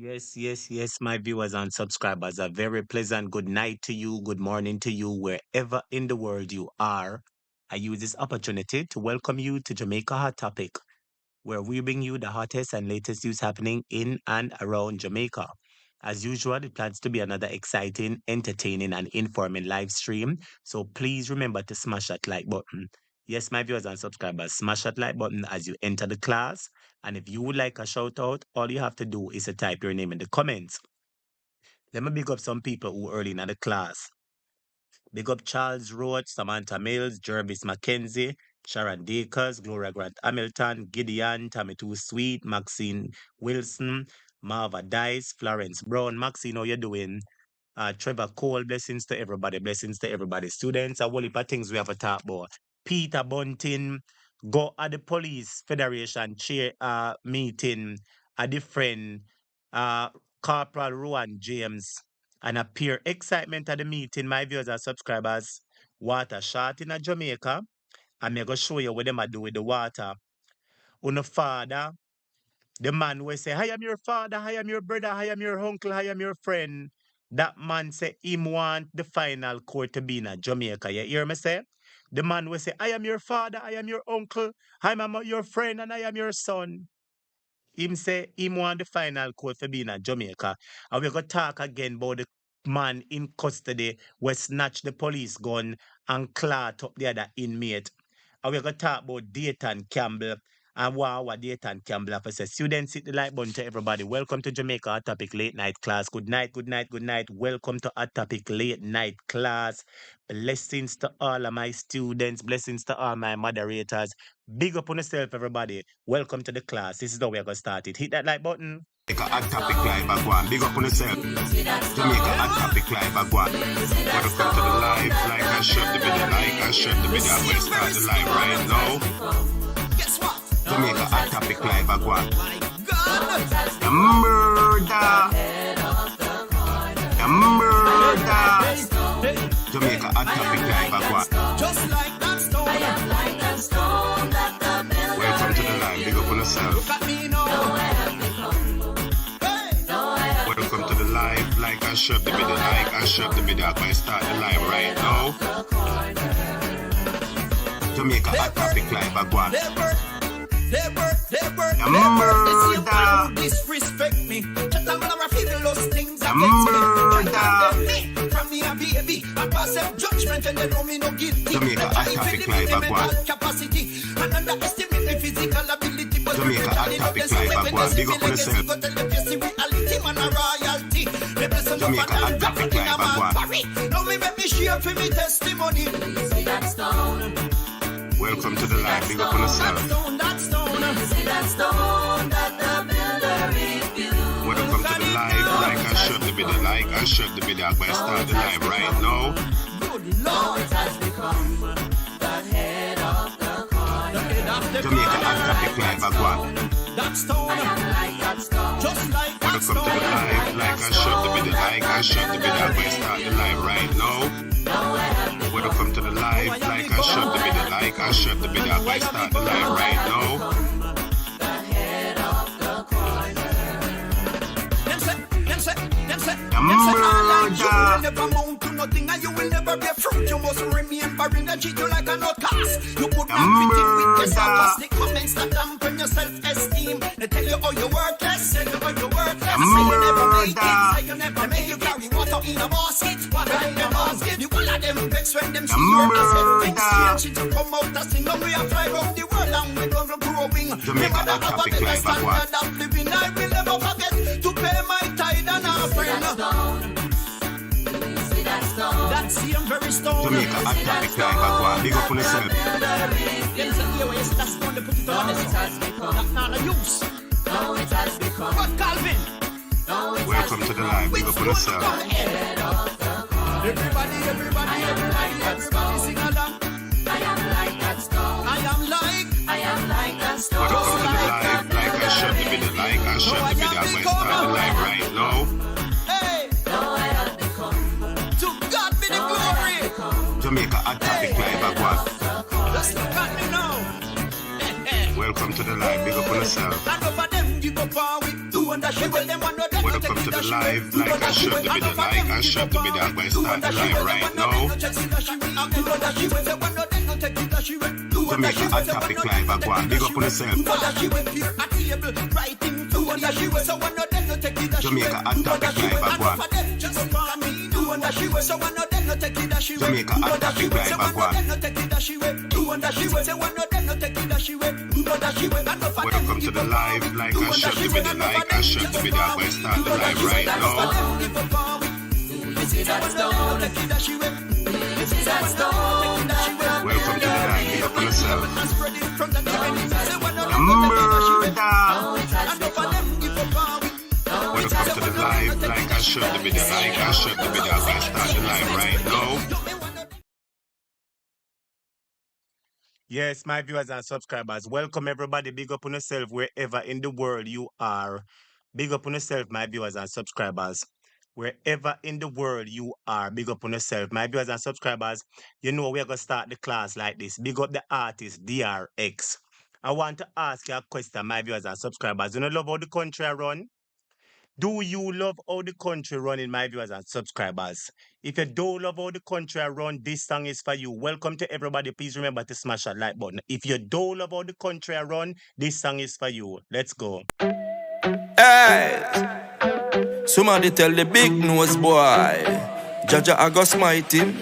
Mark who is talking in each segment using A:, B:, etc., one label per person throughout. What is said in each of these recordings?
A: Yes, my viewers and subscribers. A very pleasant good night to you, good morning to you, wherever in the world you are. I use this opportunity to welcome you to Jamaica Hot Topic, where we bring you the hottest and latest news happening in and around Jamaica. As usual, it plans to be another exciting, entertaining, and informing live stream. So please remember to smash that like button. Yes, my viewers and subscribers, smash that like button as you enter the class. And if you would like a shout out, all you have to do is to type your name in the comments. Let me big up some people who early in the class. Big up Charles Roach, Samantha Mills, Jervis Mackenzie, Sharon Dakers, Gloria Grant Hamilton, Gideon, Tammy Too Sweet, Maxine Wilson, Marva Dice, Florence Brown. Maxine, how you doing? Trevor Cole, blessings to everybody, blessings to everybody. Students, a whole heap of things we have to talk about. Peter Bunting, go at the Police Federation chair meeting, a different Corporal Rowan James, and a pure excitement at the meeting, my viewers and subscribers. Water short in a Jamaica. I'm going to show you what them a do with the water. Uno father, the man will say, I am your father, I am your brother, I am your uncle, I am your friend. That man say him want the final court to be in a Jamaica. You hear me say? The man will say, I am your father, I am your uncle, I am your friend, and I am your son. Him say him want the final court to be in a Jamaica. And we're going to talk again about the man in custody who snatched the police gun and clawed up the other inmate. And we're going to talk about Dayton Campbell and what Dayton Campbell have to say. Students, hit the like button to everybody. Welcome to Jamaica Hot Topic Late Night Class. Good night, good night, good night. Welcome to Hot Topic Late Night Class. Blessings to all of my students. Blessings to all my moderators. Big up on yourself, everybody. Welcome to the class. This is how we're going to start it. Hit that like button.
B: Jamaica Hot Topic Live back one. Big up on yourself. Jamaica Hot Topic Live back one. Welcome to the live. Like and share the video. Like and share the video. I'm going to start the live right now.
C: Guess what?
B: Jamaica Hot Topic Live back one. The murder. The murder. Jamaica Hot Topic Live back one.
C: Just like that stone. I am like that stone that the builder.
B: Welcome to the live. Big up on yourself.
C: Look at me now.
B: Welcome to the live. Like and share the video. Like and share the video. I'm going to start the live right now. Jamaica Hot Topic Live back one.
C: The
B: murder.
C: Disrespect me. Just like when I feel those things.
B: The murder.
C: From me a baby. I pass them judgment and they know me no guilty.
B: Jamaica Hot Topic Live back one.
C: Capacity and underestimate my physical ability. But
B: Jamaica Hot Topic Live back one. Big up on yourself. Jamaica Hot Topic Live back one.
C: Now me make me share for me testimony. See that stone.
B: Welcome to the live. Big up on yourself.
C: That stone. See that stone that the builder refused.
B: Welcome to the live. Like and share the video. Like and share the video. I'm going to start the live right now.
C: Good Lord, it has become the head of the corner.
B: Jamaica Hot Topic Live back one.
C: That stone. I am like that stone. Just like that
B: Welcome
C: stone.
B: to the live. Like and share the video. Like and share the video. I'm going to start the live right now. Welcome to the live. Like and share the video. Like and share the video. I'm going to start the live right now.
C: The head of the corner. Them say,
B: The murder.
C: you will never mount to nothing and you will never bear fruit. You must remain barren and treat you like an outcast. You could not fit in with your sarcastic comments that dampen your self-esteem. They tell you how you worthless, tell you how you worthless. Say you never make it, say you never make you carry water in a basket. Water in a basket. You all of them vex when them see your asset. Exchange it to come out as thing and we are fly round the world and we don't growing.
B: Jamaica Hot Topic Live back one.
C: Of living, I will never forget to pay my tithe and offering. That same very stone.
B: Jamaica Hot Topic Live back one. Big up on yourself.
C: Them say, yeah, well, that's the one they put it on this. That's not a use. But Calvin.
B: Welcome to the live. Big up on yourself.
C: Everybody, sing along. I am like that stone. I am like that stone.
B: Welcome to the live. Like and share the video. Like and share the video. I'm going to start the live right now.
C: Hey, to God be the glory.
B: Jamaica Hot Topic Live back one.
C: Just look at me now.
B: Welcome to the live. Big up on yourself. Welcome to the live. Like and share the video. Like and share the video. I'm going to start the live right now. Jamaica Hot Topic Live. Big up on yourself. Jamaica Hot Topic Live. Jamaica Hot Topic Live. Welcome to the live. Like and share the video. Like and share the video. I'm going to start the live right now. Welcome to the live. Big up on yourself. Murder. Welcome to the live. Like and share the video. Like and share the video. I'm going to start the live right now.
A: Yes, my viewers and subscribers, welcome everybody. Big up on yourself wherever in the world you are. Big up on yourself, my viewers and subscribers. Wherever in the world you are, big up on yourself. My viewers and subscribers, you know we're going to start the class like this. Big up the artist, DRX. I want to ask you a question, my viewers and subscribers. You know love how the country I run? Do you love how the country running, my viewers and subscribers? If you don't love how the country I run, this song is for you. Welcome to everybody. Please remember to smash that like button. If you don't love how the country I run, this song is for you. Let's go.
D: Hey, somebody tell the big nose boy, Jaja I go smite him.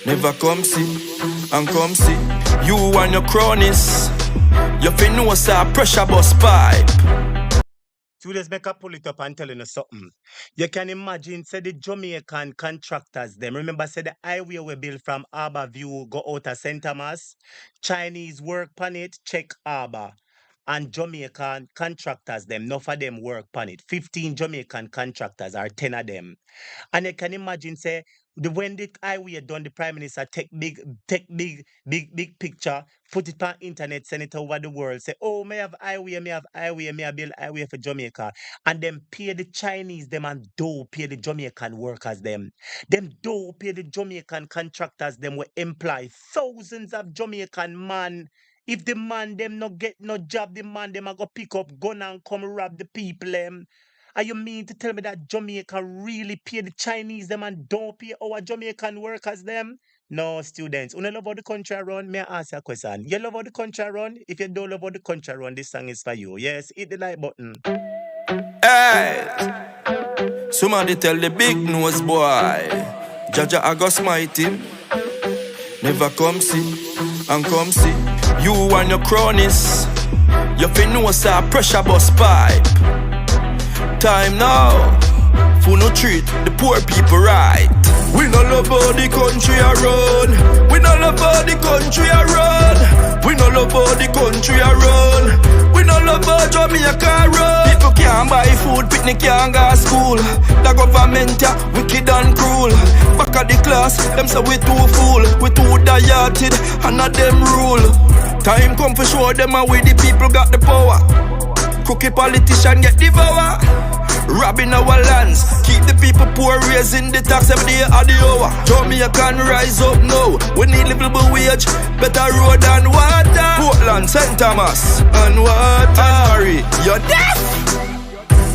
D: Never come see and come see you and your cronies. You fin know say pressure bus pipe.
A: So let's make a pull it up and tell you something. You can imagine, say the Jamaican contractors, them. Remember, say the highway we built from Harbour View, go out of St. Thomas. Chinese work on it, check Harbour. And Jamaican contractors, them, enough of them work on it. 15 Jamaican contractors are 10 of them. And you can imagine, say, when the highway done, the Prime Minister take big picture, put it on internet, send it over the world, say, oh, may have highway, may I build highway for Jamaica. And then pay the Chinese them and don't pay the Jamaican workers them. Them don't pay the Jamaican contractors them will employ thousands of Jamaican man. If the man them not get no job, the man them a go pick up gun and come rob the people them. Are you mean to tell me that Jamaica really pay the Chinese them and don't pay our Jamaican workers them? No, students. You love how the country I run? May I ask you a question? You love how the country I run? If you don't love how the country I run, this song is for you. Yes, hit the like button.
D: Hey, somebody tell the big nose boy, Jaja I go smite him. Never come see and come see you and your cronies. You fin know say pressure bus pipe. Time now, for no treat the poor people right. We no love how the country I run. We no love how the country I run. We no love how the country I run. We no love how Jamaica run. People can't buy food, picnic can't go to school. The government ya wicked and cruel. Back at the class, them say we too fool, we too diated, and not them rule. Time come for show them how we the people got the power. Cookie politician get devoured. Robbing our lands, keep the people poor, raising the tax every day of the hour. Jamaican rise up now, we need livable wage, better road and water. Portland, St. Thomas, and water. Harry, you're deaf.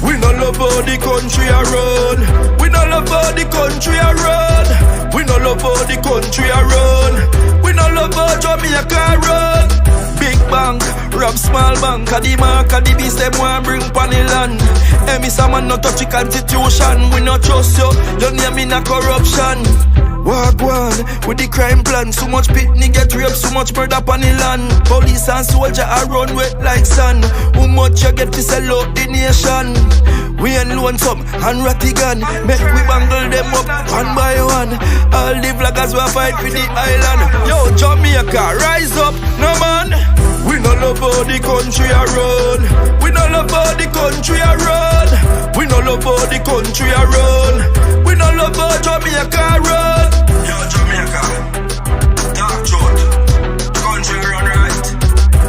D: We no love how the country I run. We no love how the country I run. We no love how the country I run. We no love how Jamaica run. Big bank, rob small bank. A the mark, a the beast, them want bring pan the land. Emi someone not touch the constitution. We not trust you, your name in a corruption. Walk one with the crime plan. So much pitney get raped, so much murder pan the land. Police and soldier are run wet like sun. How much you get to sell out the nation? We ain't loan some and ratty gun. Make we bangle them up one by one. All the vloggers will fight for the island. Yo, Jamaica, rise up, no man. We no love how the country I run. We no love how the country I run. We no love how the country I run. We no love how Jamaica run. Yo, Jamaica, dark throat. The country run right.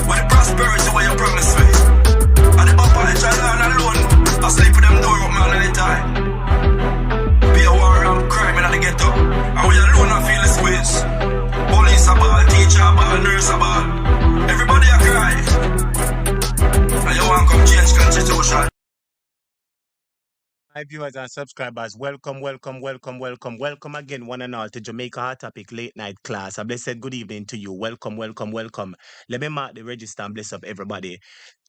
D: With the prosperity where you promise me. And the upper edge alone. I sleep with them door up my night time. Be a war and crime in the ghetto. And we alone I feel the squeeze. Police a ball, teacher a ball, nurse a ball. Everybody a cry.
A: My viewers and subscribers, welcome, welcome, welcome, welcome, welcome again, one and all, to Jamaica Hot Topic Late Night Class. A blessed good evening to you. Welcome, welcome, welcome. Let me mark the register and bless up everybody.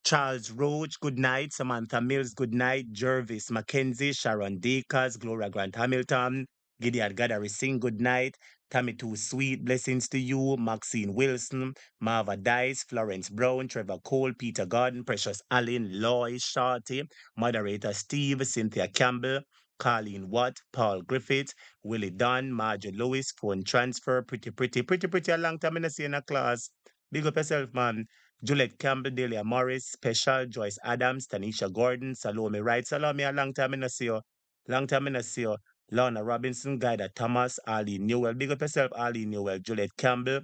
A: Charles Roach, good night. Samantha Mills, good night. Jervis Mackenzie, Sharon Dakers, Gloria Grant Hamilton, Gideon Gadari Singh, good night. Tammy Too Sweet, blessings to you. Maxine Wilson, Marva Dice, Florence Brown, Trevor Cole, Peter Garden, Precious Allen, Loy, Shorty, Moderator Steve, Cynthia Campbell, Colleen Watt, Paul Griffith, Willie Dunn, Marjorie Lewis, Phone Transfer, pretty, a long time in the class. Big up yourself, man. Juliet Campbell, Delia Morris, Special, Joyce Adams, Tanisha Gordon, Salome Wright. Salome, a long time in the see you. Long time in the see you. Lorna Robinson, Guida Thomas, Ali Newell. Big up yourself, Ali Newell, Juliet Campbell,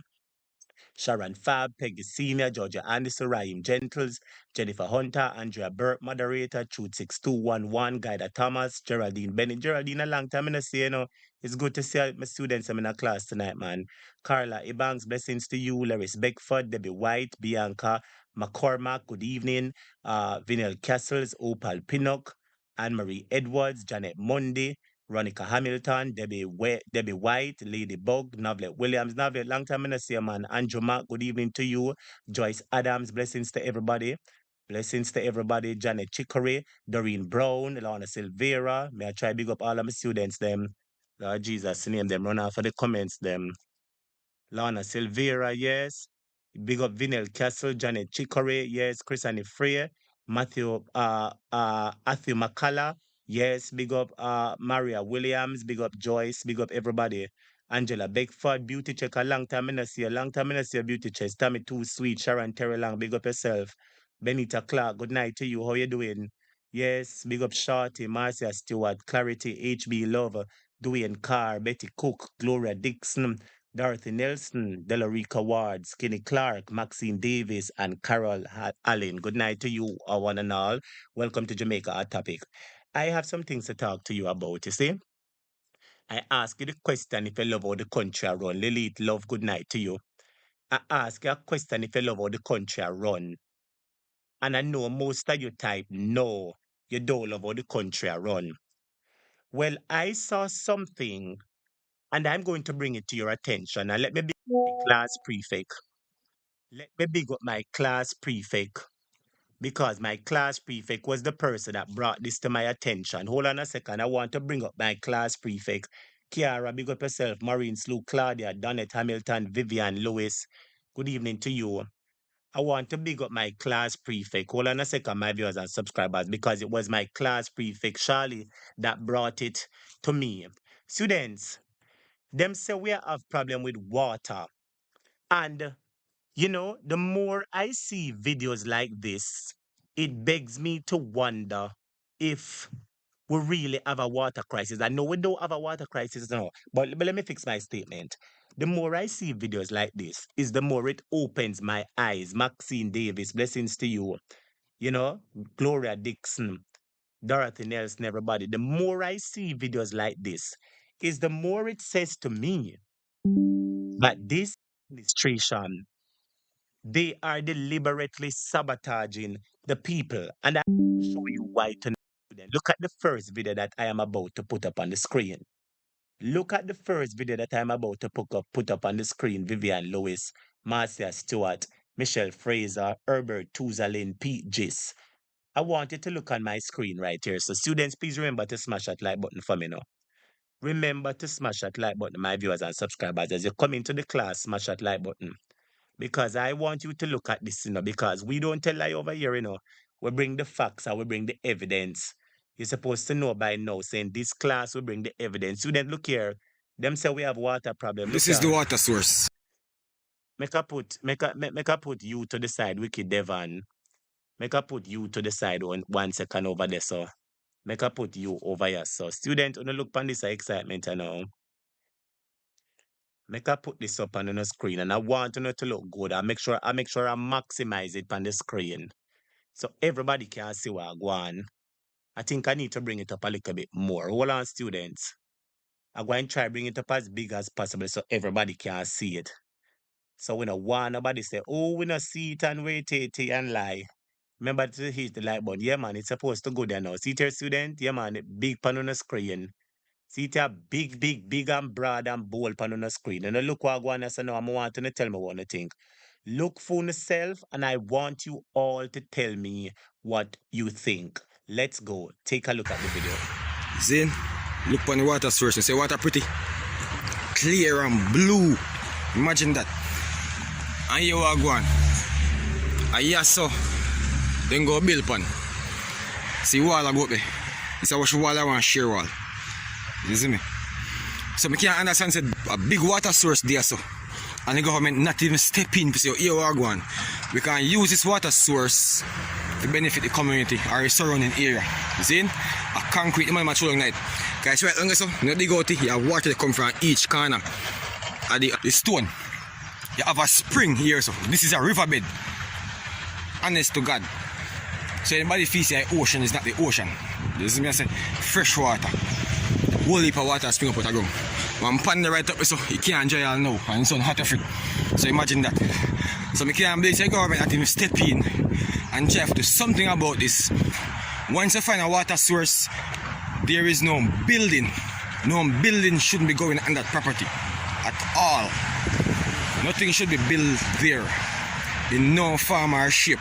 A: Sharon Fab, Peggy Senior, Georgia Anderson, Raheem Gentles, Jennifer Hunter, Andrea Burke, Moderator, Truth 6211, Guida Thomas, Geraldine Bennett. Geraldine, a long time in the see, you know. It's good to see my students in a class tonight, man. Carla Ebanks, blessings to you. Laris Beckford, Debbie White, Bianca McCormack, good evening. Vinel Castles, Opal Pinnock, Anne Marie Edwards, Janet Mundy, Ronica Hamilton, Debbie White, Lady Bug, Novlet Williams. Novlet, long time in the see you, man. Andrew Mark, good evening to you. Joyce Adams, blessings to everybody. Blessings to everybody. Janet Chicory, Doreen Brown, Lorna Silvera. May I try big up all of my students, them. Lord Jesus, name them. Run off for the comments, them. Lorna Silvera, yes. Big up Vinel Castle, Janet Chicory, yes. Chris and Frey, Matthew McCullough, yes. Big up Maria Williams, big up Joyce, big up everybody. Angela Beckford, beauty check, a long time in the see, a long time in the see, beauty check. Tammy Too Sweet, Sharon Terry Long, big up yourself. Benita Clark, good night to you. How you doing? Yes, big up Shorty, Marcia Stewart, Clarity, HB Lover, Dwayne Carr, Betty Cook, Gloria Dixon, Dorothy Nelson, Delarica Ward, Skinny Clark, Maxine Davis, and Carol Allen. Good night to you, one and all. Welcome to Jamaica Our Topic. I have some things to talk to you about, you see. I ask you the question if you love how the country I run. Lilith, love, good night to you. I ask you a question if you love how the country I run. And I know most of you type, no, you don't love how the country I run. Well, I saw something, and I'm going to bring it to your attention. And let me be class prefect. Let me big up my class prefect because my class prefect was the person that brought this to my attention. Hold on a second. I want to bring up my class prefect. Kiara, big up yourself. Maureen Slew, Claudia, Donette Hamilton, Vivian Lewis. Good evening to you. I want to big up my class prefect. Hold on a second, my viewers and subscribers, because it was my class prefect, Charlie, that brought it to me. Students, them say we have problem with water. And you know, the more I see videos like this, it begs me to wonder if we really have a water crisis. I know we don't have a water crisis now, but let me fix my statement. The more I see videos like this, is the more it opens my eyes. Maxine Davis, blessings to you. You know, Gloria Dixon, Dorothy Nelson, everybody. The more I see videos like this, is the more it says to me that this administration, they are deliberately sabotaging the people. And I'll show you why tonight. Look at the first video that I am about to put up on the screen. Look at the first video that I'm about to put up on the screen. Vivian Lewis, Marcia Stewart, Michelle Fraser, Herbert Tuzalin, Pete Gis. I want you to look on my screen right here. So students, please remember to smash that like button for me now. Remember to smash that like button, my viewers and subscribers. As you come into the class, smash that like button. Because I want you to look at this, because we don't tell lie over here, We bring the facts and we bring the evidence. You're supposed to know by now, saying this class will bring the evidence. Student, look here. Them say we have water problem. Look
E: This is the
A: here.
E: water source.
A: Make I put you to the side, Wicked Devon. Make I put you to the side 1 second over there, so. Make I put you over here, so. Student, when you look on this excitement, Make I put this up on the screen, and I want to look good. I make sure I maximize it on the screen, so everybody can see what I go on. I think I need to bring it up a little bit more. Hold on, students. I'm going to try bring it up as big as possible so everybody can see it. So we don't want nobody say, oh, we don't see it and wait it and lie. Remember to hit the like button. Yeah, man, it's supposed to go there now. See there, student? Yeah, man, big pan on the screen. See it a big and broad and bold pan on the screen. And look what I go on and say now, I'm wanting to tell me what I think. Look for yourself, and I want you all to tell me what you think. Let's go. Take a look at the video.
E: Zin, look on the water source and say water pretty clear and blue. Imagine that. And you are going. And yes, so then go build pan. See wall I go up there. It's a wash wall I want share wall. You see me? So I can't understand say a big water source there so. And the government not even step in to say here we are going. We can use this water source to benefit the community or the surrounding area. You see? A concrete the man much long night. Guys, right longer so, you dig out here, you have water that come from each corner of the stone. You have a spring here so. This is a riverbed. Honest to God. So anybody feels the ocean is not the ocean. This is me I say fresh water. Whole heap of water spring up out of ground. One pond right up so you can't enjoy all now and it's on hot free. So imagine that. So I can't believe the government that even step in and try to do something about this. Once you find a water source, there is no building. No building shouldn't be going on that property at all. Nothing should be built there in no farm or ship.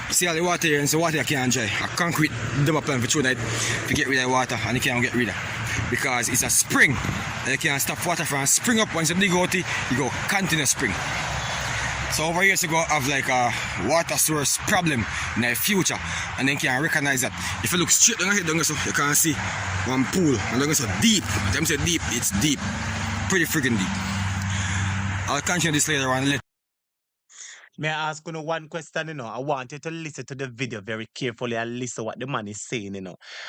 E: See all the water here and so water you can't enjoy. A concrete double plan for through that to get rid of the water and you can't get rid of it. Because it's a spring and you can't stop water from spring up. Once you dig out it, you go continuous spring. So over years ago have like a water source problem in the future and then you can recognize that. If you look straight down here, so you can see one pool and then so deep. Them say deep, it's deep. Pretty freaking deep. I'll continue this later on.
A: May I ask you one question, I want you to listen to the video very carefully and listen what the man is saying,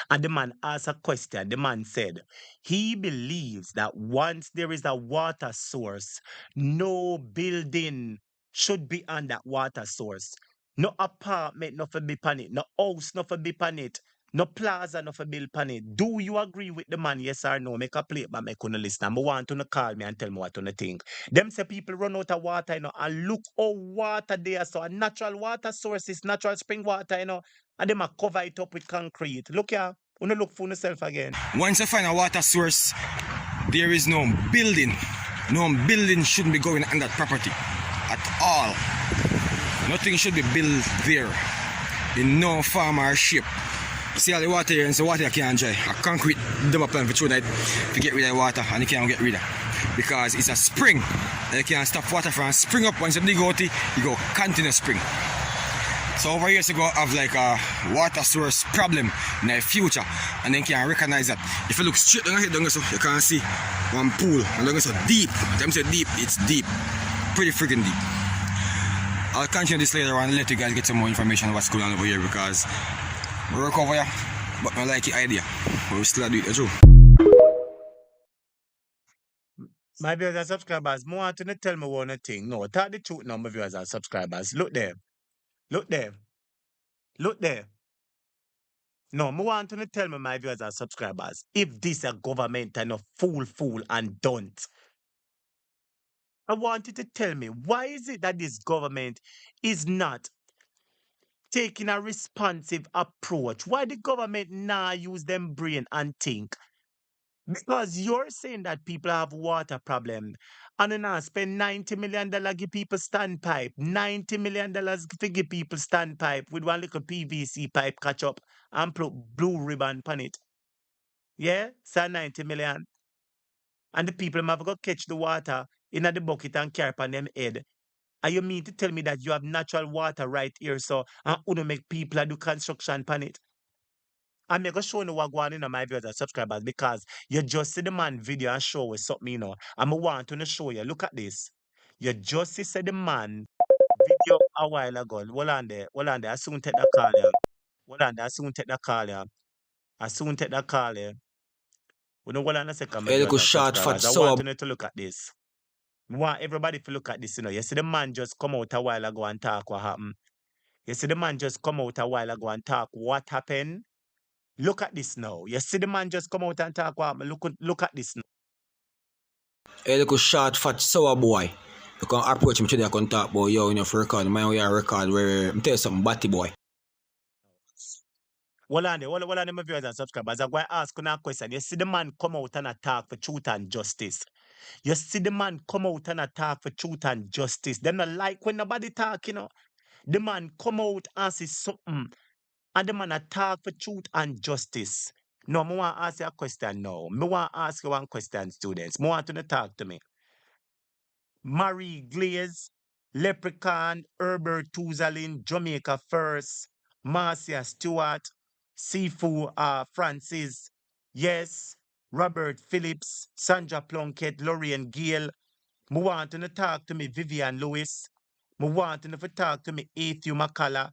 A: And the man asked a question. The man said, he believes that once there is a water source, no building should be on that water source. No apartment, no for be on it. No house, no for be on it. No plaza, no for build on it. Do you agree with the man, yes or no? Make a play, but make on listen. I want to call me and tell me what you think. Them say people run out of water, and look how water there. So a natural water source is natural spring water, and them a cover it up with concrete. Look here, wanna look for yourself again.
E: Once you find a water source, there is no building. No building shouldn't be going on that property at all. Nothing should be built there in no farm or ship. See all the water here and so water you can't enjoy. A concrete double plan for through that to get rid of the water and you can't get rid of it. Because it's a spring and you can't stop water from spring up. Once you dig out it, you go continuous spring. So over years ago have like a water source problem in the future and then you can recognize that. If you look straight down here, so you can see one pool and then so deep. Them say deep, it's deep. Pretty freaking deep. I'll continue this later on and let you guys get some more information on what's going on over here because we work over here, but I like the idea. But we still do it too.
A: My viewers and subscribers, I want to tell me one thing. No, tell the truth now, my viewers and subscribers. Look there. Look there. Look there. No, I want to tell me, my viewers and subscribers, if this a government and a fool and don't. I want you to tell me, why is it that this government is not taking a responsive approach? Why the government now use them brain and think? Because you're saying that people have water problem and then now spend $90 million give people standpipe. $90 million to give people standpipe with one little PVC pipe catch up and put blue ribbon on it. Yeah? So 90 million. And the people have got catch the water in the bucket and carry on them head. And you mean to tell me that you have natural water right here, so and you make people do construction on it? I'm going to show you what going on in my viewers and subscribers because you just see the man video and show us something, I'm want to show you. Look at this. You just see the man video a while ago. Hold on there. I soon take the call here. Hold on there. I soon take the call here. We don't hold on a second, my viewers and subscribers. I want you to look at this. I want everybody to look at this, You see the man just come out a while ago and talk what happened. You see the man just come out a while ago and talk what happened. Look at this now. You see the man just come out and talk what happened. Look at this now.
E: Hey, look short, fat, sour boy. You can approach him today and talk about yo, for record. My way I record where I'm tell you something, batty boy.
A: Hold on there. Hold on, my viewers and subscribers. I'm going to ask you a question. You see the man come out and attack for truth and justice. You see the man come out and attack for truth and justice. Them not like when nobody talk, you know. The man come out and say something. And the man attack for truth and justice. No, I want to ask you a question now. I want to ask you one question, students. I want you to talk to me. Marie Glaze, Leprechaun, Herbert Tuzalin, Jamaica First, Marcia Stewart, Sifu Francis, yes, Robert Phillips, Sandra Plunkett, Lorraine Gale. I want you to talk to me, Vivian Lewis. I want you to talk to me, Athew McCullough.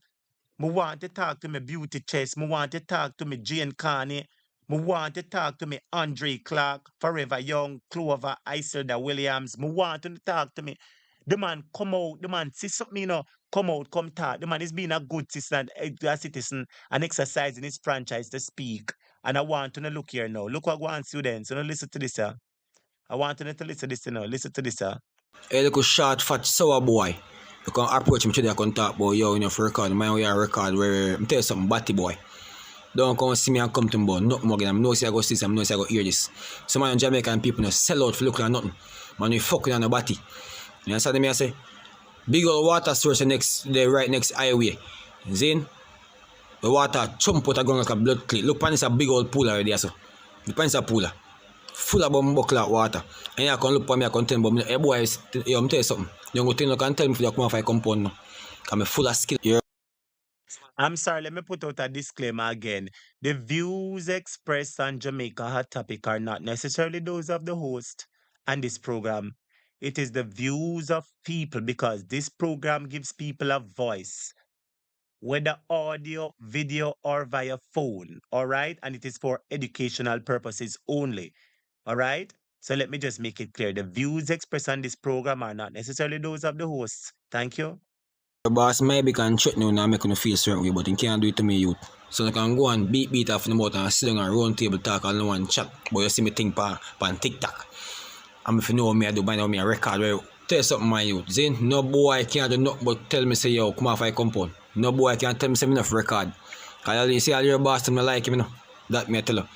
A: I want to talk to me Beauty Chess. I want to talk to me Jane Carney. I want to talk to me Andre Clark, Forever Young, Clover, Iselda Williams. I want to talk to me. The man come out, the man see something, you know, come out, come talk. The man is being a good citizen, a citizen and exercising his franchise to speak. And I want to look here now. Look what I want students. You know, listen to this, sir. I want to listen to this, you know. Listen to this, sir.
E: A little short, fat, sour boy. You can approach him today, I can talk about yo, you know, for record. My way a record where I'm tell you something, batty boy. Don't come see me and come to me about nothing more. I'm no say I go see this, I'm no say I go hear this. Some of Jamaican people no sell out for looking at nothing. Man, we fucking on the batty. You understand me? I say, big old water source right next highway. Zin, the water chump out a ground like a blood clot. Look, pan is a big old pool already, so. The pan is a pool. Full of buckle of water. And you can look for me, I can tell me, hey boy, yo, I'm tell you something. You can tell me if you come off a compound now. I'm full of skill. Yeah.
A: I'm sorry, let me put out a disclaimer again. The views expressed on Jamaica Hot Topic are not necessarily those of the host and this program. It is the views of people because this program gives people a voice, whether audio, video, or via phone. All right. And it is for educational purposes only. All right. So let me just make it clear. The views expressed on this program are not necessarily those of the hosts. Thank you.
E: Your boss maybe can threaten you and make you feel certain way, but he can't do it to me, youth. So I can go and beat off in the mouth and sit down and round table talk and no one chat. But you see me think on TikTok. And if you know me, I do by now me a record where tell you something, my youth. Zin, no boy can't do nothing but tell me say yo, come off a compound. No boy can't tell me say me enough record. Cause you see all your boss them like him, you know. That me I tell you.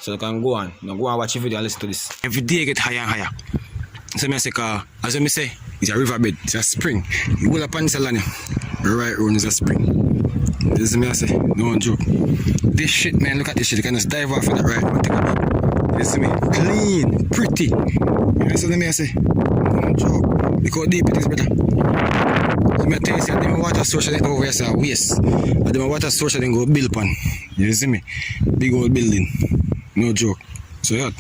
E: So I can go on. Now go and watch the video and listen to this. Every day get higher and higher. So I say, as I say, it's a riverbed, it's a spring. You go up on the land, the right road is a spring. This is me I say, no joke. This shit, man, look at this shit. You can just dive off of that right road. Take a look. You see me? Clean, pretty. You know what I say? No joke. Look how deep it is, brother. So I tell you, say, the water source that over here is a waste. And the water source that go build upon. You see me? Big old building. No joke. So yeah.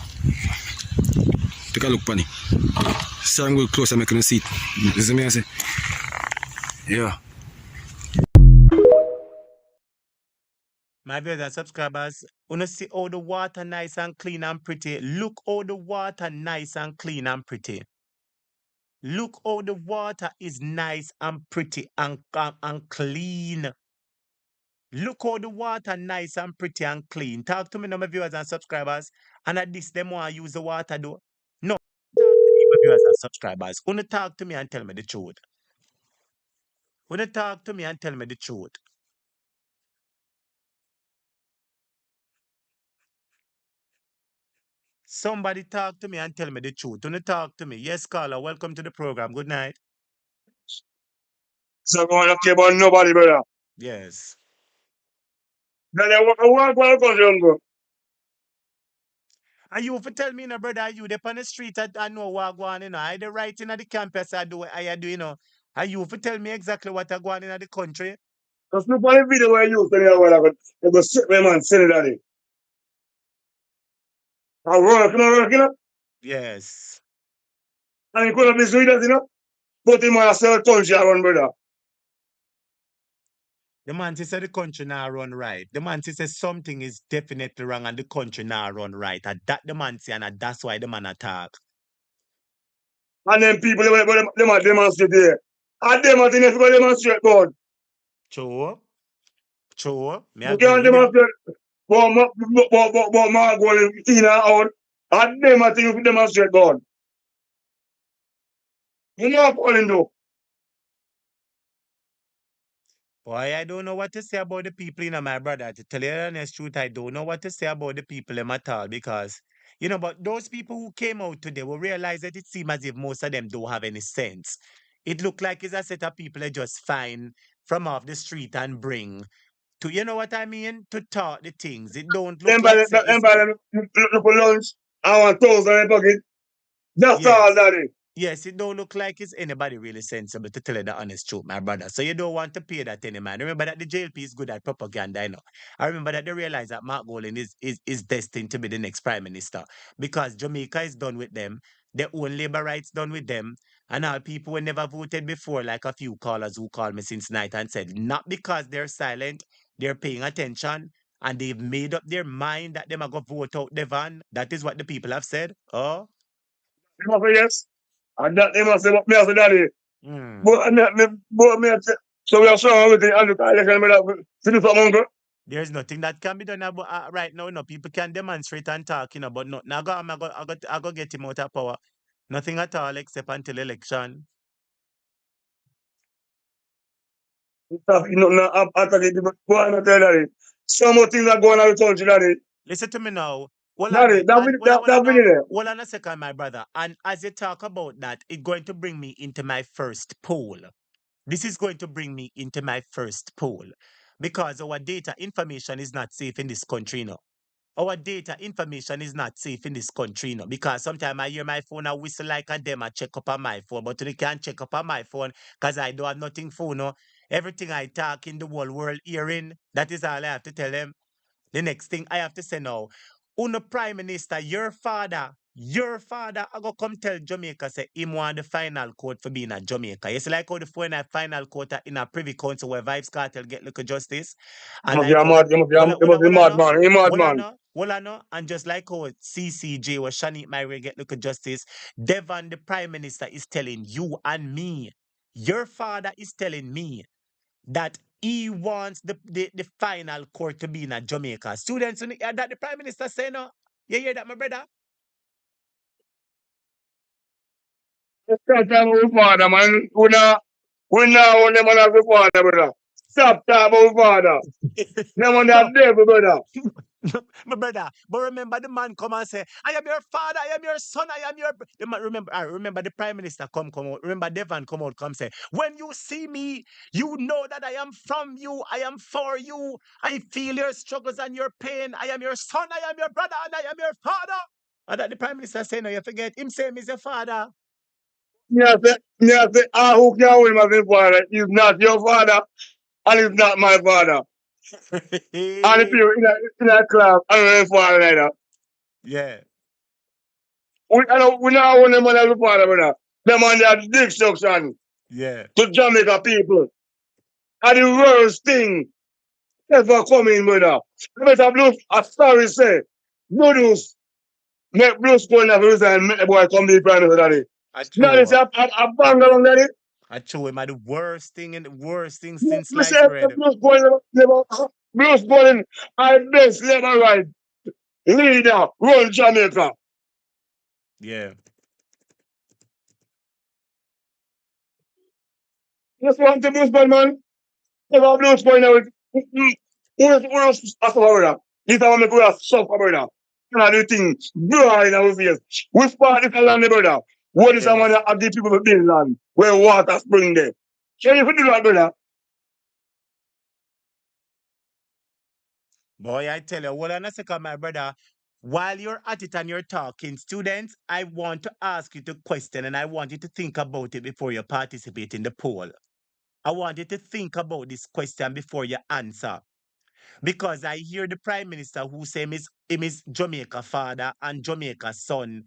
E: Take a look upon it. So I'm going close and make you see it. You see me I say? Yeah.
A: My viewers and subscribers, wanna see how the water nice and clean and pretty. Look how the water nice and clean and pretty. Look how the water is nice and pretty and clean. Look how the water nice and pretty and clean. Talk to me now, my viewers and subscribers. And at this, them want to use the water though. No, talk to me, my viewers and subscribers. Wanna talk to me and tell me the truth. Wanna talk to me and tell me the truth. Somebody talk to me and tell me the truth. Wanna talk to me. Yes, caller. Welcome to the program. Good night.
F: So I don't care about nobody, brother.
A: Yes.
F: Then I walk go.
A: And you for tell me, you know, brother, are you there on the street, I know what go on, you know. I the right in the campus, I do, you know. Are you for tell me exactly what I go on in the country?
F: Just look at the video where you tell me what I go strip my man, send it at it. I work, you know.
A: Yes.
F: And you could be sweet, you know. But him want to sell country around, brother.
A: The man said the country now run right. The man says something is definitely wrong and the country now run right. And that the man say, and that's why the man attack.
F: And then people, them are demonstrate there. And them are think go demonstrate, God.
A: True. True. Me
F: You
A: agree
F: can't
A: with you.
F: demonstrate. But my going in and out. And them are think demonstrate, God. You know what I'm calling though.
A: Boy, I don't know what to say about the people, my brother. To tell you the honest truth, I don't know what to say about the people in at all because, but those people who came out today will realize that it seems as if most of them don't have any sense. It looked like it's a set of people that just find from off the street and bring to, you know what I mean, to talk the things. It don't look
F: Them
A: like
F: by
A: say
F: them
A: it's,
F: by them look for lunch. I want toast in the pocket. That's all
A: yes.
F: that is.
A: Yes, it don't look like it's anybody really sensible to tell you the honest truth, my brother. So you don't want to pay that any man. Remember that the JLP is good at propaganda, I know. I remember that they realize that Mark Golan is destined to be the next prime minister because Jamaica is done with them. Their own labor rights done with them. And all people who never voted before, like a few callers who called me since night and said, not because they're silent, they're paying attention and they've made up their mind that they are going to vote out Devon. That is what the people have said. Oh,
F: They must say yes. And that they must say what me as a daddy.
A: hmm.
F: But me so we are strong with the and the election me that to do something uncle.
A: There's nothing that can be done about right now. No, people can demonstrate and talk, but not now. I go get him out of power. Nothing at all except until election.
F: No, no, after the go and tell daddy. Some more things are going on in the country, daddy.
A: Listen to me now. Hold on
F: Daddy,
A: there. And hold on
F: that
A: now.
F: video there.
A: Hold on a second, my brother. And as you talk about that, it's going to bring me into my first poll. This is going to bring me into my first poll because our data information is not safe in this country now. Our data information is not safe in this country, because sometimes I hear my phone a whistle like a dem. I check up on my phone, but they can't check up on my phone because I don't have nothing for no. Everything I talk in the whole world hearing, that is all I have to tell them. The next thing I have to say now, Uno Prime Minister, your father, I go come tell Jamaica say him want the final court for being a Jamaica. You see, like how the phone a final court in a privy council where Vibes Cartel get look justice.
F: You
A: And
F: must be
A: like
F: a
A: how
F: mad, you must be mad man, a mad man.
A: and just like how CCJ or Shani Myrie get look justice, Devon the Prime Minister is telling you and me, your father is telling me that he wants the final court to be in a Jamaica. Students, that the Prime Minister say no. You hear that, my brother?
F: Stop talking about father, man. We now want them as a father, brother. Stop talking about father. Them on that
A: No,
F: devil, brother.
A: my brother. But remember, the man come and say, "I am your father, I am your son, I am your." The man, remember the Prime Minister come out. Remember Devon come out, come say, "When you see me, you know that I am from you, I am for you. I feel your struggles and your pain. I am your son, I am your brother, and I am your father." And that the Prime Minister say, "No, you forget him. Say him is your father."
F: Who can win my father? He's not your father, and he's not my father. And if you in a class, I don't know your father either.
A: Yeah,
F: We now want them as a father, brother. Them on that destruction
A: yeah,
F: to Jamaica people. And the worst thing ever coming, brother. Better blues, I sorry say, noodles, make blues go in the reason, make the boy come be prime minister, daddy.
A: I
F: Now
A: true.
F: this a bang along, daddy.
A: I true him. The worst thing and the worst thing
F: Me
A: since
F: say,
A: sliced bread.
F: Blues going, I best labor right leader, run Jamaica.
A: Yeah,
F: Just want to blues band, man. Never blues going out. Who's a suffer, brother? This time I'm going to suffer, brother. And I do things, blow in our face. Which part is the land, brother? What is someone
A: yes.
F: that have the people to build land where water spring there? Can you do that, brother?
A: Boy, I tell you, hold on a second, my brother. While you're at it and you're talking, students, I want to ask you to question and I want you to think about it before you participate in the poll. I want you to think about this question before you answer. Because I hear the Prime Minister who say him is Jamaica father and Jamaica son.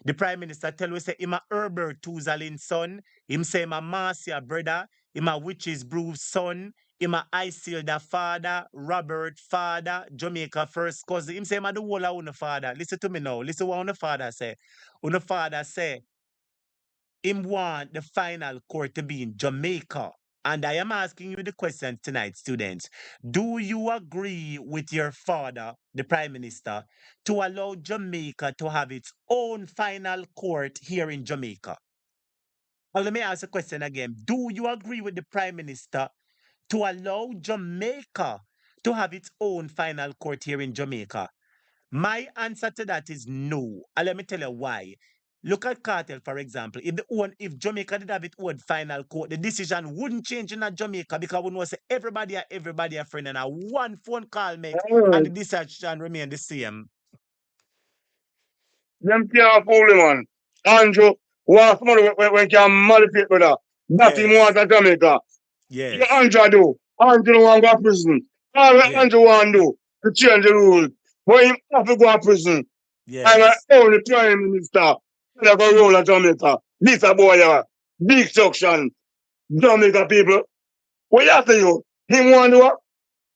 A: The Prime Minister tell us say him a Herbert Tuzalin son, him say him a Marcia brother, him a Witches Brew son, him a Isilda father, Robert father, Jamaica first cousin. Him say him a the whole of una father. Listen to me now. Listen what una father say. Una father say him want the final court to be in Jamaica. And I am asking you the question tonight, students. Do you agree with your father, the Prime Minister, to allow Jamaica to have its own final court here in Jamaica? Well, let me ask a question again. Do you agree with the Prime Minister to allow Jamaica to have its own final court here in Jamaica? My answer to that is no. And let me tell you why. Look at cartel, for example. If Jamaica did have its own final court, the decision wouldn't change in Jamaica because we know say everybody a friend and a one phone call make and the decision remain the same.
F: Them can't fool him, man. Andrew want somebody when can manipulate, brother. That him
A: Yes,
F: want a Jamaica. What
A: yes,
F: Andrew do? Andrew don't want to go to prison. All what
A: yes,
F: Andrew want to do to change the rules. But him have to go to prison. I'm a
A: yes.
F: only prime minister. That go roll a Jamaica. This a boy, big suction. Jamaica people. What you say you? Him want to what?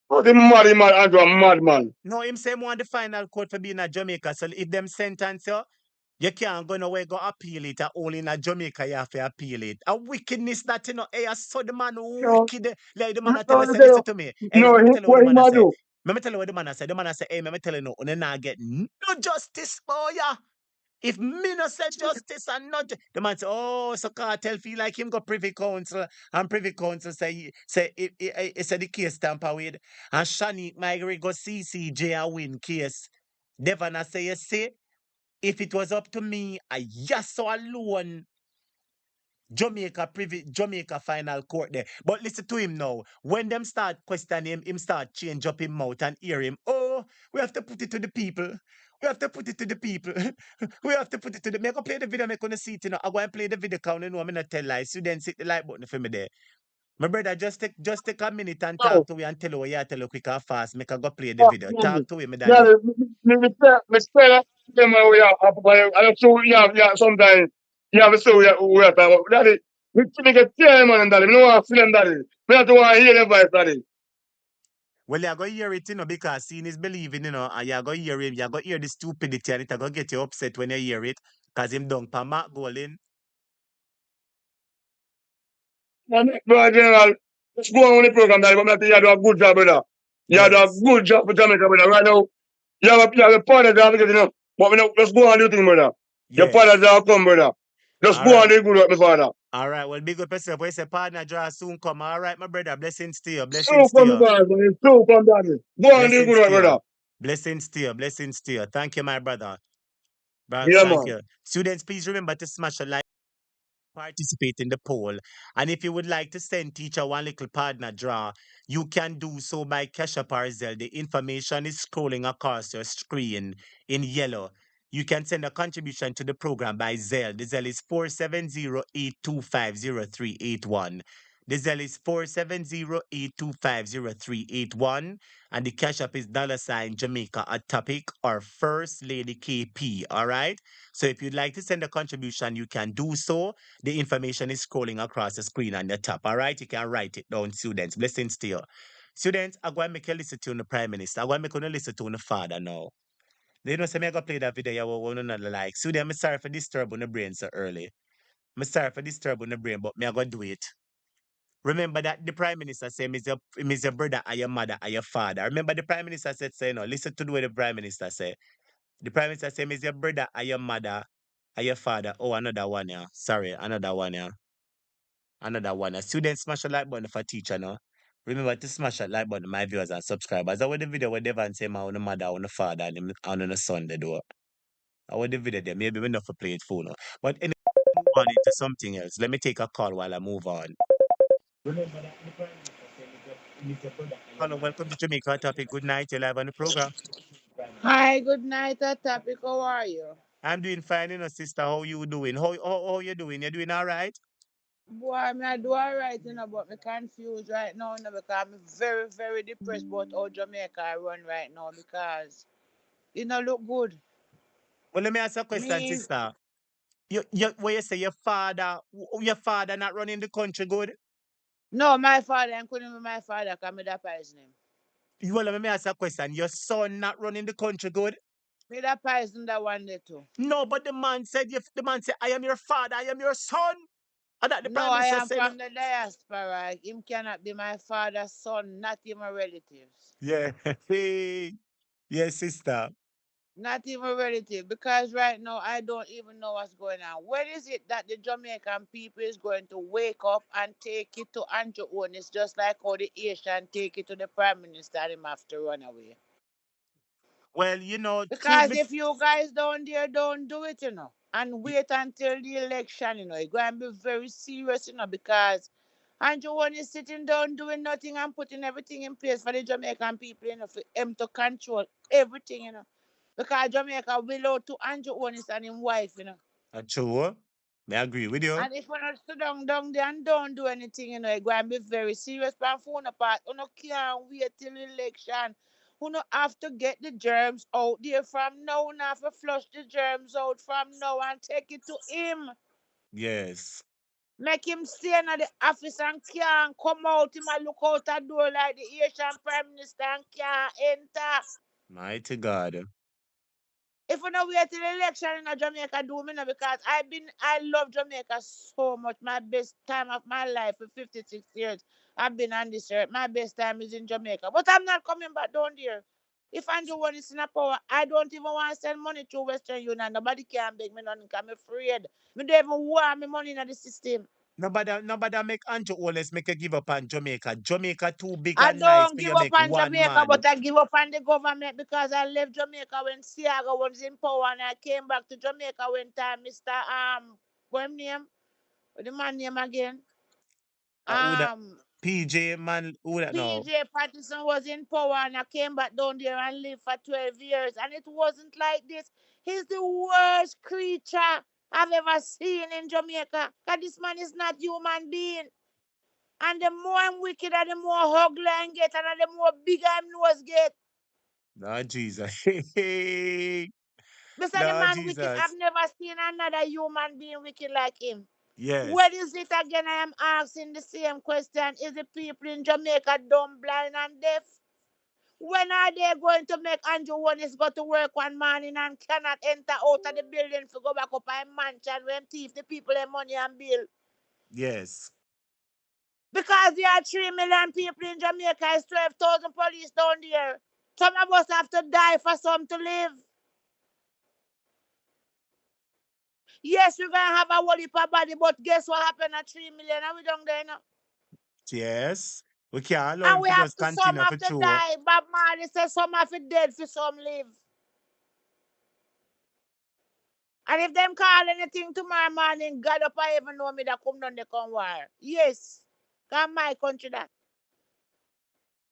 F: But him mad, Andrew a madman.
A: No, him say want the final court for being a Jamaica. So if them sentence you can't go nowhere go appeal it. Only in a Jamaica you have to appeal it. A wickedness that you know, hey, I saw the man
F: You
A: wicked. Like the man I tell
F: know,
A: us, say, listen to me. Hey, look,
F: no,
A: let me tell you what the
F: what him
A: man I
F: a
A: say.
F: do?
A: Let me tell you what the man I say. The man I say, hey, let me tell you no, you not get no justice for ya. If me no say justice and not the man say, oh, so cartel feel like him go privy council and privy council say it say the case tamper with and Shani Migrate go CCJ and win case. Devon say you see if it was up to me, I yes so alone Jamaica final court there. But listen to him now. When them start questioning him start change up him mouth and hear him. Oh, we have to put it to the people. We have to put it to the people. We have to put it to the. Me go play the video. Me gonna see it. You know, I go and play the video. Count. You know, I'm not tell lies. Students hit the like button for me there. My brother, just take a minute and
F: No.
A: talk to me and tell you what you tell you quick and fast. Make I go play the
F: Yeah,
A: video. Talk to him,
F: yeah,
A: daddy.
F: me spell that them we are up by I so yeah sometimes yeah me so we are talk daddy me get tear man daddy me no want to see them daddy me not want to hear their voice daddy.
A: Well, you're going to hear it, because seeing is believing, and you're going to hear him, you're going to hear the stupidity, and it's going to get you upset when you hear it, because him done pa Mark Golin.
F: But general, let's go on with the program daddy but me think you do a good job brother. You do a
A: Yes,
F: good job for Jamaica brother right now. You have a partner job because you know but me know just go on do thing brother. Your partner
A: yes.
F: job come brother. Just
A: All
F: go
A: right.
F: on do good work my father.
A: All right. Well, big up yourself. We say partner draw soon come. All right, my brother. Blessings to you.
F: So
A: Blessings to
F: come
A: you.
F: brother, so come daddy. Go on do good
A: Blessings
F: work
A: to you.
F: brother.
A: Blessings to you. Blessings to you. Thank you, my brother.
F: Yeah
A: Thank
F: man.
A: you. Students, please remember to smash a like. Participate in the poll. And if you would like to send teacher one little partner draw, you can do so by Cash App or Zelle. The information is scrolling across your screen in yellow. You can send a contribution to the program by Zelle. The Zelle is 470-825-0381. The Zelle is 470-825-0381. And the Cash App is $ Jamaica at topic or First Lady KP. All right. So if you'd like to send a contribution, you can do so. The information is scrolling across the screen on the top. All right, you can write it down, students. Blessings to you. Students, I'm going to make you listen to the Prime Minister. I'm going to make you listen to the father now. They don't say me I go play that video you want to like. Students, I'm sorry for disturbing the brain so early. I'm sorry for disturbing the brain, but me I go do it. Remember that the Prime Minister said, "Is your brother or your mother or your father." Remember the Prime Minister said, "Say no." Listen to the way the Prime Minister said. The Prime Minister said, "Is your brother or your mother or your father?" Oh, another one, yeah. Sorry, another one, yeah. Another one. A student smash a like button for teacher now. Remember to smash that like button, my viewers and subscribers. I want the video where Devon say my own mother, on the father, and on the son they do. I want the video there. Maybe we not for play it full now. But anyway, move on into something else. Let me take a call while I move on. Remember that the Prime Minister said, Mr. Brother. Hello, welcome to Jamaica Topic. Good night. You're live on the program.
G: Hi, good night, topic. How are you?
A: I'm doing fine, sister. How you doing? How you doing? You doing all right?
G: Boy, me I do alright, but me confused right now, because I'm very, very depressed about how Jamaica I run right now because it no look good.
A: Well, let me ask you a question,
G: Me,
A: sister. What you say your father not running the country good?
G: no, my father, I couldn't be my father because me that poison him.
A: Well, let me ask you a question. Your son not running the country good?
G: Me that poison that one day too.
A: No, but the man said, I am your father, I am your son. And that the
G: No,
A: prime
G: I
A: minister
G: am
A: said,
G: from the diaspora. Him cannot be my father's son, not even my relatives.
A: yeah, hey, yes, sister.
G: Not even relative, because right now I don't even know what's going on. When is it that the Jamaican people is going to wake up and take it to Andrew Onis, just like how the Asian take it to the Prime Minister and him have to run away?
A: Well, truth
G: Because
A: be
G: if you guys down there don't do it, and wait until the election, it's going to be very serious, because Andrew One is sitting down doing nothing and putting everything in place for the Jamaican people, for him to control everything, Because Jamaica will out to Andrew Onis and his wife.
A: true. I agree with you.
G: And if we not sit down there and don't do anything, it's going to be very serious. But for one part, you can't wait till election. You have to get the germs out there from now. You have to flush the germs out from now and take it to him.
A: Yes.
G: Make him stay in the office and can't come out. Him and look out the door like the Asian Prime Minister and can't enter.
A: Mighty God.
G: If we not wait till the election in Jamaica, do me now, because I love Jamaica so much. My best time of my life for 56 years. I've been on this earth. My best time is in Jamaica. But I'm not coming back down there. If Andrew One is in a power, I don't even want to send money to Western Union. Nobody can beg me nothing because I'm afraid. I don't even want my money in the system.
A: Nobody make Andrew always make a give up on Jamaica. Jamaica too big
G: I
A: and nice
G: don't
A: for
G: give
A: you
G: up
A: make
G: on
A: one
G: Jamaica,
A: man.
G: but I give up on the government because I left Jamaica when Siaga was in power, and I came back to Jamaica when time Mr. What name? What the man name again?
A: Who that
G: Um
A: PJ man, who that now?
G: PJ Patterson was in power, and I came back down there and lived for 12 years, and it wasn't like this. He's the worst creature I've ever seen in Jamaica. Cause this man is not human being. And the more I'm wicked, and the more ugly I get, and the more bigger I'm nose get.
A: Lord Jesus. Hey,
G: Mr. The
A: Lord
G: man wicked. I've
A: Jesus.
G: never seen another human being wicked like him.
A: Yes.
G: What is it again? I am asking the same question. Is the people in Jamaica dumb, blind, and deaf? When are they going to make Andrew Wanis go to work one morning and cannot enter out of the building to go back up a mansion when thief the people their money and bill?
A: Yes.
G: Because there are 3 million people in Jamaica, it's 12,000 police down there. Some of us have to die for some to live. Yes, we're gonna have a whole heap of body, but guess what happened at 3 million? And we don't there now.
A: Yes. We can't allow
G: And
A: him
G: we
A: to
G: have
A: just
G: to some
A: continue
G: have
A: for
G: to
A: sure.
G: die. Bob Marley says some have to dead for some live. And if them call anything tomorrow morning, God up I even know me that come down the come war. Yes. Come my country that.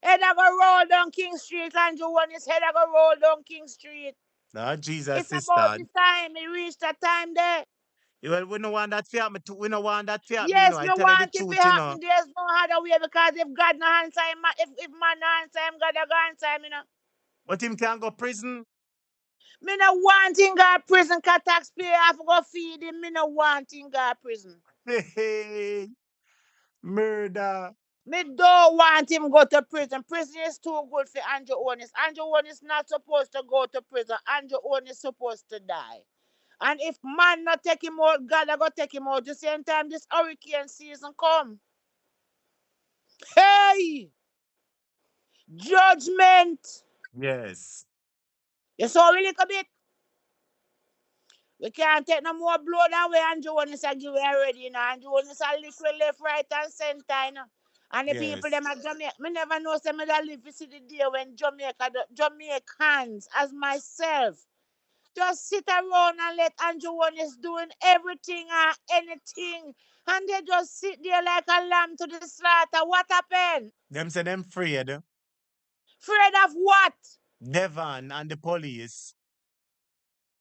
G: Head I go roll down King Street and you want his head I go roll down King Street.
A: Lord Jesus,
G: It's about
A: sister.
G: the time. It reached the time there.
A: Well, we don't want that to happen. We don't want that to happen,
G: Yes,
A: I
G: we
A: tell you the
G: want it to
A: truth.
G: happen. There's no other way because if God no answer him, if man no answer him, God no answer him.
A: But him can go prison.
G: Me no want him go prison because taxpayer have to go feed him. Me no want him go prison.
A: Hey, murder.
G: Me don't want him go to prison. Prison is too good for Andrew Onis. Andrew Onis not supposed to go to prison. Andrew Onis supposed to die. And if man not take him out, God I go take him out. The same time this hurricane season come. Hey! Judgment!
A: Yes.
G: You saw we little bit? We can't take no more blow that way Andrew Onis a give already, Andrew Onis a lick we left, right, and center, And the people
A: Yes.
G: them at Jamaica, me never know say me that live to see the day when Jamaicans as myself just sit around and let Andrew One is doing everything and anything. And they just sit there like a lamb to the slaughter. What happened?
A: Them say them afraid.
G: Afraid of what?
A: Devon and the police.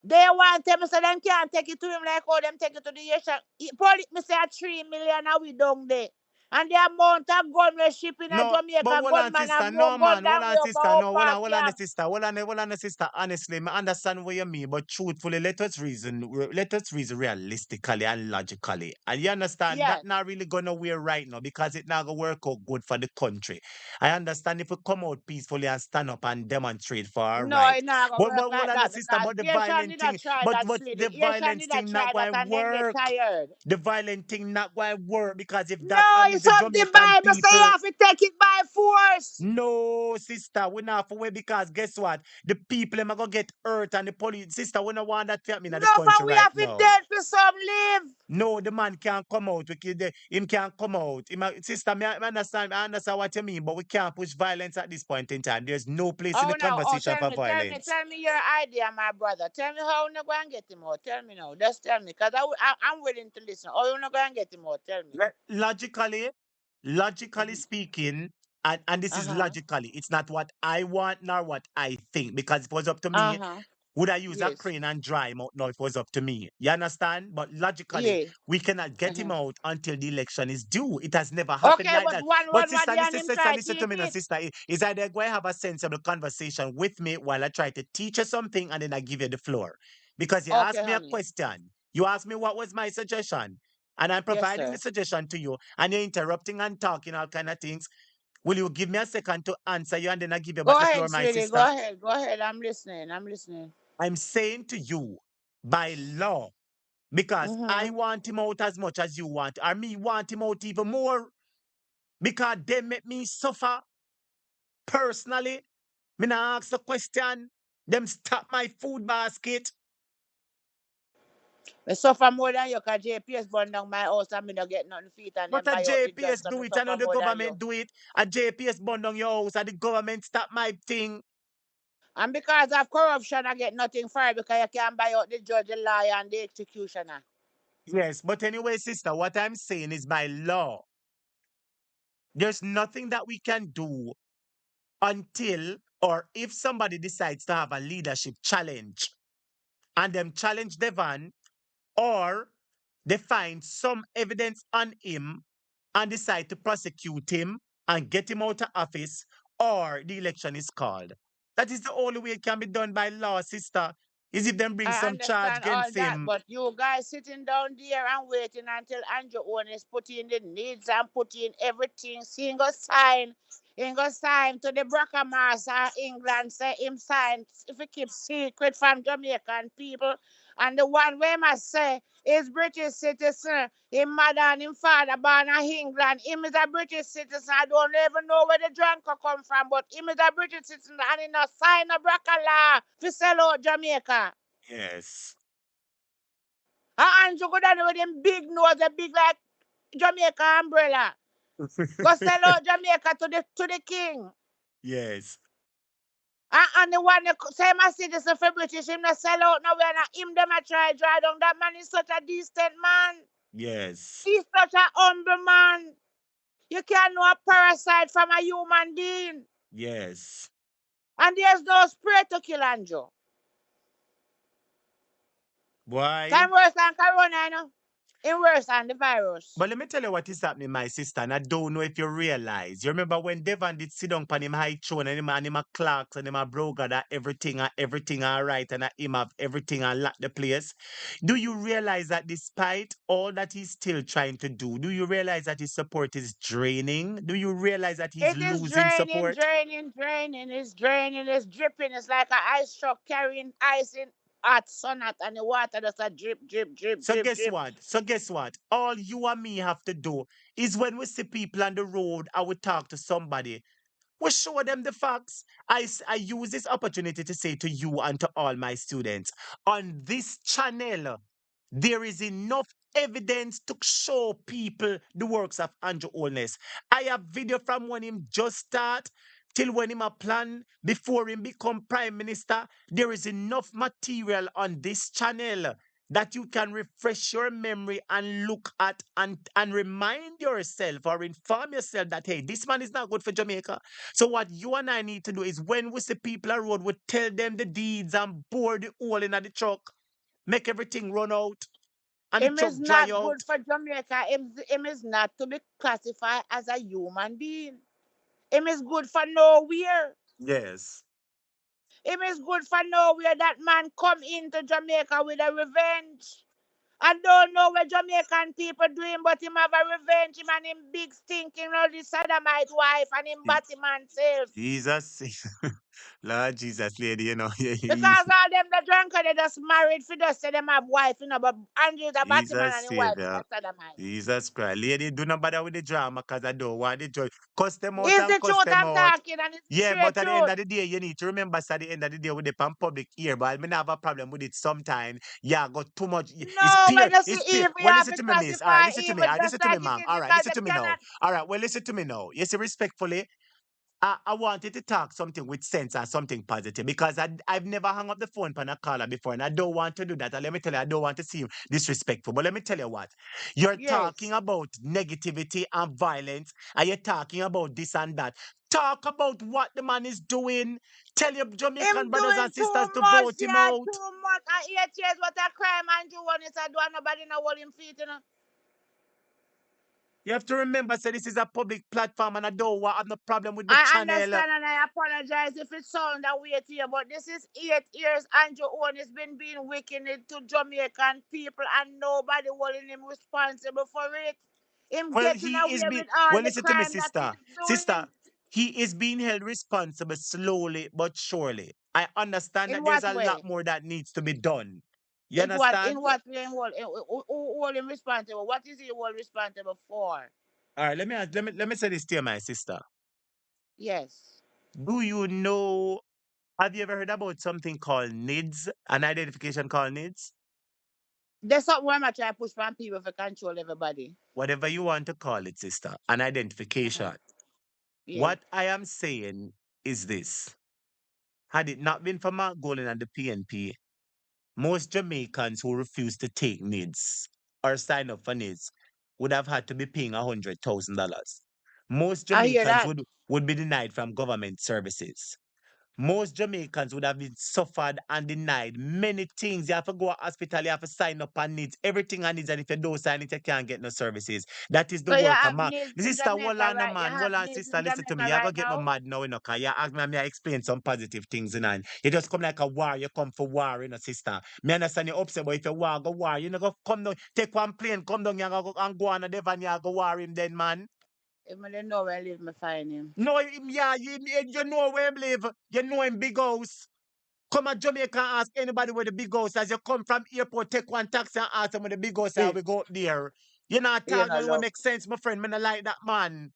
G: They want them so them can't take it to him like how them take it to the Asian. Probably me say a 3 million are we down there. And the amount of gun we ship in a
A: No, but
G: Jamaica,
A: hold on,
G: gunman have
A: sister.
G: more
A: No,
G: gun
A: man.
G: than
A: Hold
G: we
A: on,
G: over
A: sister.
G: our
A: No,
G: park
A: hold on,
G: camp.
A: sister. Hold on, sister. Honestly, I understand what you mean, but truthfully, let us reason realistically and logically. And you understand that
G: Yes.
A: not really gonna wear right now because it not gonna work out good for the country. I understand if we come out peacefully and stand up and demonstrate for our
G: No,
A: right.
G: it's not gonna
A: But
G: work
A: hold
G: like
A: on,
G: that
A: sister.
G: because
A: But the
G: Asian
A: violent
G: did not
A: thing,
G: try
A: but
G: that
A: but
G: slid.
A: the
G: Asian
A: violence
G: did not
A: thing not
G: try that
A: going to
G: and then get
A: work.
G: tired.
A: The violent thing not going to work because if that
G: No,
A: happens,
G: it's
A: the
G: up the
A: Jamaican
G: Bible, so you
A: people.
G: have to take it by force.
A: No, sister. We not for way because guess what? The people them are gonna get hurt and the police. Sister, we don't want that to happen in the
G: No,
A: country
G: but we
A: right
G: have it
A: now.
G: dead for some live.
A: No, the man can't come out. Him can't come out. Sister, I understand what you mean, but we can't push violence at this point in time. There's no place in
G: Oh
A: the
G: no, oh
A: conversation for violence.
G: tell me your idea, my brother. Tell me how you gonna go and get him out. Tell me now. Just tell me, cause I'm willing to listen. How you gonna go and get him out? Tell me.
A: Logically
G: Mm-hmm.
A: speaking, and this is
G: Uh-huh.
A: logically, it's not what I want nor what I think, because if it was up to me,
G: Uh-huh.
A: would I use a
G: Yes.
A: crane and dry him out? No, if it was up to me. You understand? But logically,
G: Yeah.
A: we cannot get him
G: Uh-huh.
A: out until the election is due. It has never happened
G: Okay,
A: like
G: but
A: that. But
G: one what
A: sister,
G: the and him try
A: listen to
G: teach
A: me now,
G: it.
A: sister. Is either go and have a sensible conversation with me while I try to teach you something and then I give you the floor. Because you
G: Okay,
A: asked me a
G: honey.
A: question. You asked me what was my suggestion. And I'm
G: Yes,
A: providing the
G: sir.
A: suggestion to you, and you're interrupting and talking all kind of things. Will you give me a second to answer you and then I give you
G: Go
A: back the floor,
G: ahead,
A: my
G: sweetie.
A: sister?
G: Go ahead. I'm listening. I'm listening.
A: I'm saying to you, by law, because I
G: Mm-hmm.
A: want him out as much as you want, or me want him out even more, because they make me suffer personally. Me not ask the question. Them stop my food basket.
G: I suffer more than you, cause JPS burn down my house and me not get nothing feet and
A: But
G: then
A: a
G: buy out the drugs,
A: JPS
G: so
A: do
G: me
A: it, and
G: suffer
A: not the
G: more than you.
A: government do it. A JPS burn down your house, and the government stop my thing.
G: And because of corruption, I get nothing for it because you can't buy out the judge, the lawyer, and the executioner.
A: Yes, but anyway, sister, what I'm saying is by law, there's nothing that we can do until or if somebody decides to have a leadership challenge and them challenge Devon, or they find some evidence on him and decide to prosecute him and get him out of office, or the election is called. That is the only way it can be done by law, sister, is if them bring
G: I
A: some charge
G: understand all
A: against
G: that,
A: him.
G: but you guys sitting down there and waiting until Andrew Owen is putting the needs and putting everything. He go sign to the Brockamars England, say him sign if he keep secret from Jamaican people. And the one way must say is British citizen. Him mother and him father born in England. Him is a British citizen. I don't even know where the drunk come from, but him is a British citizen and he not sign a Brocka law to sell out Jamaica.
A: Yes.
G: And Andrew go down with him big nose, a big like Jamaica umbrella. Go sell out Jamaica to the king.
A: Yes.
G: And the one that say my citizen for British, him not sell out nowhere. Now him them a try dry down. That man is such a decent man.
A: Yes.
G: He's such a humble man. You can't know a parasite from a human being.
A: Yes.
G: And there's no spray to kill Andrew.
A: Why?
G: Time worse than corona, you know. It worse than the virus.
A: But let me tell you what is happening, my sister, and I don't know if you realize. You remember when Devon did sit down on him high throne and him a clocks and him a broker that everything all right and him have everything and lock the place. Do you realize that despite all that he's still trying to do you realize that his support is draining? Do you realize that he's
G: It is
A: losing support?
G: draining. It's draining. It's dripping. It's like an ice truck carrying ice in hot sun out and the water just a drip, drip, drip,
A: So
G: drip,
A: guess
G: drip.
A: what? So guess what? All you and me have to do is when we see people on the road and we talk to somebody, we show them the facts. I use this opportunity to say to you and to all my students on this channel, there is enough evidence to show people the works of Andrew Holness. I have video from when him just start till when him a plan before him become prime minister. There is enough material on this channel that you can refresh your memory and look at and remind yourself or inform yourself that hey, this man is not good for Jamaica. So what you and I need to do is when we see people on road, we tell them the deeds and bore the hole in the truck, make everything run out and the
G: Him
A: truck
G: is
A: dry
G: not
A: out.
G: good for Jamaica. Him is not to be classified as a human being. Him is good for nowhere.
A: Yes.
G: Him is good for nowhere. That man come into Jamaica with a revenge. I don't know what Jamaican people doing, but him have a revenge. Him and him big stinking all the sodomite wife and him
A: Je-
G: Batman self.
A: Jesus. Lord Jesus, lady, you know,
G: Because all them the drunker they just married for just say them have wife, but Andrew's a Batman
A: Jesus
G: and his wife is
A: Savior.
G: a sodomite.
A: Jesus Christ. Lady, do not bother with the drama because I don't want the joy. Cuss them out
G: It's
A: and
G: the
A: cuss
G: truth
A: them
G: I'm
A: out.
G: talking and it's the
A: Yeah,
G: straight
A: but at the end
G: truth.
A: of the day, you need to remember, so at the end of the day, with the pan public ear, but I may have a problem with it sometime. Yeah, got too much. It's
G: No,
A: peer.
G: when you see
A: It's peer.
G: evil, you
A: Well,
G: have
A: listen
G: to
A: to me, miss. All right,
G: classify
A: listen to me.
G: evil
A: All right,
G: just
A: listen to me,
G: like it
A: ma'am.
G: is
A: All right,
G: because
A: listen
G: them
A: to me now.
G: cannot.
A: All right, well, listen to me now. You see, respectfully, I wanted to talk something with sense and something positive because I've never hung up the phone on a caller before and I don't want to do that. And let me tell you, I don't want to seem disrespectful. But let me tell you what. You're talking
G: Yes.
A: about negativity and violence and you're talking about this and that. Talk about what the man is doing. Tell your Jamaican
G: Him
A: brothers
G: doing
A: and
G: too
A: sisters to
G: much,
A: vote him
G: yeah,
A: out.
G: too much. I 8 years what a crime Andrew one is I do and nobody know hold him feet,
A: You have to remember, say this is a public platform and I don't want have no problem with my
G: I
A: channel.
G: understand and I apologize if it sounds that way to you, but this is 8 years Andrew Owen has been being wicked to Jamaican people and nobody holding him responsible for it. Him
A: Well,
G: getting
A: he is
G: away
A: being
G: with all
A: well,
G: the
A: listen to me,
G: crime that
A: sister.
G: he's
A: Sister,
G: doing.
A: he is being held responsible slowly but surely. I understand
G: In
A: that there's
G: what
A: a lot
G: way?
A: more that needs to be done. You
G: It what
A: understand?
G: in what way who hold him responsible? What is he hold responsible for?
A: All right, let me say this to you, my sister.
G: Yes.
A: Do you know, have you ever heard about something called NIDS, an identification called NIDS?
G: There's something where I'm trying to push from people for control everybody.
A: Whatever you want to call it, sister, an
G: Uh-huh.
A: identification.
G: Yeah.
A: What I am saying is this. Had it not been for Mark Golan and the PNP, most Jamaicans who refuse to take NIDS or sign up for NIDS would have had to be paying $100,000. Most
G: I hear
A: Jamaicans
G: that.
A: would be denied from government services. Most Jamaicans would have been suffered and denied many things. You have to go to hospital, you have to sign up on needs, everything on needs, and if you don't sign it, you can't get no services. That is the
G: So you
A: work of
G: have
A: man.
G: needs
A: The
G: in
A: sister, hold
G: Jamaica,
A: on, no
G: right? You
A: man.
G: have
A: Hold on,
G: needs
A: sister,
G: in
A: listen to me.
G: Jamaica
A: You
G: right
A: to get no
G: now.
A: mad now, you know, because you ask me, I explain some positive things, you know. And you just come like a war, you come for war, you know, sister. Me understand you're upset, but if you war, go war. You know, go come down, take one plane, come down here and go on a Devon, you go war him then, man.
G: If I don't know where I live, me find him.
A: No, yeah, you know where him live. You know him big house. Come at Jamaica and ask anybody where the big house is. You come from airport, take one taxi and ask them where the big house is, we go up there. You not
G: You
A: talk,
G: know,
A: no one
G: love.
A: make sense, my friend. Me not like that man.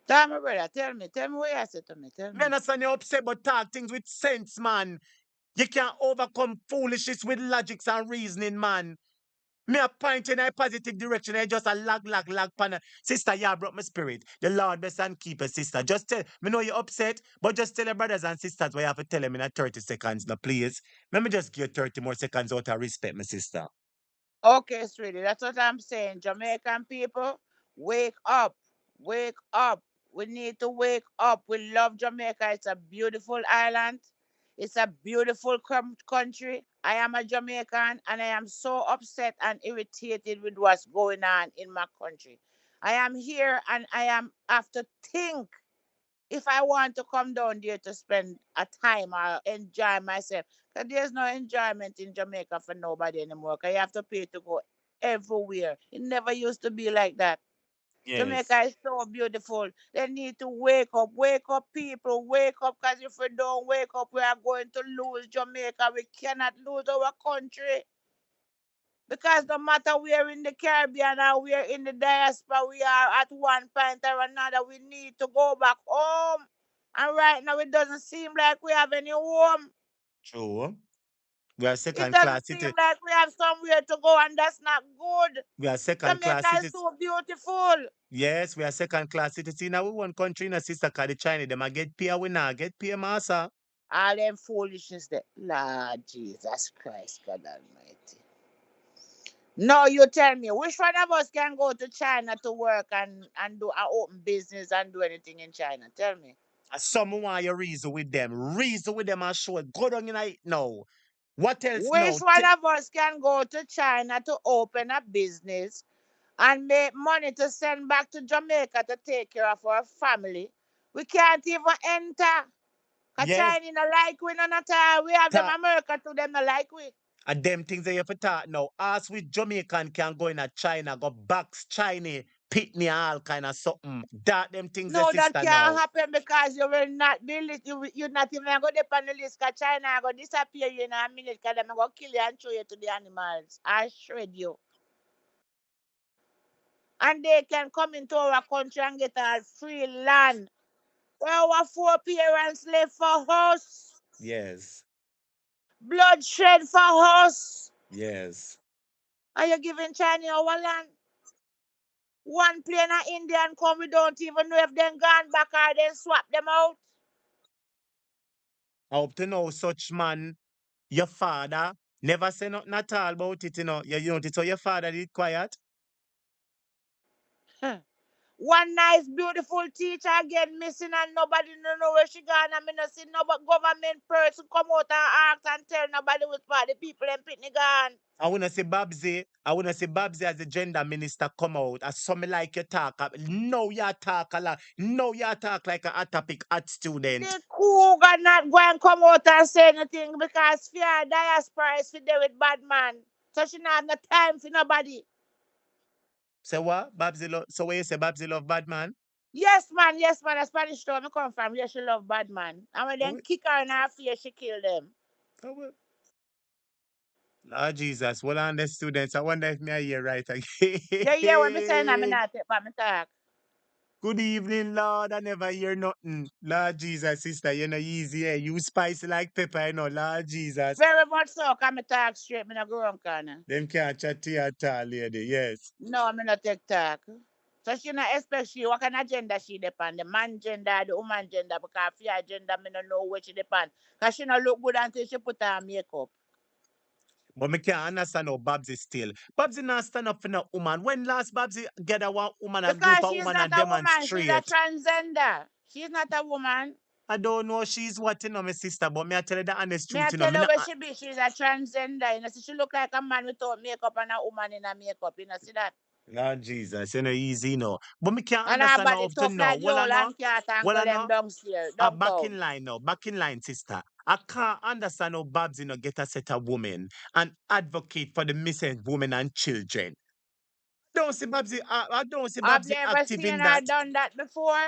G: Tell me, brother. Tell me what you said to me. Tell
A: Me
G: me.
A: understand you upset, but talk things with sense, man. You can't overcome foolishness with logics and reasoning, man. Me a point in a positive direction. I just a lag, pan. Sister, yeah, broke my spirit. The Lord bless and keep her, sister. Just tell me know you're upset, but just tell your brothers and sisters what you have to tell them in a 30 seconds, now, please. Let me just give you 30 more seconds out of respect, my sister.
G: Okay, sweetie, that's what I'm saying. Jamaican people, wake up. Wake up. We need to wake up. We love Jamaica. It's a beautiful island. It's a beautiful country. I am a Jamaican and I am so upset and irritated with what's going on in my country. I am here and I am have to think if I want to come down there to spend a time or enjoy myself. Because there's no enjoyment in Jamaica for nobody anymore. Because you have to pay to go everywhere. It never used to be like that.
A: Yes.
G: Jamaica is so beautiful. They need to wake up, people, wake up. Because if we don't wake up, we are going to lose Jamaica. We cannot lose our country. Because no matter where in the Caribbean or where in the diaspora we are at one point or another, we need to go back home. And right now it doesn't seem like we have any home.
A: True. We are
G: It
A: second
G: doesn't
A: class
G: seem
A: citizen.
G: like we have somewhere to go, and that's not good.
A: We are second
G: Jamaica
A: class
G: is
A: citizens.
G: so beautiful.
A: Yes, we are second class citizens. Now we one country in a sister called the China. Them a get pay, we not get pay, massa.
G: All them foolishness there. Lord Jesus Christ, God Almighty. No, you tell me, which one of us can go to China to work and do an open business and do anything in China? Tell me.
A: And some want you reason with them. Reason with them and show it. Go down in it now. What else
G: Which
A: now?
G: one of us can go to China to open a business and make money to send back to Jamaica to take care of our family? We can't even enter. Because
A: Yes,
G: China no like we none at all. We have them
A: ta-
G: America to them no like we.
A: and them things that you have to talk now. Ask which Jamaican can go in a China, go box China. pitney, all kind of something. That them things, the
G: No, that
A: sister
G: can't
A: now.
G: happen because you will not be you're not even going to on the list because China are going to disappear you in a minute because they're going to kill you and throw you to the animals. I shred you. And they can come into our country and get our free land. Well, our four parents live for us.
A: Yes,
G: Bloodshed for us.
A: yes.
G: Are you giving China our land? One plane of Indian come, we don't even know if they gone back or they swap them out.
A: I hope to know such man, your father, never say nothing at all about it, you know. You notice how your father did quiet?
G: One nice, beautiful teacher get missing and nobody no know where she gone. And me no see no but government person come out and ask and tell nobody which part the people in Pitney gone.
A: I wanna see Babsy as the gender minister come out as something like you talk. No, you talk a lot. No, you talk like a hot topic hot student.
G: The cougar not go and come out and say anything because fear diaspora is for there with bad man. So she not have no time for nobody.
A: Say what? Babsy love, so what you say Babsy love bad man?
G: Yes, man, a Spanish town I come from, yes, she love bad man. And when
A: Oh,
G: them kick her in her face, she kill them.
A: well. Lord Jesus, well on the students. I wonder if me are here right again.
G: Yeah, yeah, what me saying, I'm not take back me talk.
A: Good evening, Lord. I never hear nothing. Lord Jesus, sister, you know easy. Eh? You spicy like pepper, you know, Lord Jesus.
G: Very much so, can me talk straight, me not go wrong corner.
A: Them can't chat to you at all, lady. Yes.
G: No, me not take talk. So she not expect she what kind of gender she depend. The man gender, the woman gender, because for her gender, me not know where she depend. Because she not look good until she put her makeup.
A: But me can't understand how Babsy still. Babsy not stand up for no woman. When last Babsy get a one woman and group
G: Because
A: of
G: she's
A: woman
G: not
A: and
G: a woman, she's a
A: demonstrate?
G: transgender. She's not a woman.
A: I don't know she's what, you know, my sister, but me I tell you the honest
G: Me I
A: truth, you know.
G: tell
A: Me
G: her
A: not,
G: where she be, she's a transgender. You know, see, she look like a man without makeup and a woman in a makeup. You know, see that?
A: Lord Jesus, you know, easy, you know. But me can't
G: And her
A: understand how
G: body
A: up to
G: tough
A: now.
G: like the
A: Well, I
G: old
A: know.
G: and cat and
A: Well,
G: go
A: I
G: them
A: know.
G: downstairs,
A: Back in
G: downtown.
A: line now, back in line, sister. I can't understand how Babs, you know, get a set of women and advocate for the missing women and children. Don't see Babsy, I don't see
G: Have you
A: Babsy
G: ever
A: active
G: seen
A: in
G: her
A: that.
G: done that before?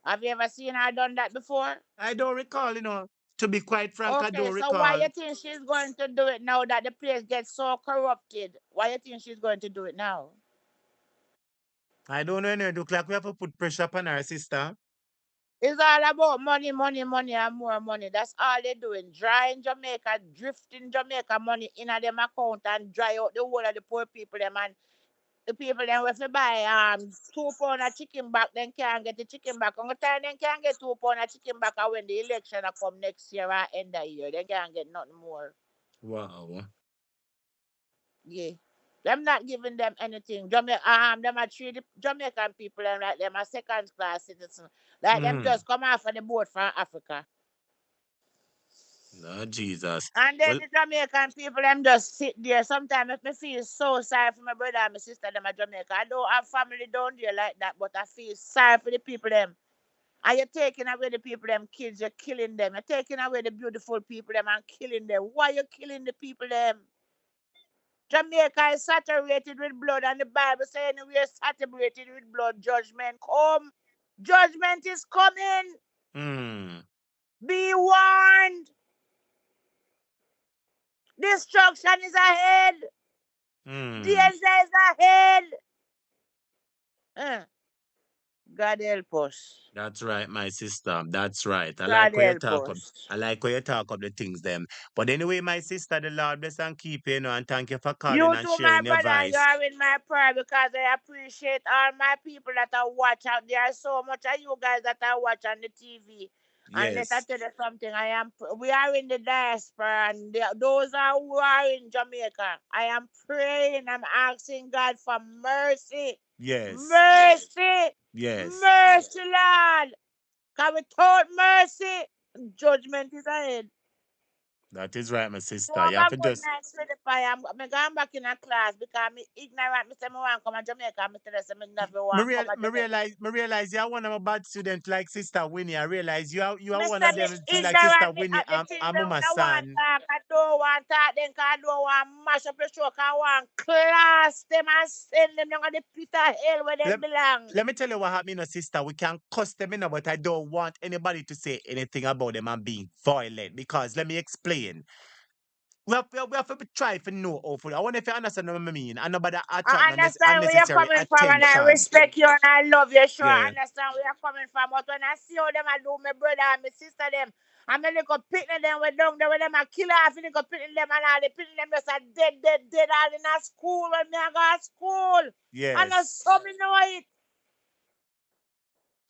G: Have you ever seen her done that before?
A: I don't recall, you know. To be quite frank, I
G: Okay,
A: don't
G: so why
A: recall.
G: you think she's going to do it now that the place gets so corrupted? Why you think she's going to do it now?
A: I don't know, you know, look like we have to put pressure upon our sister.
G: It's all about money, money, money, and more money. That's all they're doing. Dry in Jamaica, drifting Jamaica money in a them account and dry out the whole of the poor people them and the people them if they buy 2 pound of chicken back, then can't get the chicken back. On the time then can't get 2 pound of chicken back and when the election a come next year or end of year, they can't get nothing more.
A: Wow.
G: Yeah. Them not giving them anything. Them are treat the Jamaican people and like them a second class citizen. Like them
A: Mm.
G: just come off of the boat from Africa.
A: Lord Jesus.
G: And then
A: Well,
G: the Jamaican people them just sit there. Sometimes if me feel so sorry for my brother and my sister them at Jamaica. I don't have family down there like that, but I feel sorry for the people them. And you're taking away the people them kids, you're killing them. You're taking away the beautiful people them and killing them. Why you killing the people them? Jamaica is saturated with blood, and the Bible saying we are saturated with blood. Judgment come. Judgment is coming.
A: mm,
G: Be warned. Destruction is ahead.
A: mm.
G: Danger is ahead. Uh, God help us.
A: That's right, my sister. That's right. I like
G: God
A: how you
G: help
A: talk up.
G: us.
A: I like how you talk up the things them. But anyway, my sister, the Lord bless and keep you, you know, and thank you for calling
G: You
A: and
G: too, my
A: sharing your
G: brother, and you
A: voice.
G: are in my prayer because I appreciate all my people that I watch out. There are so much of you guys that I watch on the TV. And let I
A: Yes.
G: tell you something, we are in the diaspora, and those are who are in Jamaica. I am praying, I'm asking God for mercy.
A: Yes.
G: Mercy.
A: Yes.
G: Mercy, Lord. Because without mercy, judgment is ahead.
A: That is right, my
G: So
A: sister.
G: have
A: You have
G: a
A: to
G: good
A: just
G: night, sweetie pie. I'm going back in a class because I'm ignorant. I say I want to come to Jamaica. I tell us I never want to come to Jamaica.
A: me realize you are one of my bad students like Sister Winnie. I realize you are one
G: Mister
A: of
G: me
A: them like Sister
G: ignorant me
A: Winnie
G: at the thing
A: and
G: them
A: Mama
G: I want
A: San.
G: talk. I don't want talk then 'cause I don't want mash up the show 'cause I want class them and send them down to the pit of hell where them
A: Let,
G: belong.
A: let me tell you what happened, sister. We can cuss them in, but I don't want anybody to say anything about them and being violent because let me explain. We have to try to know awful. I wonder if you understand what I mean. And nobody attract
G: I
A: no
G: understand where you're
A: unnecessary
G: coming from and I
A: attention.
G: respect you and I love you. Sure, I
A: Yeah.
G: understand where you're coming from. But when I see how them I do my brother and my sister them, I'm a little picking them with down there with them a killer half a little picking them and all the picking them just a dead all in a school when me I go to school. And I
A: Yes.
G: saw me know it.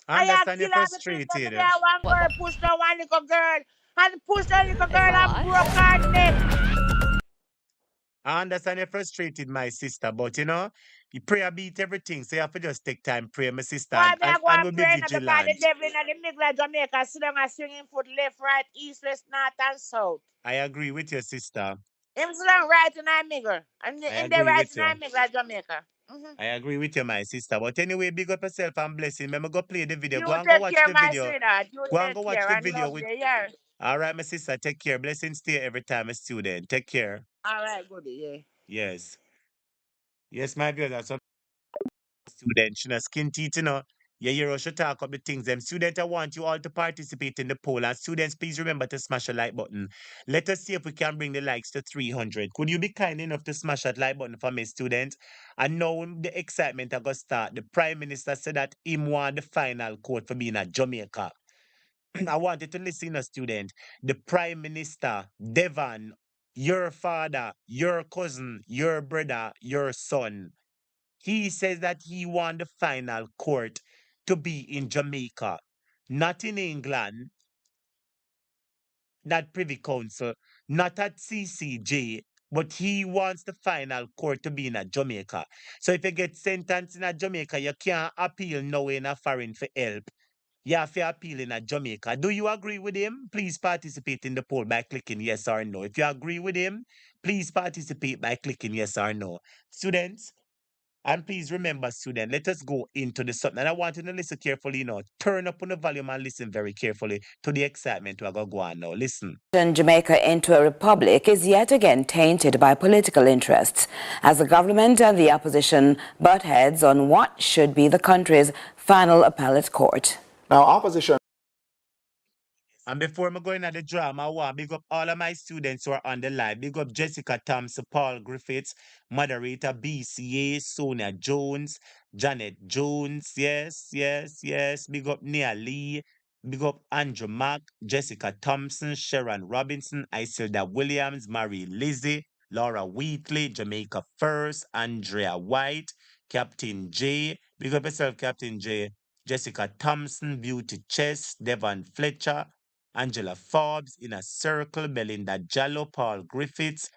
A: I
G: I
A: understand you're
G: kill all the picking them
A: frustrated.
G: there one
H: What
G: girl
H: the
G: push down one little girl and push down little
H: is
G: girl
H: that
G: and
H: lie?
G: broke her neck.
A: I understand you're frustrated, my sister, but you prayer beat everything, so you have to just take time, pray, my sister,
G: Why me I go
A: and
G: and
A: we'll be
G: pray now because the
A: vigilant.
G: devil in the middle of Jamaica sit down and swinging foot left, right, east, west, north and south.
A: I agree with your sister.
G: Him sit down right in our middle. And
A: I
G: in the
A: agree
G: right
A: with
G: in
A: you.
G: our middle of Jamaica.
A: I agree with you, my sister. But anyway, big up yourself and blessing. Remember, go play the video.
G: You
A: Go and go
G: take
A: watch
G: care,
A: the
G: my
A: video.
G: sweetheart. You
A: Go and
G: take
A: go watch
G: care
A: the
G: and
A: video
G: love
A: with.
G: you, yeah.
A: All right, my sister. Take care. Blessings to you every time, a student. Take care.
G: All right, good, yeah.
A: Yes. Yes, my brother. Some students, skin teeth, Yeah, you should talk up the things. Them students, I want you all to participate in the poll. And students, please remember to smash the like button. Let us see if we can bring the likes to 300. Could you be kind enough to smash that like button for me, students? And now the excitement are going to start. The Prime Minister said that him want the final court for being at Jamaica. I want you to listen, student. The Prime Minister, Devon, your father, your cousin, your brother, your son, he says that he won the final court to be in Jamaica, not in England, not Privy Council, not at CCJ, but he wants the final court to be in a Jamaica. So if you get sentenced in a Jamaica, you can't appeal now in a foreign for help. You have to appeal in a Jamaica. Do you agree with him? Please participate in the poll by clicking yes or no. If you agree with him, please participate by clicking yes or no. Students, and please remember, student, let us go into the something. And I want you to listen carefully now. Turn up on the volume and listen very carefully to the excitement we're going to go on now. Listen.
I: Jamaica into a republic is yet again tainted by political interests as the government and the opposition butt heads on what should be the country's final appellate court.
J: Now, opposition.
A: And before me going at the drama, I want to big up all of my students who are on the live. Big up Jessica Thompson, Paul Griffiths, moderator BCA, Sonia Jones, Janet Jones. Yes, yes, yes. Big up Nia Lee. Big up Andrew Mack, Jessica Thompson, Sharon Robinson, Isilda Williams, Marie Lizzie, Laura Wheatley, Jamaica First, Andrea White, Captain J. Big up yourself, Captain J. Jessica Thompson, Beauty Chess, Devon Fletcher, Angela Forbes, In a Circle, Belinda Jallo, Paul Griffiths,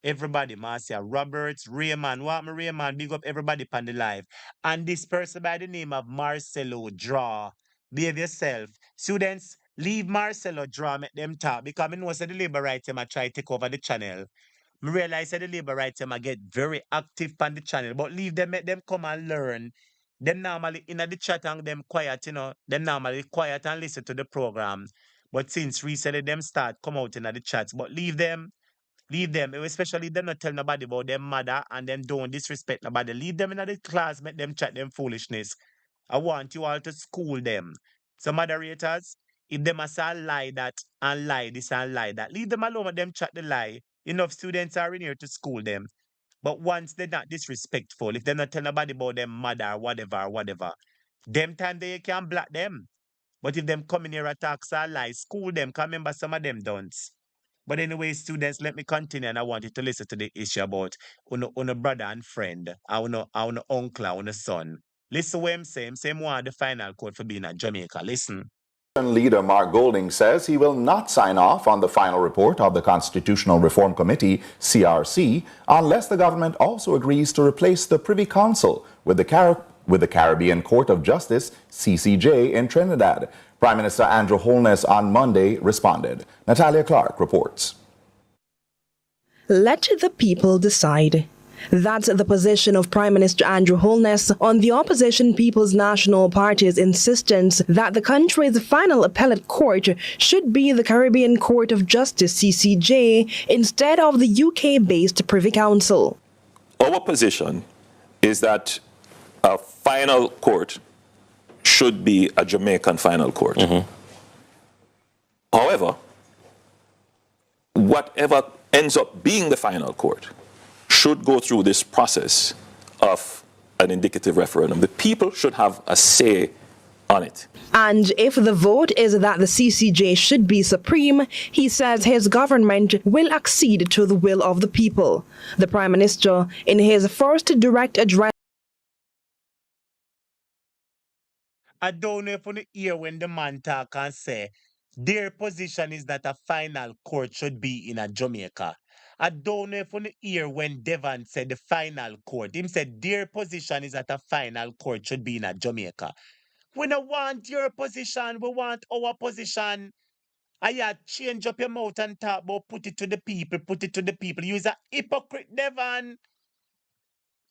A: everybody, Marcia Roberts, Raymond, what me Raymond, big up everybody on the live. And this person by the name of Marcelo Draw. Behave yourself. Students, leave Marcelo Draw, make them talk, because I know that the labor right team I try to take over the channel. I realize that the labor right team I get very active on the channel, but leave them, make them come and learn. Them normally in the chat and them quiet, them normally quiet and listen to the program. But since recently them start come out in the chats, but leave them, especially them not tell nobody about them mother and them don't disrespect nobody. Leave them in the class, make them chat them foolishness. I want you all to school them. So moderators, if them must lie that and lie this and lie that, leave them alone with them chat the lie. Enough students are in here to school them. But once they're not disrespectful, if they're not tell nobody about them mother or whatever, them time they can block them. But if them come in here attacks or lies, school them, because remember some of them don't. But anyway, students, let me continue and I want you to listen to the issue about on brother and friend, on uncle, on son. Listen what I'm saying. Same one the final code for being at Jamaica. Listen.
J: Leader Mark Golding says he will not sign off on the final report of the Constitutional Reform Committee, CRC, unless the government also agrees to replace the Privy Council with the Caribbean Court of Justice, CCJ, in Trinidad. Prime Minister Andrew Holness on Monday responded. Natalia Clark reports.
H: Let the people decide. That's the position of Prime Minister Andrew Holness on the opposition People's National Party's insistence that the country's final appellate court should be the Caribbean Court of Justice (CCJ) instead of the UK-based Privy Council.
K: Our position is that a final court should be a Jamaican final court. However, whatever ends up being the final court should go through this process of an indicative referendum. The people should have a say on it.
H: And if the vote is that the CCJ should be supreme, he says his government will accede to the will of the people. The Prime Minister, in his first direct address,
A: I don't know if you hear when the man talk and say their position is that a final court should be in a Jamaica. I don't know if you hear when Devon said the final court. Him said their position is that a final court should be in a Jamaica. We don't want your position, we want our position. I change up your mouth and talk about put it to the people, put it to the people. You is a hypocrite, Devon.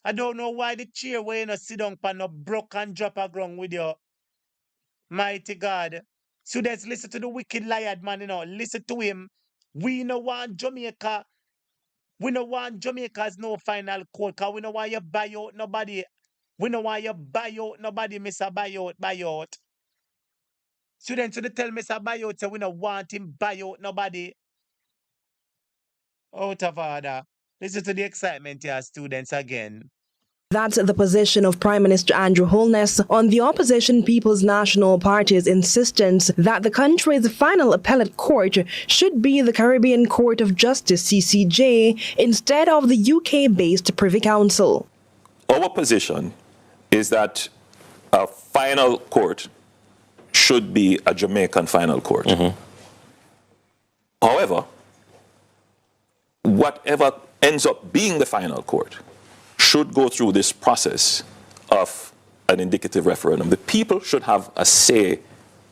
A: I don't know why the chair where you sit down pan no broke and drop a ground with you. Mighty God. Students, listen to the wicked liar man, listen to him. We no want Jamaica. We no want Jamaica as no final court, because we no want you buy out nobody. We no want you buy out nobody, Mr. Buy out. Students, they tell Mr. Buy out, say we no want him buy out nobody. Out of order. Listen to the excitement here, students, again.
H: that's the position of Prime Minister Andrew Holness on the opposition People's National Party's insistence that the country's final appellate court should be the Caribbean Court of Justice (CCJ) instead of the UK-based Privy Council.
K: Our position is that a final court should be a Jamaican final court. However, whatever ends up being the final court should go through this process of an indicative referendum. The people should have a say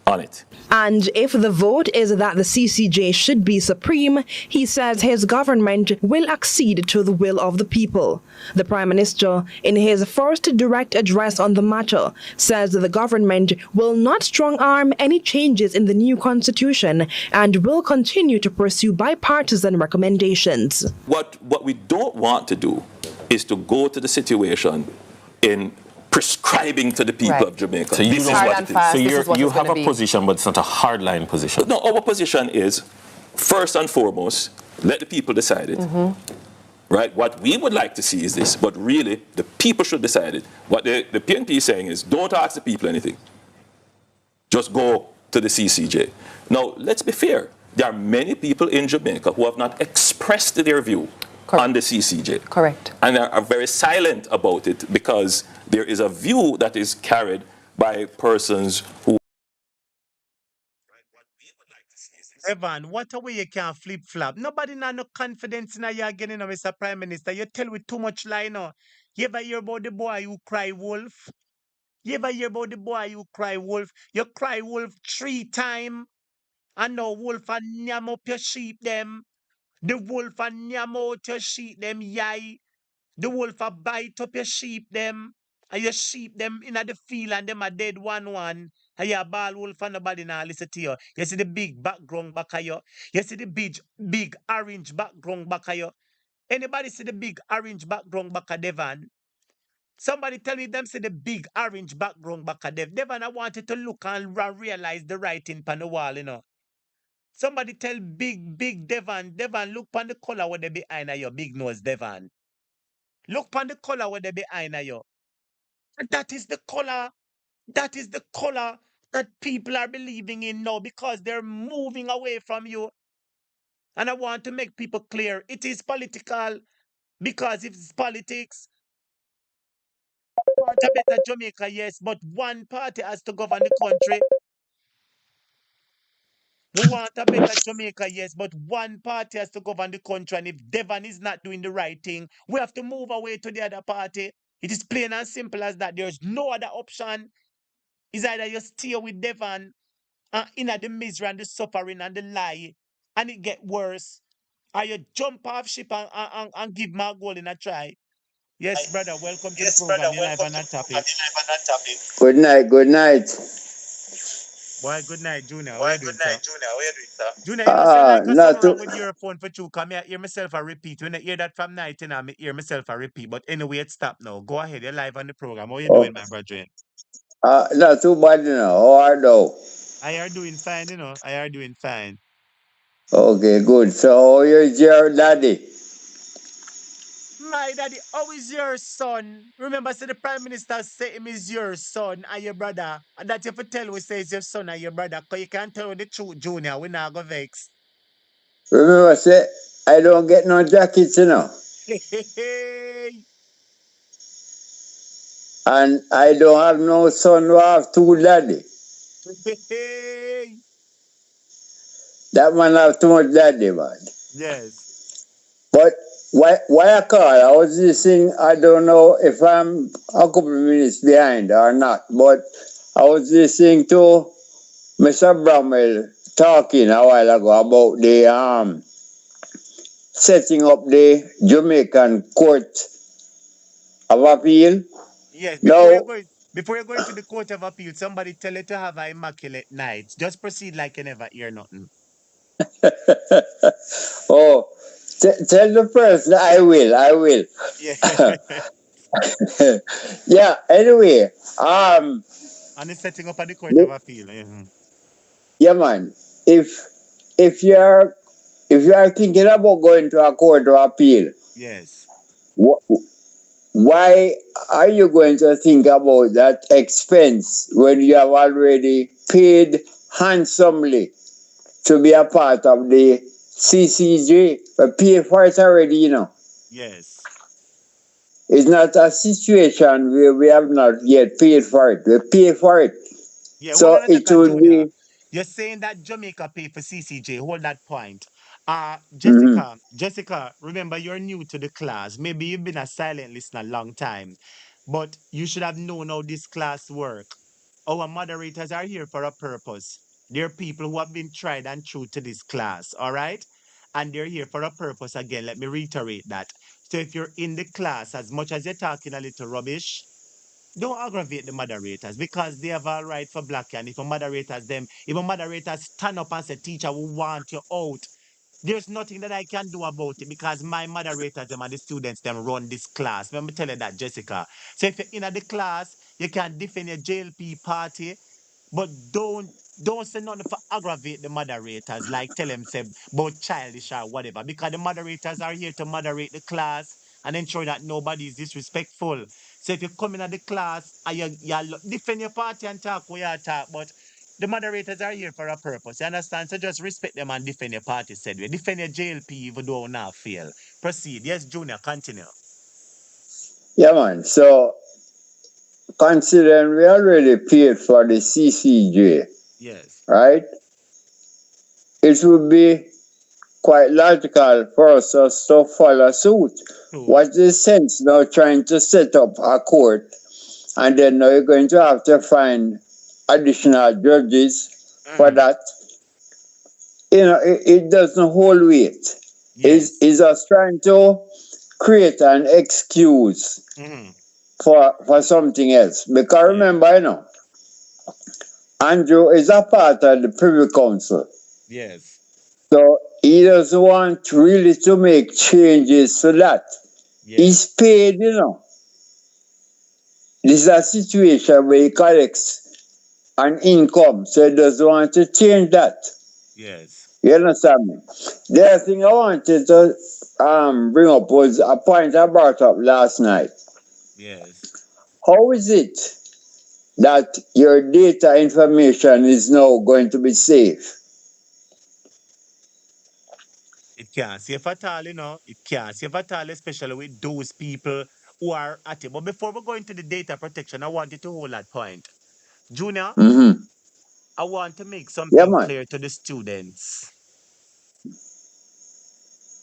K: on it.
H: And if the vote is that the CCJ should be supreme, he says his government will accede to the will of the people. The Prime Minister, in his first direct address on the matter, says the government will not strong-arm any changes in the new constitution and will continue to pursue bipartisan recommendations.
K: What we don't want to do is to go to the situation in prescribing to the people of Jamaica.
L: So
K: this is what it is.
L: So you have a position, but it's not a hardline position.
K: No, our position is, first and foremost, let the people decide it. Right? What we would like to see is this, but really, the people should decide it. What the PNP is saying is, don't ask the people anything. Just go to the CCJ. Now, let's be fair. There are many people in Jamaica who have not expressed their view on the CCJ.
M: Correct.
K: And are very silent about it because there is a view that is carried by persons who...
A: Evan, what a way you can flip-flop. Nobody now no confidence in you again, Mr. Prime Minister. You tell with too much lie now. You ever hear about the boy who cry wolf? You ever hear about the boy who cry wolf? You cry wolf 3 times, and now wolf and nyam up your sheep them. The wolf and nyam out your sheep them, yai. The wolf a bite up your sheep them. And your sheep them in the field and them a dead one. And you a ball wolf and nobody now listen to you. You see the big background back of you. You see the big orange background back of you. Anybody see the big orange background back of Devon? Somebody tell me them see the big orange background back of Devon. I wanted to look and realize the writing on the wall, Somebody tell big Devon. Devon, look on the color where they behind your big nose, Devon. Look on the color where they behind you. That is the color. That is the color that people are believing in now because they're moving away from you. And I want to make people clear. It is political because if it's politics, we want a better Jamaica, yes, but one party has to govern the country. We want a better Jamaica, yes, but one party has to govern the country. And if Devon is not doing the right thing, we have to move away to the other party. It is plain and simple as that. There's no other option. It's either you stay with Devon in the misery and the suffering and the lie, and it get worse. Are you jump off ship and give my goal in a try? Yes, brother. Welcome to the program. You're live on that topic.
M: Good night, good night.
A: Boy, good night, Junior. How you doing, sir? Junior, like
M: Not
A: something
M: too.
A: wrong with your phone for you. Come here, hear myself a repeat. When I hear that from night, I hear myself a repeat. But anyway, it stop now. Go ahead. You're live on the program. How you
M: Oh,
A: doing, my brother?
M: not too bad, you know. How are thou?
A: I are doing fine, I are doing fine.
M: Okay, good. So, how is your daddy?
A: My daddy, how is your son? Remember, say the prime minister say him is your son and your brother. And that you have to tell we say it's your son and your brother. Because you can't tell the truth, Junior. We not go vex.
M: Remember, say, I don't get no jackets, you know.
A: Hey,
M: And I don't have no son who have two daddy.
A: hey.
M: That man have too much daddy, man.
A: Yes.
M: But why I call? I was listening. I don't know if I'm a couple of minutes behind or not, but I was listening to Mr. Bramwell talking a while ago about the setting up the Jamaican Court of Appeal.
A: Yes,
M: Now,
A: before you're going to the Court of Appeal, somebody tell you to have an immaculate night. Just proceed like you never hear nothing.
M: oh, tell the person I will.
A: Yeah.
M: Yeah. Anyway,
A: And it's setting up at the Court of
M: the-
A: Appeal. Mhm.
M: yeah, man. If if you're if you are thinking about going to a court of appeal,
A: Yes.
M: wh- why are you going to think about that expense when you have already paid handsomely to be a part of the CCJ? But pay for it already, you know.
A: Yes.
M: It's not a situation where we have not yet paid for it. We pay for it.
A: Yeah, hold
M: So
A: on a
M: it
A: second,
M: would
A: Junior.
M: be.
A: You're saying that Jamaica pay for CCJ. Hold that point.
M: Mhm.
A: Jessica, remember you're new to the class. Maybe you've been a silent listener a long time, but you should have known how this class work. Our moderators are here for a purpose. They're people who have been tried and true to this class, all right? And they're here for a purpose again. Let me reiterate that. So if you're in the class, as much as you're talking a little rubbish, don't aggravate the moderators because they have a right for black and if a moderators stand up and say, teacher, we want you out. There's nothing that I can do about it because my moderators them and the students them run this class. Let me tell you that, Jessica. So if you're in the class, you can defend your JLP party, but don't say nothing for aggravate the moderators, like tell them say about childish or whatever, because the moderators are here to moderate the class and ensure that nobody is disrespectful. So if you come in at the class and you defend your party and talk where you talk, but the moderators are here for a purpose. You understand? So just respect them and defend your party, said we. Defend your JLP even though not fail. Proceed. Yes, Junior, continue.
M: Yeah, man. So considering we already paid for the CCJ,
A: Yes.
M: right? It would be quite logical for us to follow suit.
A: True.
M: What's the sense now trying to set up a court and then now you're going to have to find additional judges for
A: Mm.
M: that? You know, it doesn't hold weight.
A: Yes.
M: It's just trying to create an excuse
A: Mm.
M: for something else. Because
A: Yeah.
M: remember, you know, Andrew is a part of the Privy Council.
A: Yes.
M: So he doesn't want really to make changes to that. He's
A: Yes.
M: paid, you know. This is a situation where he collects an income, so he doesn't want to change that.
A: Yes.
M: You understand me? The other thing I wanted to bring up was a point I brought up last night.
A: Yes.
M: How is it that your data information is now going to be safe?
A: It can't save at all, It can't save at all, especially with those people who are at it. But before we go into the data protection, I want you to hold that point. Junior,
M: Mm-hmm.
A: I want to make
M: Yeah,
A: something
M: man.
A: clear to the students.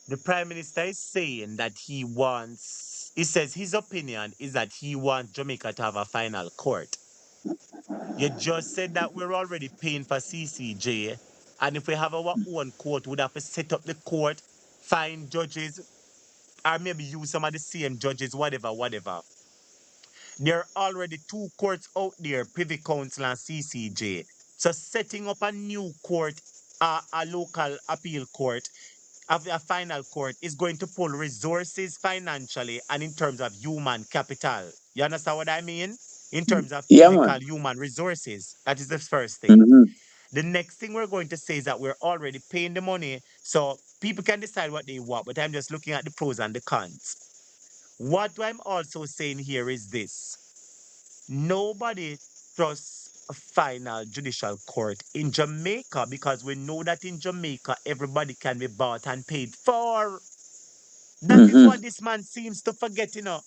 A: The Prime Minister is saying that he says his opinion is that he wants Jamaica to have a final court. You just said that we're already paying for CCJ, and if we have our own court, we'd have to set up the court find judges, or maybe use some of the same judges, whatever, whatever. There are already two courts out there, Privy Council and CCJ. So setting up a new court, a local appeal court, a final court is going to pull resources financially and in terms of human capital. You understand what I mean? In terms of
M: Yeah,
A: physical
M: man.
A: human resources. That is the first thing.
M: Mm-hmm.
A: The next thing we're going to say is that we're already paying the money, so people can decide what they want, but I'm just looking at the pros and the cons. What I'm also saying here is this: nobody trusts a final judicial court in Jamaica because we know that in Jamaica everybody can be bought and paid for. That is
M: Mm-hmm.
A: what this man seems to forget, you know.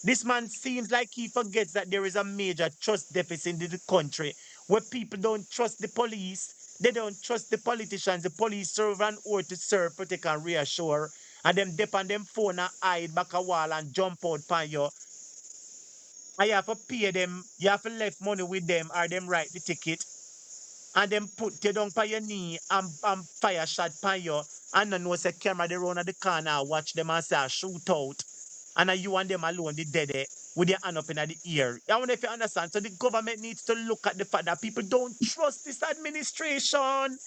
A: This man seems like he forgets that there is a major trust deficit in the country where people don't trust the police, they don't trust the politicians. The police serve an oath to serve, protect, and reassure. And them dip on them phone and hide back a wall and jump out pan you. And you have to pay them, you have to left money with them or them write the ticket. And them put you down by your knee and fire shot pan you. And then know say camera they run at the corner, watch them and say shoot out. And then you and them alone, the dead with their hand up in the ear. I wonder if you understand. So the government needs to look at the fact that people don't trust this administration.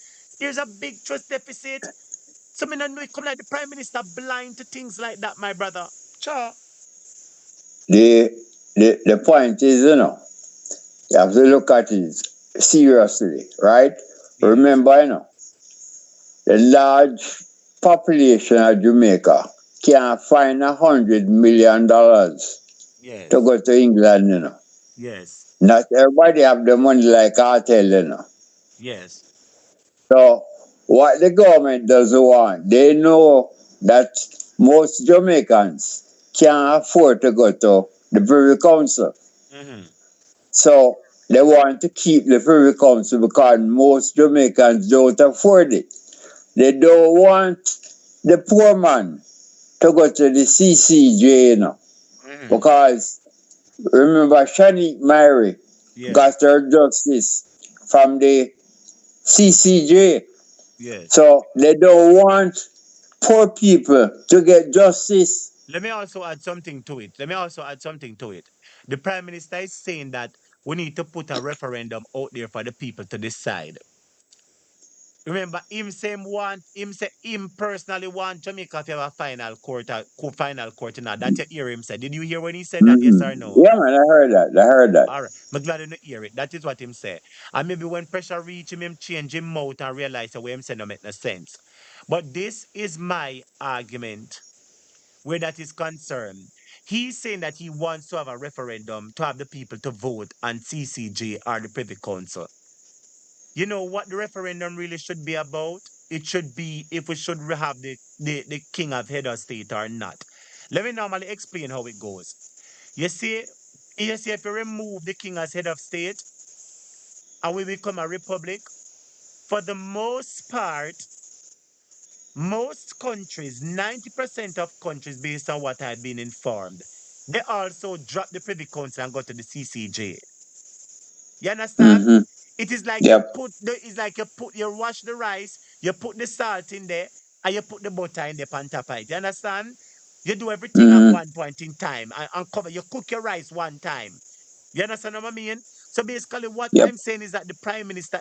A: There's a big trust deficit. So I don't know it come like the prime minister blind to things like that, my brother. Sure.
M: The point is, you have to look at it seriously, right?
A: Yes.
M: Remember, the large population of Jamaica can't find $100 million to
A: Yes.
M: go to England,
A: Yes.
M: Not everybody have the money like cartel,
A: Yes.
M: So what the government doesn't want, they know that most Jamaicans can't afford to go to the Privy Council.
A: Mm-hmm.
M: So they want to keep the Privy Council because most Jamaicans don't afford it. They don't want the poor man to go to the CCJ,
A: Mm-hmm.
M: Because remember, Shanique Mary got her justice from the CCJ.
A: Yes.
M: So they don't want poor people to get justice.
A: Let me also add something to it. The prime minister is saying that we need to put a referendum out there for the people to decide. Remember, him say him personally want Jamaica to have a final court, final court now. That you hear him say. Did you hear when he said that? Yes or no?
M: Yeah, man, I heard that.
A: All right. I'm glad you don't hear it. That is what him say. And maybe when pressure reach him change him mouth and realize the way him say no make no sense. But this is my argument where that is concerned. He's saying that he wants to have a referendum to have the people to vote on CCJ or the Privy Council. You know what the referendum really should be about? It should be if we should have the king of head of state or not. Let me normally explain how it goes. You see, if you remove the king as head of state and we become a republic, for the most part, most countries, 90% of countries, based on what I've been informed, they also drop the Privy Council and go to the CCJ. You understand?
M: Mm-hmm.
A: It is like
M: Yep.
A: you wash the rice, you put the salt in there, and you put the butter in there on top of it. You understand? You do everything at
M: Mm-hmm.
A: one point in time and cover. You cook your rice one time. You understand what I mean? So basically, what
M: Yep.
A: I'm saying is that the prime minister,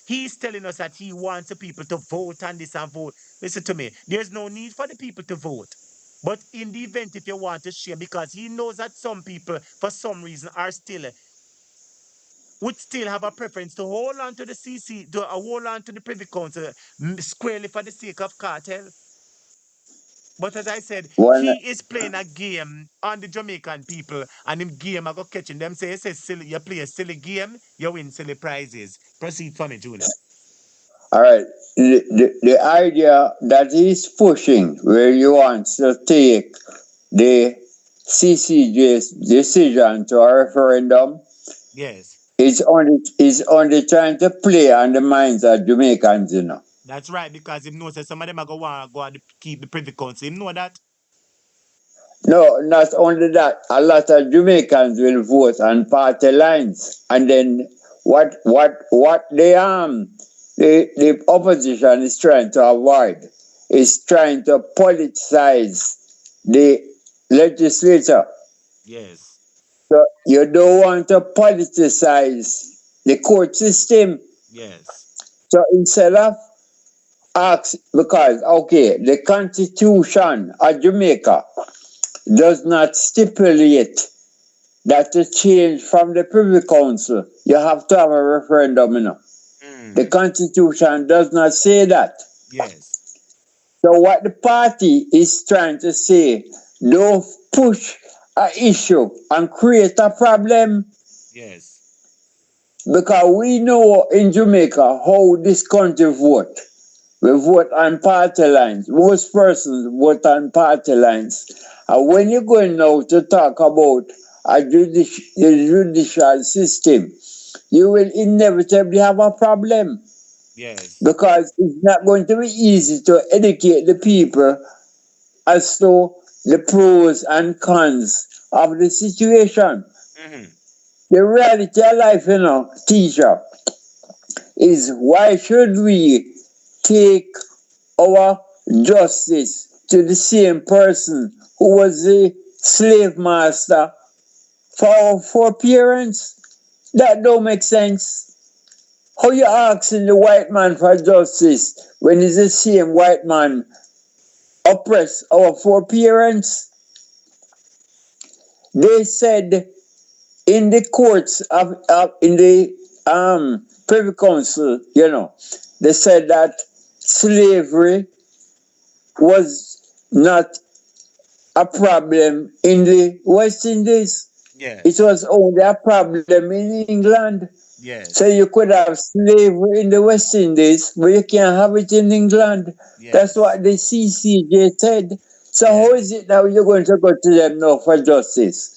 A: he's telling us that he wants the people to vote on this and vote. Listen to me. There's no need for the people to vote. But in the event, if you want to share, because he knows that some people, for some reason, would still have a preference to hold on to the hold on to the Privy Council squarely for the sake of cartel. But as I said,
M: One,
A: he is playing a game on the Jamaican people, and him game I go catching them say silly, you play a silly game, you win silly prizes. Proceed for me, Junior.
M: all right. The idea that he's pushing, where he wants to take the CCJ's decision to a referendum,
A: Yes.
M: is only trying to play on the minds of Jamaicans,
A: That's right, because him knows that some of them are going to go and keep the Privy Council. Him know that.
M: No, not only that, a lot of Jamaicans will vote on party lines, and then what the opposition is trying to avoid is trying to politicize the legislature.
A: Yes.
M: So you don't want to politicize the court system.
A: Yes.
M: So instead of ask, because okay, the Constitution of Jamaica does not stipulate that to change from the Privy Council, you have to have a referendum. The Constitution does not say that.
A: Yes.
M: So what the party is trying to say, don't push an issue and create a problem,
A: Yes.
M: because we know in Jamaica how this country vote. We vote on party lines. Most persons vote on party lines. And when you're going now to talk about the judicial system, you will inevitably have a problem.
A: Yes.
M: Because it's not going to be easy to educate the people as to the pros and cons of the situation. The reality of life, teacher, is why should we take our justice to the same person who was the slave master for our foreparents? That don't make sense. How you asking the white man for justice when it's the same white man oppress our foreparents? They said in the courts in the Privy Council, they said that slavery was not a problem in the West Indies.
A: Yes.
M: It was only a problem in England.
A: Yes.
M: So you could have slavery in the West Indies, but you can't have it in England.
A: Yes.
M: That's what the CCJ said. So how is it now you're going to go to them now for justice?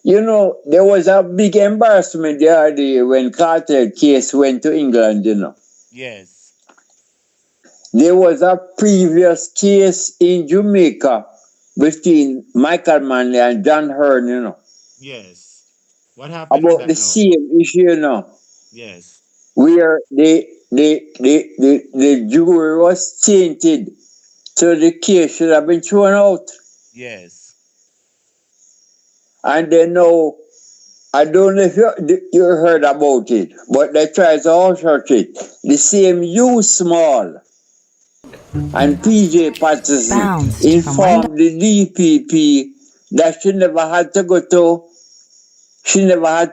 M: There was a big embarrassment the other day when Carter case went to England,
A: Yes.
M: There was a previous case in Jamaica between Michael Manley and John Hearn,
A: Yes. What happened with
M: about
A: that
M: the
A: now?
M: same issue,
A: Yes.
M: where the jury was tainted, so the case should have been thrown out.
A: Yes.
M: And then now, I don't know if you heard about it, but they tried to hush it. The same U Small and PJ Patterson informed the DPP that she never had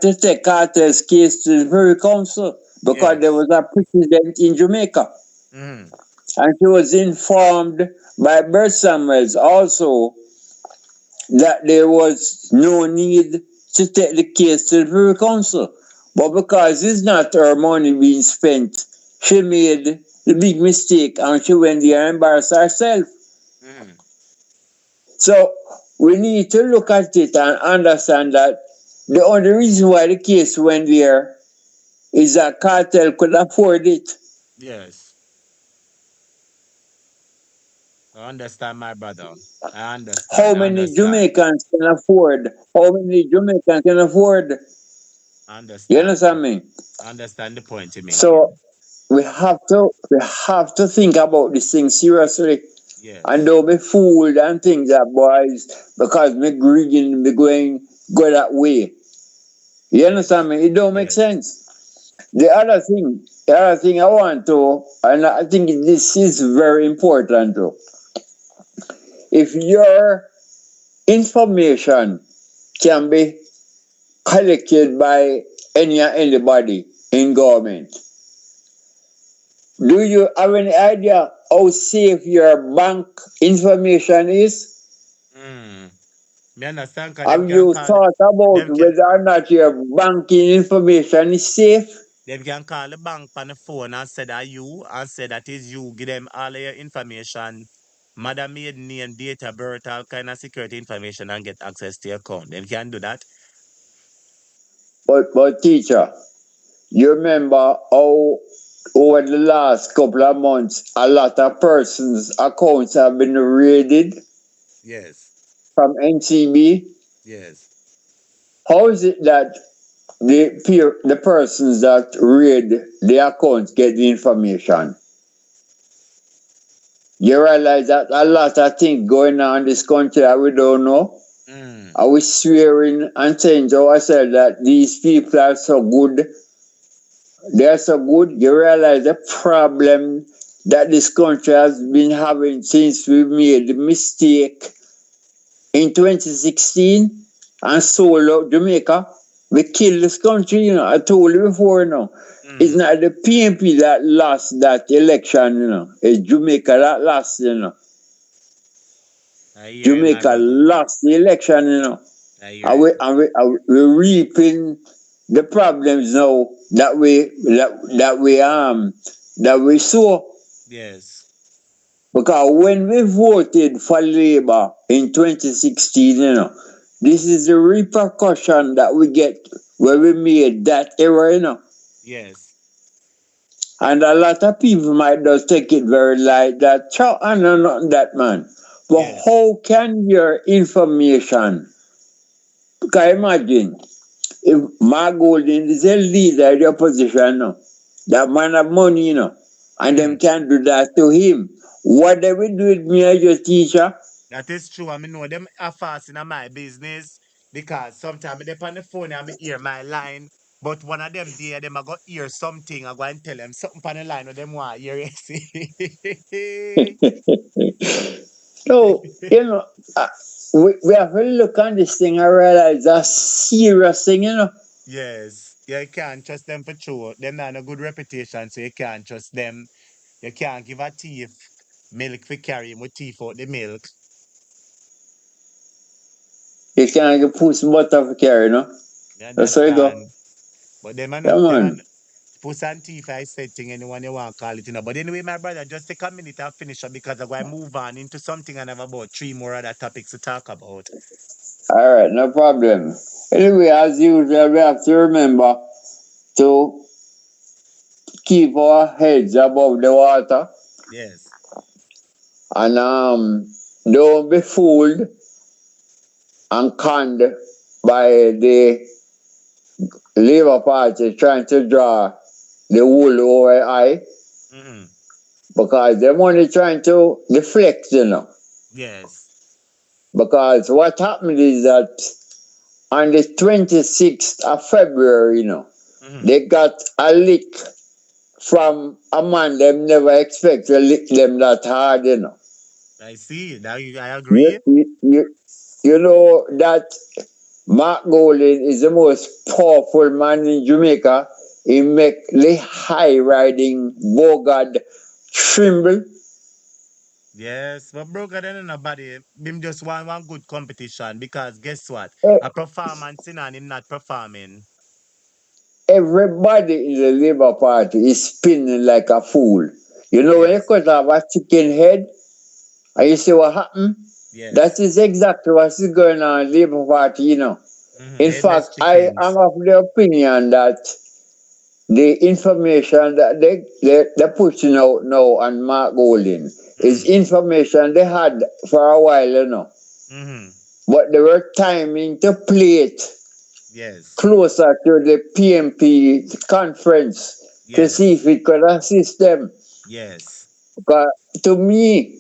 M: to take Carter's case to the Privy Council because there was a precedent in Jamaica. And she was informed by Bert Samuels also that there was no need to take the case to the Privy Council. But because it's not her money being spent, she made the big mistake and she went there and embarrassed herself. So we need to look at it and understand that the only reason why the case went there is that cartel could afford it.
A: Yes. I understand, my brother. I understand.
M: How many Jamaicans can afford? How many Jamaicans can afford?
A: I understand.
M: You understand me?
A: I understand the point you make.
M: So we have to think about this thing seriously.
A: Yes.
M: And don't be fooled and think that boys, because me greedy, me going go that way. You understand me? It don't make sense. The other thing I want to, and I think this is very important too. If your information can be collected by anybody in government, do you have any idea how safe your bank information is?
A: Me understand.
M: Have you thought about whether or not your banking information is safe?
A: Them can call the bank on the phone and say that you, and say that is you. Give them all of your information, mother maiden name, date of birth, all kind of security information, and get access to your account. Them can do that.
M: But teacher, you remember how over the last couple of months, a lot of persons' accounts have been raided?
A: Yes.
M: From NCB?
A: Yes.
M: How is it that the persons that raid the accounts get the information? you realize that a lot of things going on in this country that we don't know. Are we swearing and saying to ourselves that these people are so good? They are so good. You realize the problem that this country has been having since we made the mistake in 2016 and sold out Jamaica. We killed this country, I told you before, It's not the PNP that lost that election, It's Jamaica that lost,
A: I hear you, my
M: Jamaica
A: brother.
M: lost the election,
A: I hear
M: And
A: you.
M: we're reaping the problems now that we saw.
A: Yes.
M: Because when we voted for Labour in 2016, this is the repercussion that we get when we made that error,
A: Yes.
M: And a lot of people might just take it very light that, I know nothing that man. But
A: Yes.
M: how can your information, because imagine, if Mark Golding is a leader of the opposition, that man have money, and them can do that to him. What they will do with me as your teacher?
A: That is true. I mean, know them are fast in my business because sometimes they on the phone and I hear my line. But one of them there, them I go hear something. I go and tell them something on the line with them want hear. You see?
M: So, uh, we have to look on this thing and realize that's serious thing,
A: Yes. You can't trust them for true. Them not a good reputation, so you can't trust them. You can't give a thief milk for carry him with teeth out the milk.
M: You can't get puss butter for carry,
A: You
M: That's how you go.
A: understand? But them are
M: Yeah,
A: not, them are
M: man.
A: not, puss and teeth, I said thing, anyone you want to call it, But anyway, my brother, just take a minute and finish up because I'm going to move on into something and have about 3 more other topics to talk about.
M: All right, no problem. Anyway, as usual, we have to remember to keep our heads above the water
A: Yes.
M: and don't be fooled and conned by the Labour Party trying to draw the wool over your eye because they're only trying to deflect,
A: Yes.
M: Because what happened is that on the 26th of February, they got a lick from a man them never expect to lick them that hard,
A: I see. Now I
M: You,
A: agree.
M: you, you know that Mark Golding is the most powerful man in Jamaica. He make the high riding Bogard tremble.
A: Yes, but broker then nobody him just want one good competition because guess what?
M: Eh,
A: A performance in and him not performing.
M: Everybody in the Labour Party is spinning like a fool. When you
A: Yes.
M: cut off a chicken head and you see what happened, that
A: Yes.
M: is exactly what is going on in the Labour Party, In
A: Headless
M: fact, I am
A: chickens.
M: of the opinion that the information that they're pushing out now on Mark Golding is information they had for a while, But they were timing to play it
A: Yes.
M: closer to the PMP conference to see
A: Yes.
M: if it could assist them.
A: Yes.
M: Because to me,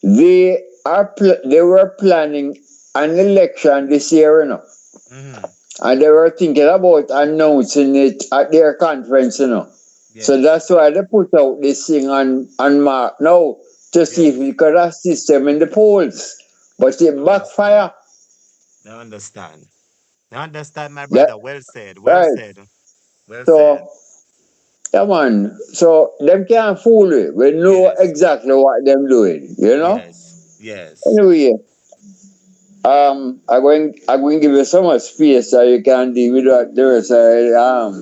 M: they were planning an election this year, And they were thinking about announcing it at their conference, So
A: Yes.
M: that's why they put out this thing on Mark now to see if
A: Yes.
M: we could assist them in the polls. But it
A: Understand.
M: backfire.
A: I understand. I understand, my
M: That
A: brother. Well said. Well
M: right.
A: said. Well said.
M: So yeah, man. So them can't fool you. We know
A: Yes.
M: exactly what them doing.
A: Yes. Yes.
M: Anyway, I'm going to give you so much space so you can deal with what the rest of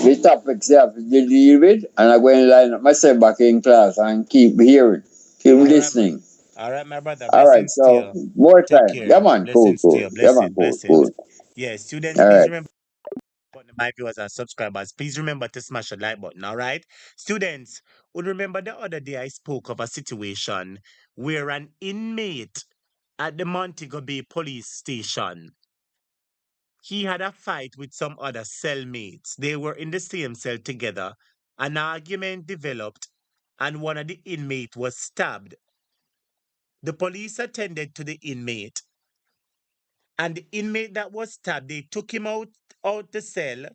M: the topics you have to deal with, and I'm going to line up myself back in class and keep hearing, keep
A: All right.
M: listening.
A: All right, my brother.
M: All right,
A: Blessings to
M: so
A: you.
M: more
A: Take
M: time. Yeah,
A: care.
M: man, cool,
A: Blessings to
M: cool.
A: you.
M: Yeah, man,
A: Blessings.
M: cool,
A: Blessings.
M: cool.
A: Yes, students,
M: All
A: please
M: right.
A: remember my viewers and subscribers. Please remember to smash the like button. All right, students. Would remember the other day I spoke of a situation where an inmate at the Montego Bay police station he had a fight with some other cellmates. They were in the same cell together. An argument developed, and one of the inmates was stabbed. The police attended to the inmate, and the inmate that was stabbed, they took him out the cell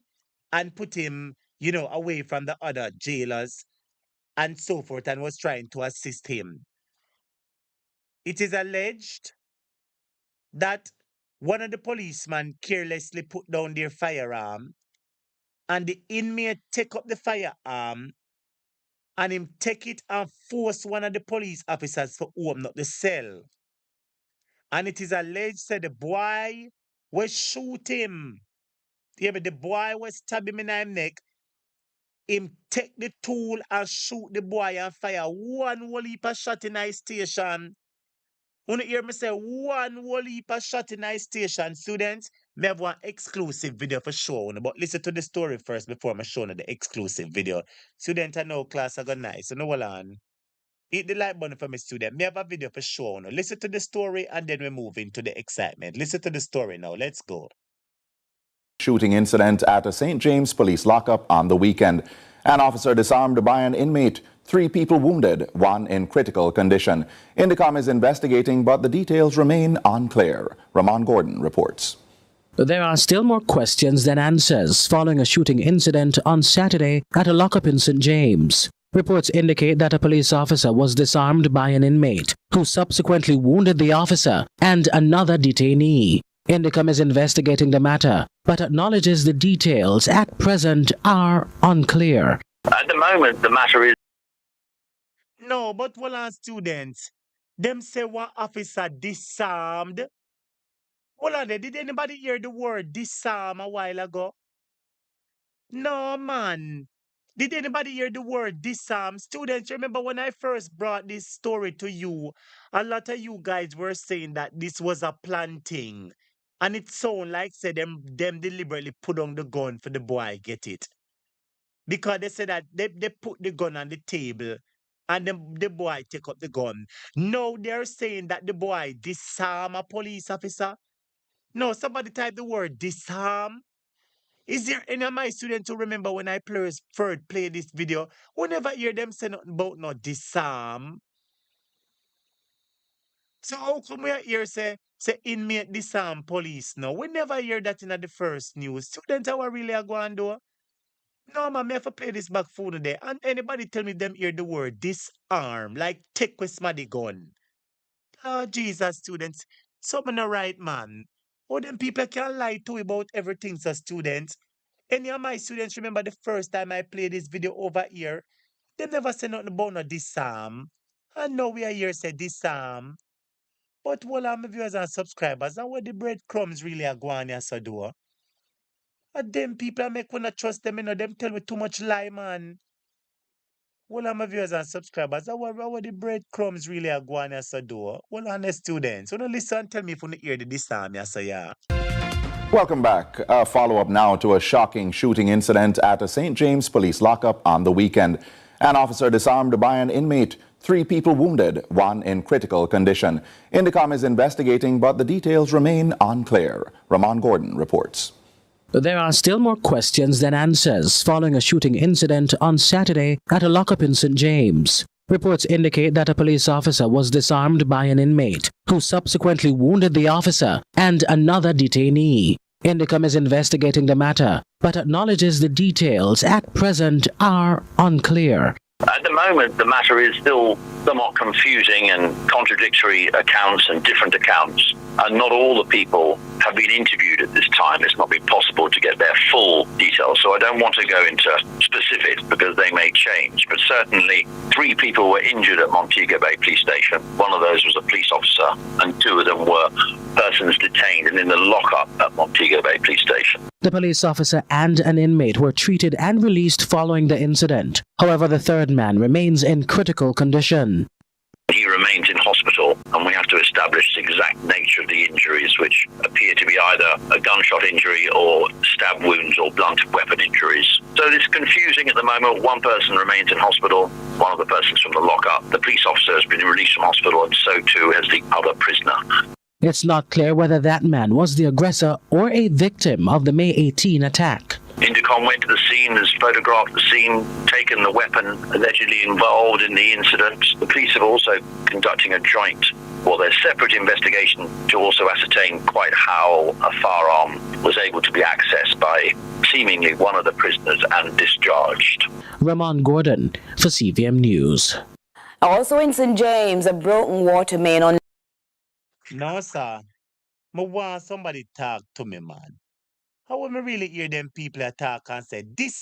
A: and put him, away from the other jailers and so forth, and was trying to assist him. It is alleged that one of the policemen carelessly put down their firearm, and the inmate take up the firearm and him take it and force one of the police officers to open up the cell. And it is alleged that the boy was shoot him. Yeah, but the boy was stab him in the neck. Him take the tool and shoot the boy and fire one whole heap of shot in his station. When you hear me say one whole heap of shot in his station, students, me have one exclusive video for show. But listen to the story first before I show you the exclusive video. Student, I know class are going nice. So no, hold on. Hit the like button for me, student. Me have a video for show. Listen to the story and then we move into the excitement. Listen to the story now. Let's go.
J: Shooting incident at a St. James police lockup on the weekend. An officer disarmed by an inmate. 3 people wounded, 1 in critical condition. Indicom is investigating, but the details remain unclear. Ramon Gordon reports.
N: There are still more questions than answers following a shooting incident on Saturday at a lockup in St. James. Reports indicate that a police officer was disarmed by an inmate, who subsequently wounded the officer and another detainee. Indicom is investigating the matter, but acknowledges the details at present are unclear.
O: At the moment, the matter is...
A: No, but hold on, students. Them say one officer disarmed. Hold on there. Did anybody hear the word disarm a while ago? No, man. Did anybody hear the word disarm? Students, remember when I first brought this story to you, a lot of you guys were saying that this was a planting. And it sound like say them deliberately put on the gun for the boy get it. Because they said that they put the gun on the table and the boy take up the gun. No, they're saying that the boy disarm a police officer. No, somebody type the word disarm. Is there any of my students who remember when I first played this video? Whenever I hear them say nothing about no disarm. So how come we hear say inmate disarm police now? We never hear that in the first news. Students, how really are going to do? No, man, me have to play this back phone today. And anybody tell me them hear the word disarm, like take with somebody gun. Oh, Jesus, students. Something not right, man. Oh, them people can lie to you about everything, so students. Any of my students remember the first time I played this video over here? They never said nothing about no disarm. And now we are here say disarm. But all of my viewers and subscribers, and what the breadcrumbs really are going here, so do. And them people I make wanna trust them, them tell me too much lie, man. All of my viewers and subscribers, and what the breadcrumbs really are going here, so do. All of the students, so listen and tell me if you hear the disarm, yeah, so yeah.
J: Welcome back. A follow-up now to a shocking shooting incident at a St. James police lockup on the weekend. An officer disarmed by an inmate. 3 people wounded, 1 in critical condition. Indicom is investigating, but the details remain unclear. Ramon Gordon reports.
N: There are still more questions than answers following a shooting incident on Saturday at a lockup in St. James. Reports indicate that a police officer was disarmed by an inmate, who subsequently wounded the officer and another detainee. Indicom is investigating the matter, but acknowledges the details at present are unclear.
O: At the moment, the matter is still somewhat confusing and contradictory accounts and different accounts. And not all the people have been interviewed at this time. It's not been possible to get their full details. So I don't want to go into specifics because they may change. But certainly 3 people were injured at Montego Bay Police Station. One of those was a police officer and 2 of them were persons detained and in the lockup at Montego Bay Police Station.
N: The police officer and an inmate were treated and released following the incident. However, the third man remains in critical condition.
O: He remains in hospital, and we have to establish the exact nature of the injuries, which appear to be either a gunshot injury or stab wounds or blunt weapon injuries. So it's confusing at the moment. 1 person remains in hospital, one of the persons from the lockup. The police officer has been released from hospital, and so too has the other prisoner.
N: It's not clear whether that man was the aggressor or a victim of the May 18 attack.
O: Intercom went to the scene, has photographed the scene, taken the weapon allegedly involved in the incident. The police have also conducting a their separate investigation to also ascertain quite how a firearm was able to be accessed by seemingly one of the prisoners and discharged.
N: Ramon Gordon for CVM News.
I: Also in St. James, a broken water main on...
A: No, sir. I want somebody talk to me, man. How will me really hear them people attack and say, this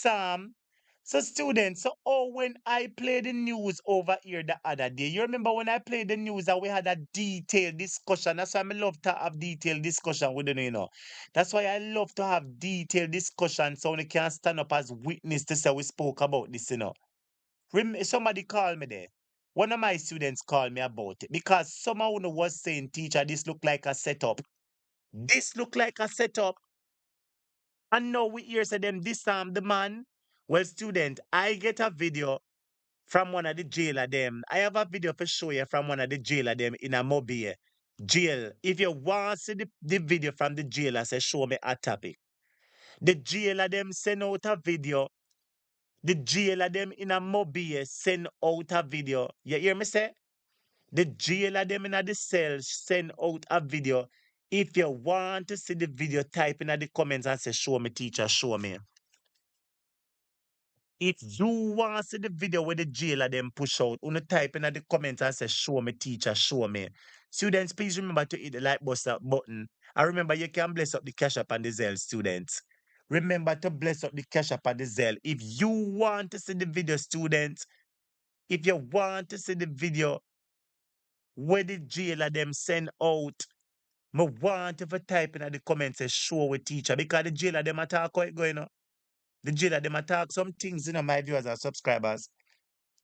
A: So students, when I played the news over here the other day, you remember when I played the news and we had a detailed discussion? That's why I love to have detailed discussion with you. That's why I love to have detailed discussion so we can stand up as witness to say we spoke about this. Somebody called me there. One of my students called me about it because someone was saying, teacher, this look like a setup. This look like a setup. And now we hear say them this the man. Well, student, I get a video from one of the jailer them. I have a video for show you from one of the jailer them in a mobile jail. If you want to see the video from the jailer, say show me a topic. The jailer them send out a video. The jailer them in a mobile send out a video. You hear me say? The jailer them in the cell send out a video. If you want to see the video, type in the comments and say, show me, teacher, show me. If you want to see the video where the jailer them push out, you type in the comments and say, show me, teacher, show me. Students, please remember to hit the like button. And remember, you can bless up the cash up and the Zelle, students. Remember to bless up the cash up and the Zelle. If you want to see the video, students, if you want to see the video where the jailer them send out, I want to type in the comments say show with teacher because the jailer them attack how it going on. The jailer them attack some things, my viewers and subscribers.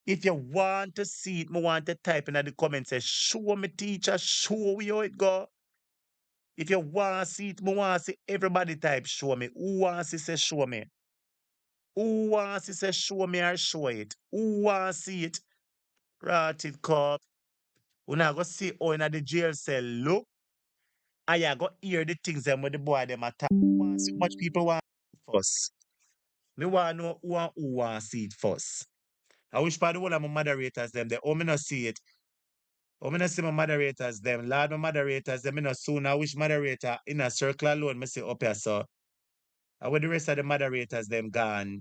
A: If you want to see it, I want to type in the comments say show me teacher, show me how it go. If you want to see it, I want to see everybody type show me. Who wants to say show me? Who wants to say show me or show it? Who wants to see it? Rotted cup. When I go see how in the jail cell look, and you go hear the things them with the boy them attack. So much people want first. Me want to know who want to see it first. I wish for the one of my moderators them, they oh me not see it. Oh me not see my moderators them. Lord, my moderators them, me not soon. I wish moderator in a circle alone, me see up here, so. And with the rest of the moderators them gone.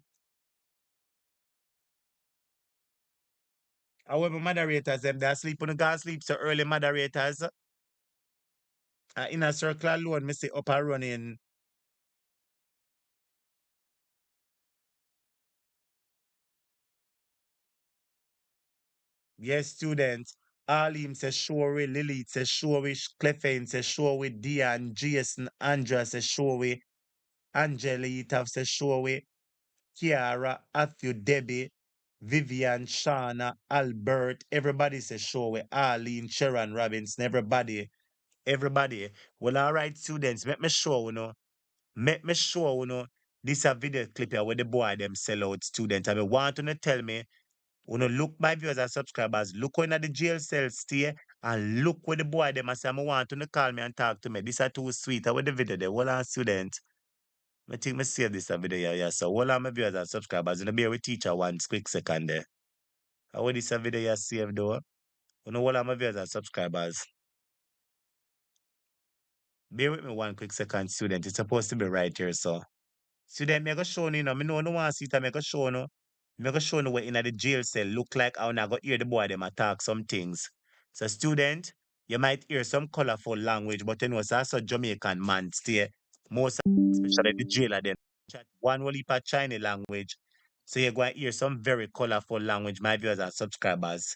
A: And with my moderators them, they asleep when they go sleep so early moderators. In a circle alone, me see up and running. Yes, students. Alim says show with Lilith says show with Clefane says show with Diane, Jason, Andrea says show with Angelita says show with Kiara, Matthew, Debbie, Vivian, Shauna, Albert. Everybody says show with Arlene, Sharon, Robinson. Everybody. Well, all right, students. Make me show Make me show this a video clip here where the boy them sell out students. I mean, want to tell me. Look my viewers and subscribers, look when at the jail cell stay and look where the boy them I say, I want to call me and talk to me. This are too sweet. I with the video there. Hold on, student. I think me save this video here. Yeah. So hold on my viewers and subscribers. Bear with teacher one quick second there. I want this video here saved though. Hold on my viewers and subscribers. Bear with me one quick second, student. It's supposed to be right here, so. Student, me go show me know no want to see it, me go show Me go show what in the jail cell look like how I go hear the boy them attack some things. So student, you might hear some colorful language, but it's also Jamaican man stay. Most especially the jailer them chat one will heap of Chinese language. So you're going to hear some very colorful language, my viewers and subscribers.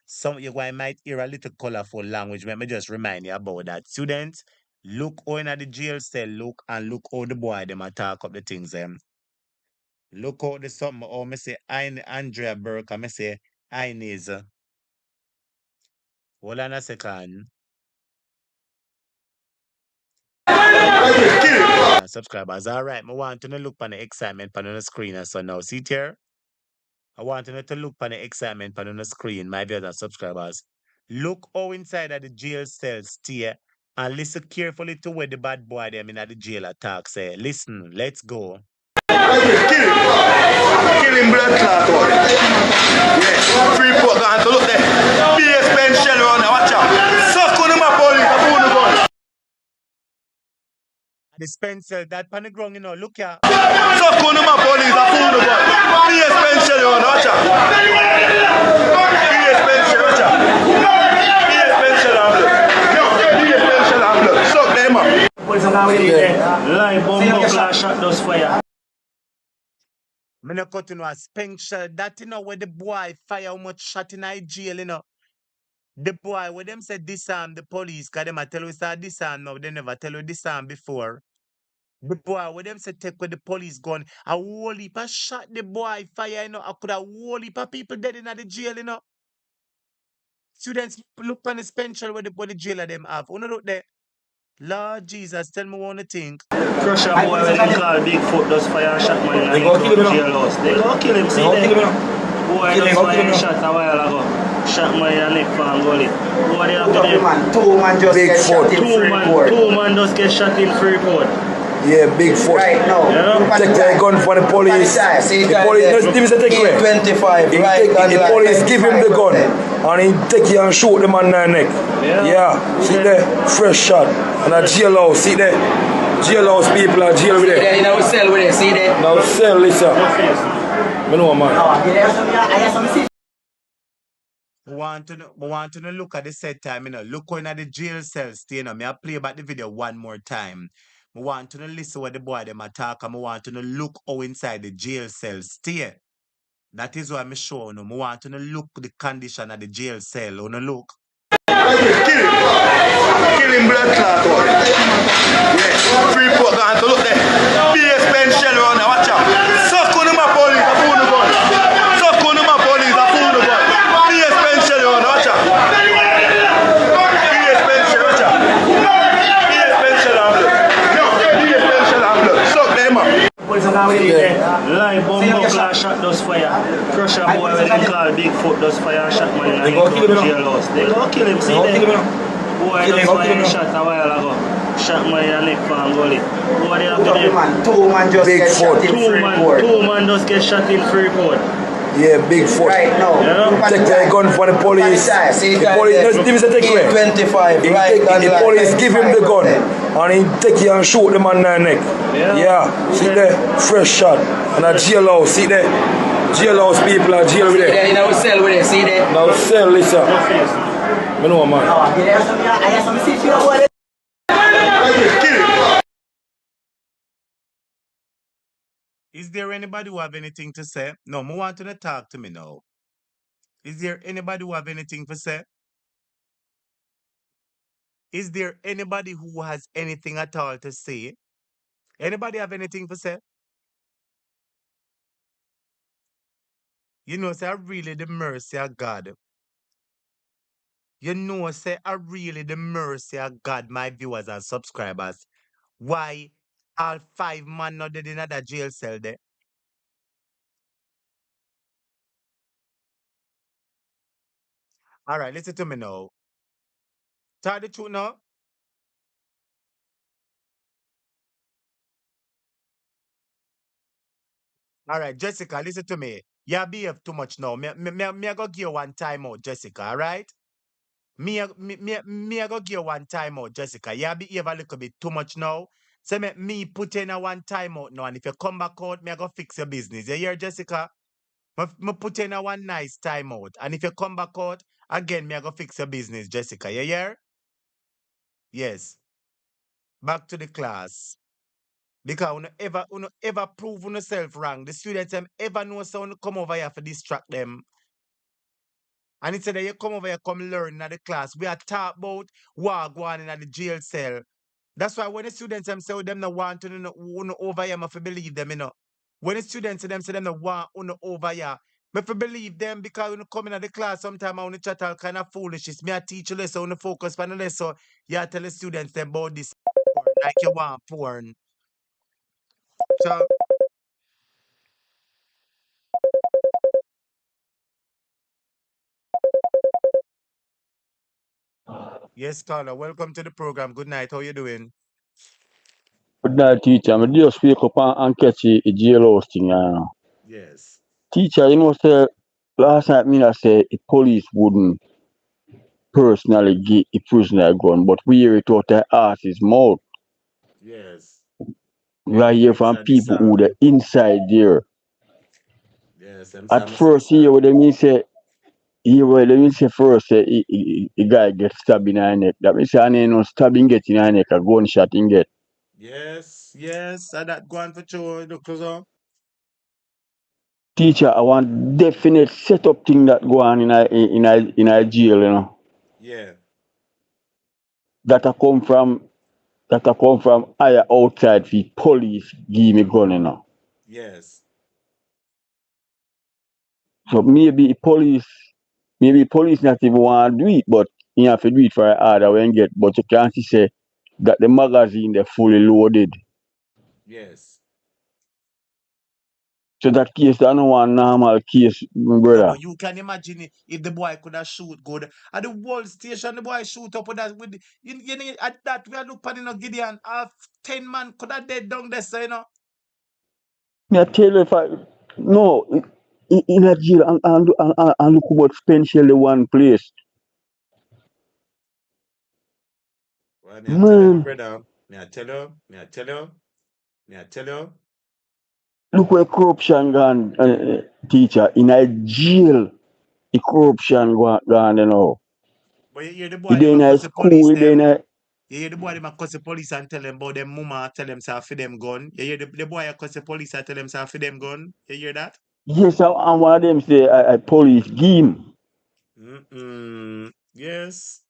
A: Some you're going might hear a little colorful language. Let me just remind you about that. Students, look how in the jail cell look and look how the boy them attack up the things them. Look out the something. Oh, me say Andrea Burke. I me say Inez. Hold on a second. Subscribers. All right. I want to look on the excitement on the screen. So now, see it here? I want to look on the excitement on the screen, my viewers and subscribers. Look how inside of the jail cell stay and listen carefully to where the bad boy them in the jail attack say. Listen, let's go.
F: Kill him. Kill him blood clot out. Yeah. Free port gone to look there. BS pen shell around there. Watch out. Suck on him a police. I pull the gun.
A: The Spencer, that pan the ground, you know, look here.
F: Suck on him a police. I pull the gun. BS pen shell around there. Watch out. BS pen shell. Watch out. BS pen shell and blood. BS pen shell and blood. Suck them up.
P: Lie bomb clash shot those fire.
A: Me no cut you know a spank shot. That you know where the boy fire how much shot in a jail, you know. The boy where them said disarm the police, cause them a tell you start disarm now, they never tell you disarm before. The boy where them said take with the police gun, a whole heap of shot the boy fire, you know. I could have whole heap of people dead in the jail, you know. Students look on the special where the jailer them have. Who know look there? Lord Jesus, tell me what you think.
P: Crush a boy when they call Bigfoot does fire shot man in the jailhouse. They go kill him, see there. Boy just fire shot a while ago. Shot man in the neck and gully. Boy they have to do.
Q: Two man just get shot in Freeport.
P: Two man just get shot in Freeport.
Q: Yeah, Bigfoot. Right now. Yeah. Take the gun for the police. The police, give him the take away. 25. The police give him the gun. And he take you and shoot the man in the neck. Yeah. See there? Fresh shot. And a jailhouse. See there? Jailhouse people are jail with it.
R: In our cell with it. See there?
Q: Now cell, listen. I know, man.
A: Want to look at the set time, you know. Look going at the jail cell stay, you know. Me I play back the video one more time. I want to listen what the boy them attack and I want to look how inside the jail cell stay. That is why I'm showing you. I want to look the condition of the jail cell. You know, look.
F: Kill him. Kill him blood clot out. Yeah. Free port gone to look there. BS pen shell around there. Watch out. Suck on him a police. I pull the gun. Suck on him a police. I pull the gun. BS pen shell around there. Watch out. BS pen shell. Watch out. BS pen shell and blood. BS pen shell and blood. Suck them up.
P: Lie bomb clash shot those fire. Crush a boy when they call Bigfoot does fire shot man in the jailhouse. They go kill him, see there. Boy just fire shot a while ago. Shot man in the neck and gully. Boy they have to do.
Q: Two man just get shot in Freeport.
P: Two man just get shot in Freeport.
Q: Yeah, Bigfoot. Right now. Yeah. Take the gun for the police. The police, give him the take away. 25. The police give him the gun. And he take you and shoot the man in the neck. Yeah. See there? Fresh shot. And a jailhouse. See there? Jailhouse people are jail with it.
R: In our cell with it. See there?
Q: Now cell, listen. I know, man.
A: Is there anybody who have anything to say? No, I want you to talk to me now. Is there anybody who have anything to say? Is there anybody who has anything at all to say? Anybody have anything to say? You know, say, really the mercy of God. You know, say, really the mercy of God, my viewers and subscribers. Why all 5 men not dead in that jail cell there? All right, listen to me now. Tell the truth now. All right, Jessica, listen to me. You behave too much now. Me I go give you one time out, Jessica, all right? Me I go give you one time out, Jessica. You behave a little bit too much now. So me put in a one time out now, and if you come back out, me I go fix your business. You hear, Jessica? Me put in a one nice time out, and if you come back out, again, me I go fix your business, Jessica. You hear? Yes. Back to the class. Because you ever prove yourself wrong. The students them ever know someone come over here to distract them. And instead of you come over here, come learn in the class. We are talk about what go on in the jail cell. That's why when the students them say them no want to know over here, I believe them, you know. When the students them say them no want over here, I believe them because when you come in the class, sometimes I want to chat all kind of foolishness. Me I teach you lesson, to focus on the lesson. You tell the students them about this like you want porn. So yes, caller. Welcome to the program. Good night. How you doing?
S: Good night, teacher. I just wake up and catch a jailhouse thing.
A: Yes.
S: Teacher, say, last night I say the police wouldn't personally give a prisoner a gun, but we hear it out their ass's mouth.
A: Yes.
S: We are hear from
A: Inside the
S: people who
A: song.
S: the inside there.
A: Yes, I'm
S: At
A: Sam
S: first,
A: sister.
S: hear what they mean say, hear what they mean say first, say, the guy get stabbed in the neck. That means say, and no stabbing get in the neck, a gunshot in get.
A: Yes, yes, and that going for sure, the closer.
S: Teacher, I want definite setup thing that go on in a jail,
A: Yeah,
S: that I come from higher outside the police give me gun.
A: yes,
S: So maybe police not even want to do it, but you have to do it for a order when get. But you can't see say that the magazine they fully loaded.
A: yes.
S: So that case that no one normal case, my
A: No,
S: brother.
A: but you can imagine if the boy could have shoot good. At the whole station, the boy shoot up with that. You know, at that, we are looking at Gideon. Half 10 man could have dead down there, so,
S: Me I tell you if I no in a jail and look about specially one place.
A: Well, me I tell you,
S: Man,
A: brother. Me I tell you, me I tell you, me I tell you.
S: look where corruption gone, teacher. In a jail, the corruption gone,
A: But you hear the
S: You
A: boy,
S: dey
A: them a
S: in a
A: cuss the police,
S: school, you dey in
A: them.
S: a
A: You hear the boy, them a cuss the police and tell them about them mama, tell them say for them gun. You hear the boy a cuss the police and tell them say for them gun. You hear that?
S: yes, and one of them say a police game.
A: Yes.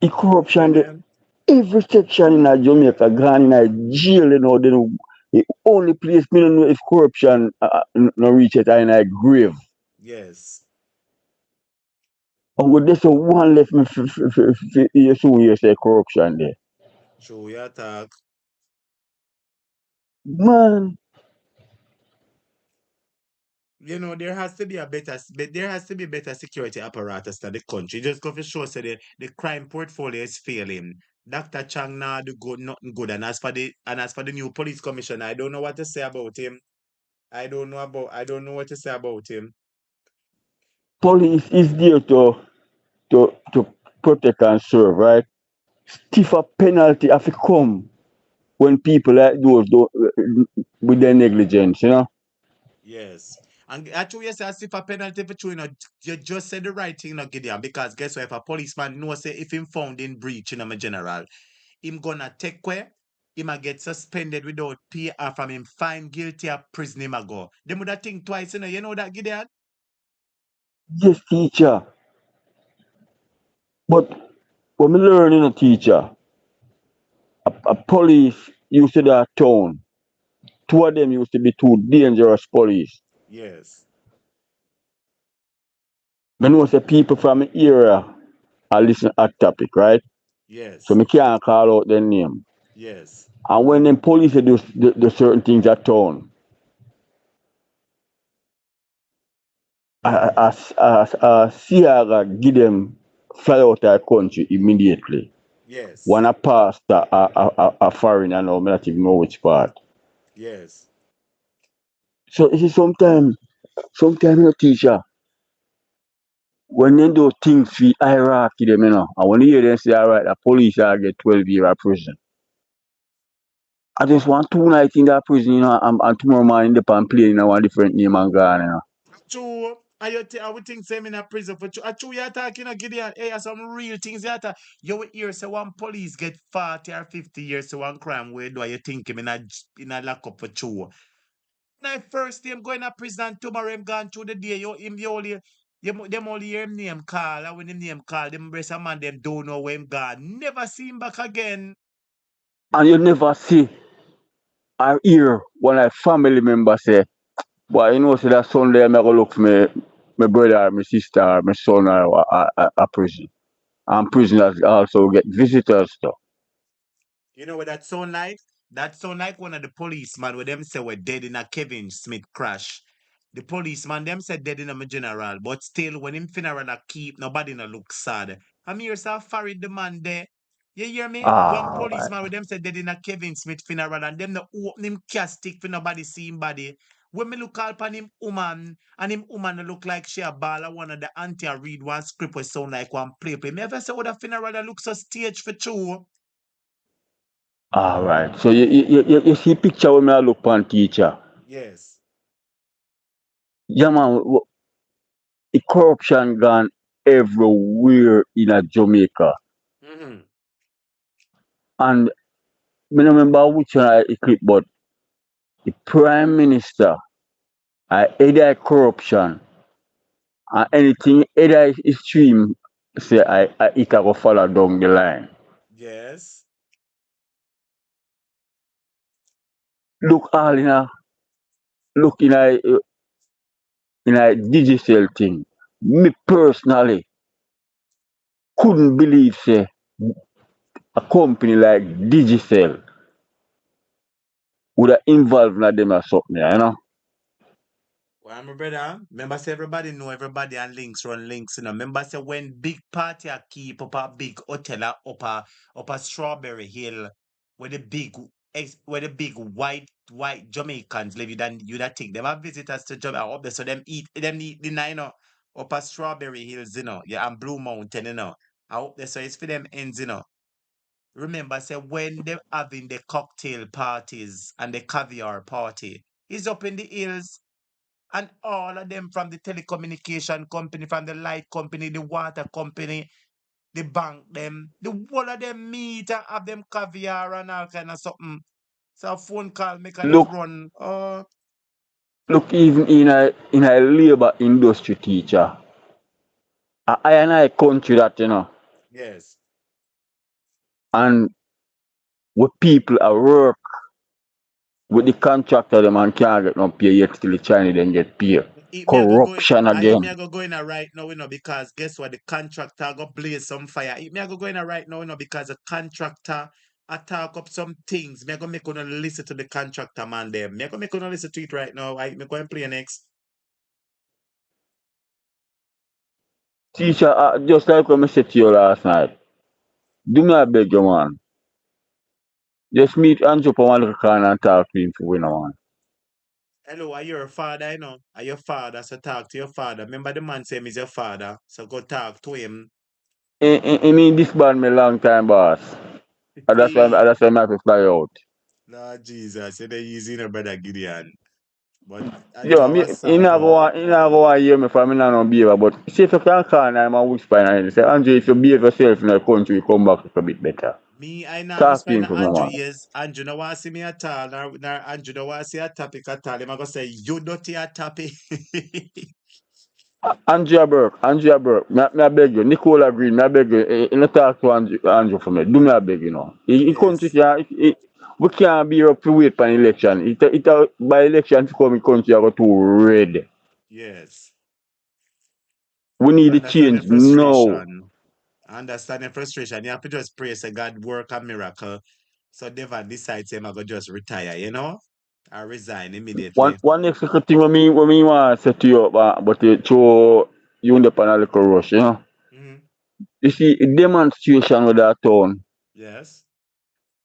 S: The
A: Yeah,
S: corruption,
A: man.
S: every section in a Jamaica gone in a jail, the only place me don't know if corruption no reach it in a grave.
A: Yes.
S: And with this one left me you soon you say corruption there.
A: True, you talk.
S: Man,
A: You know, there has to be there has to be better security apparatus in the country. Just go for sure, say the crime portfolio is failing. Dr. Chang now do good, nothing good. And as for the new police commissioner, I don't know what to say about him. I don't know what to say about him.
S: police is there to protect and serve, right? Stiffer penalty have to come when people like those do, with their negligence.
A: Yes. And actually, yes, as if a penalty for true, you just said the right thing, Gideon, because guess what? If a policeman knows say if him found in breach, my general, him gonna take away, him a get suspended without pay and from him fine guilty or prison him a go. Them would think twice, you know that, Gideon?
S: Yes, teacher. But when me learning a teacher, a police used to that town. Two of them used to be two dangerous police.
A: Yes.
S: I know say people from the area are listen at topic, right? So
A: Yes.
S: me can't call out their name.
A: Yes.
S: And when them police do certain things at town, Sierra give them fly out of the country immediately.
A: Yes.
S: One a pastor, a foreigner, now, I not even know which part.
A: Yes.
S: So you see, sometimes your teacher, when they do things for hierarchy, and when you hear them say, all right, the police are get 12 years of prison. I just want 2 nights in that prison, and tomorrow morning they can play in one different name and gone.
A: True. I would think same in a prison for true. True, you're talking Gideon. Hey, some real things you talk. You will hear say one police get 40 or 50 years to one crime where do you think him in a lockup for true. Now first him going to prison tomorrow him gone through the day. You only them only hear him name call, and when him name call, them rest a man them don't know where him gone. Never see him back again.
S: And you never see or hear one of family members say, well, say that Sunday I'm going to look for my brother, my sister, my son or a prison. And prisoners also get visitors too.
A: You know what that sound like? That sound like one of the policemen where them say were dead in a Kevin Smith crash. The policeman them said dead in a general, but still when him funeral a keep, nobody no look sad. I'm here so farid the man there. You hear me? One
S: Ah, right.
A: policeman with them said they did a Kevin Smith funeral and them the open him casket for nobody see him body. When me look upon him woman and him woman look like she a ball of one of the auntie and read one script which sound like one play. Me ever say what a funeral that looks so stage for true?
S: All right. So you see picture when I look on teacher.
A: Yes.
S: Yeah, man. The corruption gone everywhere in a Jamaica.
A: Mm-hmm.
S: And me no remember which one I clip, but the prime minister, either corruption and anything, either extreme, say it can go follow down the line.
A: Yes.
S: Look all in a digital thing. Me personally couldn't believe say a company like Digicel would have involved in them or something, you know.
A: Well, my brother, remember say everybody know everybody and links run links, you know. Remember say when big party a keep up a big hotel up a Strawberry Hill where the big where the big white Jamaicans live, you that think them have visitors to Jamaica up there, so them eat dinner, you know, up a Strawberry Hills, you know, yeah, and Blue Mountain, you know. I hope there so it's for them ends, you know. Remember, say when they having the cocktail parties and the caviar party, it's up in the hills. And all of them from the telecommunication company, from the light company, the water company, the bank, the whole of them meet and have them caviar and all kind of something. So a phone call make a just
S: Look,
A: run.
S: even in a labor industry teacher, I and I country that, you know,
A: Yes.
S: and with people at work with the contractor them and can't get no pay yet till the Chinese then get paid.
A: It me I go go
S: Corruption
A: it me
S: again.
A: I go in a right now, you know, because guess what? The contractor go blaze some fire. It me I go in a right now, you know, because the contractor I talk up some things. Me I go make you listen to the contractor man them. Me I go make you listen to it right now. Me go and play next.
S: Teacher, just like when I said to you last night, do me a beg you, man. Just meet Andrew for one little corner and talk to him for winner, man.
A: Hello, are you your father, you know? Are your father, so talk to your father. Remember the man say he's your father, so go talk to him.
S: He mean this band me long time, boss. And that's why I have to fly out.
A: Lord Jesus, you're the easy, no, brother Gideon. But
S: Yo,
A: Andrew was
S: he
A: sort out.
S: never want to hear me from me no behavior, but see if you can call and I'm a whisper and say, Andrew, if you behave yourself in the country, you come back a bit better.
A: Me, I now
S: Talk
A: whisper
S: to
A: in
S: him for me,
A: Andrew
S: man.
A: ears. Andrew no want see me at all. Nor Andrew no want see a topic at all. Him a go say, you dirty a topic.
S: Andrea Burke, me I beg you. Nicola Green, me I beg you. You talk to Andrew for me. Do me I beg you, know. He country
A: Yes,
S: we can't be up to wait for an election. By election to come in country, I go too red.
A: yes.
S: We
A: I
S: need the
A: understand the
S: change now.
A: frustration. I understand the frustration. You have to just pray say God work a miracle. So Devon decides him I go just retire, you know? I resign immediately.
S: One next little thing when me want to set you up, but it show you in the panel little rush, you know.
A: Mm-hmm.
S: You see, a demonstration with that town.
A: Yes.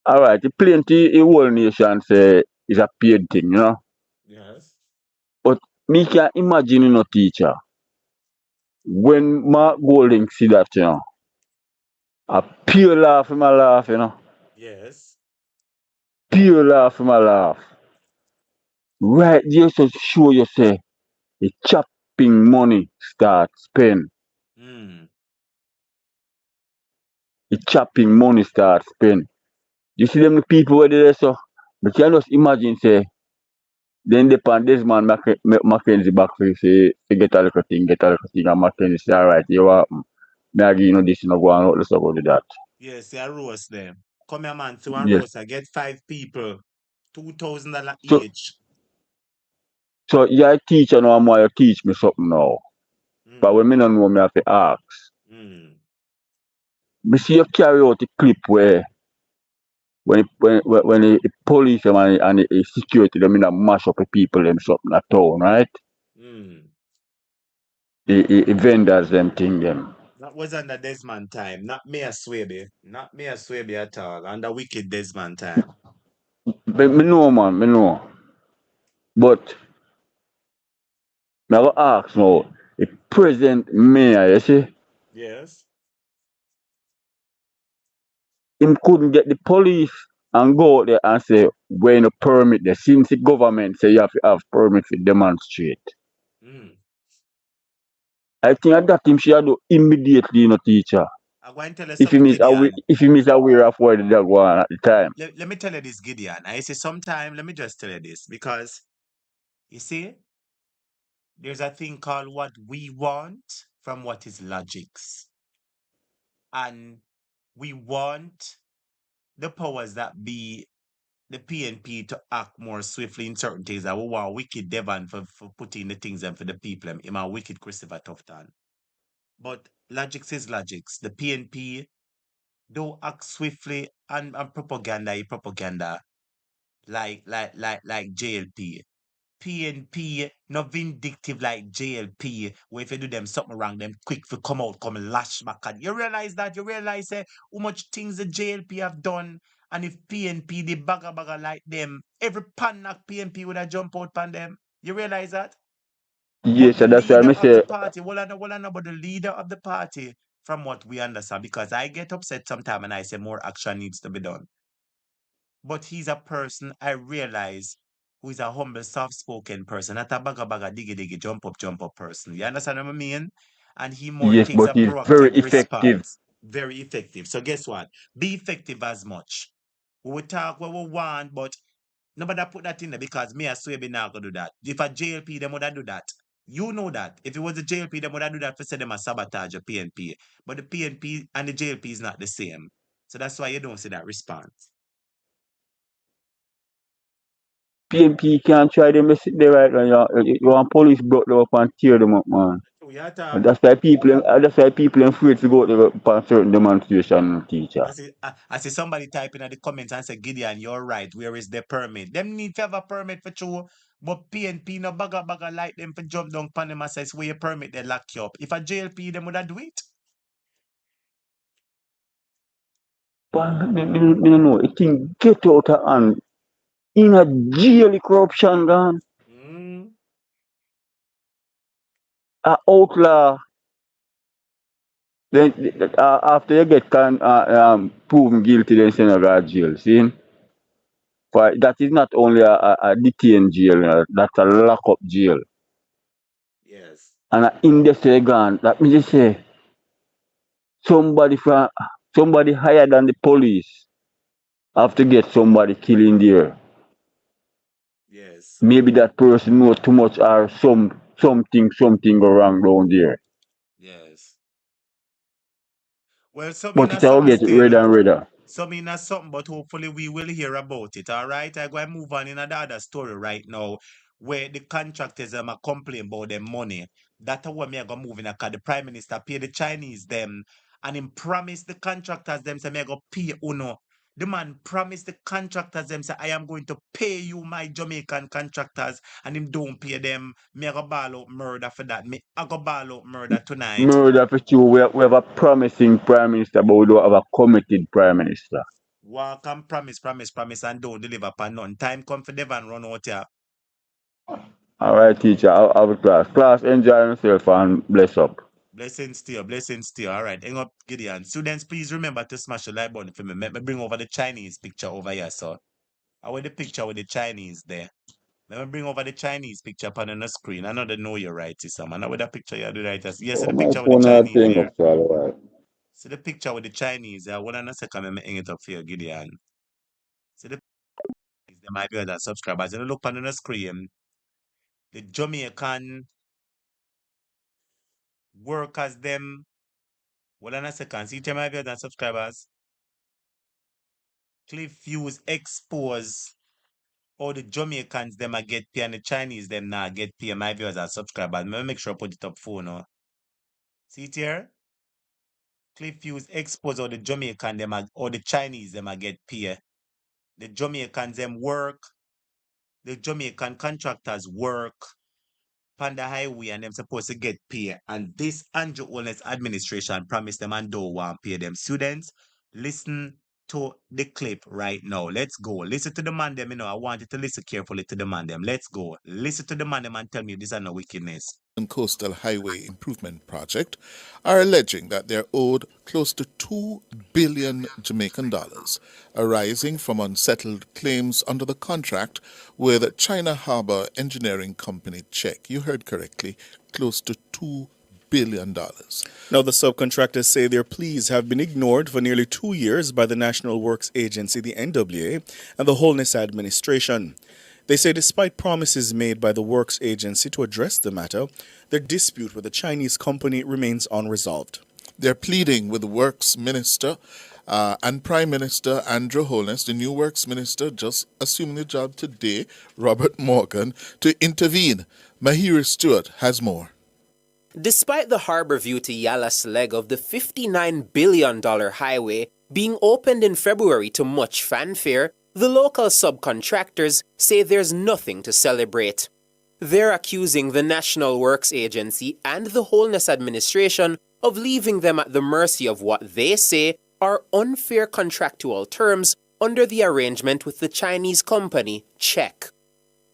S: All right, the plenty, the whole nation say is a paid thing, you know.
A: Yes.
S: But me can imagine, you know, teacher, when Mark Golding see that, you know, a pure laugh him a laugh, you know.
A: Yes.
S: Pure laugh him a laugh. Right there to show you say the chopping money start spend.
A: Mm.
S: The chopping money start spend. You see them the people where they there, so but you can just imagine say then depend this man Mackenzie back for say get a little thing, and Mackenzie say, alright, you are me I give you know this, you know, go on out, let's go do that.
A: Yes, you roast them. Come here, man, to one
S: Yes.
A: roast. I get 5 people. $2,000
S: So
A: each.
S: so you're a teacher now, I'm going to teach me something now. But when
A: Mm.
S: me don't know, me have to ask.
A: Mm.
S: Me see you carry out a clip where when the police and the security them in a mash up the people them something at town, right?
A: Mm.
S: The vendors them thing them.
A: That was under Desmond time, not me a Swaby. Not me a Swaby at all. Under wicked Desmond time.
S: Me know, man, me know. But me go ask now, the present mayor, you see,
A: Yes.
S: him couldn't get the police and go out there and say, when a permit there, since the government say you have to have permit to demonstrate.
A: Mm.
S: I think that him should do immediately, teacher.
A: I'm going to tell you
S: If he
A: something,
S: miss aware,
A: Gideon.
S: if he miss aware of where the dog was at the time.
A: Let me tell you this, Gideon. I say sometime, let me just tell you this, because you see, there's a thing called what we want from what is logics. And we want the powers that be the PNP to act more swiftly in certain things. I will want wicked Devon for putting the things and for the people. I'm a wicked Christopher Tufton. But logics is logics. The PNP don't act swiftly and propaganda like JLP. PNP not vindictive like JLP, where if you do them something wrong, them quick for come out, come lash back. And you realize that? You realize how much things the JLP have done? And if PNP, the bagger like them, every panak PNP would have jump out on them. You realize that? But
S: Yes,
A: the
S: and that's why
A: leader
S: I
A: of the
S: say,
A: party, well, I know, but the leader of the party, from what we understand, because I get upset sometimes and I say more action needs to be done. But he's a person I realize who is a humble, soft-spoken person, not a bagga diggy jump up person. You understand what I mean? And he more
S: yes,
A: takes
S: but
A: a
S: he's very
A: proactive
S: effective.
A: response. Very effective. So guess what? Be effective as much. We will talk what we want, but nobody put that in there because me as Swaby now gonna do that. If a JLP, them would do that. You know that. If it was a JLP, them would do that for say them a sabotage a PNP. But the PNP and the JLP is not the same. So that's why you don't see that response.
S: PMP can't try them to sit there right now. You want police brought them up and tear them up, man.
A: We are
S: And
A: talk.
S: that's why people afraid to go to a certain demonstration, teacher.
A: I see somebody typing at the comments and say, Gideon, you're right. Where is the permit? Them need to have a permit for true. But PNP no bagger like them for jump down pan them and says, where your permit, they lock you up. If a JLP, them would have do it.
S: But me no know. It thing get out of hand. In a jail corruption gone.
A: Mm.
S: A outlaw. Then after you get proven guilty, then send you to jail. See? But that is not only a detained jail, that's a lock-up jail.
A: Yes.
S: And in the say gone, that means say somebody higher than the police have to get somebody killed in there.
A: Yes.
S: Maybe that person know too much or something go wrong down there.
A: Yes. Well, some
S: But
A: in a
S: it will
A: something
S: get
A: still.
S: redder and redder.
A: Some in a something, but hopefully we will hear about it. All right. I go and move on in another story right now where the contractors are complaining about their money. That's what me I go moving because the Prime Minister pay the Chinese them and him promise the contractors them say me I go pay uno. The man promised the contractors them say I am going to pay you my Jamaican contractors and him don't pay them. Me I go ball out murder for that. Me I go ball out murder tonight.
S: Murder for sure. We have a promising prime minister, but we don't have a committed prime minister.
A: Walk and promise, and don't deliver upon none. Time come for Devon run out here.
S: All right, teacher. I have a class. Class, enjoy yourself and bless up.
A: Blessings to you, blessings to you. All right, hang up, Gideon. Students, please remember to smash the like button for me. Let me bring over the Chinese picture over here, so. I want the picture with the Chinese there. Let me bring over the Chinese picture up on the screen. I know they know you're right, see some. I know with that picture you do right. Yes, see
S: Oh,
A: the
S: my
A: picture with the
S: phone had
A: Chinese
S: thing
A: there.
S: up, so all right.
A: See the picture with the Chinese there. Hold on a second, let me hang it up for you, Gideon. See the they might be other subscribers. You look on the screen. The Jamaican workers them. Hold on a second. See tell my viewers and subscribers. Cliff views expose all the Jamaicans them a get pay and the Chinese them not get pay. My viewers and subscribers. Let me make sure I put it up for now. See it here? Cliff views expose all the Jamaican them or the Chinese them a get pay. The Jamaicans them work. The Jamaican contractors work. on the highway and them supposed to get pay. And this Andrew Holness administration promised them and don't want pay them students. Listen to the clip right now. Let's go. Listen to the man them, I want you to listen carefully to the man them. Let's go. Listen to the man them and tell me this is no wickedness.
T: Coastal Highway Improvement Project are alleging that they're owed close to 2 billion Jamaican dollars, arising from unsettled claims under the contract with China Harbour Engineering Company Czech. You heard correctly, close to $2 billion.
U: Now, the subcontractors say their pleas have been ignored for nearly 2 years by the National Works Agency, the NWA, and the Holness administration. They say despite promises made by the Works Agency to address the matter, their dispute with the Chinese company remains unresolved.
T: They're pleading with the Works Minister and Prime Minister Andrew Holness, the new Works Minister just assuming the job today, Robert Morgan, to intervene. Mahira Stewart has more.
V: Despite the Harbourview to Yallah's leg of the $59 billion highway being opened in February to much fanfare, the local subcontractors say there's nothing to celebrate. They're accusing the National Works Agency and the Holness administration of leaving them at the mercy of what they say are unfair contractual terms under the arrangement with the Chinese company, Czech.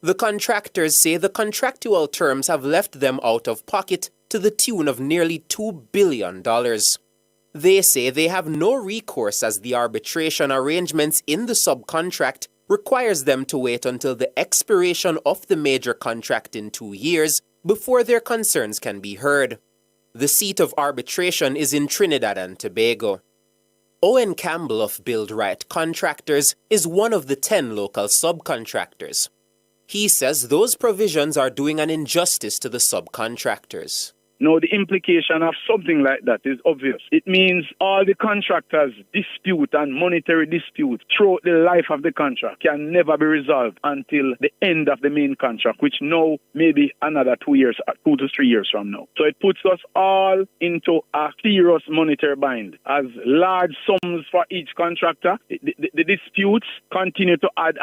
V: The contractors say the contractual terms have left them out of pocket to the tune of nearly $2 billion. They say they have no recourse as the arbitration arrangements in the subcontract requires them to wait until the expiration of the major contract in 2 years before their concerns can be heard. The seat of arbitration is in Trinidad and Tobago. Owen Campbell of Build Right Contractors is one of the 10 local subcontractors. He says those provisions are doing an injustice to the subcontractors.
W: Now, the implication of something like that is obvious. It means all the contractors' dispute and monetary dispute throughout the life of the contract can never be resolved until the end of the main contract, which now may be another 2 years, 2 to 3 years from now. So it puts us all into a serious monetary bind. As large sums for each contractor, the disputes continue to add,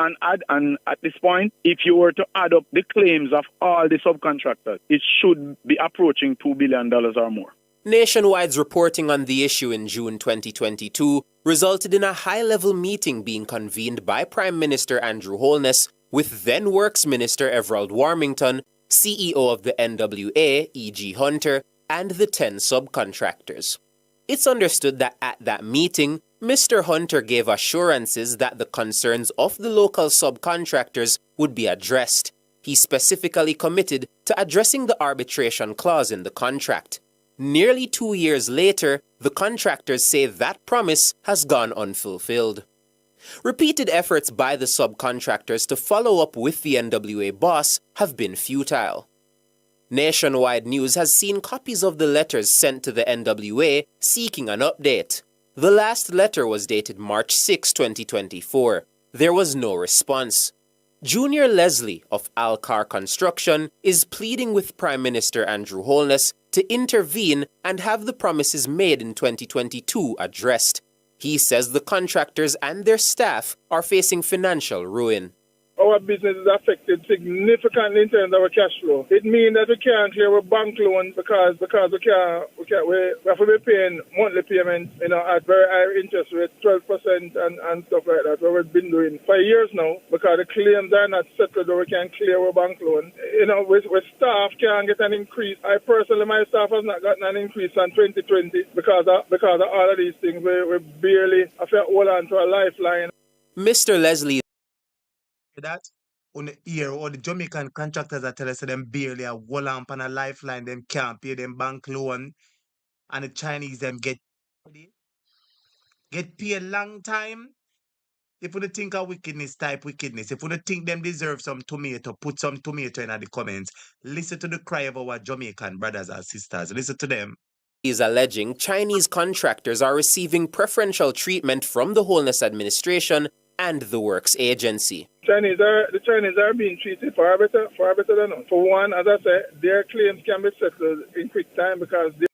W: and at this point, if you were to add up the claims of all the subcontractors, it should be approaching $2 billion or more.
V: Nationwide's reporting on the issue in June 2022 resulted in a high-level meeting being convened by Prime Minister Andrew Holness with then Works Minister Everald Warmington, CEO of the NWA, E.G. Hunter, and the 10 subcontractors. It's understood that at that meeting, Mr. Hunter gave assurances that the concerns of the local subcontractors would be addressed. He specifically committed to addressing the arbitration clause in the contract. Nearly 2 years later, the contractors say that promise has gone unfulfilled. Repeated efforts by the subcontractors to follow up with the NWA boss have been futile. Nationwide News has seen copies of the letters sent to the NWA seeking an update. The last letter was dated March 6, 2024. There was no response. Junior Leslie of Alcar Construction is pleading with Prime Minister Andrew Holness to intervene and have the promises made in 2022 addressed. He says the contractors and their staff are facing financial ruin.
W: Our business is affected significantly in terms of our cash flow. It means that we can't clear our bank loans because we have to be paying monthly payments, at very high interest rates, 12% and stuff like that, what we've been doing for years now, because the claims are not settled or we can't clear our bank loan. With staff can't get an increase. I personally, my staff has not gotten an increase in 2020 because of all of these things. We barely have to hold on to a lifeline.
V: Mr. Leslie
A: that on the ear or the Jamaican contractors that tell us that them barely a wall lamp on a lifeline, them can't pay them bank loan, and the Chinese them get paid long time. If we think of wickedness, type wickedness. If we think them deserve some tomato, put some tomato in the comments. Listen to the cry of our Jamaican brothers and sisters. Listen to them.
V: is alleging Chinese contractors are receiving preferential treatment from the Holness administration and the Works Agency.
W: The Chinese are being treated far better than us. For one, as I said, their claims can be settled in quick time because they...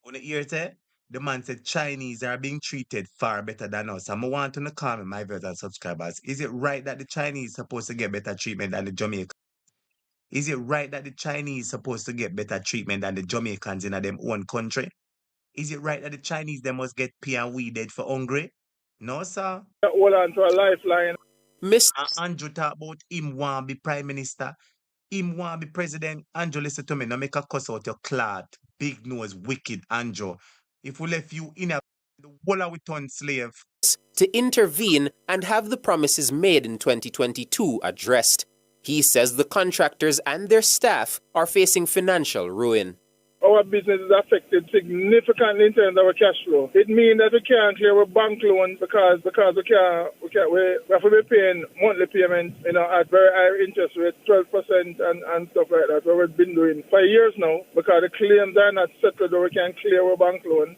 A: On the ear say, the man said Chinese are being treated far better than us. And I want to comment, my viewers and subscribers, is it right that the Chinese supposed to get better treatment than the Jamaicans? Is it right that the Chinese supposed to get better treatment than the Jamaicans in their own country? Is it right that the Chinese they must get pay and we dead for hungry? No, sir.
W: Hold on to a lifeline.
V: Miss
A: Andrew talk about him want be prime minister. Him want be president. Andrew, listen to me. No make a cuss out your clot. Big nose, wicked Andrew. If we left you in a the whole of we turn slave.
V: to intervene and have the promises made in 2022 addressed. He says the contractors and their staff are facing financial ruin.
W: Our business is affected significantly in terms of our cash flow. It means that we can't clear our bank loans because we have to be paying monthly payments, at very high interest rates, 12% and stuff like that. What we've been doing for years now because the claims are not settled or we can't clear our bank loan.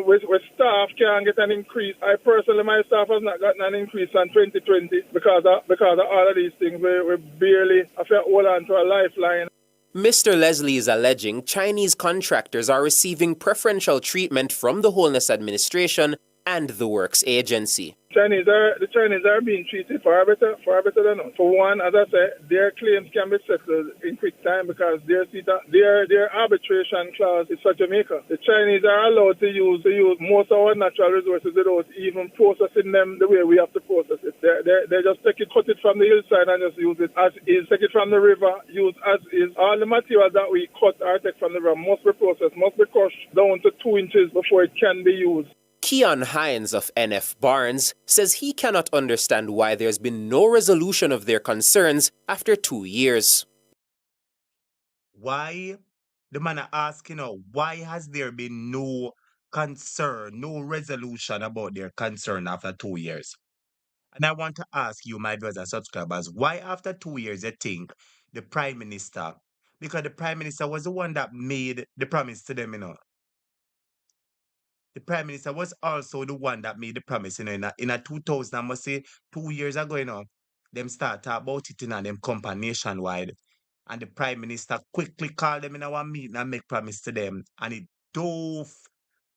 W: With staff can't get an increase. I personally, my staff has not gotten an increase in 2020 because of all of these things. We barely have to hold on to a lifeline.
V: Mr. Leslie is alleging Chinese contractors are receiving preferential treatment from the Wholeness Administration and the Works Agency.
W: The Chinese are being treated far better than us. For one, as I said, their claims can be settled in quick time because their arbitration clause is for Jamaica. The Chinese are allowed to use most of our natural resources without even processing them the way we have to process it. They just cut it from the hillside and just use it as is. Take it from the river, use as is. All the materials that we cut or take from the river must be processed, must be crushed down to 2 inches before it can be used.
V: Keon Hines of NF Barnes says he cannot understand why there's been no resolution of their concerns after 2 years.
A: Why? The man are asking, why has there been no concern, no resolution about their concern after 2 years? And I want to ask you, my brothers and subscribers, why after 2 years you think the Prime Minister, because the Prime Minister was the one that made the promise to them, The Prime Minister was also the one that made the promise, in a 2000, I must say, 2 years ago, them start talk about it, them company nationwide. And the Prime Minister quickly called them in our meeting and make promise to them. And it do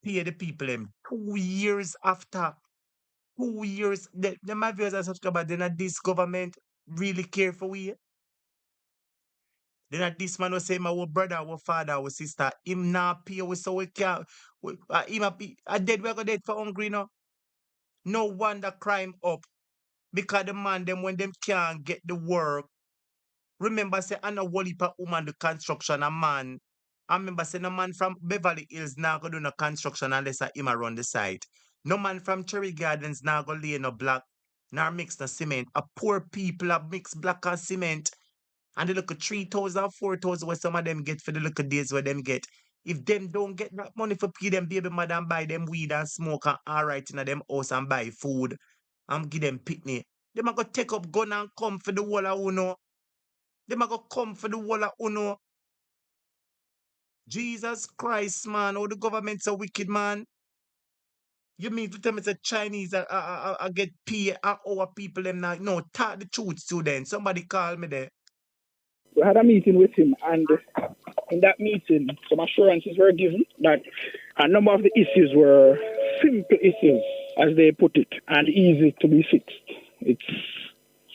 A: pay the people them 2 years after. 2 years. My viewers and subscribers, then this government really care for we. Then this man was say our brother, our father, our sister, him not pay we so we can't. Him a dead, we go dead for hungry now. No wonder crime up. Because the man them when them can't get the work. Remember say I know one heap of woman do construction a man. I remember say no man from Beverly Hills now go do no construction unless I him around the site. No man from Cherry Gardens now go lay no block, nor mix no cement. A poor people have mix block and cement. And they look at 3,000, 4,000 where some of them get for the little days where them get. If them don't get that money for pay them baby mother and buy them weed and smoke and alright in them house and buy food and give them pitney, them a go take up gun and come for the whole of uno. Them a go come for the whole of uno. Jesus Christ, man. Oh, the government's a wicked, man. You mean to tell me the Chinese I get pay our people them now? No, talk the truth, student. Somebody call me there.
W: We had a meeting with him, and in that meeting, some assurances were given that a number of the issues were simple issues, as they put it, and easy to be fixed. It's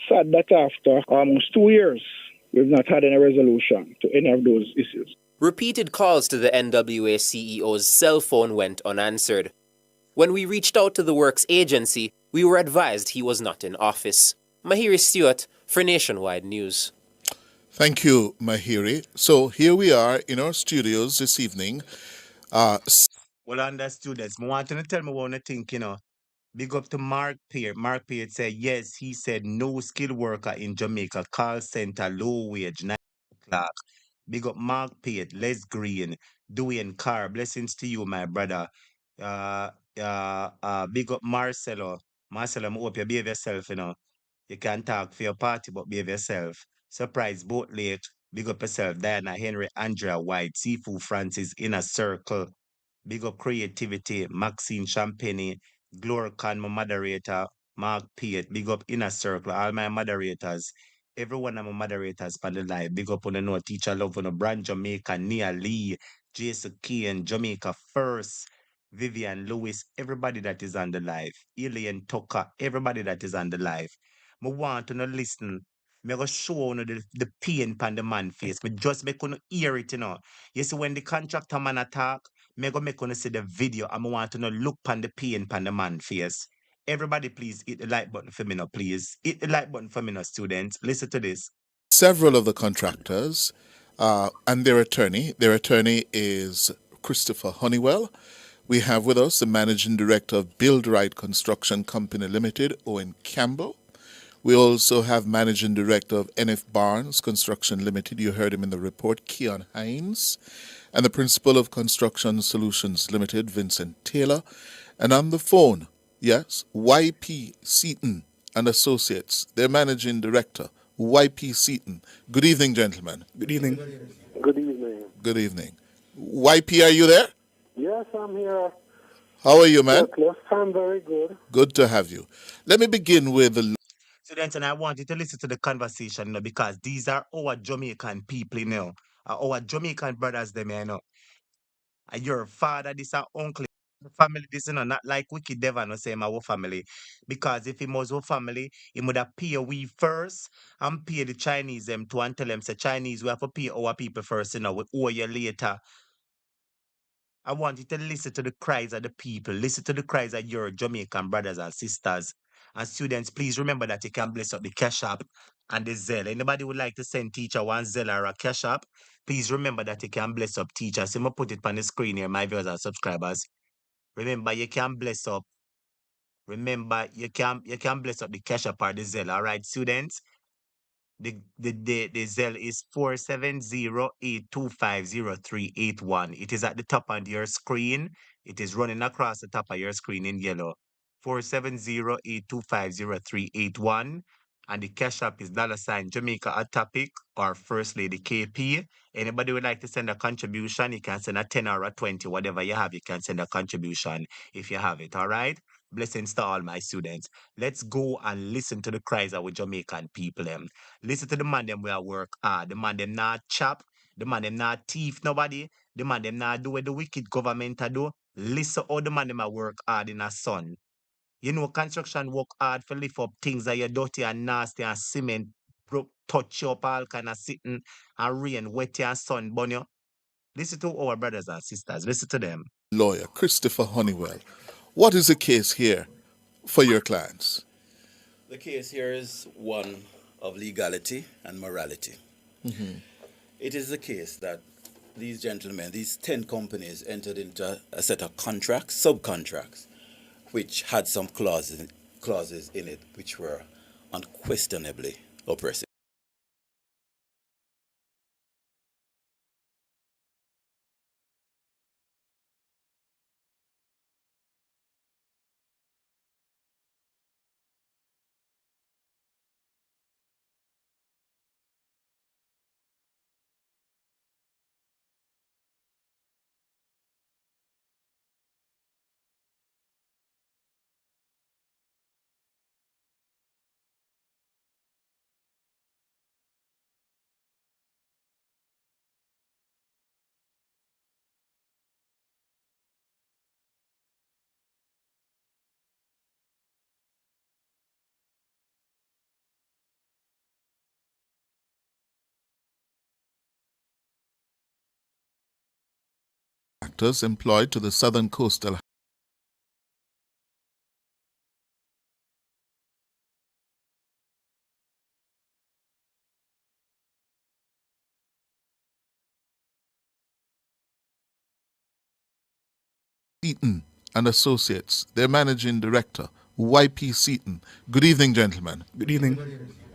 W: sad that after almost 2 years, we've not had any resolution to any of those issues.
V: Repeated calls to the NWA CEO's cell phone went unanswered. When we reached out to the Works Agency, we were advised he was not in office. Mahiri Stewart for Nationwide News.
T: Thank you, Mahiri. So here we are in our studios this evening.
A: Well, under students, I want you to tell me what you think, Big up to Mark Peart. Mark Peart said, yes, he said no skilled worker in Jamaica, call center, low wage, 9 o'clock. Big up Mark Peart, Les Green, Dwayne Carr. Blessings to you, my brother. Big up Marcelo. Marcelo, I hope you behave yourself, You can talk for your party, but behave yourself. Surprise, Boat Lake. Big up yourself. Diana Henry, Andrea White, Seafood Francis, Inner Circle. Big up Creativity, Maxine Champagne, Glorcon, my moderator, Mark Piet. Big up Inner Circle, all my moderators. Every one of my moderators for the live. Big up on the note, Teacher Love on the Brand Jamaica, Nia Lee, Jason Kane, Jamaica First, Vivian Lewis, everybody that is on the live. Alien Tucker, everybody that is on the live. I want to listen Me go show you the pain pan the man face. Me just make you hear it, You see, when the contractor man attack, me go make you see the video. I want to know look pan the pain pan the man face. Everybody, please hit the like button for me now, please. Hit the like button for me now, students. Listen to this.
T: Several of the contractors and their attorney. Their attorney is Christopher Honeywell. We have with us the managing director of Build Right Construction Company Limited, Owen Campbell. We also have managing director of NF Barnes Construction Limited. You heard him in the report, Keon Hines, and the principal of Construction Solutions Limited, Vincent Taylor. And on the phone, yes, YP Seaton and Associates, their managing director, YP Seaton. Good evening, gentlemen.
U: Good evening.
B: Good evening.
T: Good evening. YP, are you there?
B: Yes, I'm here.
T: How are you, man?
B: Yes, I'm very good.
T: Good to have you. Let me begin with the
A: Students, and I want you to listen to the conversation because these are our Jamaican people, our Jamaican brothers, them, And your father, this our uncle, family, this, not like Wicked Devon, no say our family. Because if he was our family, he would have pay we first and pay the Chinese them to and tell them, say, Chinese, we have to pay our people first, we owe you later. I want you to listen to the cries of the people. Listen to the cries of your Jamaican brothers and sisters. And students, please remember that you can bless up the Cash App and the Zelle. Anybody would like to send teacher one Zelle or a Cash App, please remember that you can bless up teacher. So I'm going to put it on the screen here, my viewers and subscribers. Remember, you can bless up. Remember, you can bless up the Cash App or the Zelle. All right, students? The Zelle is 47082503881. It is at the top of your screen. It is running across the top of your screen in yellow. 47082503881. And the cash app is $ Jamaica at topic or First Lady KP. Anybody would like to send a contribution, you can send a 10 or a 20, whatever you have, you can send a contribution if you have it. All right. Blessings to all my students. Let's go and listen to the cries of our Jamaican people. Listen to the man them where work hard. The man them not chop. The man them not thief nobody. The man them not do what the wicked government a do. Listen how the man them a work hard in a sun. Construction work hard for lift up things that you dirty and nasty and cement touch you up all kind of sitting and rain wet you and sun burn you. Listen to our brothers and sisters. Listen to them.
T: lawyer, Christopher Honeywell. What is the case here for your clients?
C: The case here is one of legality and morality. It is the case that these gentlemen, these 10 companies, entered into a set of contracts, subcontracts, which had some clauses in it which were unquestionably oppressive.
T: Actors employed to the southern coastal Seaton and Associates, their managing director, YP Seaton. Good evening, gentlemen.
U: Good evening.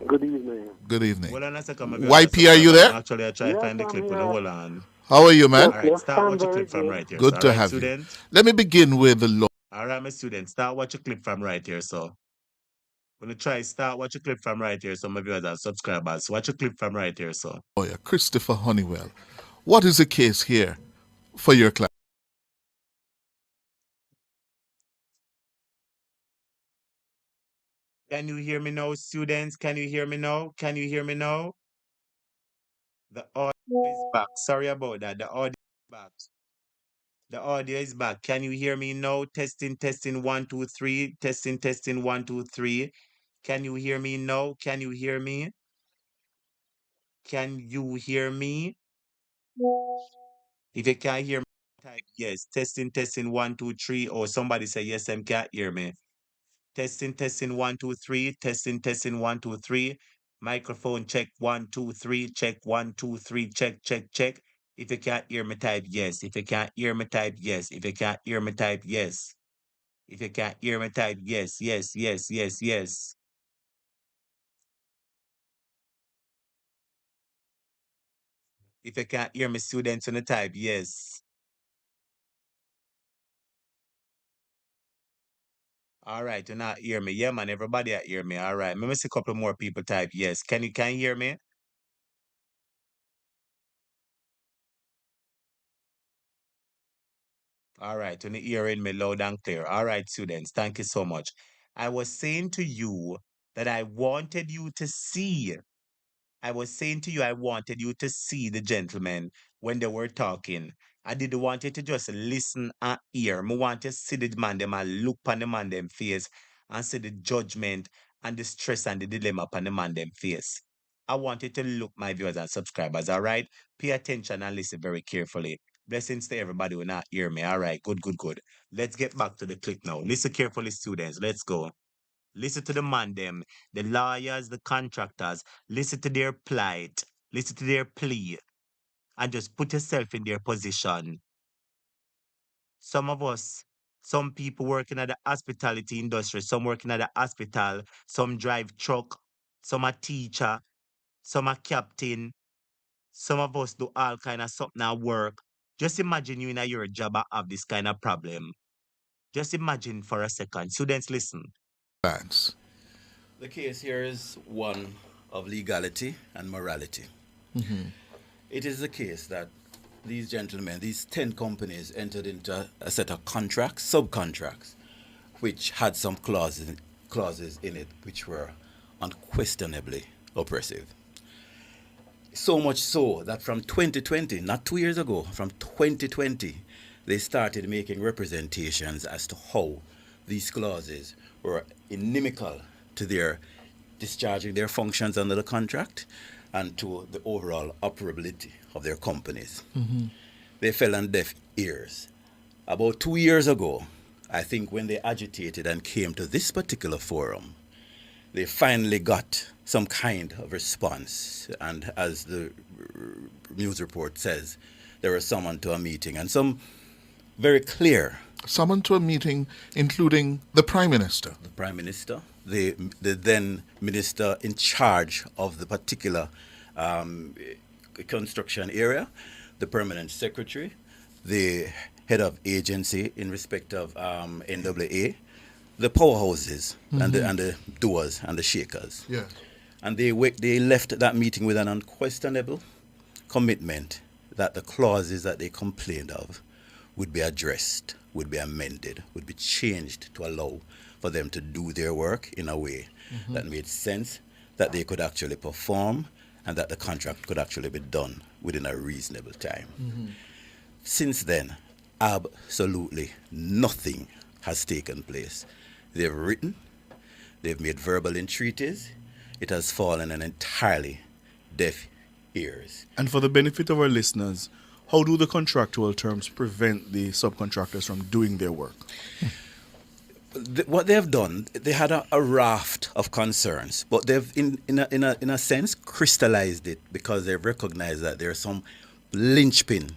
B: Good evening.
T: Good evening.
A: Hold on a second, my
T: YP, are you there?
A: Actually, I try to find the clip. Hold on.
T: How are you, man?
A: All right, start watch your clip from right here.
T: Good
A: so,
T: to
A: all right,
T: have you.
A: students?
T: Let me begin with the law.
A: All right, my students, start watch your clip from right here. So, I'm going to try start watch your clip from right here. So, my viewers and subscribers, watch your clip from right here. So,
T: Lawyer, Christopher Honeywell. What is the case here for your client?
A: can you hear me now, students? Can you hear me now? Can you hear me now? The audio is back. Sorry about that. The audio is back. The audio is back. Can you hear me now? Testing, testing, 1, 2, 3. Testing, testing, 1, 2, 3. Can you hear me now? Can you hear me? Can you hear me? If you can't hear me, type yes. Testing, testing, 1, 2, 3. Or somebody say yes, I can't hear me. Testing, testing, 1, 2, 3. Testing, testing, 1, 2, 3. Microphone check, 1, 2, 3. Check, 1, 2, 3. Check, check, check. If you can't hear me, type yes. If you can't hear me, type yes. If you can't hear me, type yes. If you can't hear me, type yes, yes, yes, yes, yes. If you can't hear me, students, on the type yes. All right, you're not hear me. Yeah, man, everybody hear me. All right. Let me see a couple more people type yes. Can you hear me? All right, you're hearing me loud and clear. All right, students, thank you so much. I was saying to you that I wanted you to see. I was saying to you, I wanted you to see the gentlemen when they were talking. I didn't want you to just listen and hear. I want you to see the man, them and look on the man, them face and see the judgment and the stress and the dilemma upon the man, them face. I want you to look, my viewers and subscribers, all right? Pay attention and listen very carefully. Blessings to everybody who not hear me. All right, good, good, good. Let's get back to the clip now. Listen carefully, students. Let's go. Listen to the man them, the lawyers, the contractors. Listen to their plight. Listen to their plea. And just put yourself in their position. Some of us, some people working at the hospitality industry, some working at the hospital, some drive truck, some are teacher, some are captain, some of us do all kind of something at work. Just imagine you in your job and have this kind of problem. Just imagine for a second. Students, listen.
T: Vance.
C: The case here is one of legality and morality. It is the case that these gentlemen, these 10 companies, entered into a set of contracts, subcontracts, which had some clauses in it which were unquestionably oppressive. So much so that from 2020, not 2 years ago, from 2020, they started making representations as to how these clauses were inimical to their discharging their functions under the contract and to the overall operability of their companies. They fell on deaf ears. About 2 years ago, I think when they agitated and came to this particular forum, they finally got some kind of response. And as the news report says, they were summoned to a meeting and some very clear.
T: Summoned to a meeting including the Prime Minister.
C: The Prime Minister, the then Minister in charge of the particular construction area, the Permanent Secretary, the head of agency in respect of NWA, the powerhouses and the doers and the shakers.
T: Yeah.
C: And they left that meeting with an unquestionable commitment that the clauses that they complained of would be addressed, would be amended, would be changed to allow for them to do their work in a way that made sense, that they could actually perform, and that the contract could actually be done within a reasonable time. Since then, absolutely nothing has taken place. They've written, they've made verbal entreaties, it has fallen on entirely deaf ears.
U: And for the benefit of our listeners, how do the contractual terms prevent the subcontractors from doing their work?
C: What they have done, they had a raft of concerns, but they've, in a sense, crystallized it because they've recognized that there are some linchpin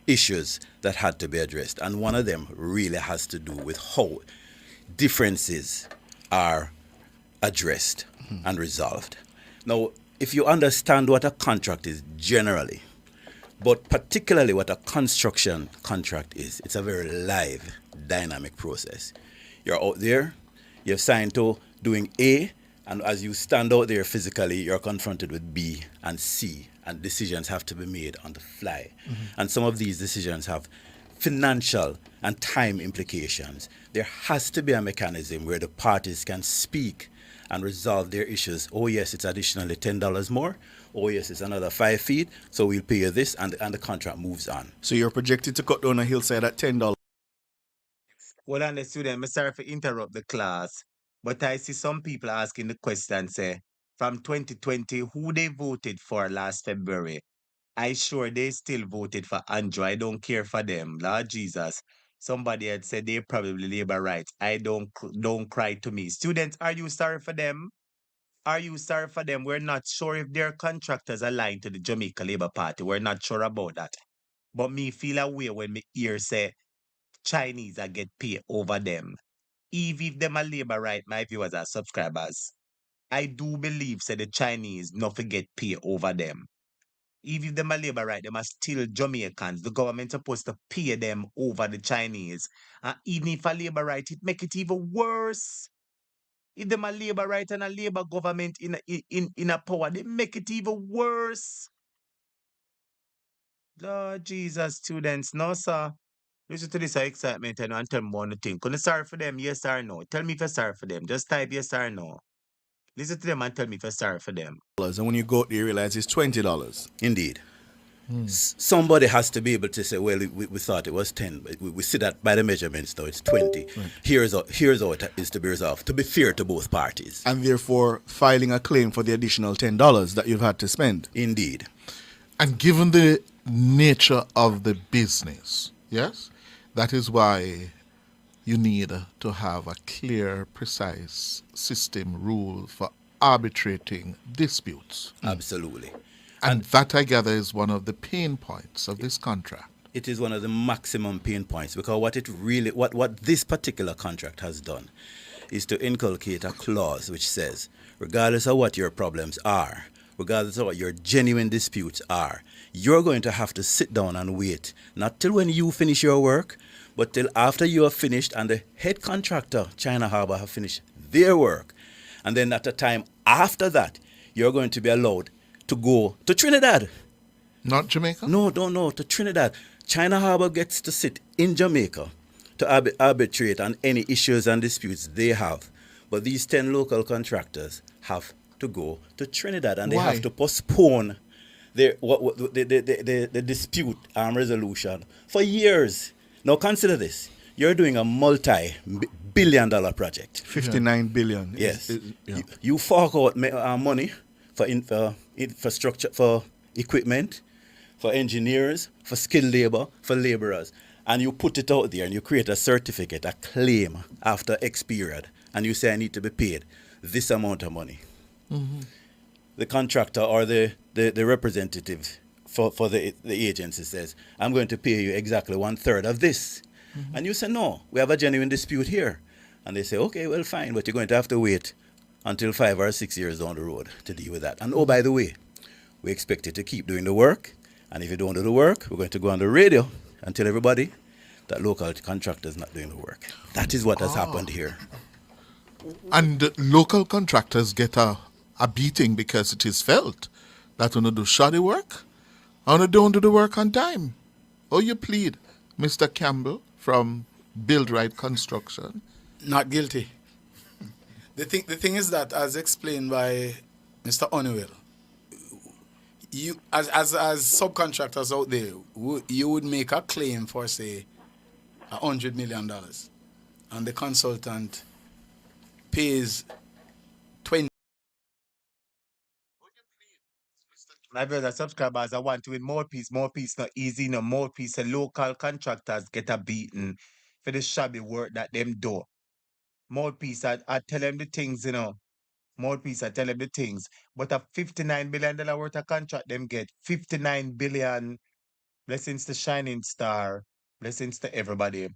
C: issues that had to be addressed. And one of them really has to do with how differences are addressed and resolved. Now, if you understand what a contract is generally, but particularly what a construction contract is, it's a very live, dynamic process. You're out there, you're signed to doing A, and as you stand out there physically, you're confronted with B and C, and decisions have to be made on the fly. And some of these decisions have financial and time implications. There has to be a mechanism where the parties can speak and resolve their issues. Oh yes, it's additionally $10 more. Oh yes, it's another 5 feet. So we'll pay you this, and the contract moves on.
U: So you're projected to cut down a hillside at $10.
A: Well, on the student, I'm sorry for interrupt the class, but I see some people asking the question, say, from 2020 who they voted for last February. I sure they still voted for Andrew. I don't care for them. Lord Jesus. Somebody had said they probably labor rights. I don't cry to me. Students, are you sorry for them? Are you sorry for them? We're not sure if their contractors aligned to the Jamaica Labour Party. We're not sure about that. But me feel a way when me hear say Chinese are get paid over them. Even if them a labor right, my viewers and subscribers. I do believe say the Chinese not forget pay over them. Even if them a labor right, them are still Jamaicans. The government supposed to pay them over the Chinese. And even if a labor right, it make it even worse. If them a labor right and a labor government in a power, they make it even worse. Lord Jesus, students, no sir. Listen to this excitement and tell me one thing. Couldn't sorry for them, yes or no? Tell me if you're sorry for them. Just type yes or no. Listen to them and tell me if you're sorry for them.
C: And when you go there, you realize it's $20. Indeed. Somebody has to be able to say, well, we thought it was 10, but we see that by the measurements now, it's 20.
T: Right.
C: Here's how it is to be resolved, to be fair to both parties.
T: And therefore filing a claim for the additional $10 that you've had to spend.
C: Indeed.
T: And given the nature of the business, yes, that is why you need to have a clear, precise system, rule for arbitrating disputes.
C: Absolutely.
T: And that, I gather, is one of the pain points of this contract.
C: It is one of the maximum pain points because what this particular contract has done is to inculcate a clause which says, regardless of what your problems are, regardless of what your genuine disputes are, you're going to have to sit down and wait, not till when you finish your work, but till after you have finished and the head contractor, China Harbour, have finished their work. And then at a time after that, you're going to be allowed to go to Trinidad.
T: Not Jamaica?
C: No, to Trinidad. China Harbour gets to sit in Jamaica to arbitrate on any issues and disputes they have. But these 10 local contractors have to go to Trinidad and they have to postpone the dispute resolution for years. Now consider this. You're doing a multi-billion-dollar project.
T: 59 billion.
C: Yes. You fork out money for infrastructure, for equipment, for engineers, for skilled labor, for laborers. And you put it out there and you create a certificate, a claim after X period. And you say, I need to be paid this amount of money.
T: Mm-hmm.
C: The contractor or the representative for the agency says, I'm going to pay you exactly 1/3 of this. Mm-hmm. And you say, no, we have a genuine dispute here. And they say, okay, well, fine, but you're going to have to wait until 5 or 6 years down the road to deal with that. And oh, by the way, we expect you to keep doing the work. And if you don't do the work, we're going to go on the radio and tell everybody that local contractor is not doing the work. That is what has happened here.
T: And local contractors get a beating because it is felt that when you do shoddy work, and you don't do the work on time. Oh, you plead, Mr. Campbell from Build Right Construction.
D: Not guilty. The thing is that, as explained by Mr. Honeywell, you as subcontractors out there, you would make a claim for, say, $100 million, and the consultant pays 20.
A: My brothers, subscribers, I want to win more peace, not easy, no more peace. The local contractors get a beating for the shabby work that them do. More peace, I tell them the things, More peace, I tell them the things. But a $59 billion worth of contract them get. 59 billion. Blessings to Shining Star. Blessings to everybody.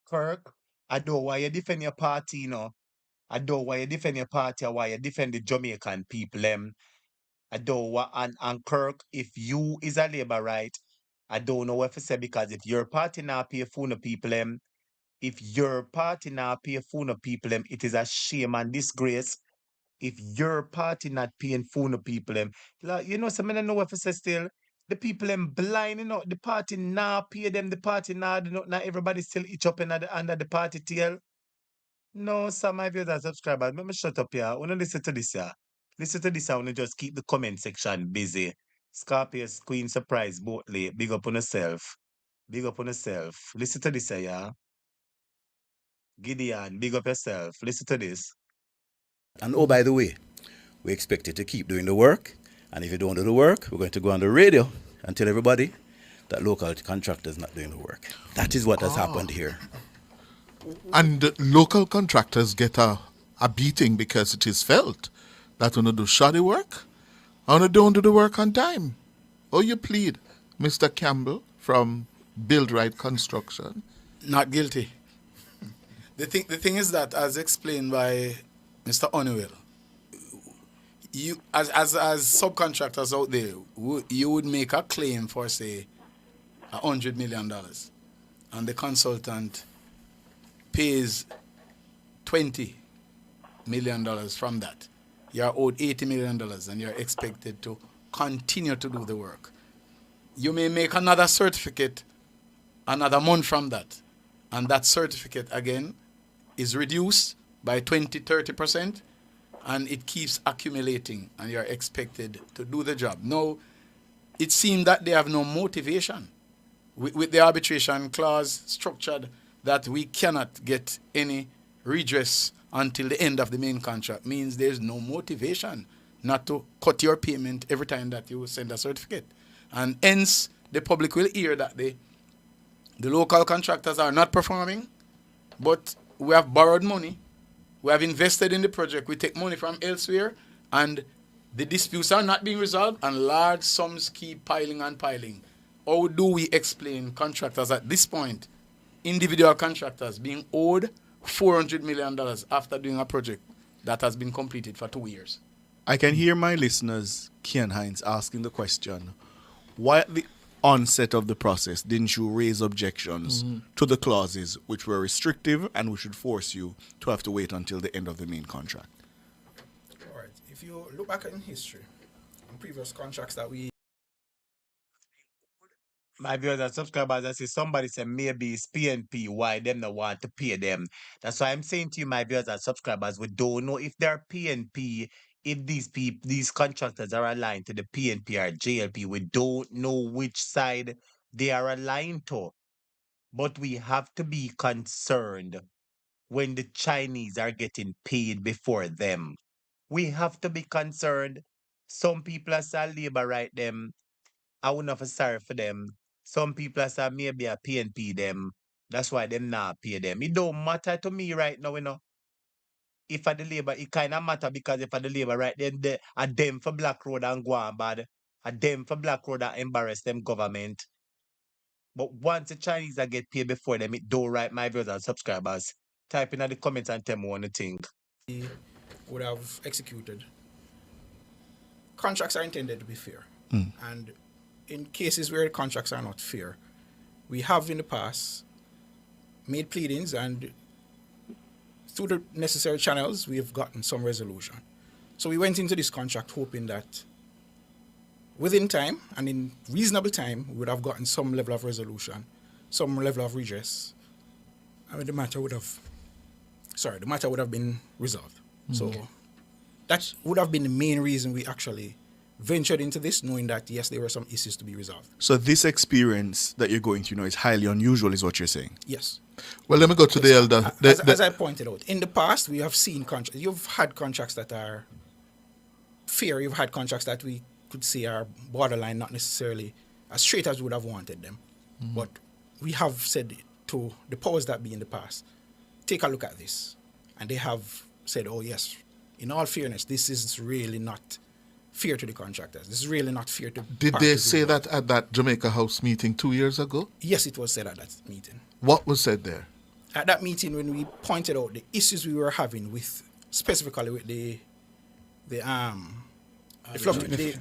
A: Kirk, I know why you defend your party, I know why you defend your party or why you defend the Jamaican people. I don't know and Kirk, if you is a labor right, I don't know what to say because if your party now pay for the people, if your party now pay for the people, it is a shame and disgrace. If your party not paying for the people, like, some I don't know what to say still. The people blind, the party now pay them, the party now, not everybody still each up under the party tail. No, some of you that subscribers, let me shut up here. Wanna listen to this here. Listen to this, I wanna just keep the comment section busy. Scorpius, Queen Surprise, both late. Big up on yourself. Big up on yourself. Listen to this, yeah. Gideon, big up yourself. Listen to this.
C: And oh, by the way, we expect you to keep doing the work. And if you don't do the work, we're going to go on the radio and tell everybody that local contractor is not doing the work. That is what has happened here.
T: And local contractors get a beating because it is felt that when you do shoddy work, and you don't do the work on time. Oh, you plead, Mr. Campbell from Build Right Construction.
D: Not guilty. The thing is that, as explained by Mr. Honeywell, you as subcontractors out there, you would make a claim for, say, $100 million, and the consultant pays $20 million from that. You're owed $80 million, and you're expected to continue to do the work. You may make another certificate another month from that, and that certificate again is reduced by 20-30%, and it keeps accumulating, and you're expected to do the job. Now, it seems that they have no motivation with the arbitration clause structured that we cannot get any redress until the end of the main contract. Means there's no motivation not to cut your payment every time that you send a certificate. And hence, the public will hear that the local contractors are not performing, but we have borrowed money, we have invested in the project, we take money from elsewhere, and the disputes are not being resolved, and large sums keep piling and piling. How do we explain contractors at this point, individual contractors being owed $400 million after doing a project that has been completed for 2 years?
U: I can hear my listeners, Kian Hines, asking the question, why at the onset of the process didn't you raise objections to the clauses which were restrictive and which would force you to have to wait until the end of the main contract?
E: All right. If you look back in history, on previous contracts that we...
A: My viewers and subscribers, I see somebody say maybe it's PNP, why them not want to pay them. That's why I'm saying to you, my viewers and subscribers, we don't know if they're PNP, if these contractors are aligned to the PNP or JLP. We don't know which side they are aligned to. But we have to be concerned when the Chinese are getting paid before them. We have to be concerned. Some people are saying labor right them. I would not feel sorry for them. Some people are saying maybe a PNP them. That's why them not pay them. It don't matter to me right now, you know. If at the labor, it kind of matter because if at the labor right then a them for Black Road and go on bad. A them for Black Road and embarrass them government. But once the Chinese are get paid before them, it don't right, my viewers and subscribers. Type in the comments and tell me what you think.
E: would have executed. Contracts are intended to be fair. And in cases where contracts are not fair, we have in the past made pleadings, and through the necessary channels, we have gotten some resolution. So we went into this contract hoping that within time and in reasonable time, we would have gotten some level of resolution, some level of redress. I mean, the matter would have been resolved. So that would have been the main reason we actually ventured into this, knowing that, yes, there were some issues to be resolved.
U: So this experience that you're going through now is highly unusual, is what you're saying?
E: Yes.
T: Well, let me go to the elder.
E: As I pointed out, in the past, we have seen contracts. You've had contracts that are fair. You've had contracts that we could say are borderline, not necessarily as straight as we would have wanted them. But we have said to the powers that be in the past, take a look at this. And they have said, oh, yes, in all fairness, this is really not fair to the contractors. This is really not fair to...
T: Did they say that at that Jamaica House meeting 2 years ago?
E: Yes, it was said at that meeting.
T: What was said there?
E: At that meeting, when we pointed out the issues we were having with, specifically with the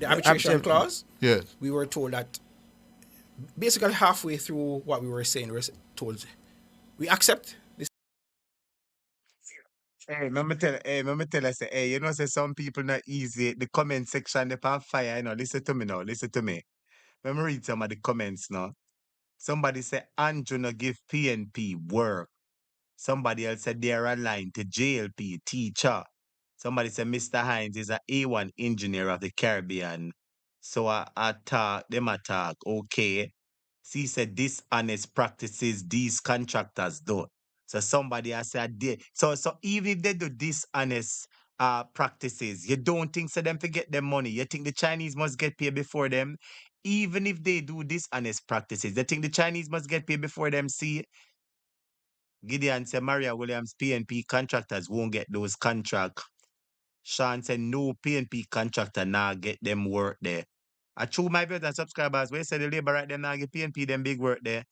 E: arbitration clause,
T: yes,
E: we were told that basically halfway through what we were saying, we were told, we accept this.
A: Hey, let me tell you, say, hey, you know, say some people not easy. The comment section, they on fire, you know. Listen to me now, listen to me. Let me read some of the comments now. Somebody say, Andrew no give PNP work. Somebody else said they are aligned to JLP teacher. Somebody said Mr. Hines is an A1 engineer of the Caribbean. So I talk, them attack, okay. See, said dishonest practices these contractors do. So somebody has said they so even if they do dishonest practices, you don't think so them to get them money. You think the Chinese must get paid before them. Even if they do dishonest practices, they think the Chinese must get paid before them. See, Gideon said Maria Williams PNP contractors won't get those contracts. Sean said no PNP contractor now get them work there. I true my brothers and subscribers, where say the labor right them now get PNP them big work there.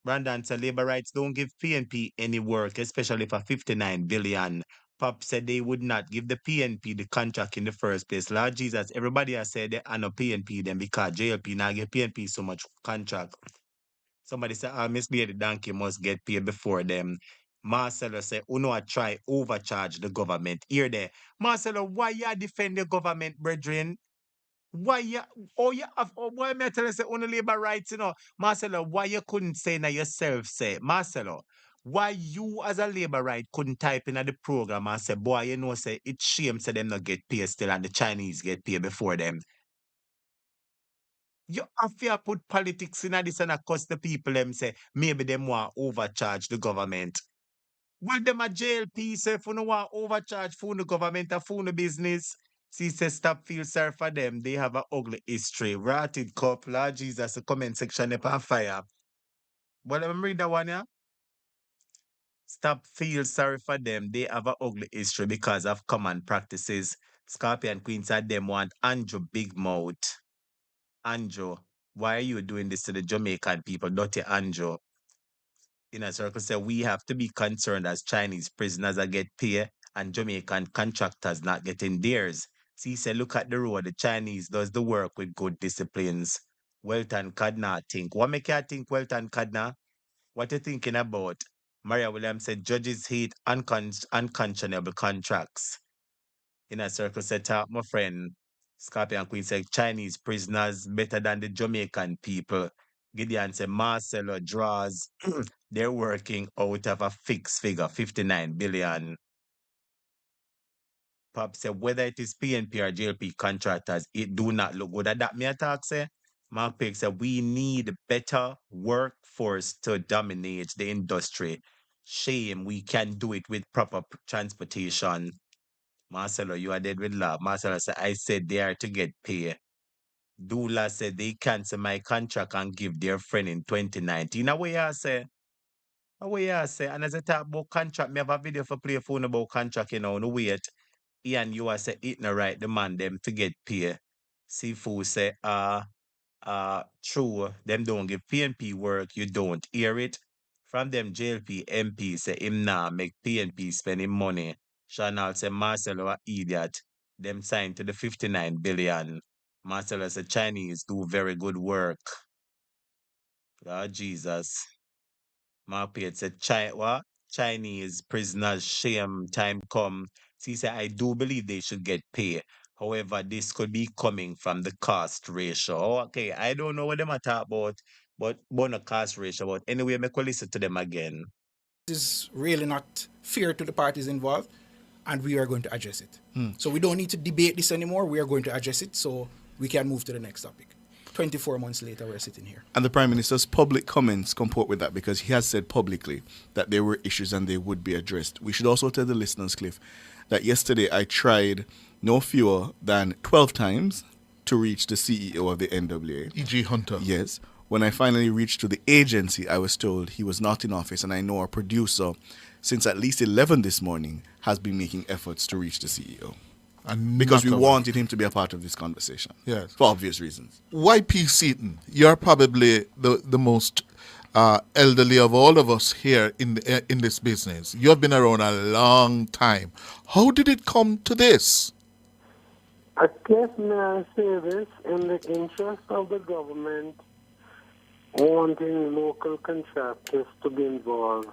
A: Brandon said labor rights don't give PNP any work, especially for 59 billion. Pop said they would not give the PNP the contract in the first place. Lord Jesus, everybody has said they are no PNP them because JLP now give PNP so much contract. Somebody said, Miss Lady Donkey must get paid before them. Marcelo said, Uno I try overcharge the government. Here there. Marcelo, why you defend the government, brethren? Why you why me tell you say only labor rights, Marcelo, why you couldn't say now yourself, say, Marcelo, why you as a labor right couldn't type in at the program and say, boy, say it's shame say them not get paid still and the Chinese get paid before them. You have to put politics in this and cost the people them say maybe them want overcharge the government. Well, them a JLP say if you no want overcharge for the government or for the business. See, say stop feel sorry for them. They have an ugly history. Rotted cup, Lord Jesus, the comment section up on fire. Well, let me read that one, yeah? Stop feel sorry for them. They have an ugly history because of common practices. Scorpion Queen said them want Andrew Big Mouth. Andrew, why are you doing this to the Jamaican people? Dirty Andrew. In a circle, say we have to be concerned as Chinese prisoners are get paid and Jamaican contractors not getting theirs. See, say look at the road. The Chinese does the work with good disciplines. Welton Kadna think. What make you think, Welton Kadna? What you thinking about? Maria Williams said judges hate unconscionable contracts. In a circle, set up my friend. Scorpion Queen said Chinese prisoners better than the Jamaican people. Gideon said Marcelo draws. They're working out of a fixed figure, 59 billion. Pop said whether it is PNP or JLP contractors, it do not look good. That me attack say. Mark Pig said we need better workforce to dominate the industry. Shame we can do it with proper transportation. Marcelo, you are dead with love. Marcelo said, I said they are to get paid. Dula said they cancel my contract and give their friend in 2019. Now, what you say? What you say? And as I talk about contract, me have a video for play phone about contract, no wait. Ian, you are say it no right, the man them to get paid. Seafood say, true, them don't give PNP work, you don't hear it. From them JLP MP say him nah make PNP spending money. Chanel say Marcelo a idiot. Them signed to the 59 billion. Marcelo say Chinese do very good work. Lord Jesus. Marpiet said Chinese prisoners shame time come. He said I do believe they should get paid. However, this could be coming from the cost ratio. Oh, okay, I don't know what they are talking about, but the cost ratio. But anyway, make we listen to them again.
E: This is really not fair to the parties involved, and we are going to address it. So we don't need to debate this anymore. We are going to address it so we can move to the next topic. 24 months later, we're sitting here.
U: And the Prime Minister's public comments comport with that because he has said publicly that there were issues and they would be addressed. We should also tell the listeners, Cliff, that yesterday I tried no fewer than 12 times to reach the CEO of the NWA.
T: E.G. Hunter.
U: Yes. When I finally reached to the agency, I was told he was not in office, and I know our producer, since at least 11 this morning, has been making efforts to reach the CEO.
T: And
U: because we wanted him to be a part of this conversation.
T: Yes.
U: For obvious reasons.
T: YP Seaton, you're probably the most elderly of all of us here in this business. You have been around a long time. How did it come to this?
B: I guess, may I say this, in the interest of the government wanting local contractors to be involved,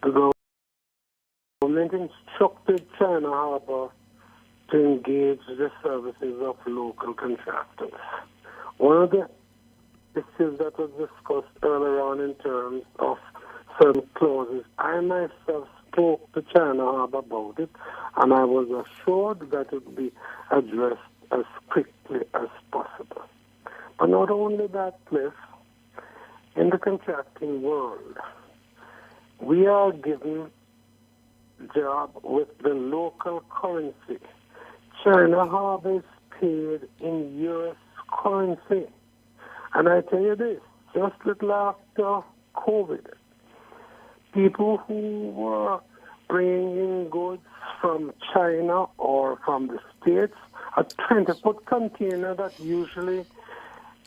B: the government instructed China Harbour to engage the services of local contractors. One of the issues that was discussed earlier on in terms of certain clauses, I myself spoke to China Harbour about it, and I was assured that it would be addressed as quickly as possible. But not only that, Cliff, in the contracting world, we are given job with the local currency. China Harbor is paid in US currency. And I tell you this, just little after COVID, people who were bringing in goods from China or from the States, a 20-foot container that usually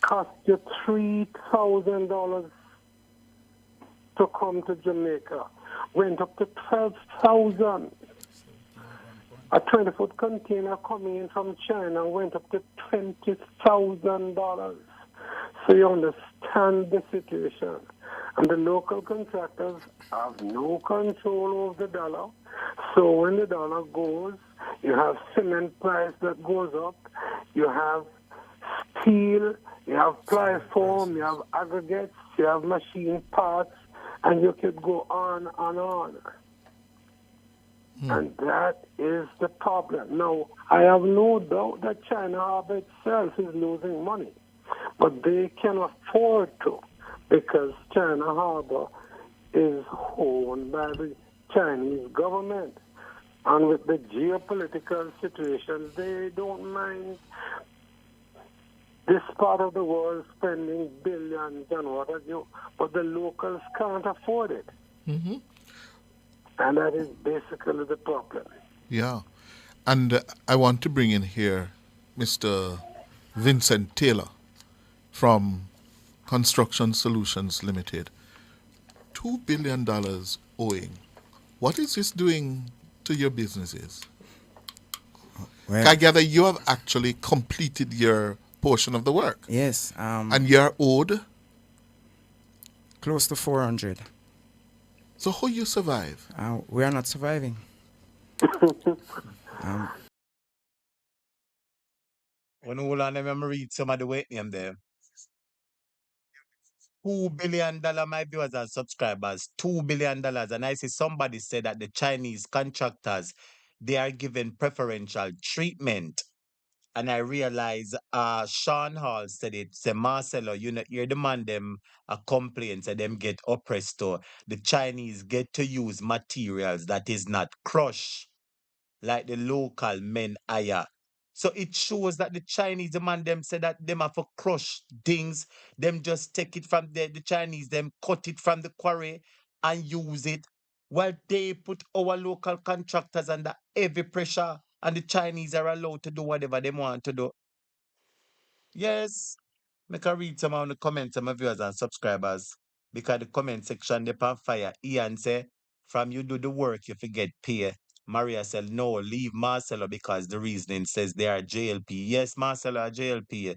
B: cost you $3,000 to come to Jamaica went up to $12,000. A 20-foot container coming in from China went up to $20,000. So you understand the situation. And the local contractors have no control over the dollar. So when the dollar goes, you have cement price that goes up, you have steel, you have ply foam, you have aggregates, you have machine parts, and you could go on and on. And that is the problem. Now, I have no doubt that China Harbor itself is losing money, but they can afford to because China Harbor is owned by the Chinese government. And with the geopolitical situation, they don't mind this part of the world spending billions and what have you, but the locals can't afford it.
T: Mm-hmm.
B: And that is basically the problem.
T: Yeah. And I want to bring in here Mr. Vincent Taylor from Construction Solutions Limited. $2 billion owing. What is this doing to your businesses?
G: Well,
T: I gather you have actually completed your portion of the work.
G: Yes.
T: And you're owed?
G: Close to 400.
T: So how you survive?
G: We are not surviving.
A: When hold on, let me read some of the weight name there. $2 billion, my viewers and subscribers, $2 billion. And I see somebody said that the Chinese contractors, they are given preferential treatment. And I realize Sean Hall said it, say Marcelo, you know, hear the man them complain, say them get oppressed to. The Chinese get to use materials that is not crushed, like the local men hire. So it shows that the Chinese, the man them say that them have to crush things, them just take it from the Chinese, them cut it from the quarry and use it, while they put our local contractors under heavy pressure and the Chinese are allowed to do whatever they want to do. Yes, make I read some of the comments of my viewers and subscribers because the comment section they on fire. Ian say, from you do the work, you forget pay. Maria said, no, leave Marcelo because the reasoning says they are JLP. Yes, Marcelo are JLP.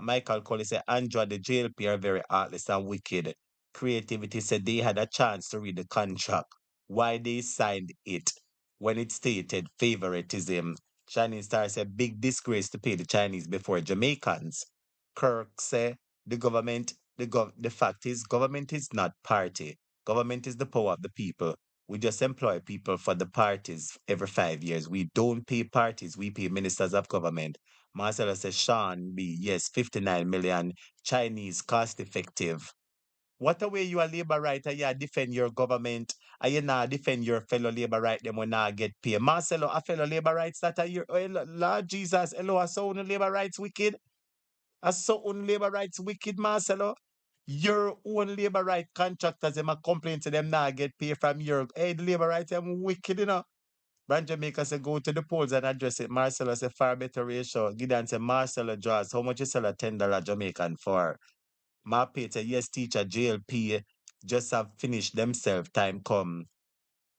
A: Michael Colley said, Andrew, the JLP are very heartless and wicked. Creativity said they had a chance to read the contract. Why they signed it when it stated favoritism. Shining Star said, big disgrace to pay the Chinese before Jamaicans. Kirk said, the fact is, government is not party. Government is the power of the people. We just employ people for the parties every 5 years. We don't pay parties, we pay ministers of government. Marcelo says, Sean B, yes, 59 million Chinese cost effective. What a way you a labor right and you defend your government and you not defend your fellow labor right them when not get paid. Marcelo, a fellow labor rights that are your Lord Jesus, hello, a so labor rights wicked. A so labor rights wicked, Marcelo. Your own labor right contractors them a complain to them not get paid from your the labor rights them wicked, you know. Brand Jamaica say go to the polls and address it. Marcelo say far better ratio. Gideon say Marcelo draws. How much you sell a $10 Jamaican for? Marpate say yes, teacher, JLP just have finished themselves. Time come.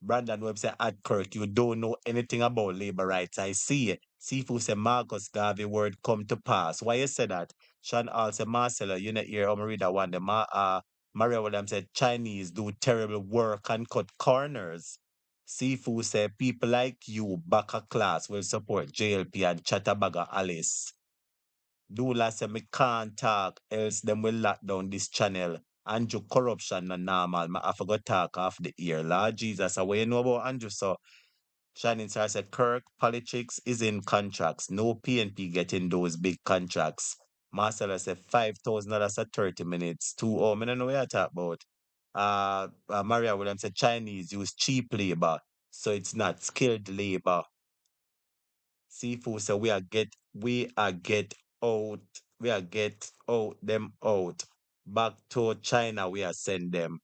A: Brandon Webb say at Kirk, you don't know anything about labor rights. I see it. Sifu say Marcus Garvey word come to pass. Why you say that? Sean All say Marcelo, you know here I'm read that one. The Maria Williams said Chinese do terrible work and cut corners. Sifu say people like you, back a class, will support JLP and Chattabagga Alice. Dula say me can't talk, else them will lock down this channel. Andrew corruption na normal. I forgot talk off the ear. Lord Jesus, what you know about Andrew? So Shining Star said Kirk politics is in contracts. No PNP getting those big contracts. Marcelo said $5,000 for 30 minutes. 2 hours. I don't know what you talk about. Maria Williams said Chinese use cheap labor, so it's not skilled labor. Seafood said we are get out, them out. Back to China, we are send them.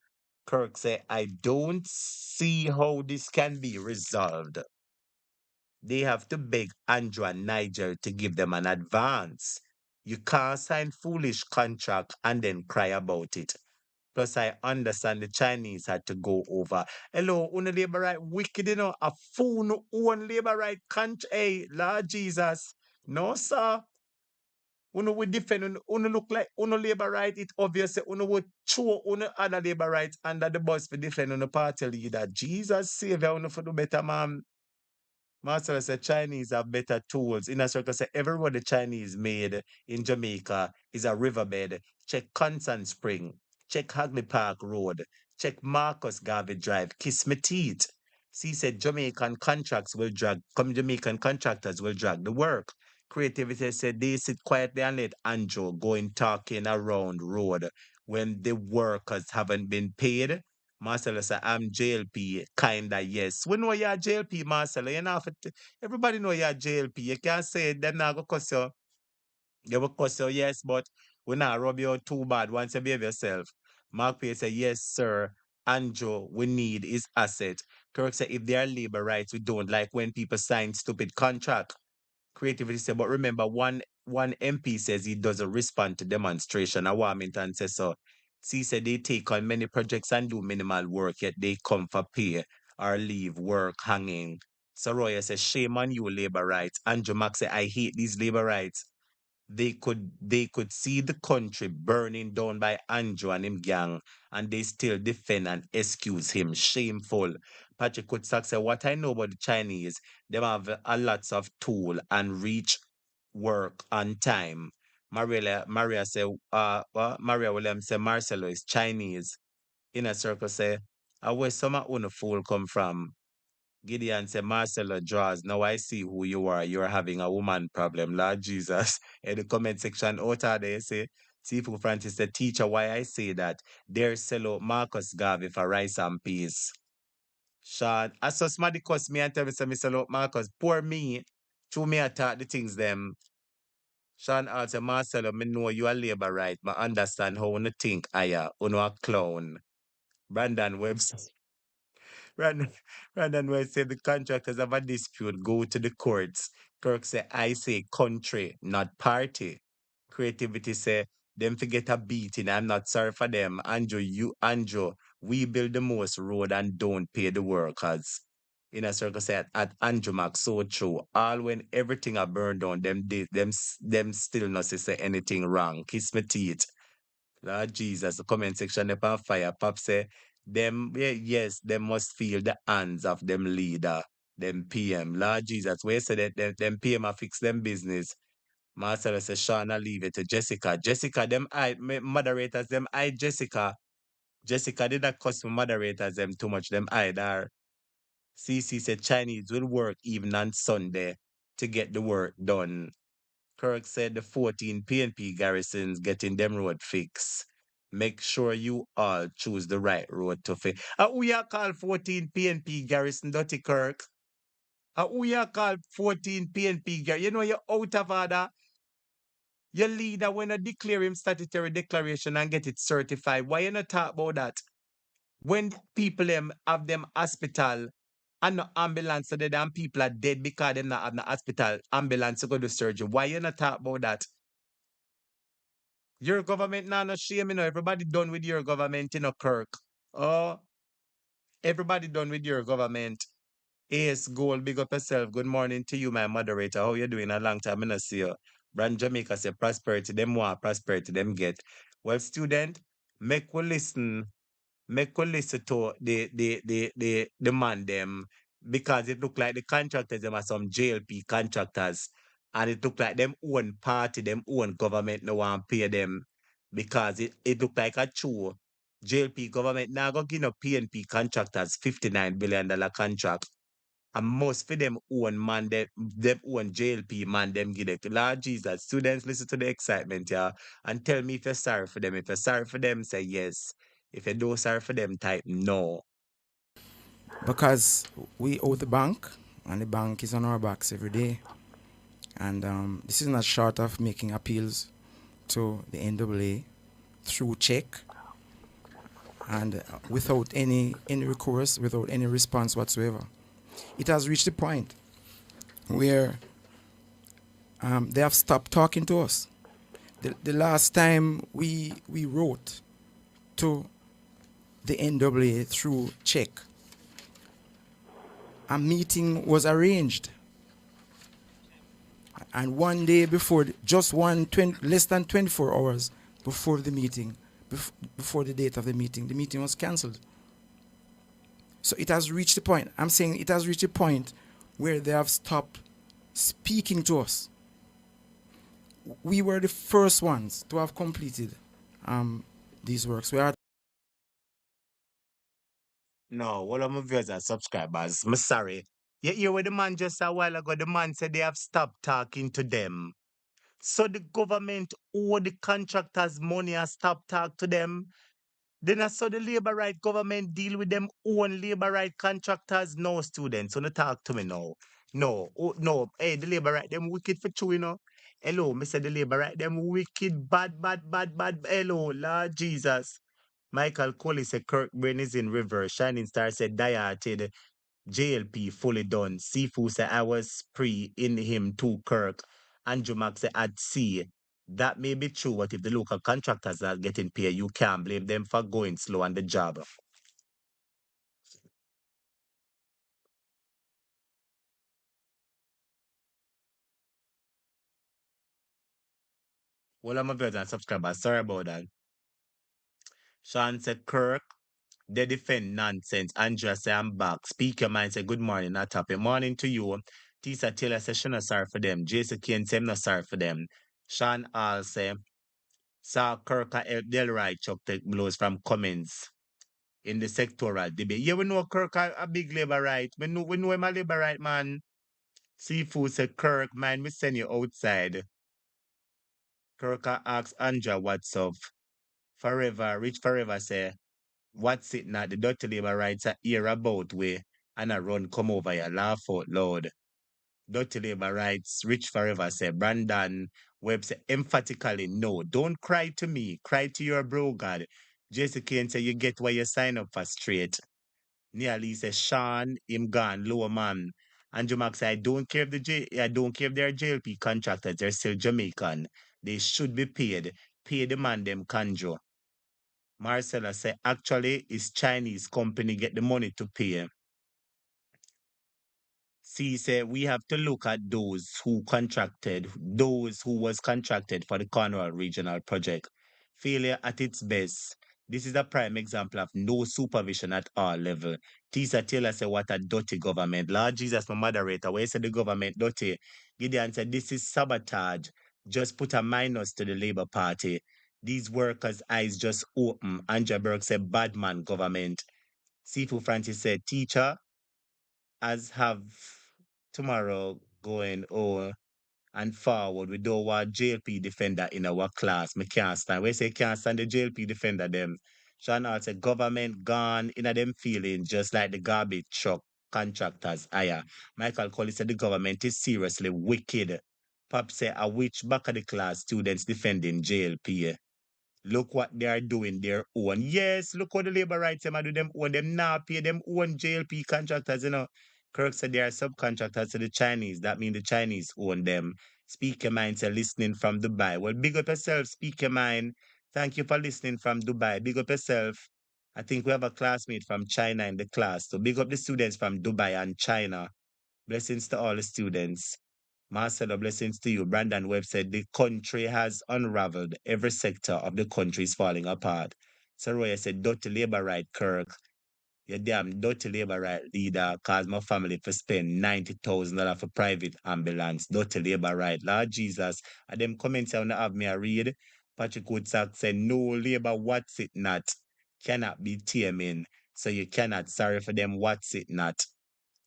A: Kirk said, I don't see how this can be resolved. They have to beg Andrew and Niger to give them an advance. You can't sign foolish contract and then cry about it. Plus, I understand the Chinese had to go over. Hello, una labor right wicked, a fool no own labor right country. Hey, Lord Jesus. No, sir. Uno would defend, uno look like uno labor right. It obviously uno would throw uno other labor rights under the bus for defend uno party leader. Jesus savior, uno for do better, man. Marcel said Chinese have better tools. In a circle, say every road the Chinese made in Jamaica is a riverbed. Check Constant Spring. Check Hagley Park Road. Check Marcus Garvey Drive. Kiss me teeth. See, said Jamaican Jamaican contractors will drag the work. Creativity said they sit quietly and let Andrew go in talking around road when the workers haven't been paid. Marcelo said, I'm JLP, kinda, yes. We know you're JLP, Marcelo. You know, everybody know you're JLP. You can't say them not go cuss you. They will cuss you, yes, but we not rub you out too bad once you behave yourself. Mark Pierce said, yes, sir. Andrew, we need his asset. Kirk said, if they are labor rights, we don't like when people sign stupid contract. Creativity said, but remember, one MP says he doesn't respond to demonstration. A Warmington says so. See, said they take on many projects and do minimal work, yet they come for pay or leave work hanging. Soroya says, shame on you, labor rights. Andrew Mack said, I hate these labor rights. They could see the country burning down by Andrew and him gang, and they still defend and excuse him. Shameful. Patrick Kutsak said, what I know about the Chinese, they have a lots of tool and reach work on time. Maria said, Maria Williams said Marcelo is Chinese. Inner Circle say, where some of una fool come from? Gideon said, Marcelo draws. Now I see who you are. You're having a woman problem, Lord Jesus. In the comment section, out there, say, Sifu Francis said, teacher, why I say that? There's sell out Marcus Garvey for rice and peas. Sean, I saw somebody cuss me and tell me, say, me sell out Marcus. Poor me. Through me attack the things them. Sean also, Marcelo, me know you are labor right, but understand how you think I you a clown. Brandon Webster. Brandon, Brandon West said the contractors have a dispute, go to the courts. Kirk said, I say country, not party. Creativity say, them forget a beating. I'm not sorry for them. Andrew, we build the most road and don't pay the workers. In a circle said at Andrew Mac, so true. All when everything are burned down, them still not say anything wrong. Kiss me teeth. Lord Jesus, the comment section up on fire. Pop say, them, yes, them must feel the hands of them leader, them PM. Lord Jesus, where say that them PM a fix them business. Marcelo says, Shauna, leave it to Jessica. Jessica, moderators, them I Jessica. Jessica did not cuss moderators, them too much, them either. CC said Chinese will work even on Sunday to get the work done. Kirk said the 14 PNP garrisons getting them road fix. Make sure you all choose the right road to fix. Who you call 14 PNP garrison, Dirty Kirk? Who you call 14 PNP garrison? You know you're out of order. Your leader when I declare him statutory declaration and get it certified. Why you not talk about that? When people them have them hospital and no ambulance so the damn people are dead because them not have no hospital ambulance to go to surgery. Why you not talk about that? Your government now no shame, everybody done with your government, Kirk. Oh, everybody done with your government. Ace Gold, big up yourself. Good morning to you, my moderator. How you doing? A long time I not see you. Brand Jamaica say prosperity, them want prosperity, them get. Well, student, make we listen to the man them because it look like the contractors them are some JLP contractors and it look like them own party, them own government no want pay them because it look like a true JLP government now go give no PNP contractors $59 billion contract. And most for them own man, them own JLP man, them give it. Lord Jesus, students listen to the excitement, yeah, and tell me if you're sorry for them. If you're sorry for them, say yes. If you don't sorry for them, type no.
G: Because we owe the bank, and the bank is on our backs every day. And this is not short of making appeals to the NAA through check and without any recourse, without any response whatsoever. It has reached a point where they have stopped talking to us. The last time we wrote to the NAA through check, a meeting was arranged. And one day before, less than 24 hours before the meeting, before the date of the meeting was cancelled. So it has reached a point, I'm saying it has reached a point where they have stopped speaking to us. We were the first ones to have completed these works. We are.
A: No, all of my viewers and subscribers, I'm sorry. You hear what the man just a while ago, the man said they have stopped talking to them. So the government owe the contractors money and stop talk to them. Then I saw the labor right government deal with them own labor right contractors. No, students, so no talk to me now. No, oh, no. Hey, the labor right them wicked for true, you know. Hello, me say the labor right them wicked, bad, bad, bad, bad. Hello, Lord Jesus. Michael Coley said Kirkbrain is in reverse. Shining Star said Diarted. JLP fully done. Sifu said I was pre in him too, Kirk. Andrew Max said I'd see. That may be true, but if the local contractors are getting paid, you can't blame them for going slow on the job. Well, I'm a brother and subscriber. Sorry about that. Sean said Kirk, they defend nonsense. Andrea said I'm back. Speak your mind. Say good morning, not happy. Morning to you. Tisa Taylor said she not sorry for them. Jason Kane said I'm not sorry for them. Sean All said saw Kirk help Delroy Chuck take blows from Cummins in the sectoral debate. Yeah, we know Kirk a big labor right. We know him a labor right, man. Seafood said, Kirk, man, we send you outside. Kirk asks Andra what's up. Forever, Rich Forever say, what's it not? The dirty labor rights are here about we and a run come over here, laugh out loud. Dirty labor rights, Rich Forever say, Brandon Webb say, emphatically, no, don't cry to me, cry to your bro, God. Jesse Kane say, you get what you sign up for straight. Nearly says Sean, him gone, lower man. And Jumax say, I don't care if they're JLP contractors, they're still Jamaican. They should be paid. Pay the man them conjure. Marcella say, actually, it's Chinese company get the money to pay. See, say we have to look at those who was contracted for the Cornwall Regional Project. Failure at its best. This is a prime example of no supervision at all level. Tisa Taylor said, what a dirty government. Lord Jesus, my moderator, where said the government dirty? Gideon said, this is sabotage. Just put a minus to the Labour Party. These workers' eyes just open. Andrea Burke said, bad man government. Sifu Francis said, teacher, as have tomorrow going on and forward. We don't want JLP defender in our class. Me can't stand. We say can't stand the JLP defender them. Sean Hall said government gone in a them feeling just like the garbage truck contractors hire. Michael Colley said the government is seriously wicked. Pop said a witch back of the class students defending JLP. Look what they are doing their own. Yes, look how the labor rights them are do them own. Them now pay them own JLP contractors, you know. Kirk said they are subcontractors to the Chinese. That means the Chinese own them. Speak your mind, say listening from Dubai. Well, big up yourself, speak your mind. Thank you for listening from Dubai. Big up yourself. I think we have a classmate from China in the class. So big up the students from Dubai and China. Blessings to all the students. Marcelo, blessings to you. Brandon Webb said the country has unraveled. Every sector of the country is falling apart. Saroya said, dirty labor right, Kirk. You damn dirty labor right leader cause my family for spend $90,000 for private ambulance. Dirty labor right. Lord Jesus. And them comments I want to have me a read. Patrick Woodsack said, no labor, what's it not? Cannot be taming. So you cannot. Sorry for them, what's it not?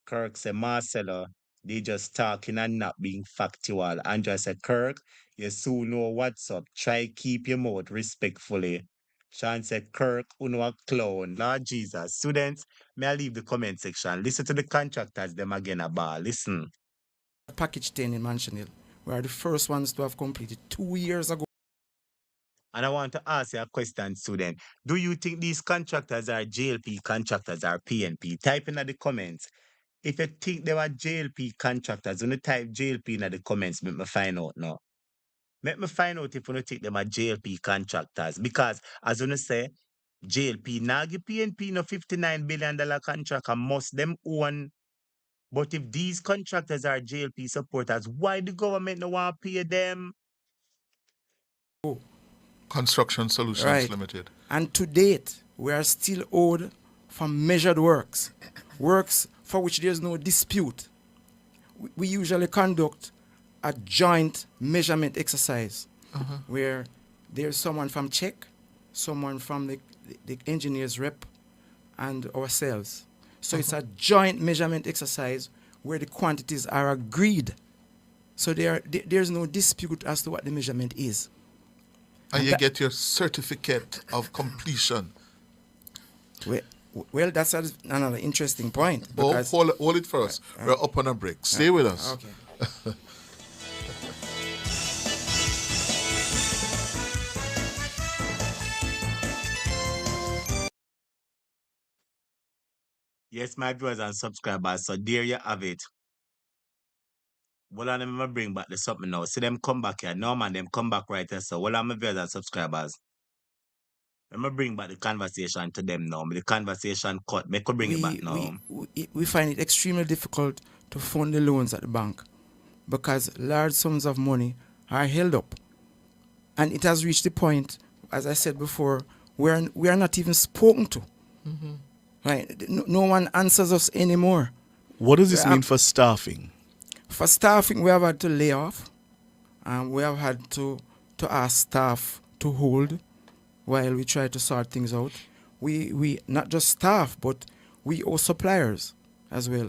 A: Kirk said, Marcelo, they just talking and not being factual. Andrea said, Kirk, you soon know what's up. Try keep your mouth respectfully. Sean said, Kirk, uno a clown. Lord Jesus. Students, may I leave the comment section? Listen to the contractors, them again a bar. Listen.
G: Package 10 in Mansion Hill. We are the first ones to have completed 2 years ago.
A: And I want to ask you a question, student. Do you think these contractors are JLP contractors or PNP? Type in the comments. If you think they were JLP contractors, you type JLP in the comments, make me find out now. Make me find out if you think them are JLP contractors. Because as you say, JLP now give PNP no $59 billion contract and must them own. But if these contractors are JLP supporters, why the government no want to pay them?
T: Construction Solutions
G: Right.
T: Limited.
G: And to date, we are still owed for measured works, works for which there is no dispute. We usually conduct a joint measurement exercise where there's someone from Czech, someone from the engineer's rep, and ourselves. So it's a joint measurement exercise where the quantities are agreed. So there's no dispute as to what the measurement is.
T: And you get your certificate of completion.
G: Well, that's another interesting point.
T: Oh, hold it for us. We're up on a break. Stay with us.
G: Okay.
A: Yes, my viewers and subscribers. So there you have it. Well, I'm gonna bring back the something now. See them come back here. No man, them come back right here. So well, I'm my viewers and subscribers. I'm gonna bring back the conversation to them now. The conversation cut. Make could bring it back now.
G: We find it extremely difficult to fund the loans at the bank because large sums of money are held up. And it has reached the point, as I said before, where we are not even spoken to. Right? No one answers us anymore.
U: What does this mean for staffing?
G: For staffing, we have had to lay off. We have had to ask staff to hold while we try to sort things out. We not just staff, but we owe suppliers as well.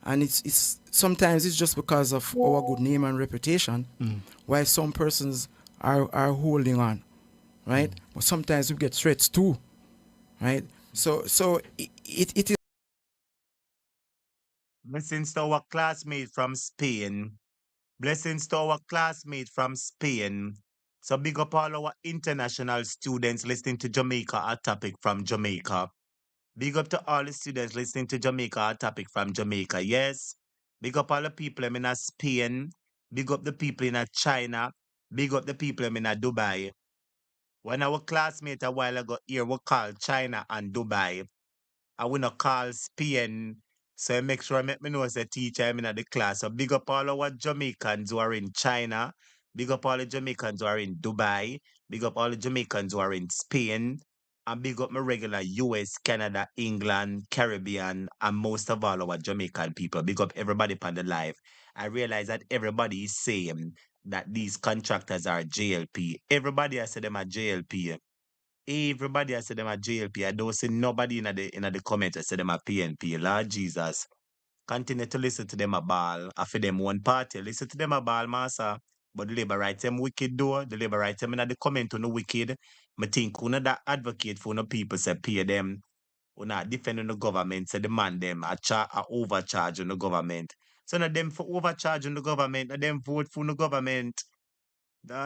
G: And it's sometimes it's just because of our good name and reputation, why some persons are holding on, right? But sometimes we get threats too, right? So it is.
A: Blessings to our classmate from Spain. Blessings to our classmate from Spain. So big up all our international students listening to Jamaica, our topic from Jamaica. Big up to all the students listening to Jamaica, our topic from Jamaica. Yes. Big up all the people in Spain. Big up the people in China. Big up the people in Dubai. When our classmate a while ago here, we call China and Dubai. I will not call Spain. So make sure I make me know as a teacher I'm in the class. So big up all our Jamaicans who are in China. Big up all the Jamaicans who are in Dubai. Big up all the Jamaicans who are in Spain. And big up my regular US, Canada, England, Caribbean, and most of all our Jamaican people. Big up everybody on the live. I realize that everybody is saying that these contractors are JLP. Everybody has said them are JLP. Everybody I said them a JLP. I don't see nobody in the comments I said them a PNP. Lord Jesus. Continue to listen to them a ball. After them one party. Listen to them a ball, master. But the labor right them wicked though. The labor right them in the comment on the wicked. I think who not that advocate for no people say pay them. Who not defending the government, say demand them a overcharge on the government. So not them for overcharge on the government, not them vote for the government.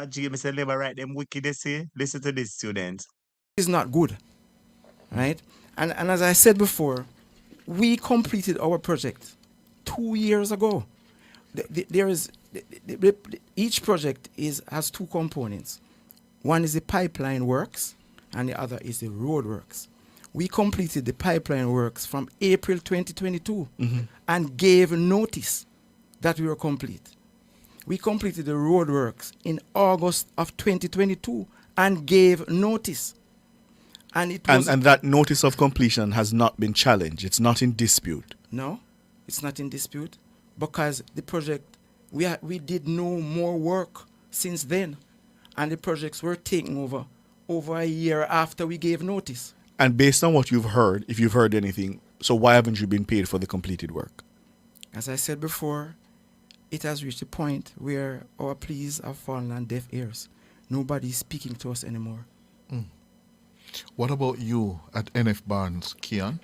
A: James say labor right them wicked they say. Listen to this students.
G: Is not good, right? And as I said before, we completed our project 2 years ago. Each project has two components. One is the pipeline works, and the other is the road works. We completed the pipeline works from April 2022 and gave notice that we were complete. We completed the road works in August of 2022 and gave notice. And it was
U: and that notice of completion has not been challenged. It's not in dispute.
G: No, it's not in dispute because the project, we did no more work since then. And the projects were taken over a year after we gave notice.
U: And based on what you've heard, if you've heard anything, so why haven't you been paid for the completed work?
G: As I said before, it has reached a point where our pleas have fallen on deaf ears. Nobody's speaking to us anymore.
T: What about you at NF Barnes, Kian?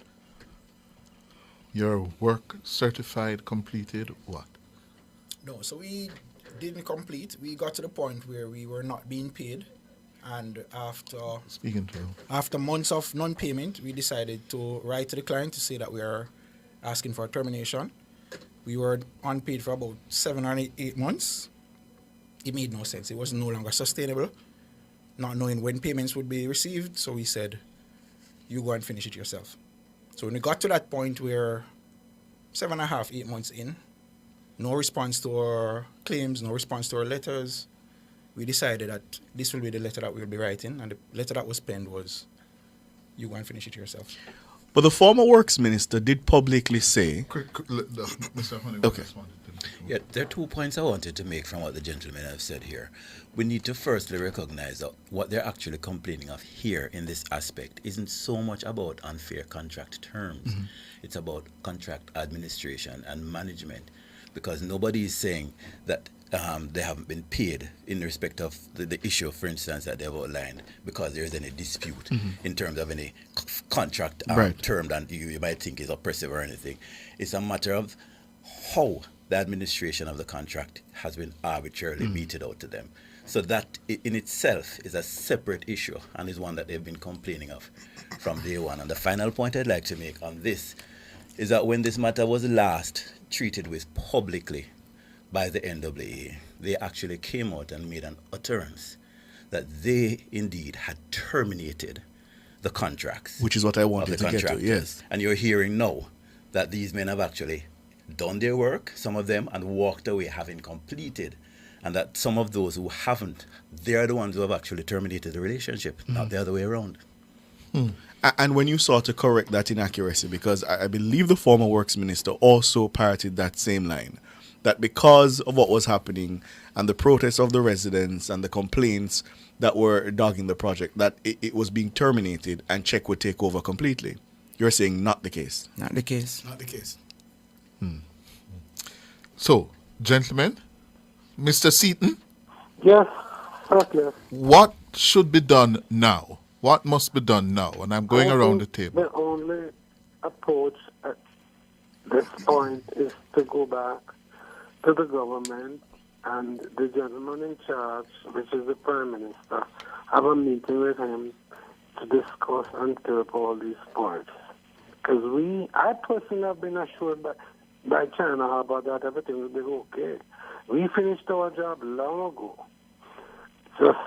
T: Your work certified, completed, what?
E: No, so we didn't complete. We got to the point where we were not being paid, and after months of non-payment, we decided to write to the client to say that we are asking for a termination. We were unpaid for about 7 or 8 months. It made no sense. It was no longer sustainable, not knowing when payments would be received. So we said, you go and finish it yourself. So when we got to that point where 7.5, 8 months in, no response to our claims, no response to our letters, we decided that this will be the letter that we'll be writing, and the letter that was penned was, you go and finish it yourself.
U: But the former works minister did publicly say...
T: Mr. Honey,
C: okay. Yeah, there are 2 points I wanted to make from what the gentlemen have said here. We need to firstly recognize that what they're actually complaining of here in this aspect isn't so much about unfair contract terms. Mm-hmm. It's about contract administration and management, because nobody is saying that they haven't been paid in respect of the issue, for instance, that they've outlined, because there is any dispute in terms of any contract term that you might think is oppressive or anything. It's a matter of how the administration of the contract has been arbitrarily meted out to them. So that in itself is a separate issue and is one that they've been complaining of from day one. And the final point I'd like to make on this is that when this matter was last treated with publicly by the NAA, they actually came out and made an utterance that they indeed had terminated the contracts.
U: Which is what I wanted to get to, yes.
C: And you're hearing now that these men have actually done their work, some of them, and walked away having completed. And that some of those who haven't, they're the ones who have actually terminated the relationship, not the other way around.
U: And when you sought to correct that inaccuracy, because I believe the former works minister also parroted that same line, that because of what was happening and the protests of the residents and the complaints that were dogging the project, that it was being terminated and Czech would take over completely. You're saying not the case.
G: Not the case.
E: Not the case.
T: So, gentlemen, Mr. Seaton?
B: Yes, okay.
T: What should be done now? What must be done now? And I'm going around the table.
B: The only approach at this point is to go back to the government and the gentleman in charge, which is the Prime Minister, have a meeting with him to discuss and curb all these points. Because I personally have been assured by China Harbour that everything will be okay. We finished our job long ago. Just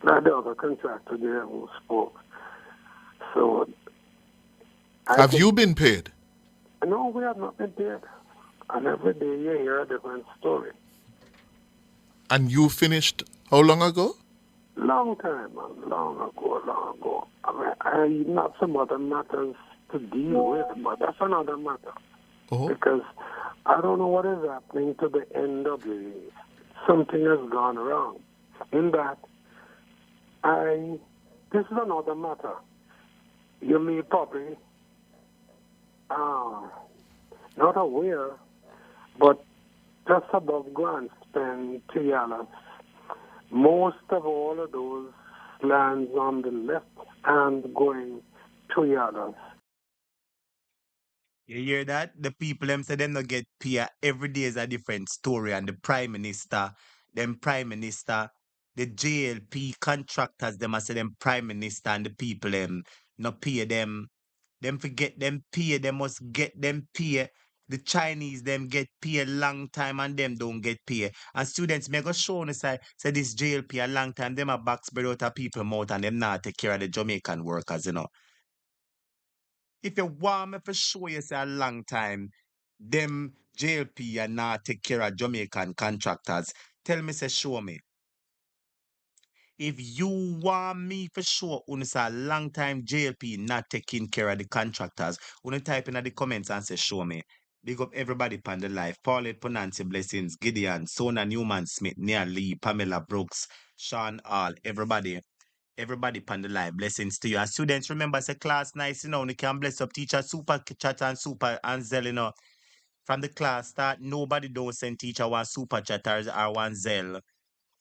B: like the other contractor there who spoke. So,
T: have you been paid?
B: No, we have not been paid. And every day you hear a different story.
T: And you finished how long ago?
B: Long time, man. Long ago. I mean, not some other matters to deal with, but that's another matter. Because I don't know what is happening to the NWA. Something has gone wrong. In that, this is another matter. You may probably not aware, but just above Grand Spend, $2. Most of all of those lands on the left hand going $2.
A: You hear that? The people them say them not get pay. Every day is a different story. And the Prime Minister, the JLP contractors, them I say them Prime Minister and the people them not pay them. Them forget them pay. They must get them pay. The Chinese them get pay a long time and them don't get pay. And students may go show on the side, say this JLP a long time, them a back spread out of people mouth and them not take care of the Jamaican workers, you know. If you want me to show you say a long time, them JLP are not take care of Jamaican contractors, tell me, say show me. If you want me for sure, when say a long time JLP not taking care of the contractors, when you type in the comments and say show me. Big up everybody upon the life. Paulette Ponancy Blessings, Gideon, Sona Newman Smith, Nia Lee, Pamela Brooks, Sean All, everybody upon the live. Blessings to you. As students, remember, say class nice, you know, you can bless up teacher, super chat and super Ansel, you know. From the class start, nobody don't send teacher one super chat or one Zelle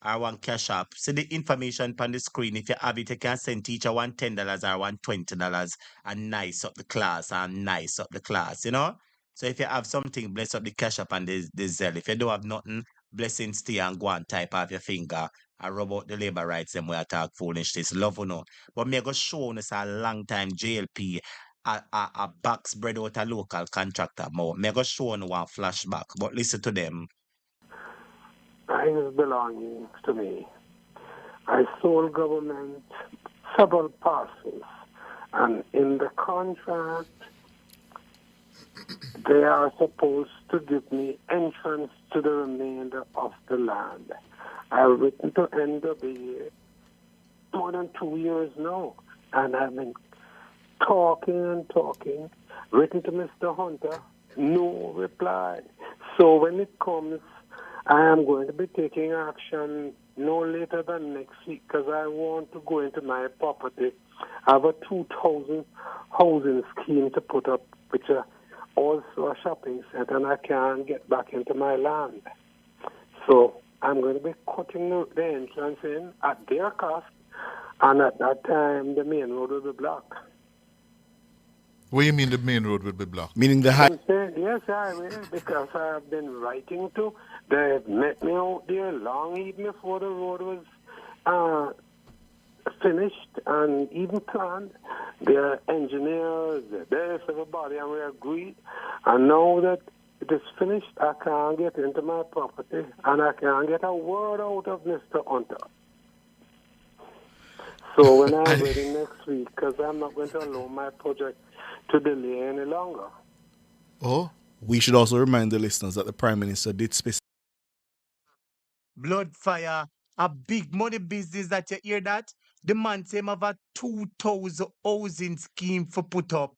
A: or one cash app. See the information on the screen. If you have it, you can send teacher one $10 or one $20 and nice up the class and nice up the class, you know? So if you have something, bless up the cash app and the Zelle. If you don't have nothing, blessing stay and go and type off your finger and rub out the labor rights them way attack foolishness. Love you know. But me go show us a long time JLP a box spread out a local contractor more. Me go show on one flashback, but listen to them.
B: His belongings to me. I sold government several parcels, and in the contract, they are supposed to give me entrance to the remainder of the land. I've written to NWA more than 2 years now, and I've been talking and talking, written to Mr. Hunter, no reply. So when it comes, I am going to be taking action no later than next week because I want to go into my property. I have a 2,000 housing scheme to put up, which is also a shopping center, and I can't get back into my land. So I'm going to be cutting the entrance in at their cost, and at that time the main road will be blocked.
T: What do you mean the main road will be blocked?
U: Meaning the high...
B: I'm saying, yes, I will, because I have been writing to. They met me out there long even before the road was finished and even planned. Their engineers, there's everybody, and we agreed. And now that it is finished, I can't get into my property, and I can't get a word out of Mr. Hunter. So when I'm ready next week, because I'm not going to allow my project to delay any longer.
T: Oh?
U: We should also remind the listeners that the Prime Minister did
A: Blood fire, a big money business that you hear that? The man say him have a 2,000 housing scheme for put up.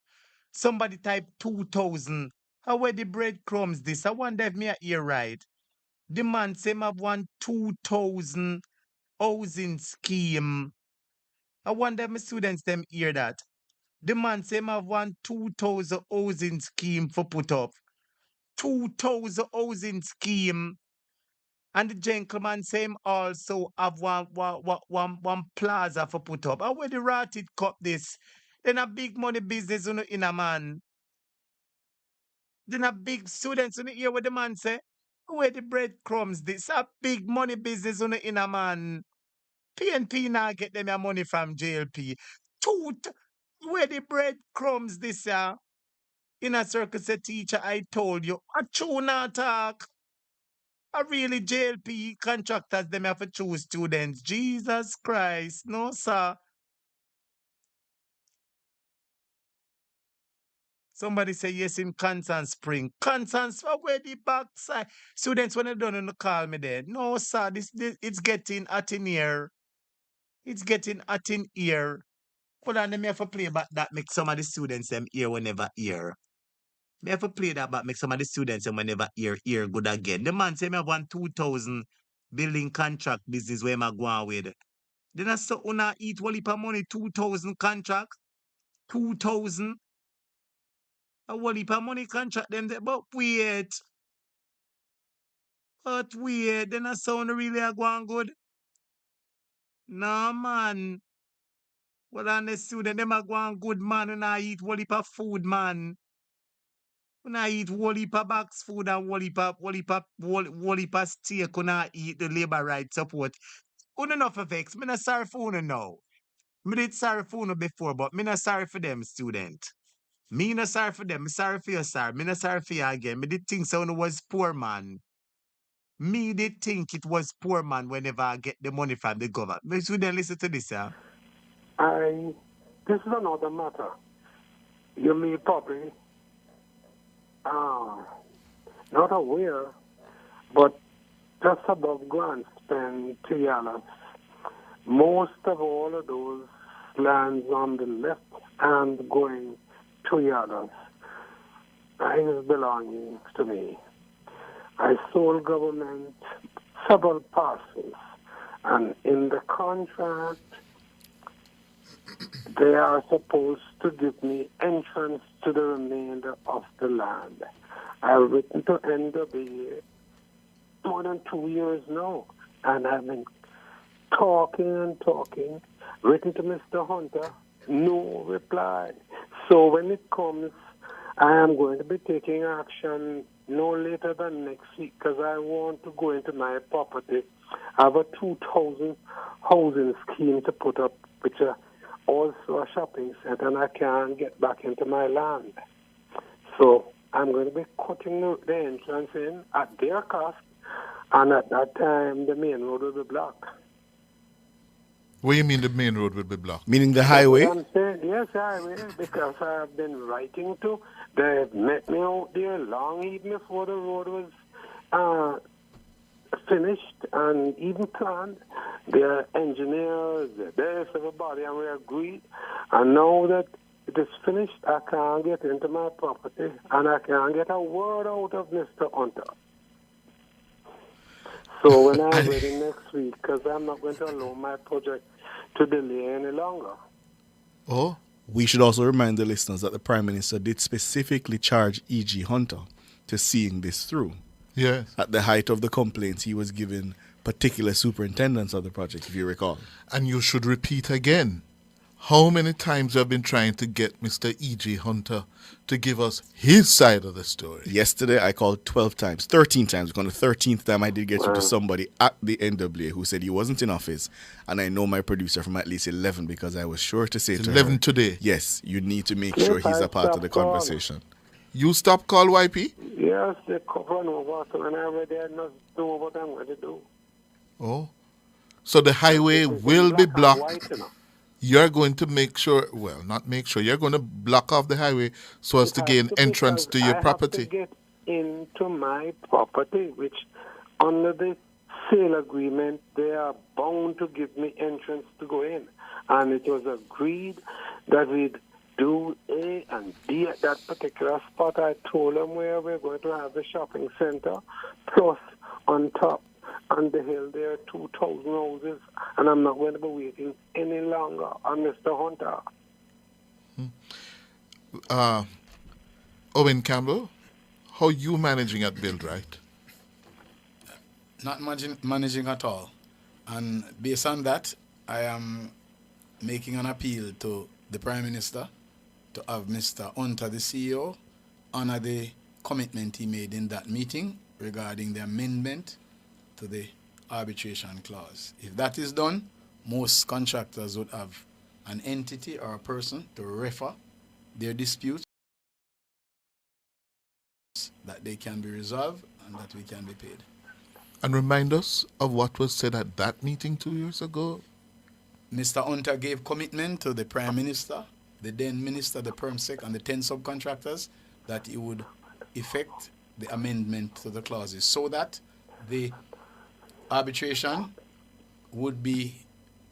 A: Somebody type 2,000. How where the breadcrumbs this? I wonder if me a hear right. The man say him have one 2,000 housing scheme. I wonder if my students them hear that. The man say him have one 2,000 housing scheme for put up. 2,000 housing scheme. And the gentleman say him also have one plaza for put up. How where the ratted cut this? Then a big money business in a man. Then a big students in hear what the man say. Where the breadcrumbs this? A big money business in a man. PNP now get them your money from JLP. Where the breadcrumbs this in a circus say teacher I told you. A true not talk. A really JLP contractors, them have to choose students. Jesus Christ. No, sir. Somebody say yes in Constant Spring. Constant Spring, where the backside. Students, when they don't call me there. No, sir. This it's getting hot in here. It's getting hot in here. Hold on, let me have to play back that make some of the students them hear whenever hear. Me have to play that back make some of the students them whenever hear good again. The man say me have one 2,000 building contract business where I go on with. Then I saw una eat wally per money 2,000 contract. 2,000. A wally per money contract them there. But wait. Then I saw una really a go on good. Nah man. Well on the student them a go on good man. Una eat wally per food man. Una eat whole heap of box food and whole heap of steak. Una eat the labor rights support. Una not for vex. Me not sorry for una now. Me did sorry for una before, but me not sorry for them, student. Me not sorry for them. Me sorry for you, sir. Me not sorry for you again. Me did think so una was poor man. Me did think it was poor man whenever I get the money from the government. Me student listen to this, yeah.
B: This is another matter. You may probably not aware, but just above grant spend $3. Most of all of those lands on the left hand going $2. His belongings to me. I sold government several parcels, and in the contract, they are supposed to give me entrance to the remainder of the land. I've written to NWA more than 2 years now, and I've been talking, written to Mr. Hunter, no reply. So when it comes, I am going to be taking action no later than next week because I want to go into my property. I have a 2,000 housing scheme to put up, which are also a shopping center, and I can't get back into my land. So I'm going to be cutting the entrance in at their cost, and at that time the main road will be blocked.
T: What do you mean the main road will be blocked?
U: Meaning the highway?
B: I'm saying, yes, highway, because I have been writing to. They've met me out there long even before the road was finished and even planned. They're engineers, there's everybody, and we agreed. And now that it is finished, I can't get into my property, and I can't get a word out of Mr. Hunter. So when I'm ready next week, because I'm not going to allow my project to delay any longer.
T: Oh?
U: We should also remind the listeners that the Prime Minister did specifically charge E.G. Hunter to seeing this through.
T: Yes.
U: At the height of the complaints, he was given particular superintendents of the project, if you recall.
T: And you should repeat again. How many times you have been trying to get Mr. E.G. Hunter to give us his side of the story?
U: Yesterday, I called 12 times, 13 times. On the 13th time, I did get through to somebody at the NWA who said he wasn't in office. And I know my producer from at least 11 because I was sure to say to
T: 11
U: her,
T: today?
U: yes, you need to make sure he's a part of the conversation.
T: You stop call YP?
B: Yes, they run over, so when I'm ready, I must do what I'm going to do.
T: Oh. So the highway will be blocked.
B: White, you know.
T: You're going to make sure, well, not make sure, you're going to block off the highway so as to gain entrance to your property.
B: I have to get into my property, which under the sale agreement, they are bound to give me entrance to go in. And it was agreed that we'd do A and B at that particular spot. I told them where we're going to have the shopping center, plus on top, on the hill, there are 2,000 houses, and I'm not going to be waiting any longer on Mr. Hunter.
T: Owen Campbell, how you managing at Build Right?
D: Not managing at all. And based on that, I am making an appeal to the Prime Minister to have Mr. Hunter, the CEO, honor the commitment he made in that meeting regarding the amendment to the arbitration clause. If that is done, most contractors would have an entity or a person to refer their disputes that they can be resolved and that we can be paid.
T: And remind us of what was said at that meeting 2 years ago.
D: Mr. Hunter gave commitment to the Prime Minister, the then Minister, the PermSec, and the 10 subcontractors that he would effect the amendment to the clauses so that the arbitration would be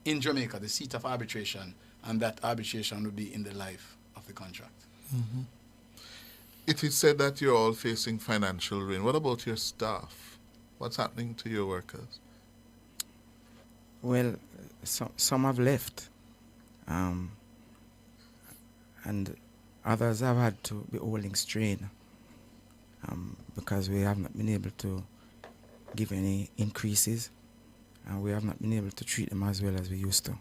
D: in Jamaica, the seat of arbitration, and that arbitration would be in the life of the contract.
T: Mm-hmm. It is said that you're all facing financial ruin. What about your staff? What's happening to your workers?
G: Well, some have left, and others have had to be holding strain because we have not been able to give any increases, and we have not been able to treat them as well as we used to.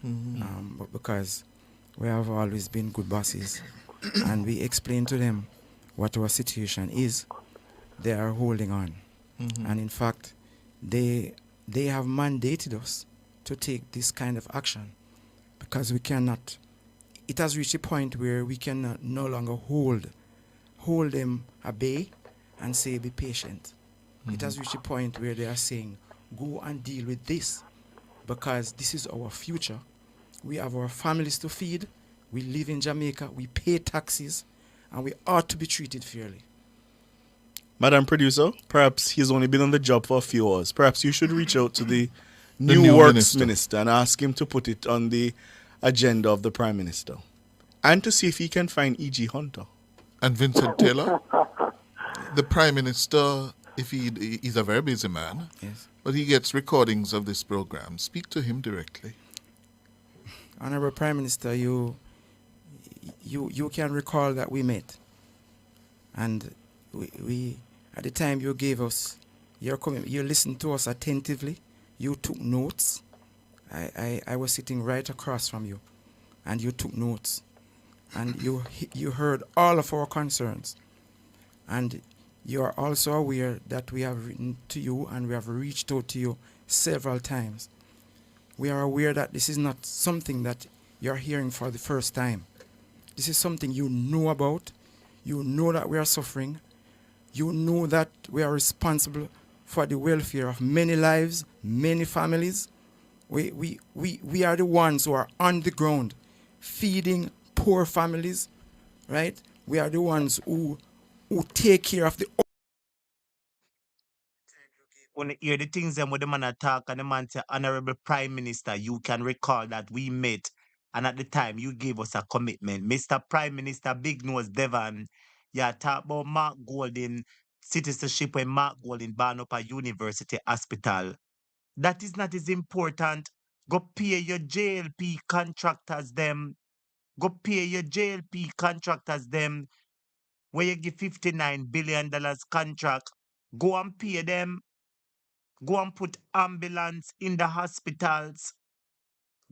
T: Mm-hmm.
G: But because we have always been good bosses, and we explain to them what our situation is, they are holding on.
T: Mm-hmm.
G: And in fact, they have mandated us to take this kind of action because we cannot. It has reached a point where we can no longer hold them at bay and say, be patient. Mm-hmm. It has reached a point where they are saying, go and deal with this because this is our future. We have our families to feed. We live in Jamaica. We pay taxes, and we ought to be treated fairly.
U: Madam Producer, perhaps he's only been on the job for a few hours. Perhaps you should reach out to the new Works Minister and ask him to put it on the agenda of the Prime Minister and to see if he can find E.G. Hunter.
T: And Vincent Taylor, the Prime Minister, if he's a very busy man,
G: yes,
T: but he gets recordings of this program. Speak to him directly.
G: Honorable Prime Minister, you can recall that we met, and we at the time you gave us your commitment, you listened to us attentively, you took notes. I was sitting right across from you, and you took notes, and you heard all of our concerns, and you are also aware that we have written to you and we have reached out to you several times. We are aware that this is not something that you're hearing for the first time. This is something you know about. You know that we are suffering. You know that we are responsible for the welfare of many lives, many families. We are the ones who are on the ground feeding poor families, right? We are the ones who take care of the...
A: When you hear the things them with the man attack and the man say, Honorable Prime Minister, you can recall that we met and at the time you gave us a commitment. Mr. Prime Minister Big Nose Devon, you talk about Mark Golding citizenship when Mark Golding born up a university hospital. That is not as important. Go pay your JLP contractors them. Go pay your JLP contractors them where you give $59 billion contract. Go and pay them. Go and put ambulance in the hospitals.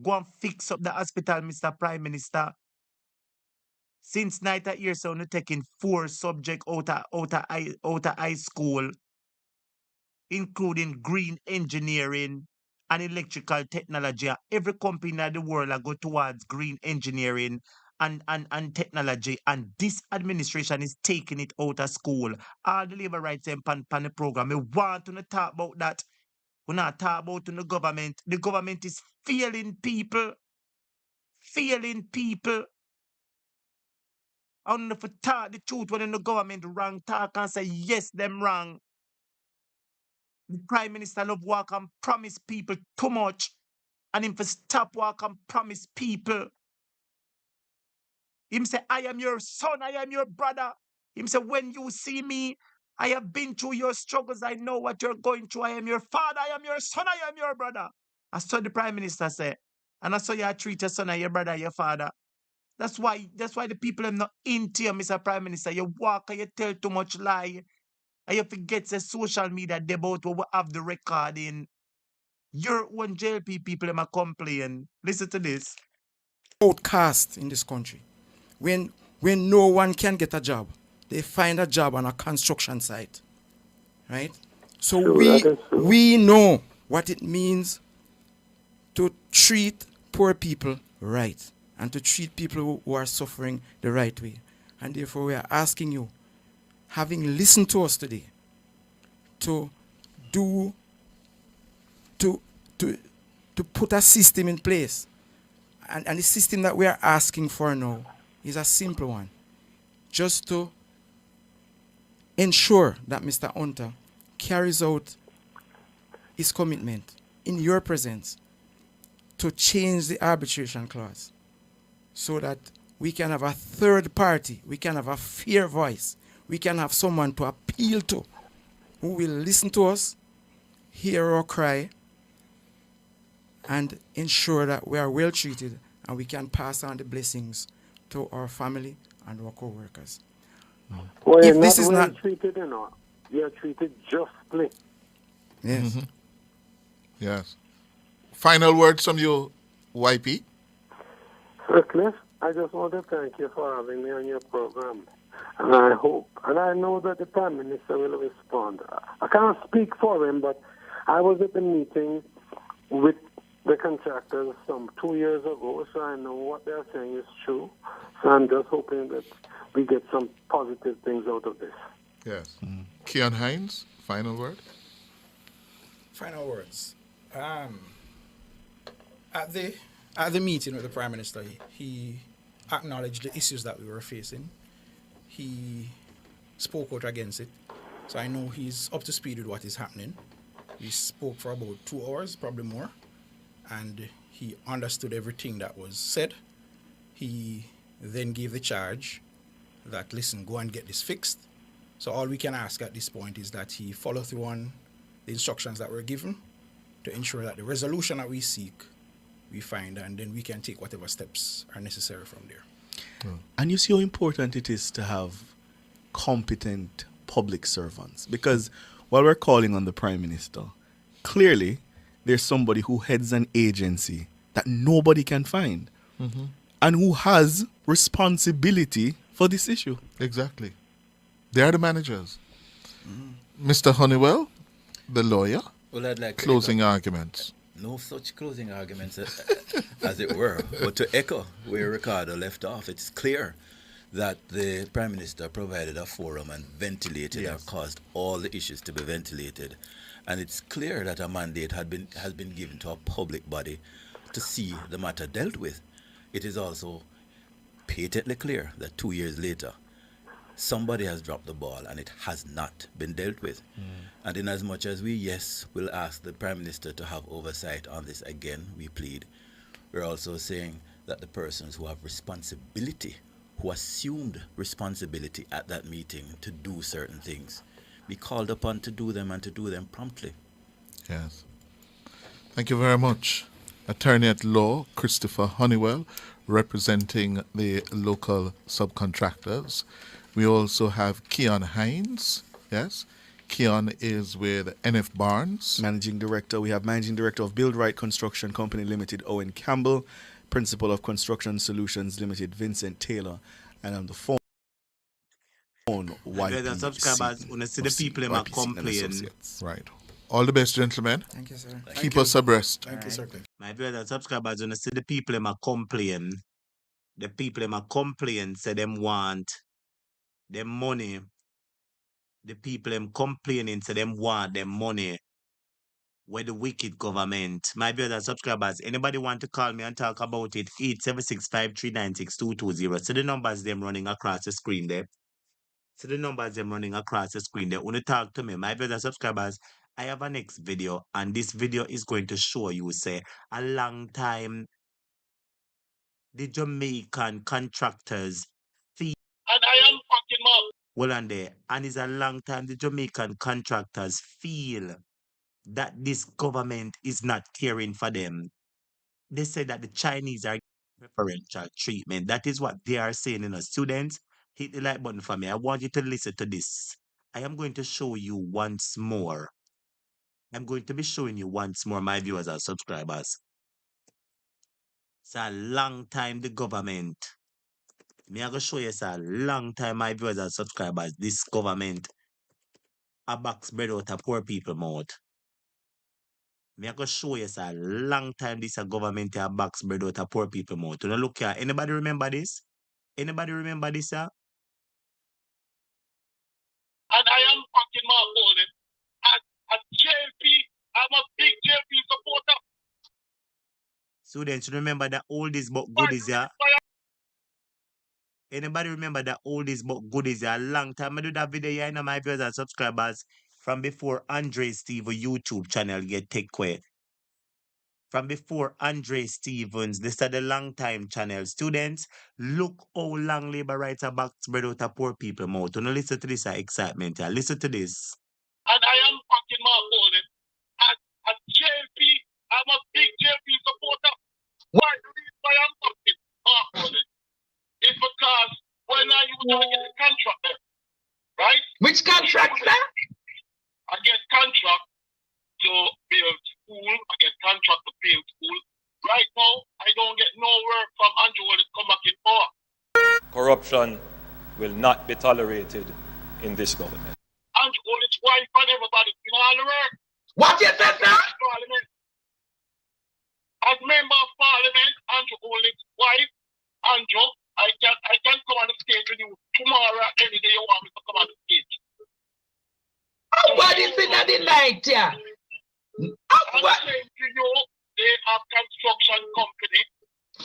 A: Go and fix up the hospital, Mr. Prime Minister. Since night at year, so you're taking 4 subjects out of high school, including green engineering and electrical technology. Every company in the world go towards green engineering and technology, and this administration is taking it out of school. All the labor rights and pan the program. We want to talk about that. We're not talking about the government. The government is failing people. Failing people. I don't know if we talk the truth when the government wrong, talk and say yes, them wrong. The Prime Minister love walk and promise people too much. And him for stop walk and promise people. Him say, I am your son, I am your brother. Him say, when you see me, I have been through your struggles. I know what you're going through. I am your father, I am your son, I am your brother. That's what the Prime Minister say. And that's how you treat your son and your brother, your father. That's why the people are not into you, Mr. Prime Minister. You walk and you tell too much lie. And you forget the social media debate where we have the recording. Your own JLP people are complain. Listen to this.
G: Outcast in this country. When no one can get a job, they find a job on a construction site. Right? So we know what it means to treat poor people right and to treat people who are suffering the right way. And therefore we are asking you, having listened to us today, to put a system in place. And the system that we are asking for now is a simple one. Just to ensure that Mr. Hunter carries out his commitment in your presence to change the arbitration clause so that we can have a third party, we can have a fair voice, we can have someone to appeal to who will listen to us, hear our cry, and ensure that we are well treated and we can pass on the blessings to our family and our co-workers.
B: Well,
G: if
B: you're
G: this
B: not
G: is
B: well
G: not
B: treated, you know. You're treated justly.
G: Yes.
T: Mm-hmm. Yes. Final words from you, YP?
B: Cliff, I just want to thank you for having me on your program. And I hope, and I know that the Prime Minister will respond. I can't speak for him, but I was at the meeting with the contractors some 2 years ago, so I know what they're saying is true. So I'm just hoping that we get some positive things out of this.
T: Yes. Keon Hines, final word?
E: Final words. At the meeting with the Prime Minister, he acknowledged the issues that we were facing. He spoke out against it. So I know he's up to speed with what is happening. We spoke for about 2 hours, probably more. And he understood everything that was said. He then gave the charge that, listen, go and get this fixed. So all we can ask at this point is that he follow through on the instructions that were given to ensure that the resolution that we seek, we find, and then we can take whatever steps are necessary from there.
U: And you see how important it is to have competent public servants. Because while we're calling on the Prime Minister, clearly there's somebody who heads an agency that nobody can find and who has responsibility for this issue.
T: Exactly. They are the managers. Mr. Honeywell, the lawyer,
C: Well, I'd like to
T: closing arguments.
C: No such closing arguments, as it were. But to echo where Ricardo left off, it's clear that the Prime Minister provided a forum and ventilated or caused all the issues to be ventilated. And it's clear that a mandate has been given to a public body to see the matter dealt with. It is also patently clear that 2 years later, somebody has dropped the ball and it has not been dealt with. And in as much as we, will ask the Prime Minister to have oversight on this again, we plead, we're also saying that the persons who have responsibility, who assumed responsibility at that meeting to do certain things, be called upon to do them and to do them promptly.
T: Yes. Thank you very much. Attorney at Law, Christopher Honeywell, representing the local subcontractors. We also have Keon Hines. Yes. Keon is with NF Barnes.
U: Managing Director. We have Managing Director of Build Right Construction Company Limited, Owen Campbell. Principal of Construction Solutions Limited, Vincent Taylor. And on the phone,
A: YP subscribers, when see the people in my complain.
T: Right. All the best, gentlemen.
G: Thank you, sir.
T: Keep us abreast.
E: Thank you, sir.
A: My brothers subscribers, when see the people in my complain, the people in my complain say them want them money. The people them complaining say them want them money. Where the wicked government. My brothers subscribers, anybody want to call me and talk about it? 876-539-6220. So the numbers them running across the screen there. So the numbers them running across the screen there. When you talk to me, my brothers subscribers, I have a next video, and this video is going to show you, say, a long time the Jamaican contractors feel. And I am fucking up. Well, and there, and it's a long time the Jamaican contractors feel that this government is not caring for them. They say that the Chinese are preferential treatment. That is what they are saying, students. Hit the like button for me. I want you to listen to this. I am going to show you once more. I'm going to be showing you once more, my viewers and subscribers. It's a long time the government. Me I go show you it's a long time, my viewers and subscribers. This government a box bread out of poor people mouth. Me I go show you it's a long time this a government a box bread out of poor people mouth. You know, look here. Anybody remember this? Anybody remember this, sir? And I am fucking Mark Golden. At JP, I'm a big JP supporter. Students, remember that oldies but goodies, yeah? Anybody remember that oldies but goodies, yeah? A long time I do that video, yeah, my viewers and subscribers from before Andre Steve YouTube channel get take away. From before Andre Stevens, this is the long time channel. Students, look how long labor rights are back spread out of poor people mouth. Don't listen to this excitement, yeah? Listen to this. And I am fucking Mark Golden. At JP, I'm a big JP supporter. Why the reason why I'm fucking Mark Golden is because when I used to get a contract there, right? Which contract, sir? I get contract to build school. I get contract to build school. Right now, I don't get no work from Andrew when it come back in power.
H: Corruption will not be tolerated in this government.
A: Andrew hold his wife and everybody in all the work. What you said, sir? As member of parliament, Andrew hold his wife. Andrew, I can come on the stage with you tomorrow, any day you want me to come on the stage.
R: What is it at the night, yeah?
A: I'm saying to you, they have construction company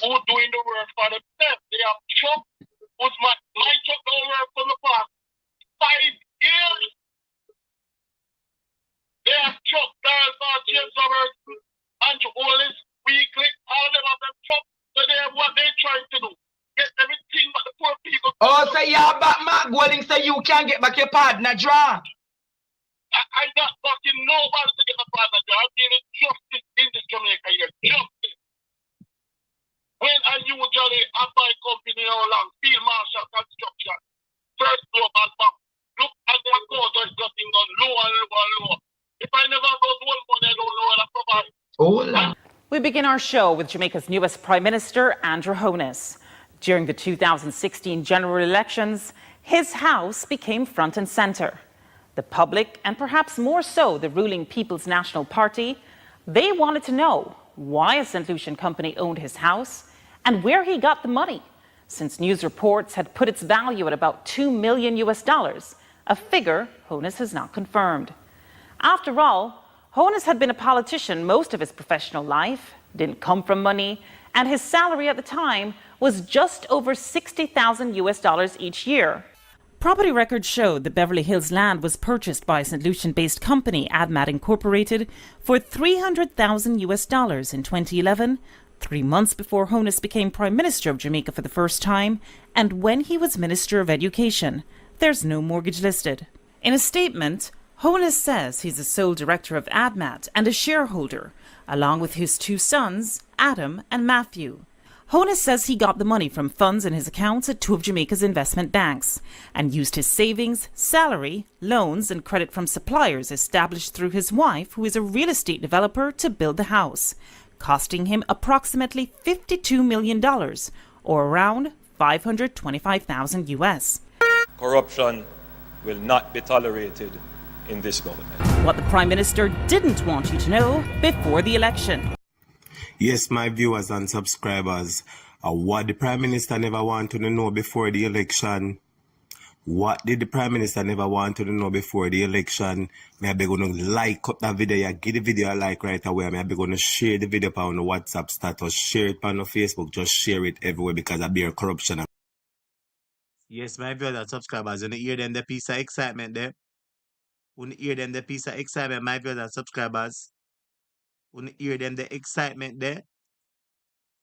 A: who doing the work for themselves. They have truck who's my truck don't work for the past 5 years. They have truck, Darrell James Roberts, Andrew Hollis, Weekly, all of them have them truck. So they have what they're trying to do. Get everything but the poor people.
R: Oh, so you're back, Mark Golding, so you can't get back your partner, draw.
A: I not fucking nobody to get a partner draw. I'm dealing justice in this Jamaica here. Justice. When I usually have my company all along, Field Marshal Construction, First Global Bank, look at their
K: We begin our show with Jamaica's newest Prime Minister, Andrew Holness. During the 2016 general elections, his house became front and centre. The public, and perhaps more so the ruling People's National Party, they wanted to know why a St. Lucian company owned his house and where he got the money, since news reports had put its value at about $2 million, a figure Holness has not confirmed. After all, Holness had been a politician most of his professional life, didn't come from money, and his salary at the time was just over $60,000 each year. Property records showed that Beverly Hills land was purchased by a St. Lucian-based company, ADMAT Incorporated, for $300,000 in 2011, 3 months before Holness became Prime Minister of Jamaica for the first time, and when he was Minister of Education. There's no mortgage listed. In a statement, Holness says he's the sole director of ADMAT and a shareholder, along with his 2 sons, Adam and Matthew. Holness says he got the money from funds in his accounts at 2 of Jamaica's investment banks and used his savings, salary, loans and credit from suppliers established through his wife, who is a real estate developer, to build the house, costing him approximately $52 million, or around $525,000 US.
H: Corruption will not be tolerated in this government.
K: What the Prime Minister didn't want you to know before the election.
A: Yes, my viewers and subscribers, what the Prime Minister never wanted to know before the election. What did the Prime Minister never want to know before the election? May I be going to like up that video, give the video a like right away. May I be going to share the video on the WhatsApp status, share it on the Facebook, just share it everywhere because I bear corruption. Yes, my viewers and subscribers, when you hear them the piece of excitement there, when you hear them the piece of excitement, my viewers and subscribers, when you hear them the excitement there,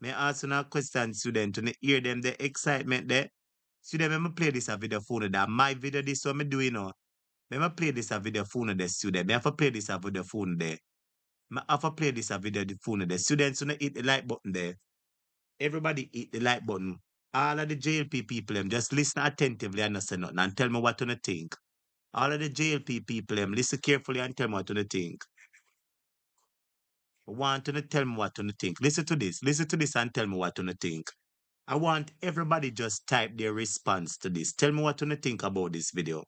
A: may I ask you a question, student, when you hear them the excitement there, student, let me play this a video phone that my video this what me doing now. Let me play this a video phone there, student. Me have to play this a video phone there. Me have to play this a video phone there. Students, when you hit the like button there, everybody hit the like button. All of the JLP people, just listen attentively and not say nothing and tell me what you think. All of the JLP people, listen carefully and tell me what you think. I want you to tell me what you think. Listen to this and tell me what you think. I want everybody just type their response to this. Tell me what you think about this video.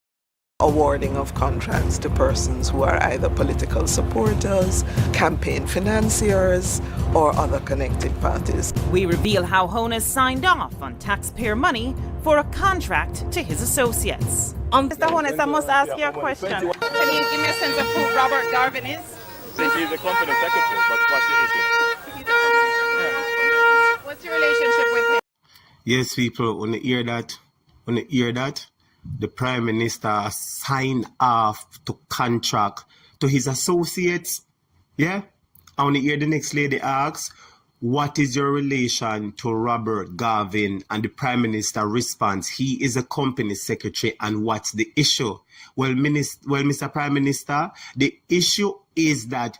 L: Awarding of contracts to persons who are either political supporters, campaign financiers, or other connected parties.
K: We reveal how Holness signed off on taxpayer money for a contract to his associates. Mr. Holness, I must ask you a question. Can you give me a sense of who Robert Garvin is?
H: He's the company secretary, but what's the issue?
K: What's your relationship with him?
A: Yes, people, when you hear that, the Prime Minister signed off to contract to his associates. Yeah? I want to hear the next lady ask, what is your relation to Robert Garvin? And the Prime Minister responds, he is a company secretary, and what's the issue? Well, Mr. Prime Minister, the issue is that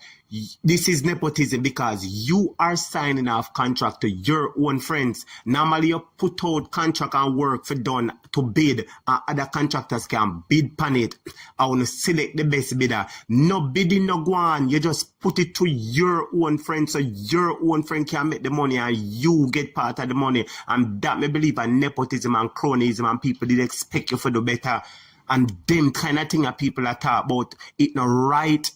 A: this is nepotism because you are signing off contract to your own friends. Normally, you put out contract and work for done to bid, and other contractors can bid pan it. I want to select the best bidder. No bidding, no go on. You just put it to your own friend so your own friend can make the money and you get part of the money. And that, me believe, in nepotism and cronyism, and people did expect you for the better. And them kind of thing that people are talk about, it not right.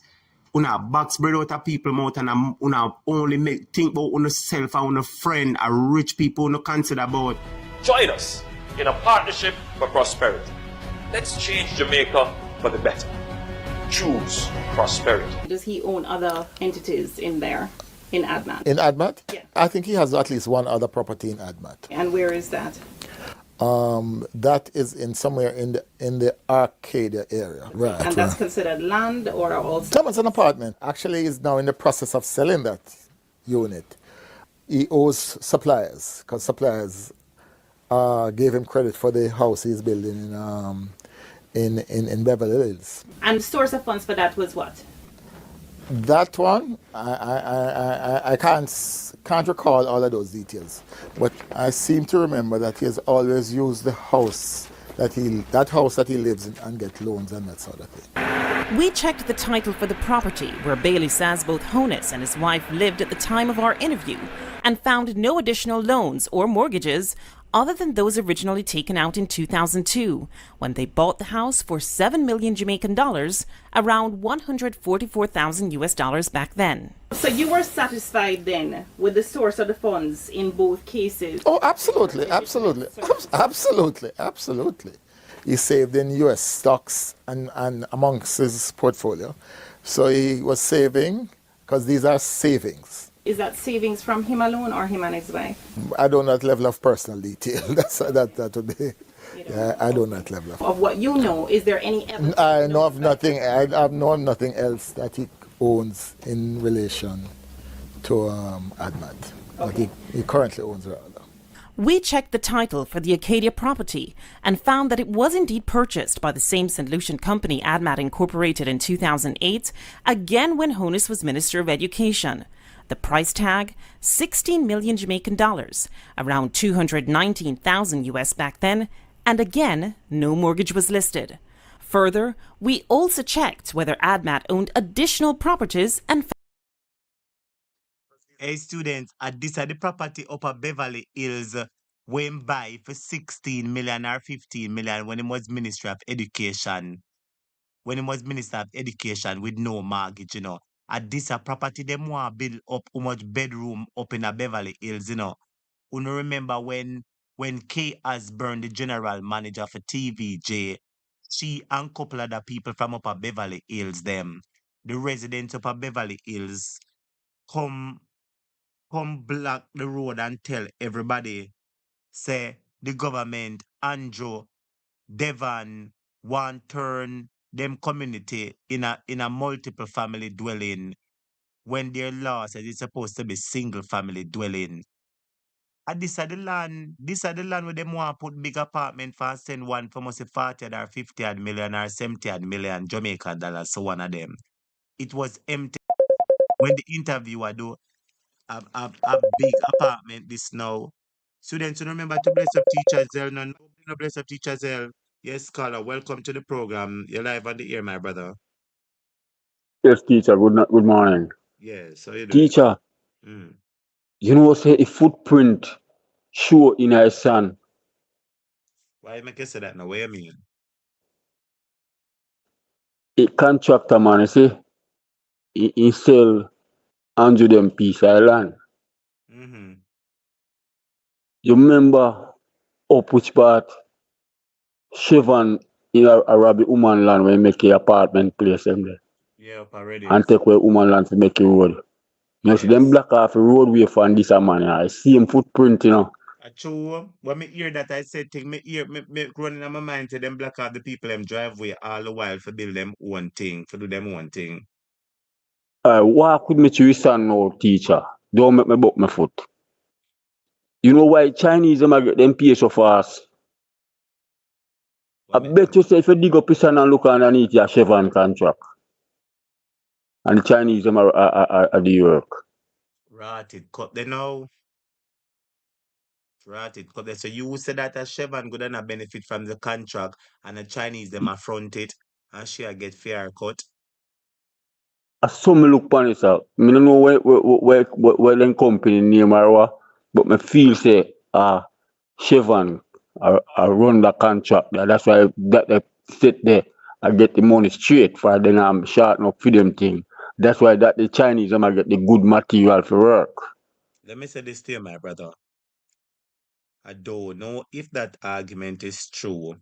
A: Una box bread out of people mouth and una only think about una self and una friend, a rich people una consider about.
H: Join us in a partnership for prosperity. Let's change Jamaica for the better. Choose prosperity.
K: Does he own other entities in there, in ADMAT?
M: In ADMAT?
K: Yeah.
M: I think he has at least one other property in ADMAT.
K: And where is that?
M: That is in somewhere in the Arcadia area. Right.
K: And that's considered land or also?
M: No, it's an apartment. Actually, he's now in the process of selling that unit. He owes suppliers, because suppliers gave him credit for the house he's building in Beverly Hills.
K: And source of funds for that was what?
M: That one, I can't recall all of those details, but I seem to remember that he has always used the house that he lives in and get loans and that sort of thing.
K: We checked the title for the property where Bailey says both Honus and his wife lived at the time of our interview and found no additional loans or mortgages other than those originally taken out in 2002 when they bought the house for 7 million Jamaican dollars, around 144,000 US dollars back then.
J: So you were satisfied then with the source of the funds in both cases?
M: Oh, absolutely, absolutely, absolutely, absolutely. He saved in US stocks and amongst his portfolio. So he was saving, because these are savings.
J: Is that savings from him alone or him and his wife?
M: I don't know that level of personal detail. That would be, I don't know that level
J: Of what you know, is there any evidence?
M: I know of nothing, I know of nothing else that he owns in relation to Admat.
J: Okay.
M: He currently owns rather.
K: We checked the title for the Acadia property and found that it was indeed purchased by the same St. Lucian company ADMAT Incorporated in 2008, again when Honus was Minister of Education. The price tag, 16 million Jamaican dollars, around 219,000 US back then, and again, no mortgage was listed. Further, we also checked whether ADMAT owned additional properties and
A: Hey students, this is the property up at Beverly Hills went by for 16 million or 15 million when he was Minister of Education. When he was Minister of Education with no mortgage, At this a property them want build up how much bedroom up in a Beverly Hills, You remember when Kay Asburn, the general manager for TVJ, she and couple other people from up at Beverly Hills, them, the residents up at Beverly Hills, come block the road and tell everybody, say the government, Andrew, Devon, want turn them community in a multiple family dwelling when their law says it's supposed to be single family dwelling. And this are the land where them want put big apartment for and send one for must 40 or 50 million or 70 million Jamaican dollars, so one of them. It was empty. When the interviewer do a big apartment this now. Students, remember to bless up teachers, no bless up teachers. Yes, scholar, welcome to the program. You're live on the air, my brother.
S: Yes, teacher. Good morning.
A: Yes, how you doing?
S: Teacher, you know, say a footprint show in her son.
A: Why make you say that now? What you mean?
S: A contractor man, you see, he sell 100 them piece of land. You remember up which part Chevron in a Arabic woman land when you make a apartment place them there.
A: Yeah, up already.
S: And take away woman land to make a road. You see them block off a roadway for this man. I see him footprint,
A: True. When me hear that, I said thing, me running in my mind to them block off the people them driveway all the while for build them one thing, for do them one thing.
S: Walk with me to your son now, teacher. Don't make me buck my foot. You know why Chinese them get them pay so fast? I bet you say if you dig up your son and look underneath your Chevron contract. And the Chinese them are the work.
A: Rotted cut they know. Rotted cut they. So you say that a Chevron good and benefit from the contract and the Chinese them affront it and she get fair cut.
S: I saw me look upon it, sir. I don't know where them company name or what, but me feel say Chevron I run the contract there. That's why that they sit there and get the money straight for them I'm shorting up for them thing. That's why that the Chinese them get the good material for work.
A: Let me say this to you, my brother. I don't know if that argument is true,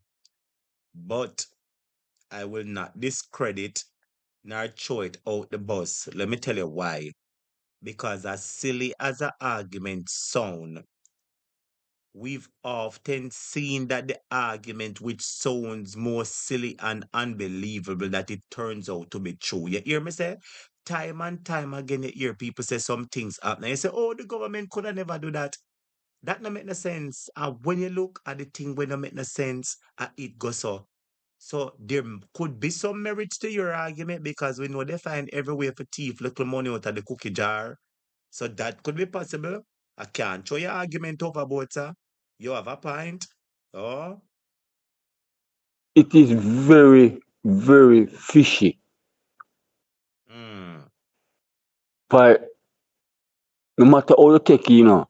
A: but I will not discredit nor throw it out the bus. Let me tell you why. Because as silly as an argument sound, we've often seen that the argument which sounds more silly and unbelievable that it turns out to be true. You hear me say? Time and time again, you hear people say some things happen. And you say, oh, the government could have never do that. That no make no sense. And when you look at the thing when no make no sense, it goes so. So there could be some merit to your argument because we know they find every way for thief little money out of the cookie jar. So that could be possible. I can't throw your argument overboard, sir. You have a point. Oh.
S: It is very, very fishy But no matter how you take it, you know,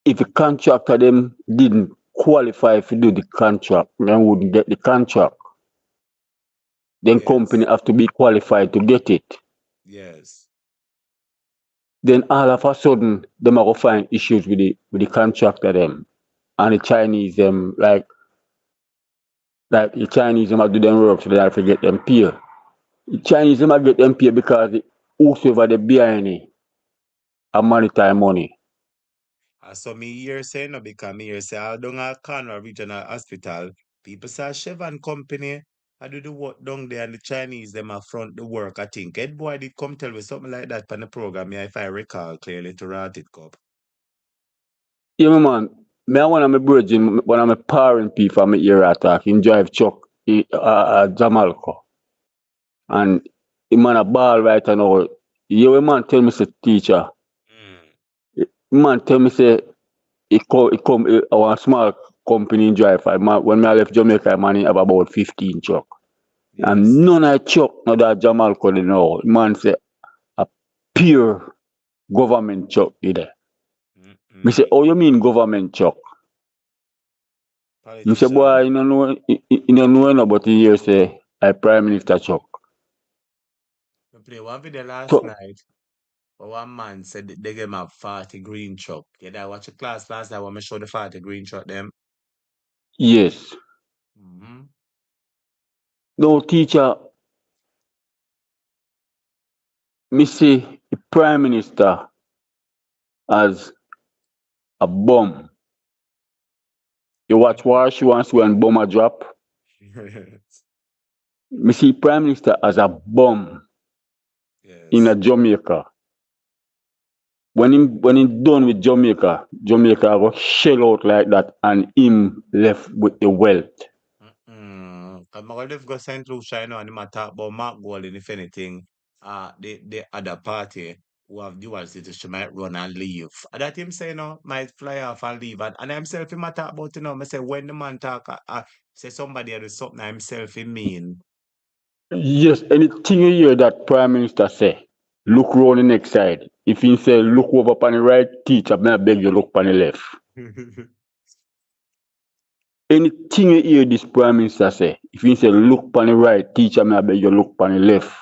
S: if the contractor them didn't qualify to do the contract, then wouldn't get the contract. Then company have to be qualified to get it.
A: Yes.
S: Then all of a sudden, them are gonna find issues with the contractor them. And the Chinese them like the Chinese them a do them work so they have to get them pay. The Chinese them a get them pay because whosoever they behind it a monetize money.
A: So me here say no because me here say I down at Cornwall Regional Hospital, people say Chevron company I do the work down there and the Chinese them a front the work. I think Ed boy did come tell me something like that on the program, yeah, if I recall clearly to rat it up.
S: Yeah, man. Me and one of my brethren, one of my parent people from my area attack, in drive truck Jamalco. And the man a ball right now. Yeah, the man tell me say teacher. The man tell me say he come our small company in drive. When I left Jamaica, man have about 15 truck. And none of truck no that Jamalco they know. The man say a pure government truck there. Me say, oh you mean government truck? You say, boy, you don't know but you hear say, I Prime Minister Chuck.
A: I play one video last
S: So,
A: night. But one man said they gave him a 40 green truck. Yeah, I watched a class last night when I show the 40 green truck them.
S: yes. No, teacher, me say the Prime Minister as a bomb. You watch war she wants when bomb a drop. Me see Prime Minister as a bomb in a Jamaica. When he done with Jamaica, Jamaica go shell out like that and him left with the wealth.
A: Because I live go St. Lucia, you know, and I talk about Mark Golden, if anything, the other party who have dual citizenship might run and leave. And that him say, you know, might fly off and leave. And himself, he might talk about, you know, I say, when the man talk, say somebody do something himself, he mean.
S: Yes, anything you hear that Prime Minister say, look round the next side. If he say look over on the right, teacher, may I beg you look on the left. Anything you hear this Prime Minister say, if he say look on the right, teacher, may I beg you look on the left.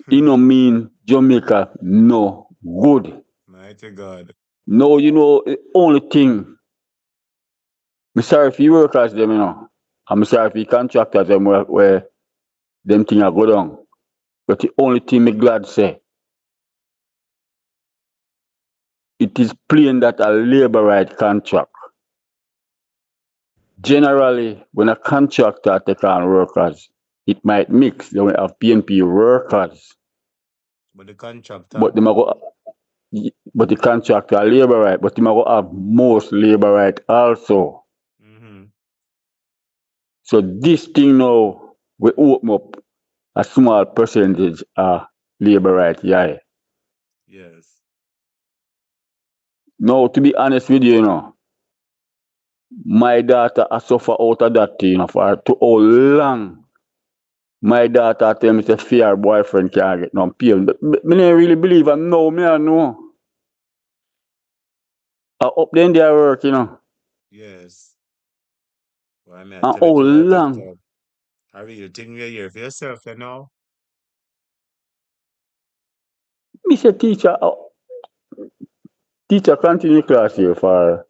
S: You know mean Jamaica no good.
A: Mighty God.
S: No, you know, the only thing, I'm sorry for you workers them, you know. I'm sorry for you contractors them where them things are go down. But the only thing me glad say, it is plain that a labor right contract. Generally, when a contractor take on workers, it might mix. They will have PNP workers,
A: But the contractor.
S: but the contractor are labor right, but they might have most labor right also. So this thing now we open up a small percentage of labor right, yeah.
A: Yes.
S: Now, to be honest with you, you know, my daughter has suffered out of that thing, you know, for too long. My daughter tell me say fear boyfriend can't get no pay. But me don't really believe her. No, me I know. Up then they work, you know.
A: Yes. Well, I mean, I
S: And
A: tell
S: how
A: it to that
S: long?
A: doctor. I really think you're here for yourself, you know.
S: Me say teacher continue class here for,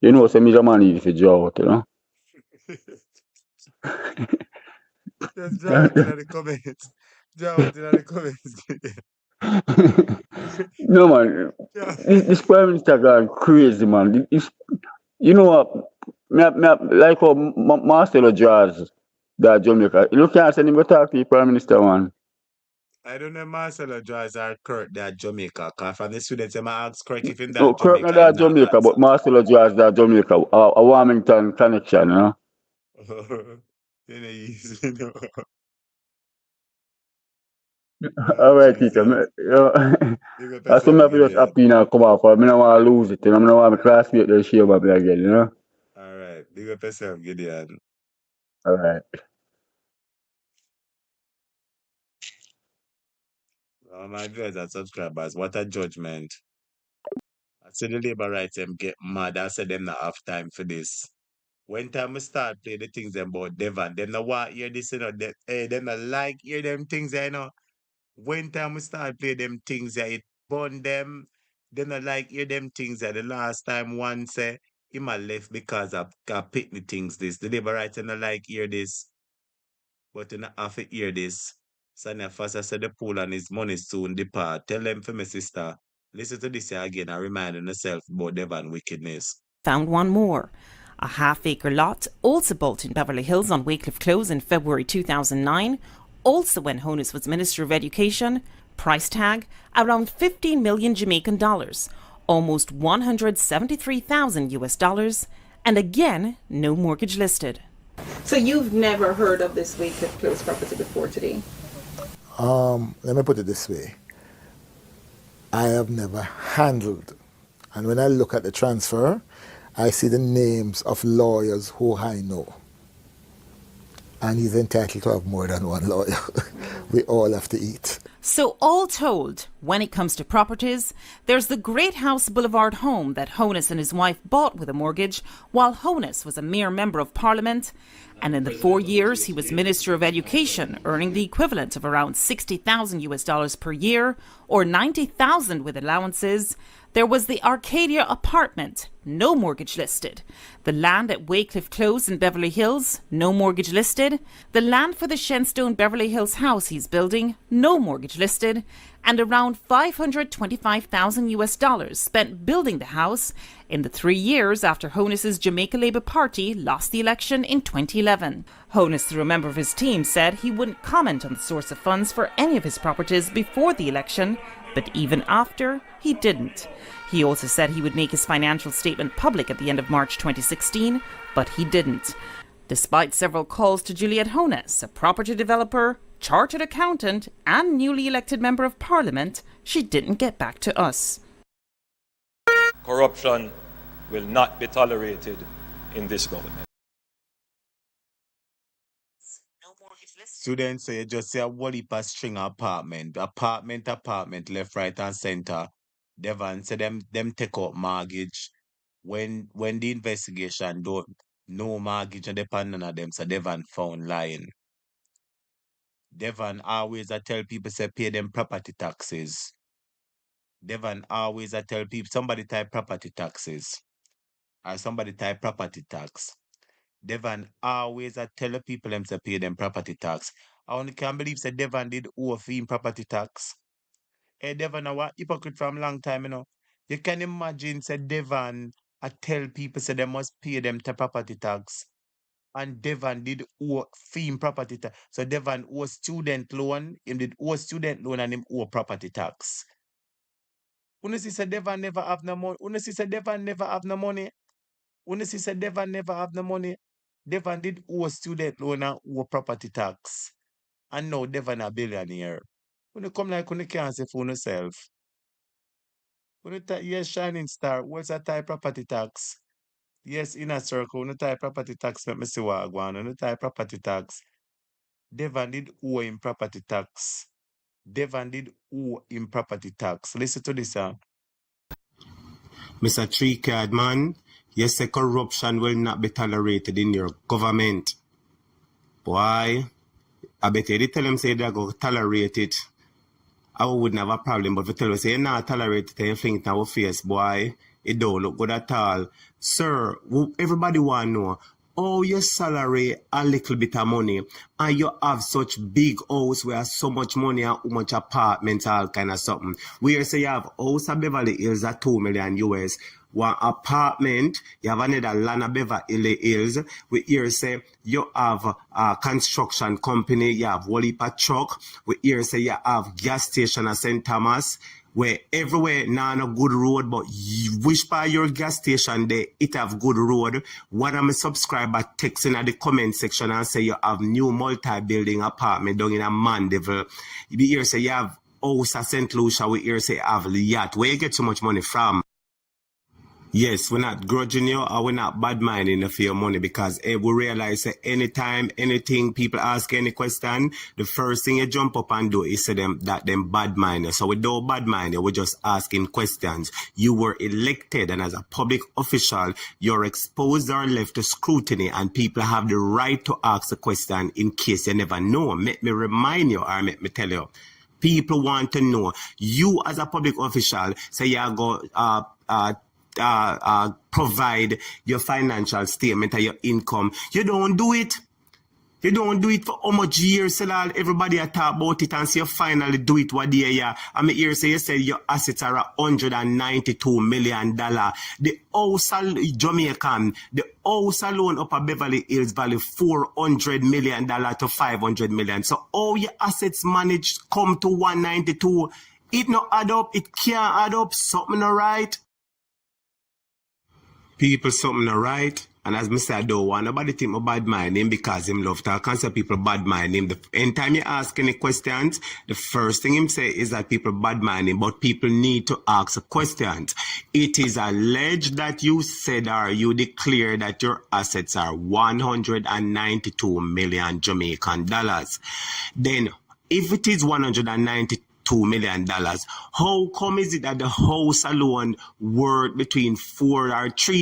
S: you know, say me the man need to draw out, you know.
A: Just draw out in the comments. Draw out in the comments.
S: No man,
A: Yeah.
S: this Prime Minister gone crazy, man. You know what? Like how Marcelo draws that Jamaica. You can't send him to talk to the Prime Minister, man.
A: I don't know Marcelo Joyce or Kurt that Jamaica. Cause from the students, I ask Kurt if him
S: No,
A: that
S: Kirk not
A: Jamaica, him
S: that
A: not
S: Jamaica,
A: answer.
S: but Marcelo draws that Jamaica. A Warmington connection, you know.
A: You know, you know.
S: All
A: Oh,
S: right, teacher.
A: Jesus.
S: You know,
A: Big up
S: that's what
A: yourself,
S: I just
A: Gideon.
S: happy now come off. I don't want to lose it. You know, I don't want my classmate to share about me again, you know.
A: All right. Big up yourself, Gideon.
S: All right.
A: Oh, my viewers and subscribers, what a judgment. I see the labor rights them get mad. I said them not have time for this. When time we start play the things about Devon, them not want hear this, you know. Them not like hear them things, you know. When time we start play them things, it burn them. They not like hear them things. The last time one say him a left because of picnic things. This the labor rights not like hear this, but you not have to hear this. Sanya Fasa said the pool and his money soon depart. Tell them for my sister. Listen to this here again and remind yourself about Devon wickedness.
K: Found one more. A half-acre lot, also built in Beverly Hills on Wycliffe Close in February 2009, also when Honus was Minister of Education, price tag around 15 million Jamaican dollars, almost 173,000 US dollars, and again, no mortgage listed.
J: So you've never heard of this Wycliffe Close property before today?
M: Let me put it this way. I have never handled, and when I look at the transfer, I see the names of lawyers who I know. And he's entitled to have more than one lawyer. We all have to eat.
K: So all told, when it comes to properties, there's the Great House Boulevard home that Honus and his wife bought with a mortgage while Honus was a mere member of Parliament. And in the 4 years he was Minister of Education, earning the equivalent of around 60,000 US dollars per year or 90,000 with allowances, there was the Arcadia apartment, no mortgage listed. The land at Wycliffe Close in Beverly Hills, no mortgage listed. The land for the Shenstone Beverly Hills house he's building, no mortgage listed. And around 525,000 US dollars spent building the house in the 3 years after Honus's Jamaica Labour Party lost the election in 2011. Honus, through a member of his team, said he wouldn't comment on the source of funds for any of his properties before the election, but even after, he didn't. He also said he would make his financial statement public at the end of March 2016, but he didn't. Despite several calls to Juliette Honus, a property developer, chartered accountant, and newly elected member of Parliament, she didn't get back to us.
H: Corruption will not be tolerated in this government.
A: Students say you just see a whole heap of string apartment, left, right, and center. Devon say them take out mortgage. When the investigation don't no mortgage and depend none of them, so Devon found lying. Devon always I tell people say pay them property taxes. Devon always I tell people somebody type property taxes or somebody type property tax. Devon always I tell the people them to pay them property tax. I only can't believe say Devon did owe him property tax. Hey Devon, what hypocrite from long time, you know. You can imagine say Devon I tell people say they must pay them to property tax. And Devon did owe him property tax. So Devon owe student loan, him did owe student loan and him owe property tax. When see say Devon never have no money. When see say Devon never have no money. When see say Devon never have no money. Devon did owe student loan and owe property tax. And now Devon a billionaire. When you come like when you can't say for yourself. When you type yes, shining star, what's that type property tax? Yes, inner circle, when you type property tax, let me see what I want. When you type property tax, Devon did owe him property tax. Devon did owe him property tax. Listen to this, Mr. Tree Card Man, you say corruption will not be tolerated in your government. Why? I bet you tell them say they're going to tolerate it. I wouldn't have a problem, but if you tell us say you're not tolerate it and you fling it in our face, boy, it don't look good at all. Sir, everybody want to know, oh, your salary a little bit of money and you have such big house where so much money and how much apartments, all kind of something. We say you have house at Beverly Hills at 2 million US. One apartment, you have another land at Beverly Hills. We hear say you have a construction company, you have whole heap of truck. We hear say you have gas station at St. Thomas. Where everywhere now on a good road, but wish by your gas station there, it have good road. One of my subscriber texting at the comment section and say you have new multi-building apartment down in a Mandeville. You hear say you have house at St. Lucia, we hear say you have yacht. Where you get so much money from? Yes, we're not grudging you or we're not bad minding you for your money because we realize that anytime, anything, people ask any question, the first thing you jump up and do is say them that them bad mind you. So we don't bad mind you, we're just asking questions. You were elected and as a public official, you're exposed or left to scrutiny and people have the right to ask a question in case you never know. Let me remind you or let me tell you. People want to know. You as a public official, say you go provide your financial statement or your income. You don't do it. You don't do it for how much years, so that everybody talk about it and say you finally do it what day, yeah. I mean, here say you say your assets are $192 million. The house Jamaican, the house alone up at Beverly Hills value $400 million to $500 million. So all your assets managed come to 192. It not add up, it can't add up, something all right. People something alright. And as Mr. I don't want nobody think my bad mind him because him love to consider people bad mind him. Anytime you ask any questions, the first thing him say is that people bad mind him, but people need to ask questions. It is alleged that you said or you declare that your assets are 192 million Jamaican dollars. Then if it is 192 $2 million. How come is it that the house alone worth between 3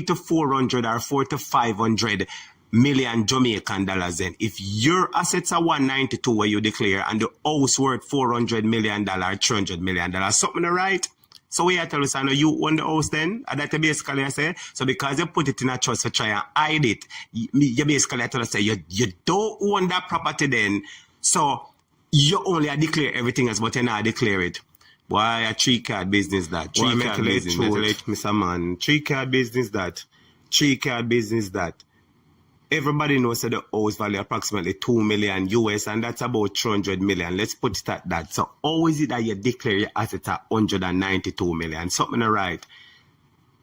A: to 400 or 4 to 500 million Jamaican dollars? Then, if your assets are 192 where you declare and the house worth $400 million, $300 million, something right? So we are telling us, I know you own the house then, and that basically I say, so because you put it in a trust to try and hide it, you basically tell us say you don't own that property then, so you only declare everything as but you not declare it. Why a 3-card business that? 3-card business, Mr. Man. 3-card business that. 3-card business that. Everybody knows that the house value approximately 2 million US and that's about 300 million. Let's put it at that. So how is it that you declare your assets at 192 million? Something right.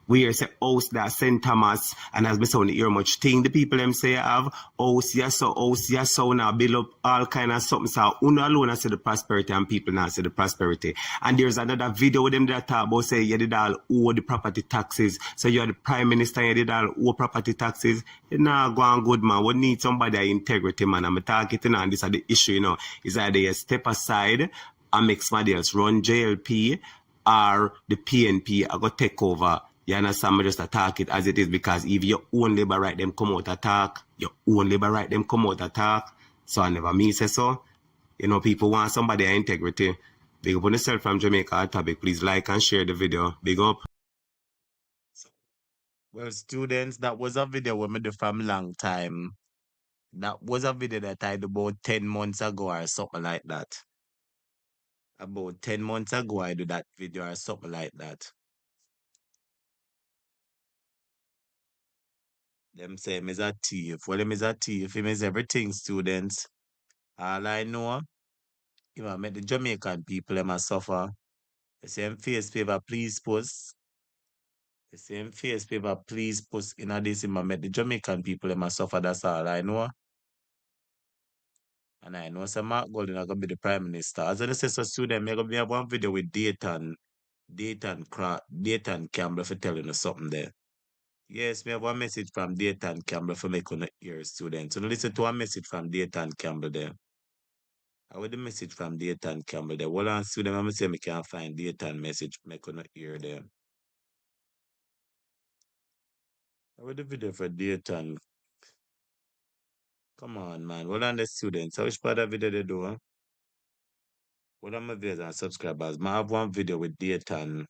A: We hear say house that St. Thomas, and as me say, hear much thing the people them say have house yes so now build up all kind of something. So uno alone I see the prosperity and people now see the prosperity. And there's another video with them that talk about say you did all owe the property taxes. So you're the prime minister, you did all owe property taxes. It not go on good man. We need somebody of integrity, man. I'm talking now, and this is the issue, you know, is either you step aside and make somebody else run JLP or the PNP are going to take over. You understand me just attack it as it is because if you own labor right them come out attack, your own labor right them come out attack. So I never mean say so. You know, people want somebody of integrity. Big up on yourself from Jamaica topic. Please like and share the video. Big up. Well, students, that was a video we made from long time. That was a video that I did about 10 months ago or something like that. About 10 months ago I did that video or something like that. Them say him is a thief. Well, him is a thief. Him is everything, students. All I know, if I met the Jamaican people, them a suffer. The same face paper, please post. The same face paper, please post. In this, if I met the Jamaican people, them a suffer. That's all I know. And I know some Mark Golden are going to be the Prime Minister. As I say, so student, I'm going to have one video with Dayton Campbell for telling us something there. Yes, we have one message from Dayton Campbell for making hear students. So listen to a message from Dayton Campbell there. I want the message from Dayton Campbell there. Hold on, student, I'm say I can't find Dayton message, make not hear there. I want the video for Dayton. Come on, man. Hold on the students. So which part of the video they do? Huh? Hold on my viewers and subscribers. I have one video with Dayton.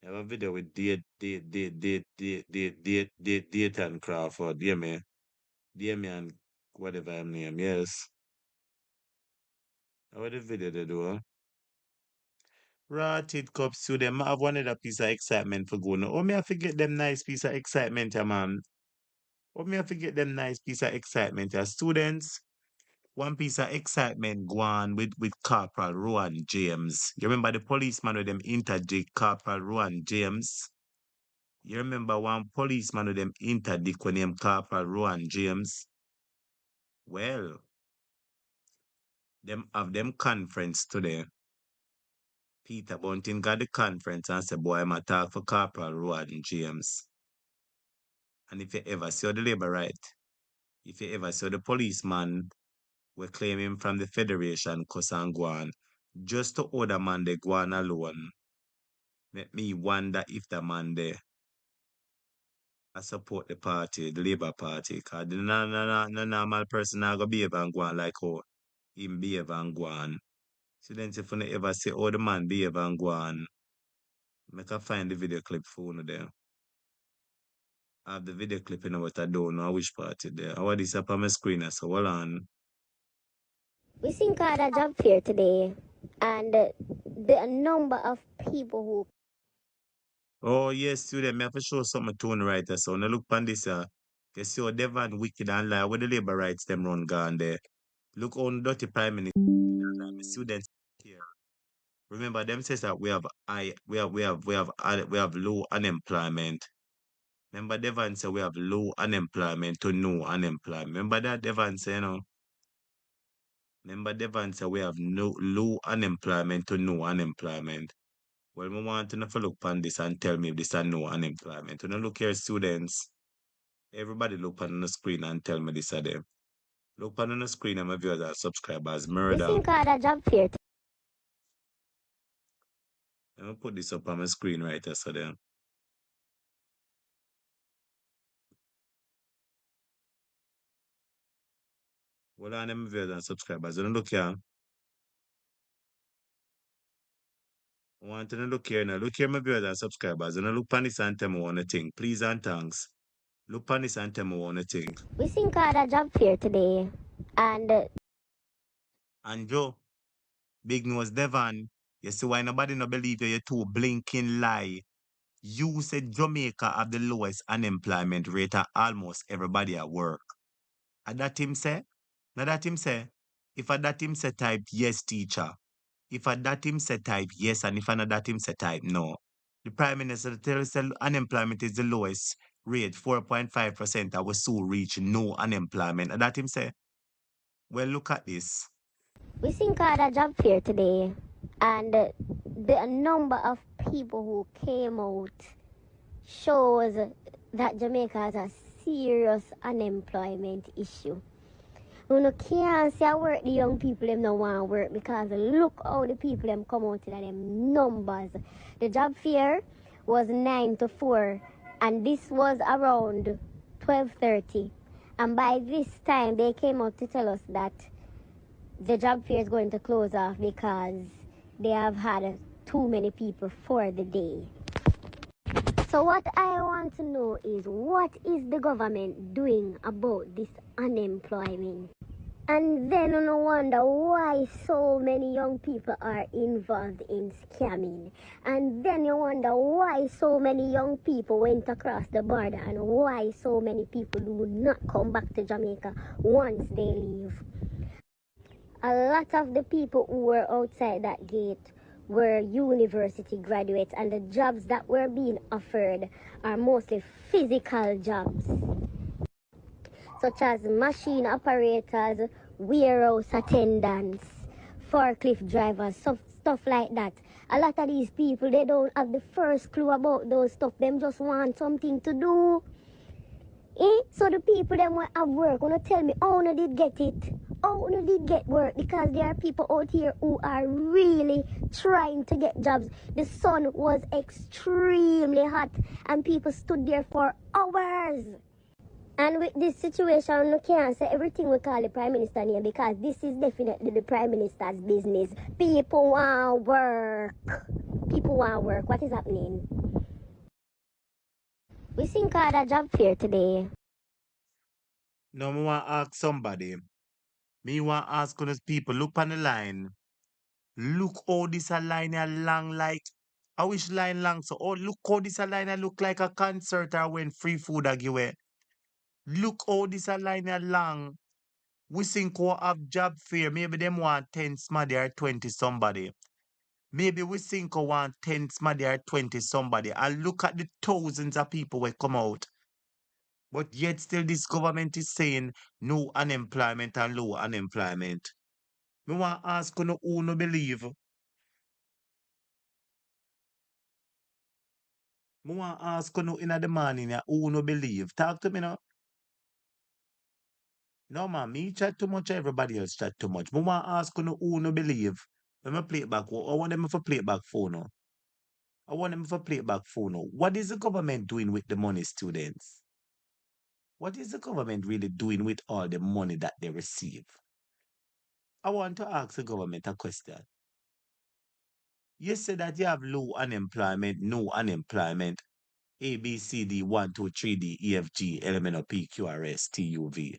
A: I have a video with Dayton Crawford. Damien, whatever her name, yes. I want the video they do, huh? Rotted cups to them. I have one other piece of excitement for going. Oh, me I forget them nice piece of excitement, yeah, man. Oh, me I forget them nice piece of excitement, yeah. Students, one piece of excitement go on with Corporal Rowan James. You remember the policeman with them interdict Corporal Rowan James? You remember one policeman with them interdict when named Corporal Rowan James? Well, them have them conference today. Peter Bunting got the conference and said, boy, I'm a talk for Corporal Rowan James. And if you ever see the labor right, if you ever see the policeman we claim him from the Federation, Kosangwan, just to order man they go on alone, make me wonder if the man there I support the party, the Labour Party, because the no normal person not gonna behave and go on like how him behave and go on. So then if you ever say, oh, the man behave and go on, make I find the video clip for you there. I have the video clip in what I don't know which party there. I want this up on my screen, so hold on.
I: We seen called a job fair today, and the number of people who
A: Oh, yes, student, me have to show something to you right there. So now look on this, you see how Devon wicked and lie, where the labor rights them run gone there. Look on dirty prime minister, my students here. Remember, them says that we have low unemployment. Remember, Devon said we have low unemployment to no unemployment. Remember that Devon said, you know. Remember, Devon said we have no low unemployment to no unemployment. Well, we want to look on this and tell me if this is no unemployment. When you look here, students, everybody look on the screen and tell me this are them. Look on the screen and my viewers and subscribers.
I: we
A: Murder.
I: seen called a job fair.
A: Let me put this up on my screen right there so then. Hold on, them viewers and subscribers. When you look here. I want to look here now. Look here, my viewers and subscribers. When you look on this and tell me what you think. Please and thanks. Look on this and tell me what you think.
I: We seen called a job fair today,
A: and Joe, Big Nose Devon, you see why nobody no believe you, you two blinking lie. You said Jamaica have the lowest unemployment rate of almost everybody at work. And that him say? Now that him say? If a that him say type yes, teacher. If a that him say type yes, and if a not that him say type no. The Prime Minister tells us unemployment is the lowest rate, 4.5%. I will soon reach no unemployment. And that him say? Well, look at this.
I: we seen called a job fair today, and the number of people who came out shows that Jamaica has a serious unemployment issue. You can't say work the young people them no want to work because look how the people them come out in them numbers. The job fair was 9 to 4 and this was around 12:30. And by this time they came out to tell us that the job fair is going to close off because they have had too many people for the day. So what I want to know is what is the government doing about this unemployment? And then you wonder why so many young people are involved in scamming. And then you wonder why so many young people went across the border and why so many people do not come back to Jamaica once they leave. A lot of the people who were outside that gate were university graduates, and the jobs that were being offered are mostly physical jobs, such as machine operators, warehouse attendants, forklift drivers, stuff like that. A lot of these people, they don't have the first clue about those stuff. Them just want something to do. So the people them want have work, wanna tell me how you did get it? How you did get work? Because there are people out here who are really trying to get jobs. The sun was extremely hot and people stood there for hours. And with this situation, you can't say everything we call the Prime Minister name because this is definitely the Prime Minister's business. People want work. People want work. What is happening? We seen called a job fair today.
A: Now, I want to ask somebody. Me want to ask those people, look on the line. Look how this a line a long like. I wish line long. So, oh, look how this a line a look like a concert or when free food a give away. Look how this a line a long. We think we have job fair. Maybe them want 10 somebody or 20 somebody. Maybe we think we want 10 somebody or 20 somebody. And look at the thousands of people will come out. But yet still this government is saying no unemployment and low unemployment. Me want to ask you who no believe. I want to ask you in the morning, who no believe. Talk to me now. No, man, me chat too much, everybody else chat too much. I want to ask you who no believe. Let me play it back. I want them to play it back phone now. I want them to play it back phone now. What is the government doing with the money, students? What is the government really doing with all the money that they receive? I want to ask the government a question. You say that you have low unemployment, no unemployment, A, B, C, D, 1, 2, 3, D, E, F, G, element of P, Q, R, S, T, U, V.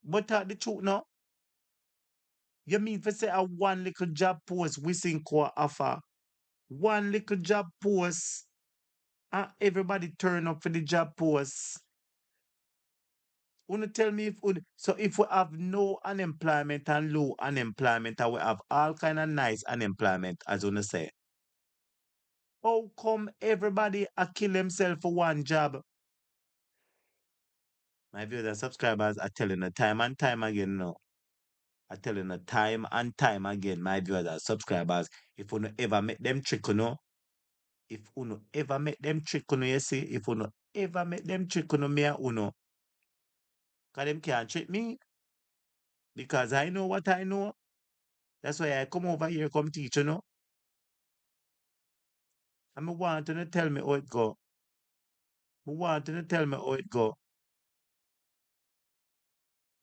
A: But the truth now, you mean to say a one little job post we think ko offer, one little job post, and everybody turn up for the job post. Wanna tell me so if we have no unemployment and low unemployment, and we have all kind of nice unemployment, as you say, how come everybody a kill themselves for one job? My viewers and subscribers are telling the time and time again now. I telling the time and time again, my viewers and subscribers, if you ever make them trick, if you ever make them trick, you see, if you ever make them trick, me and because them can't trick me, because I know what I know. That's why I come over here, come teach, And I want you to tell me how it go. I want you to tell me how it go.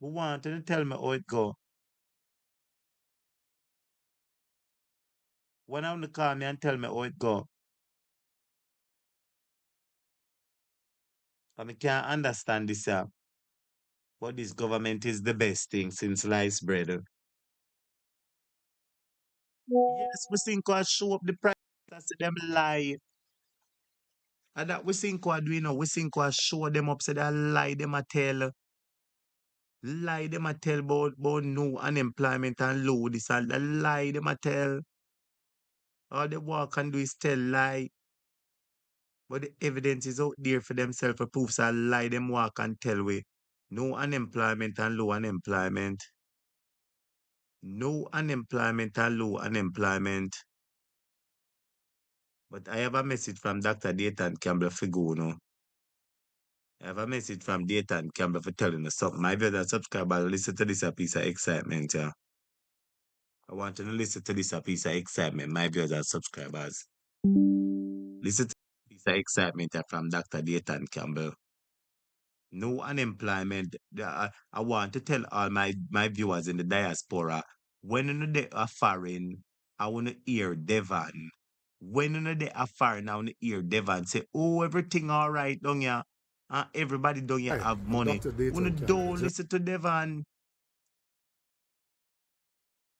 A: I want you to tell me how it go. When I want to call me and tell me how it go. I can't understand this, but this government is the best thing since sliced bread. Yes, we think I show up the price. I see them lie. And that we think what do, we think I show them up, say that lie them a tell. Lie them a tell about no unemployment and low this and the lie them a tell. All they walk and do is tell lie. But the evidence is out there for themselves for proofs a lie them walk and tell we. No unemployment and low unemployment. No unemployment and low unemployment. But I have a message from Dr. Dayton Campbell for go now. I have a message from Dayton Campbell for telling us something. My brother subscriber, listen to this a piece of excitement, yeah. I want you to listen to this a piece of excitement, my viewers and subscribers. Listen to this piece of excitement from Dr. Dayton Campbell. No unemployment. I want to tell all my viewers in the diaspora, when they are foreign, I want to hear Devon. When they are foreign, I want to hear Devon say, oh, everything all right down here. Everybody down here have money. When you don't listen to Devon.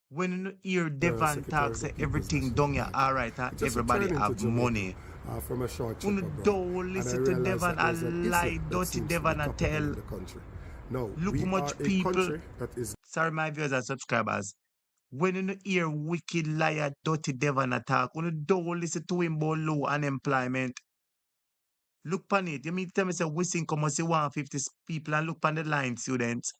A: When you hear Devon talk, say everything down here all right, everybody have money.
F: From a short trip
A: When you
F: abroad.
A: don't listen to Devon, I lie, dirty Devon, I tell.
F: No,
A: Look how much people.
F: That is
A: Sorry, my viewers and subscribers. When you hear wicked liar, dirty Devon attack, when you don't listen to him about low unemployment, look pan it. You mean to tell me say we think come see 150 people and look pan the line, students.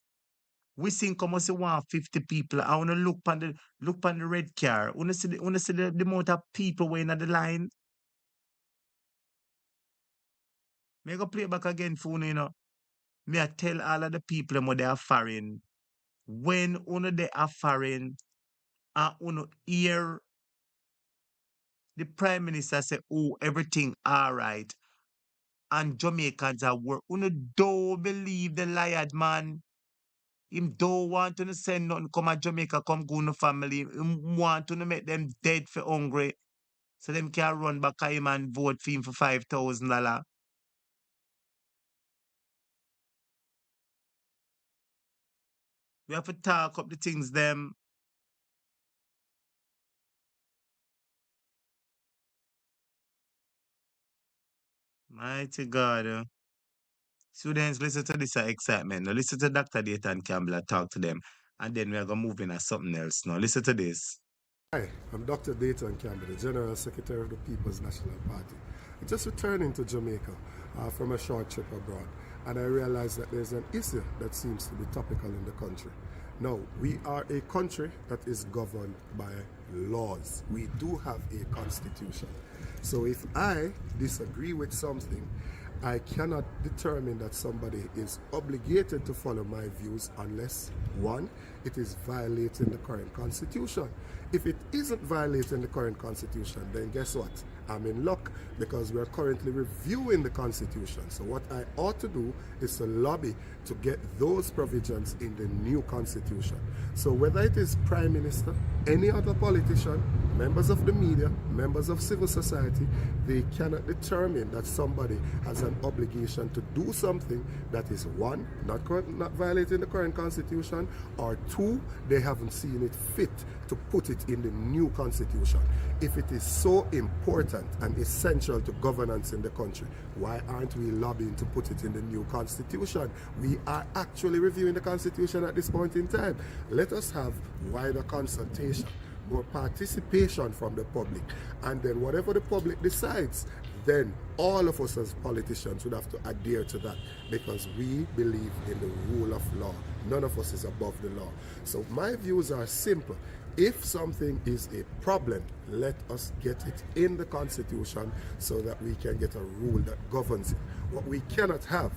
A: We think come see 150 people. I wanna look pan the red car. Wanna see the amount of people waiting at the line. Me go play back again for you, Me I tell all of the people what they are foreign. When they are foreign, and hear the Prime Minister say, oh, everything all right. And Jamaicans are work. Don't believe the liar, man. Him don't want to send nothing come at Jamaica, come go no family. Him want to make them dead for hungry. So them can run back at him and vote for him for $5,000. We have to talk up the things them. Mighty God. Students, listen to this excitement. Now listen to Dr. Dayton Campbell talk to them. And then we are going to move in to something else. Now listen to this.
F: Hi, I'm Dr. Dayton Campbell, the General Secretary of the People's National Party. I'm just returning to Jamaica from a short trip abroad, and I realized that there's an issue that seems to be topical in the country. Now, we are a country that is governed by laws. We do have a constitution. So if I disagree with something, I cannot determine that somebody is obligated to follow my views unless, one, it is violating the current constitution. If it isn't violating the current constitution, then guess what? I'm in luck because we're currently reviewing the constitution. So what I ought to do is to lobby to get those provisions in the new constitution. So whether it is Prime Minister, any other politician, members of the media, members of civil society, they cannot determine that somebody has an obligation to do something that is, one, not violating the current constitution, or two, they haven't seen it fit to put it in the new constitution. If it is so important and essential to governance in the country, why aren't we lobbying to put it in the new constitution? We are actually reviewing the constitution at this point in time. Let us have wider consultation, more participation from the public, and then whatever the public decides, then all of us as politicians would have to adhere to that, because we believe in the rule of law. None of us is above the law. So my views are simple. If something is a problem, let us get it in the constitution so that we can get a rule that governs it. What we cannot have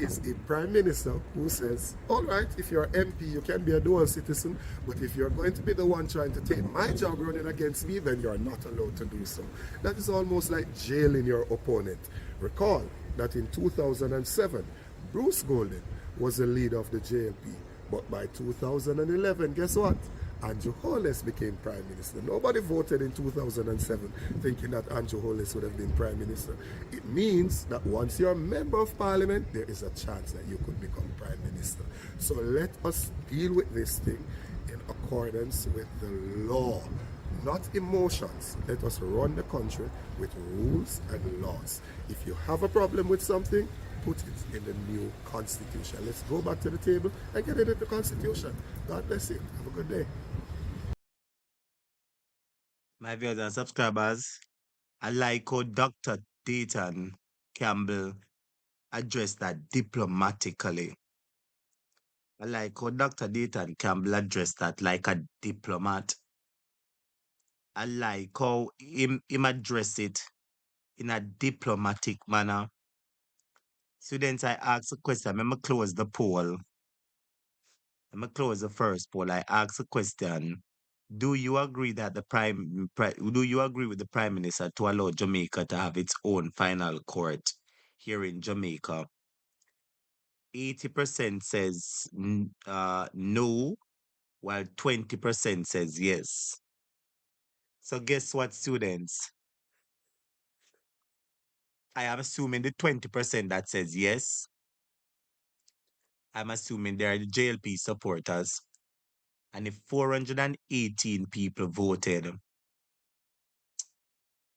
F: is a prime minister who says, all right, if you're MP, you can be a dual citizen, but if you're going to be the one trying to take my job running against me, then you're not allowed to do so. That is almost like jailing your opponent. Recall that in 2007, Bruce Golden was the leader of the JLP, but by 2011, guess what? Andrew Holness became Prime Minister. Nobody voted in 2007 thinking that Andrew Holness would have been Prime Minister. It means that once you're a member of Parliament, there is a chance that you could become Prime Minister. So let us deal with this thing in accordance with the law, not emotions. Let us run the country with rules and laws. If you have a problem with something, put it in the new constitution. Let's go back to the table and get it in the constitution. God bless you. Have a good day.
A: My viewers and subscribers, I like how Dr. Dayton Campbell addressed that diplomatically. I like how Dr. Dayton Campbell addressed that like a diplomat. I like how him address it in a diplomatic manner. Students, I ask a question. I'm going to close the poll. I'm going to close the first poll. I ask a question. Do you agree that do you agree with the Prime Minister to allow Jamaica to have its own final court here in Jamaica? 80% says no, while 20% says yes. So guess what, students? I am assuming the 20% that says yes, I'm assuming they are the JLP supporters. And if 418 people voted,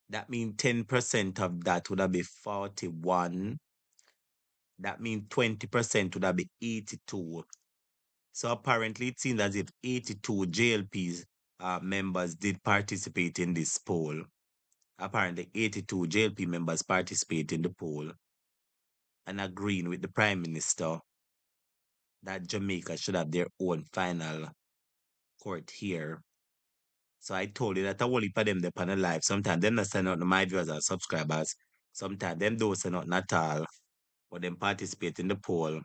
A: that means 10% of that would have been 41. That means 20% would have been 82. So apparently it seems as if 82 JLP's members did participate in this poll. Apparently 82 JLP members participate in the poll and agreeing with the Prime Minister that Jamaica should have their own final court here. So I told you that I will heap of them there on the live. Sometimes them not send out to my viewers and subscribers. Sometimes them don't send out at all. But them participate in the poll.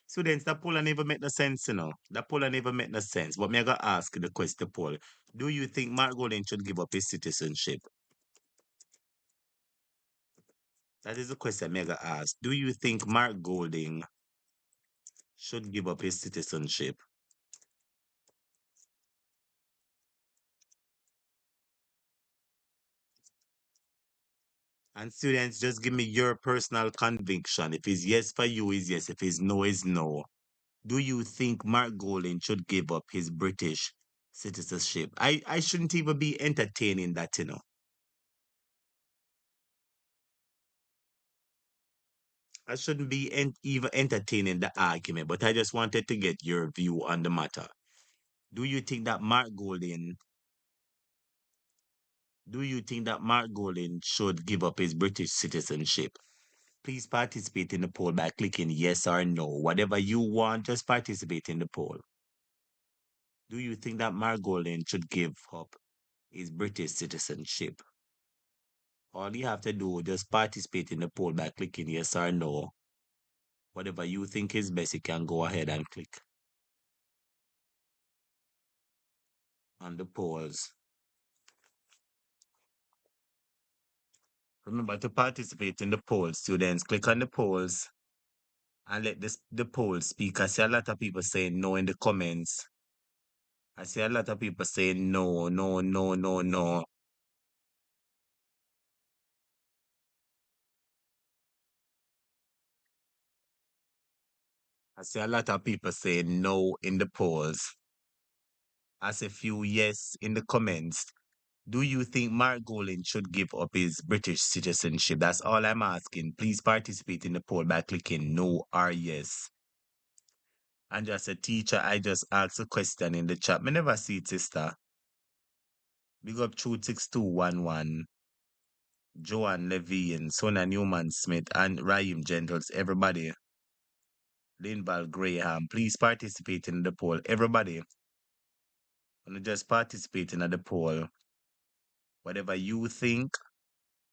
A: Students, that poll never make no sense, you know. That poll never make no sense. But me I gotta ask the question poll. Do you think Mark Golding should give up his citizenship? That is the question me I gotta ask. Do you think Mark Golding should give up his citizenship? And students, just give me your personal conviction. If it's yes for you, is yes. If it's no, is no. Do you think Mark Golding should give up his British citizenship? I shouldn't even be entertaining that, you know. I shouldn't be even entertaining the argument, but I just wanted to get your view on the matter. Do you think that Mark Golding should give up his British citizenship? Please participate in the poll by clicking yes or no. Whatever you want, just participate in the poll. Do you think that Mark Golding should give up his British citizenship? All you have to do, just participate in the poll by clicking yes or no. Whatever you think is best, you can go ahead and click on the polls. Remember to participate in the polls, students. Click on the polls and let the poll speak. I see a lot of people saying no in the comments. I see a lot of people saying no, no, no, no, no. I see a lot of people saying no in the polls. I see a few yes in the comments. Do you think Mark Golding should give up his British citizenship? That's all I'm asking. Please participate in the poll by clicking no or yes. And just a teacher, I just asked a question in the chat. I never see it, sister. Big up Truth 6211. Joanne Levine, Sona Newman Smith, and Raheem Gentles, everybody. Linval Graham, please participate in the poll. Everybody, just participate in the poll. Whatever you think,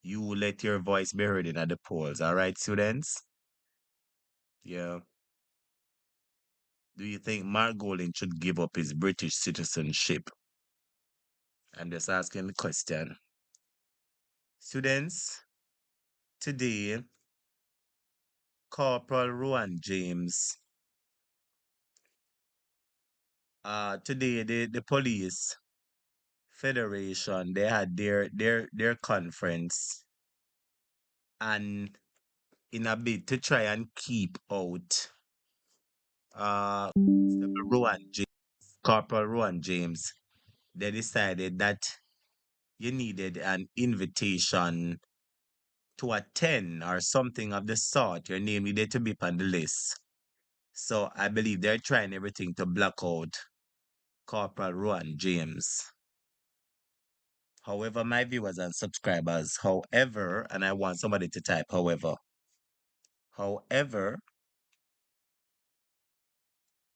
A: you let your voice be heard in the polls. All right, students? Yeah. Do you think Mark Golding should give up his British citizenship? I'm just asking the question. Students, today, Corporal Rowan James, today the police federation, they had their conference, and in a bid to try and keep out Rowan James, Corporal Rowan James, they decided that you needed an invitation to attend or something of the sort. Your name needed to be on the list. So I believe they're trying everything to block out Corporal Rowan James. However, my viewers and subscribers, however, and I want somebody to type however. However,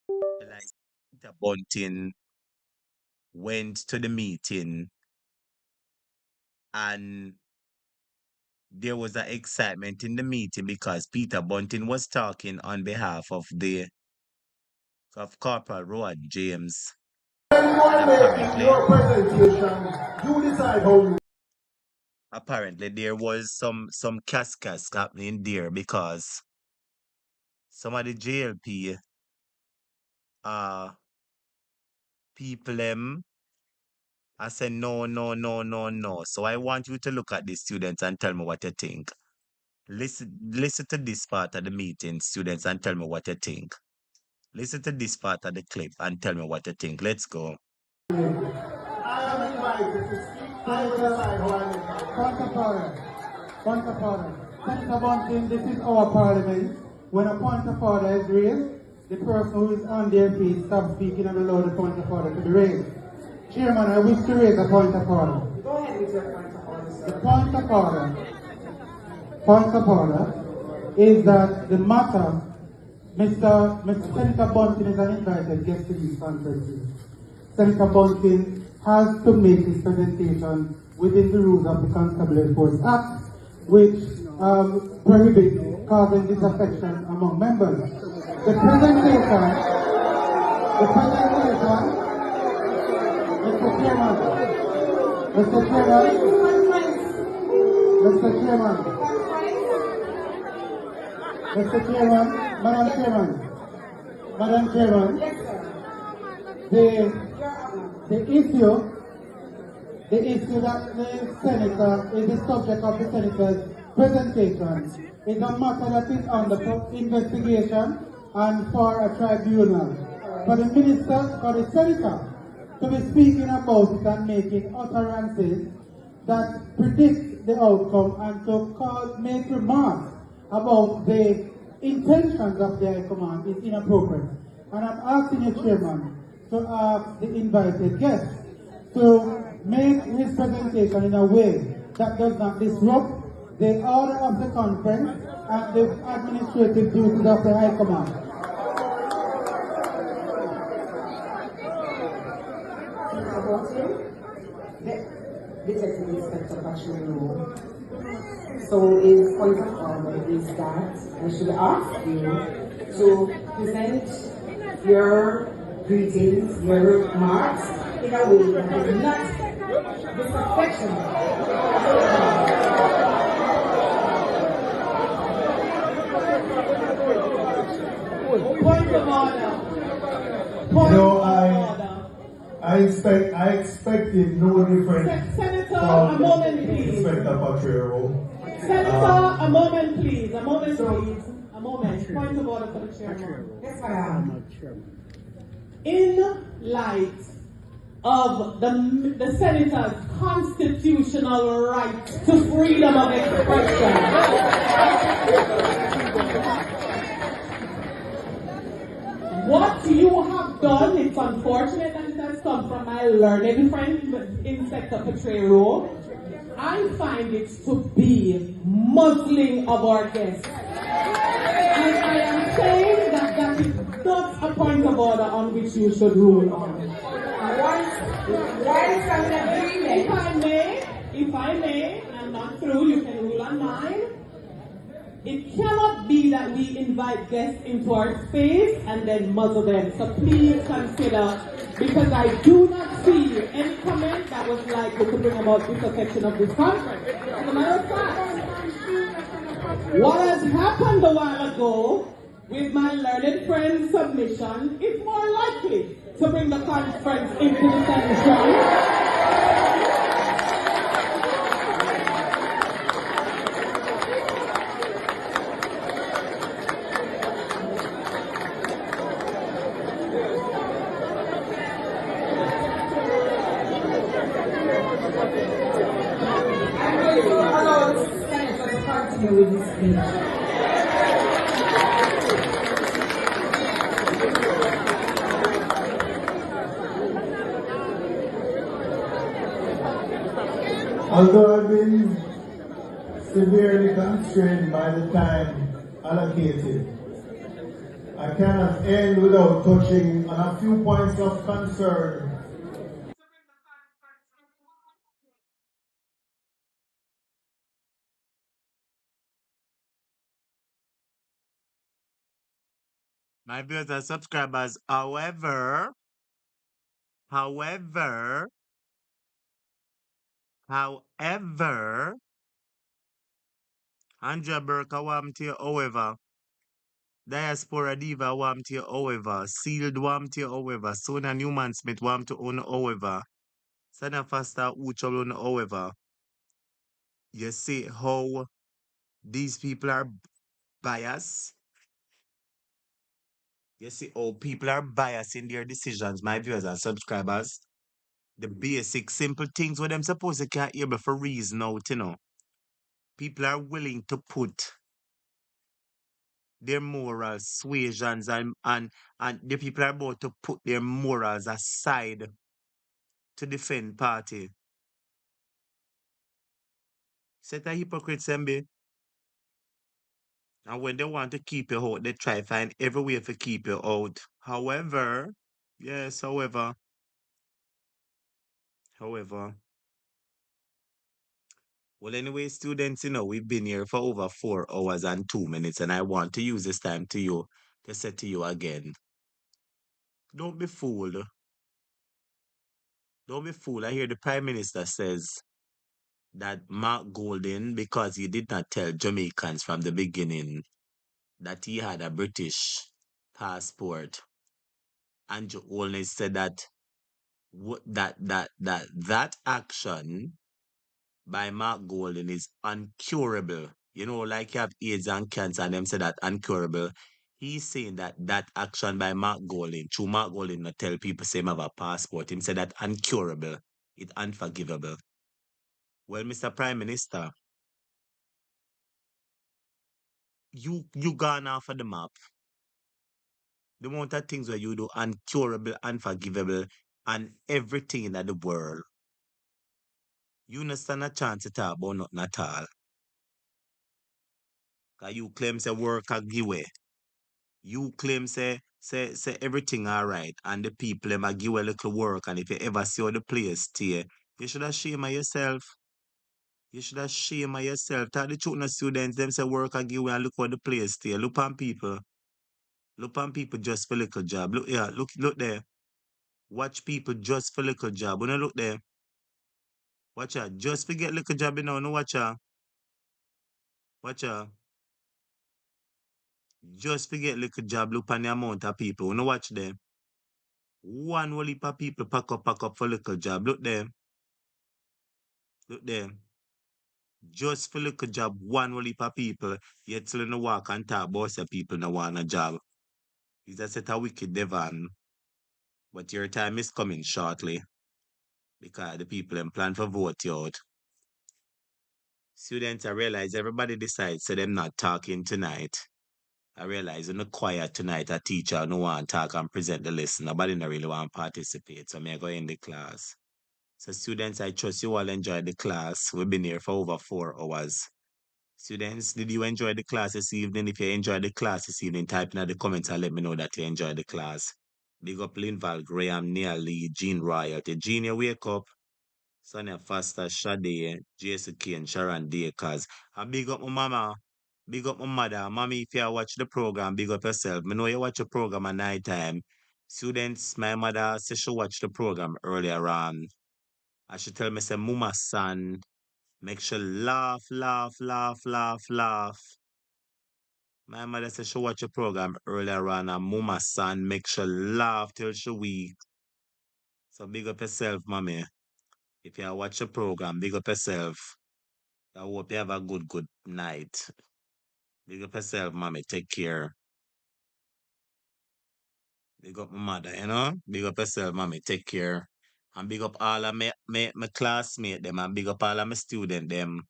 A: like Peter Bunting went to the meeting and there was an excitement in the meeting because Peter Bunting was talking on behalf of Corporal Rowan James. Apparently there was some cascas happening there because some of the JLP people I said no, no, no, no, no. So I want you to look at the students and tell me what you think. Listen to this part of the meeting, students, and tell me what you think. Listen to this part of the clip and tell me what you think. Let's go.
N: I am invited to speak side by side point of order. Senator Bunting, this is our parliament. When a point of order is raised, the person who is on their feet stops speaking and allow the point of order to be raised. Chairman, I wish to raise a point of order. Go ahead with your point of order, sir. The point of order is that the matter, Mr. Senator Bunting is an invited guest to these conferences. Senator Bunting has to make his presentation within the rules of the Constabulary Force Act, which prohibits causing disaffection among members. The presentation, Mr. Chairman, Madam Chairman, the issue that the senator is the subject of the senator's presentation is a matter that is under investigation and for a tribunal. For the senator to be speaking about it and making utterances that predict the outcome and to make remarks about the intentions of the High Command is inappropriate. And I'm asking you, Chairman, to ask the invited guest to make his presentation in a way that does not disrupt the order of the conference and the administrative duties of the High Command.
O: The Deputy Inspector Patrol So his point of order is that I should ask you to present your greetings, your remarks in a way that is not disrespectful.
N: Point of order.
P: I expected no different
N: Senator,
P: from
N: a moment, please.
P: Inspector Patrero.
N: Senator, a moment, please. A moment, please. A moment. Point of order for the chairman. Yes, ma'am. In light of the senator's constitutional right to freedom of expression, what you have done, it's unfortunate that it has come from my learned friend, Inspector Petrero. I find it to be muzzling of our guests. And I am saying that that is not a point of order on which you should rule on. If I may, I'm not through, you can rule on mine. It cannot be that we invite guests into our space and then muzzle them. So please consider, because I do not see any comment that was likely to bring about disaffection of this conference. As a matter of fact, what has happened a while ago with my learned friend's submission is more likely to bring the conference into the center.
O: With this speech.
P: Although I've been severely constrained by the time allocated, I cannot end without touching on a few points of concern.
A: My viewers and subscribers, however, however, Andrea Burke wamti however, Diaspora Diva wamti however, Sealed wamti however, Sona Newman Smith wamti own however, Sana Fasta Ucholon however. You see how these people are biased? You see how people are biased in their decisions, my viewers and subscribers. The basic, simple things where them supposed to can't hear for reason out, you know. People are willing to put their moral suasions and the people are about to put their morals aside to defend party. Set a hypocrite, Sembe. And when they want to keep you out, they try find every way to keep you out. However, yes, however, well, anyway, students, you know, we've been here for over 4 hours and 2 minutes, and I want to use this time to say to you again, don't be fooled. Don't be fooled. I hear the Prime Minister says that Mark Golden, because he did not tell Jamaicans from the beginning that he had a British passport, and only said that that action by Mark Golden is uncurable. You know, like you have AIDS and cancer, and them say that uncurable. He's saying that that action by Mark Golden, through Mark Golden not tell people say him have a passport, him say that uncurable, it's unforgivable. Well, Mr. Prime Minister, you gone off of the map. The amount of things where you do uncurable, unforgivable, and everything in the world. You not stand a chance to talk about nothing at all. Cause you claim say work a give way. You claim say everything all right, and the people them a give a little work, and if you ever see how the place stay, you should have shame of yourself. You should have shame of yourself. Tell the truth, no students, them say work and give and look what the place stay. Look on people. Look on people just for little job. Look here, look there. Watch people just for little job. When I look there, watch out. Just forget little job, you know, no watch out. Watch out. Just forget little job. Look on the amount of people. No watch them. One whole heap of people pack up for little job. Look there. Look there. Just for little job, one whole heap of people. Yet still no walk and talk about say people no want a job. It's a set of wicked devil. But your time is coming shortly. Because the people them plan for vote you out. Students, I realize everybody decides so them not talking tonight. I realize in the quiet tonight, a teacher no want to talk and present the lesson. Nobody no really want to participate. So me I go in the class. So students, I trust you all enjoyed the class. We've been here for over 4 hours. Students, did you enjoy the class this evening? If you enjoyed the class this evening, type in the comments and let me know that you enjoyed the class. Big up Linval, Graham, Nia Lee, Jean Royalty. Jean, you wake up. Sonia Foster, Shade, Jason Kane, Sharon Dakers. And big up my mama. Big up my mother. Mommy, if you watch the program, big up yourself. I know you watch the program at night time. Students, my mother says she watch the program earlier on. And she tell me, say, Mama son, make sure laugh, laugh, laugh, laugh, laugh. My mother said she watch the program earlier on and Mama son make sure laugh till she weak. So big up yourself, mommy. If you watch the program, big up yourself. I hope you have a good night. Big up yourself, mommy. Take care. Big up my mother, you know? Big up yourself, mommy. Take care. And big up all of my classmates, them, and big up all of my student, them.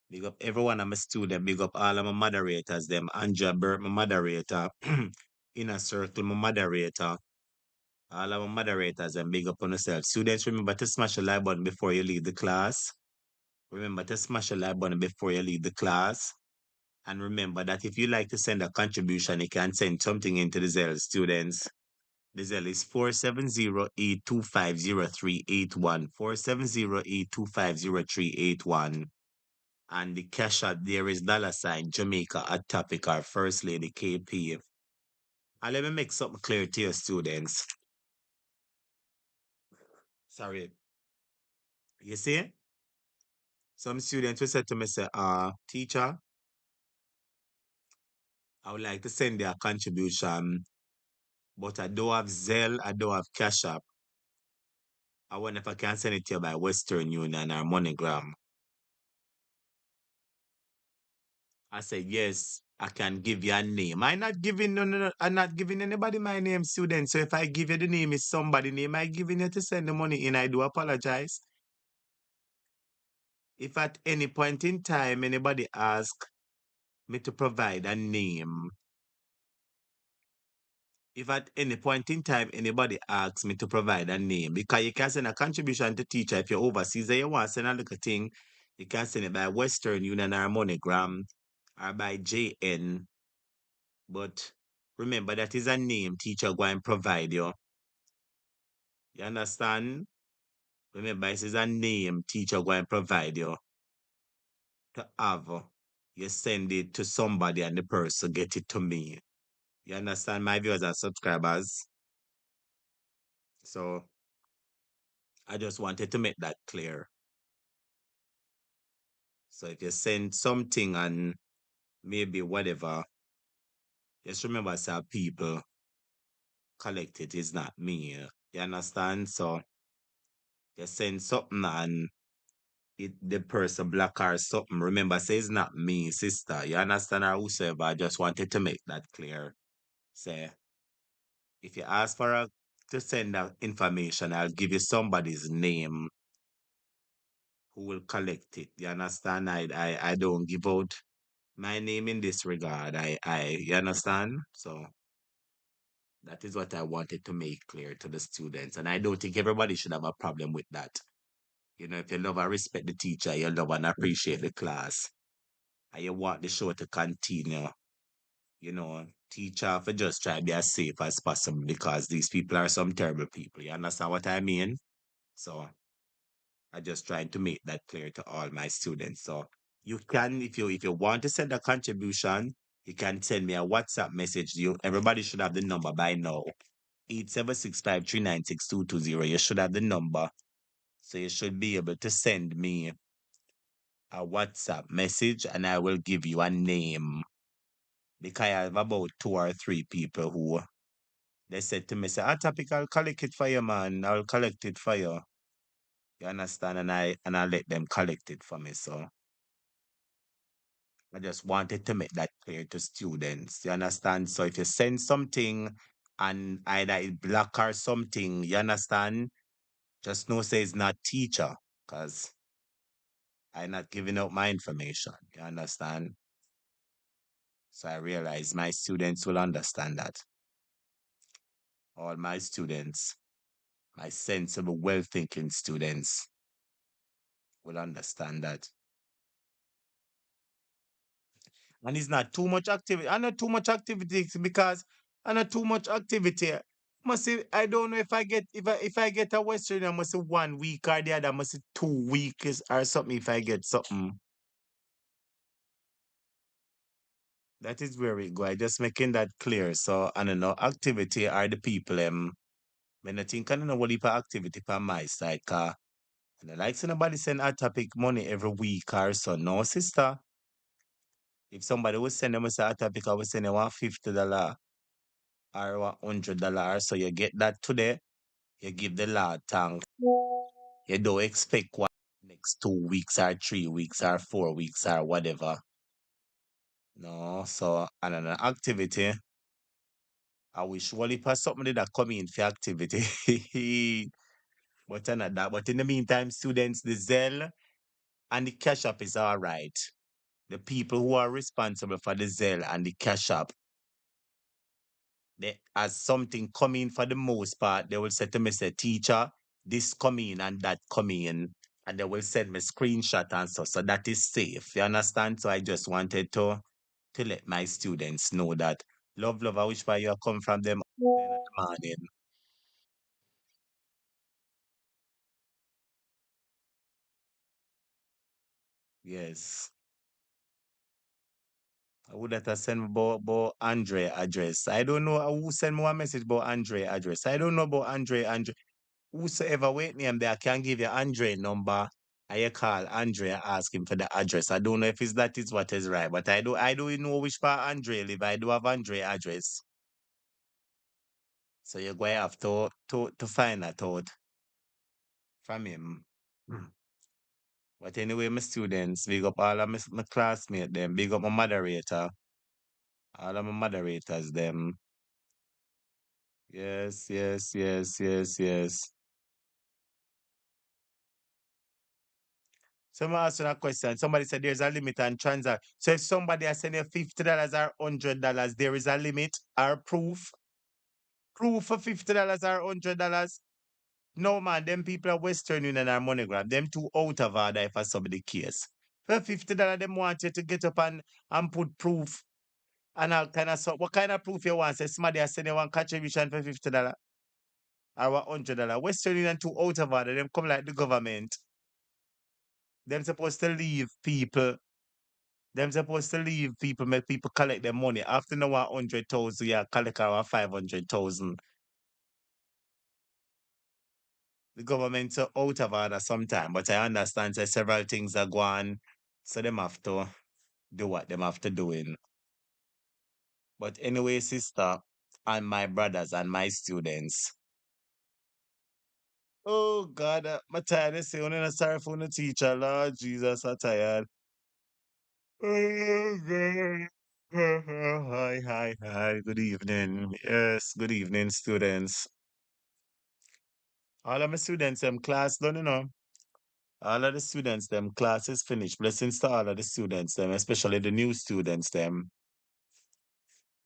A: Big up everyone of my student. Big up all of my moderators, them. Andrea Burt, my moderator. Inner Circle, my moderator. All of my moderators, and big up on yourself. Students, remember to smash the like button before you leave the class. Remember to smash the like button before you leave the class. And remember that if you like to send a contribution, you can send something into the Zelle, students. The Zelle is 470-825-0381. 470-825-0381. And the cash out there is $ Jamaica at topic our First Lady KP. And let me make something clear to your students. Sorry. You see? Some students will say to me, say, teacher, I would like to send you a contribution, but I don't have Zelle, I don't have Cash App. I wonder if I can send it to you by Western Union or MoneyGram. I said, yes, I can give you a name. I'm not giving anybody my name, student. So if I give you the name, it's somebody name I giving you to send the money in. I do apologize. If at any point in time anybody ask me to provide a name, if at any point in time anybody asks me to provide a name, because you can send a contribution to teacher if you're overseas and you want to send a little thing, you can send it by Western Union or MoneyGram or by JN. But remember that is a name teacher go and provide you. You understand? Remember, this is a name teacher go and provide you to have. You send it to somebody and the person get it to me. You understand, my viewers and subscribers? So I just wanted to make that clear. So if you send something and maybe whatever, just remember, sir, people collect it is not me. You understand? So you send something and the person black or something. Remember, say it's not me, sister. You understand, or whosoever? I just wanted to make that clear. Say, if you ask to send that information, I'll give you somebody's name who will collect it. You understand? I don't give out my name in this regard. You understand? So that is what I wanted to make clear to the students. And I don't think everybody should have a problem with that. You know, if you love and respect the teacher, you love and appreciate the class, and you want the show to continue, you know, teacher for just try to be as safe as possible because these people are some terrible people. You understand what I mean? So I just trying to make that clear to all my students. So you can, if you want to send a contribution, you can send me a WhatsApp message. Everybody should have the number by now. 87653962220. You should have the number. So you should be able to send me a WhatsApp message and I will give you a name. Because I have about 2 or 3 people who they said to me, say, topic, I'll collect it for you, man. I'll collect it for you. You understand? And I let them collect it for me. So I just wanted to make that clear to students. You understand? So if you send something and either it block or something, you understand? Just know say it's not teacher, because I'm not giving out my information. You understand? So I realize my students will understand that. All my students, my sensible, well-thinking students will understand that. And it's not too much activity. I not too much activity because I not too much activity. Must say I don't know if I get a Western, I must say 1 week or the other, must say 2 weeks or something if I get something. That is where it go. I just making that clear. So I don't know, activity are the people when I think I don't know what type of activity for my side, cause and I like somebody send a topic money every week or so. No, sister. If somebody would send them a topic, I would send them $50 or $100. So you get that today, you give the Lord thanks. You don't expect what next 2 weeks or 3 weeks or 4 weeks or whatever. No, so and an activity. I wish Wally pass somebody that come in for activity. But not that. But in the meantime, students, the Zelle and the Cash App is all right. The people who are responsible for the Zelle and the Cash App, they, as something coming for the most part, they will say to me, say, teacher, this coming and that coming, and they will send me screenshot and so that is safe. You understand? So I just wanted to let my students know that love, I wish why you come from them at the morning. Yes. I would have sent me about Andre address. I don't know who sent me a message about Andre address. I don't know about Andre. Whosoever wait name there can give you Andre number. I call Andre and ask him for the address. I don't know if that is what is right, but I do know which part Andre live. I do have Andre address. So you're going to have to find that out from him. But anyway, my students, big up all of my classmates, them, big up my moderator, all of my moderators, them. Yes. Someone asked a question. Somebody said there's a limit on transact. So if somebody has sent you $50 or $100, there is a limit or proof. Proof for $50 or $100. No man, them people are Western Union or MoneyGram. Them too out of order if I somebody case. For $50, them want you to get up and put proof and all kind of stuff. What kind of proof you want? Say somebody has sent you one contribution for $50 or $100. Western Union too out of order. Them come like the government. Them supposed to leave people. Them supposed to leave people, make people collect their money. After no 100,000, yeah, collect our 500,000. The government's out of order sometime, but I understand that several things are going, so them have to do what them have to do in. But anyway, sister, and my brothers and my students. Oh God, I'm tired. They say, I'm sorry for the teacher, Lord Jesus, I'm tired. Oh God. Hi. Good evening. Yes, good evening, students. All of my students, them class done, All of the students, them class is finished. Blessings to all of the students, them, especially the new students, them.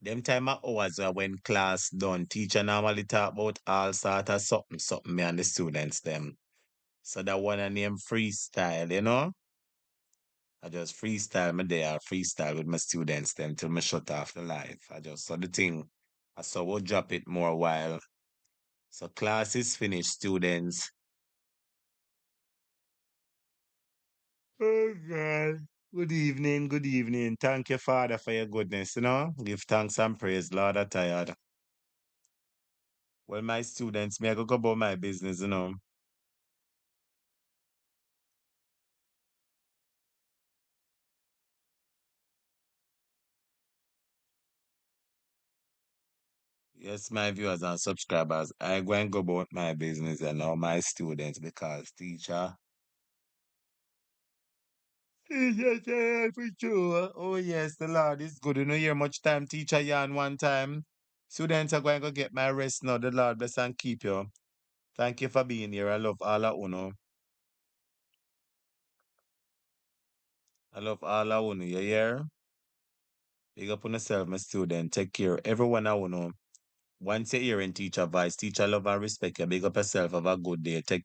A: Them time of hours are when class done. Teacher normally talk about all sort of something, me and the students, them. So that one I name freestyle, I just freestyle my day, I freestyle with my students, them, till me shut off the live. So the thing, I saw we'll drop it more while. So class is finished, students. Oh God. Good evening, good evening. Thank you, Father, for your goodness, Give thanks and praise, Lord, I'm tired. Well, my students, me I go about my business. Yes, my viewers and subscribers, I go and go about my business and now my students because teacher said for sure. Oh yes, the Lord is good. You don't hear much time teacher yarn one time. Students are going to get my rest now. The Lord bless and keep you. Thank you for being here. I love all of you. I love all of you. You hear? Big up on yourself, my student. Take care. Everyone I know. Once you're hearing teacher voice, teacher love and respect you. Big up yourself. Have a good day. Take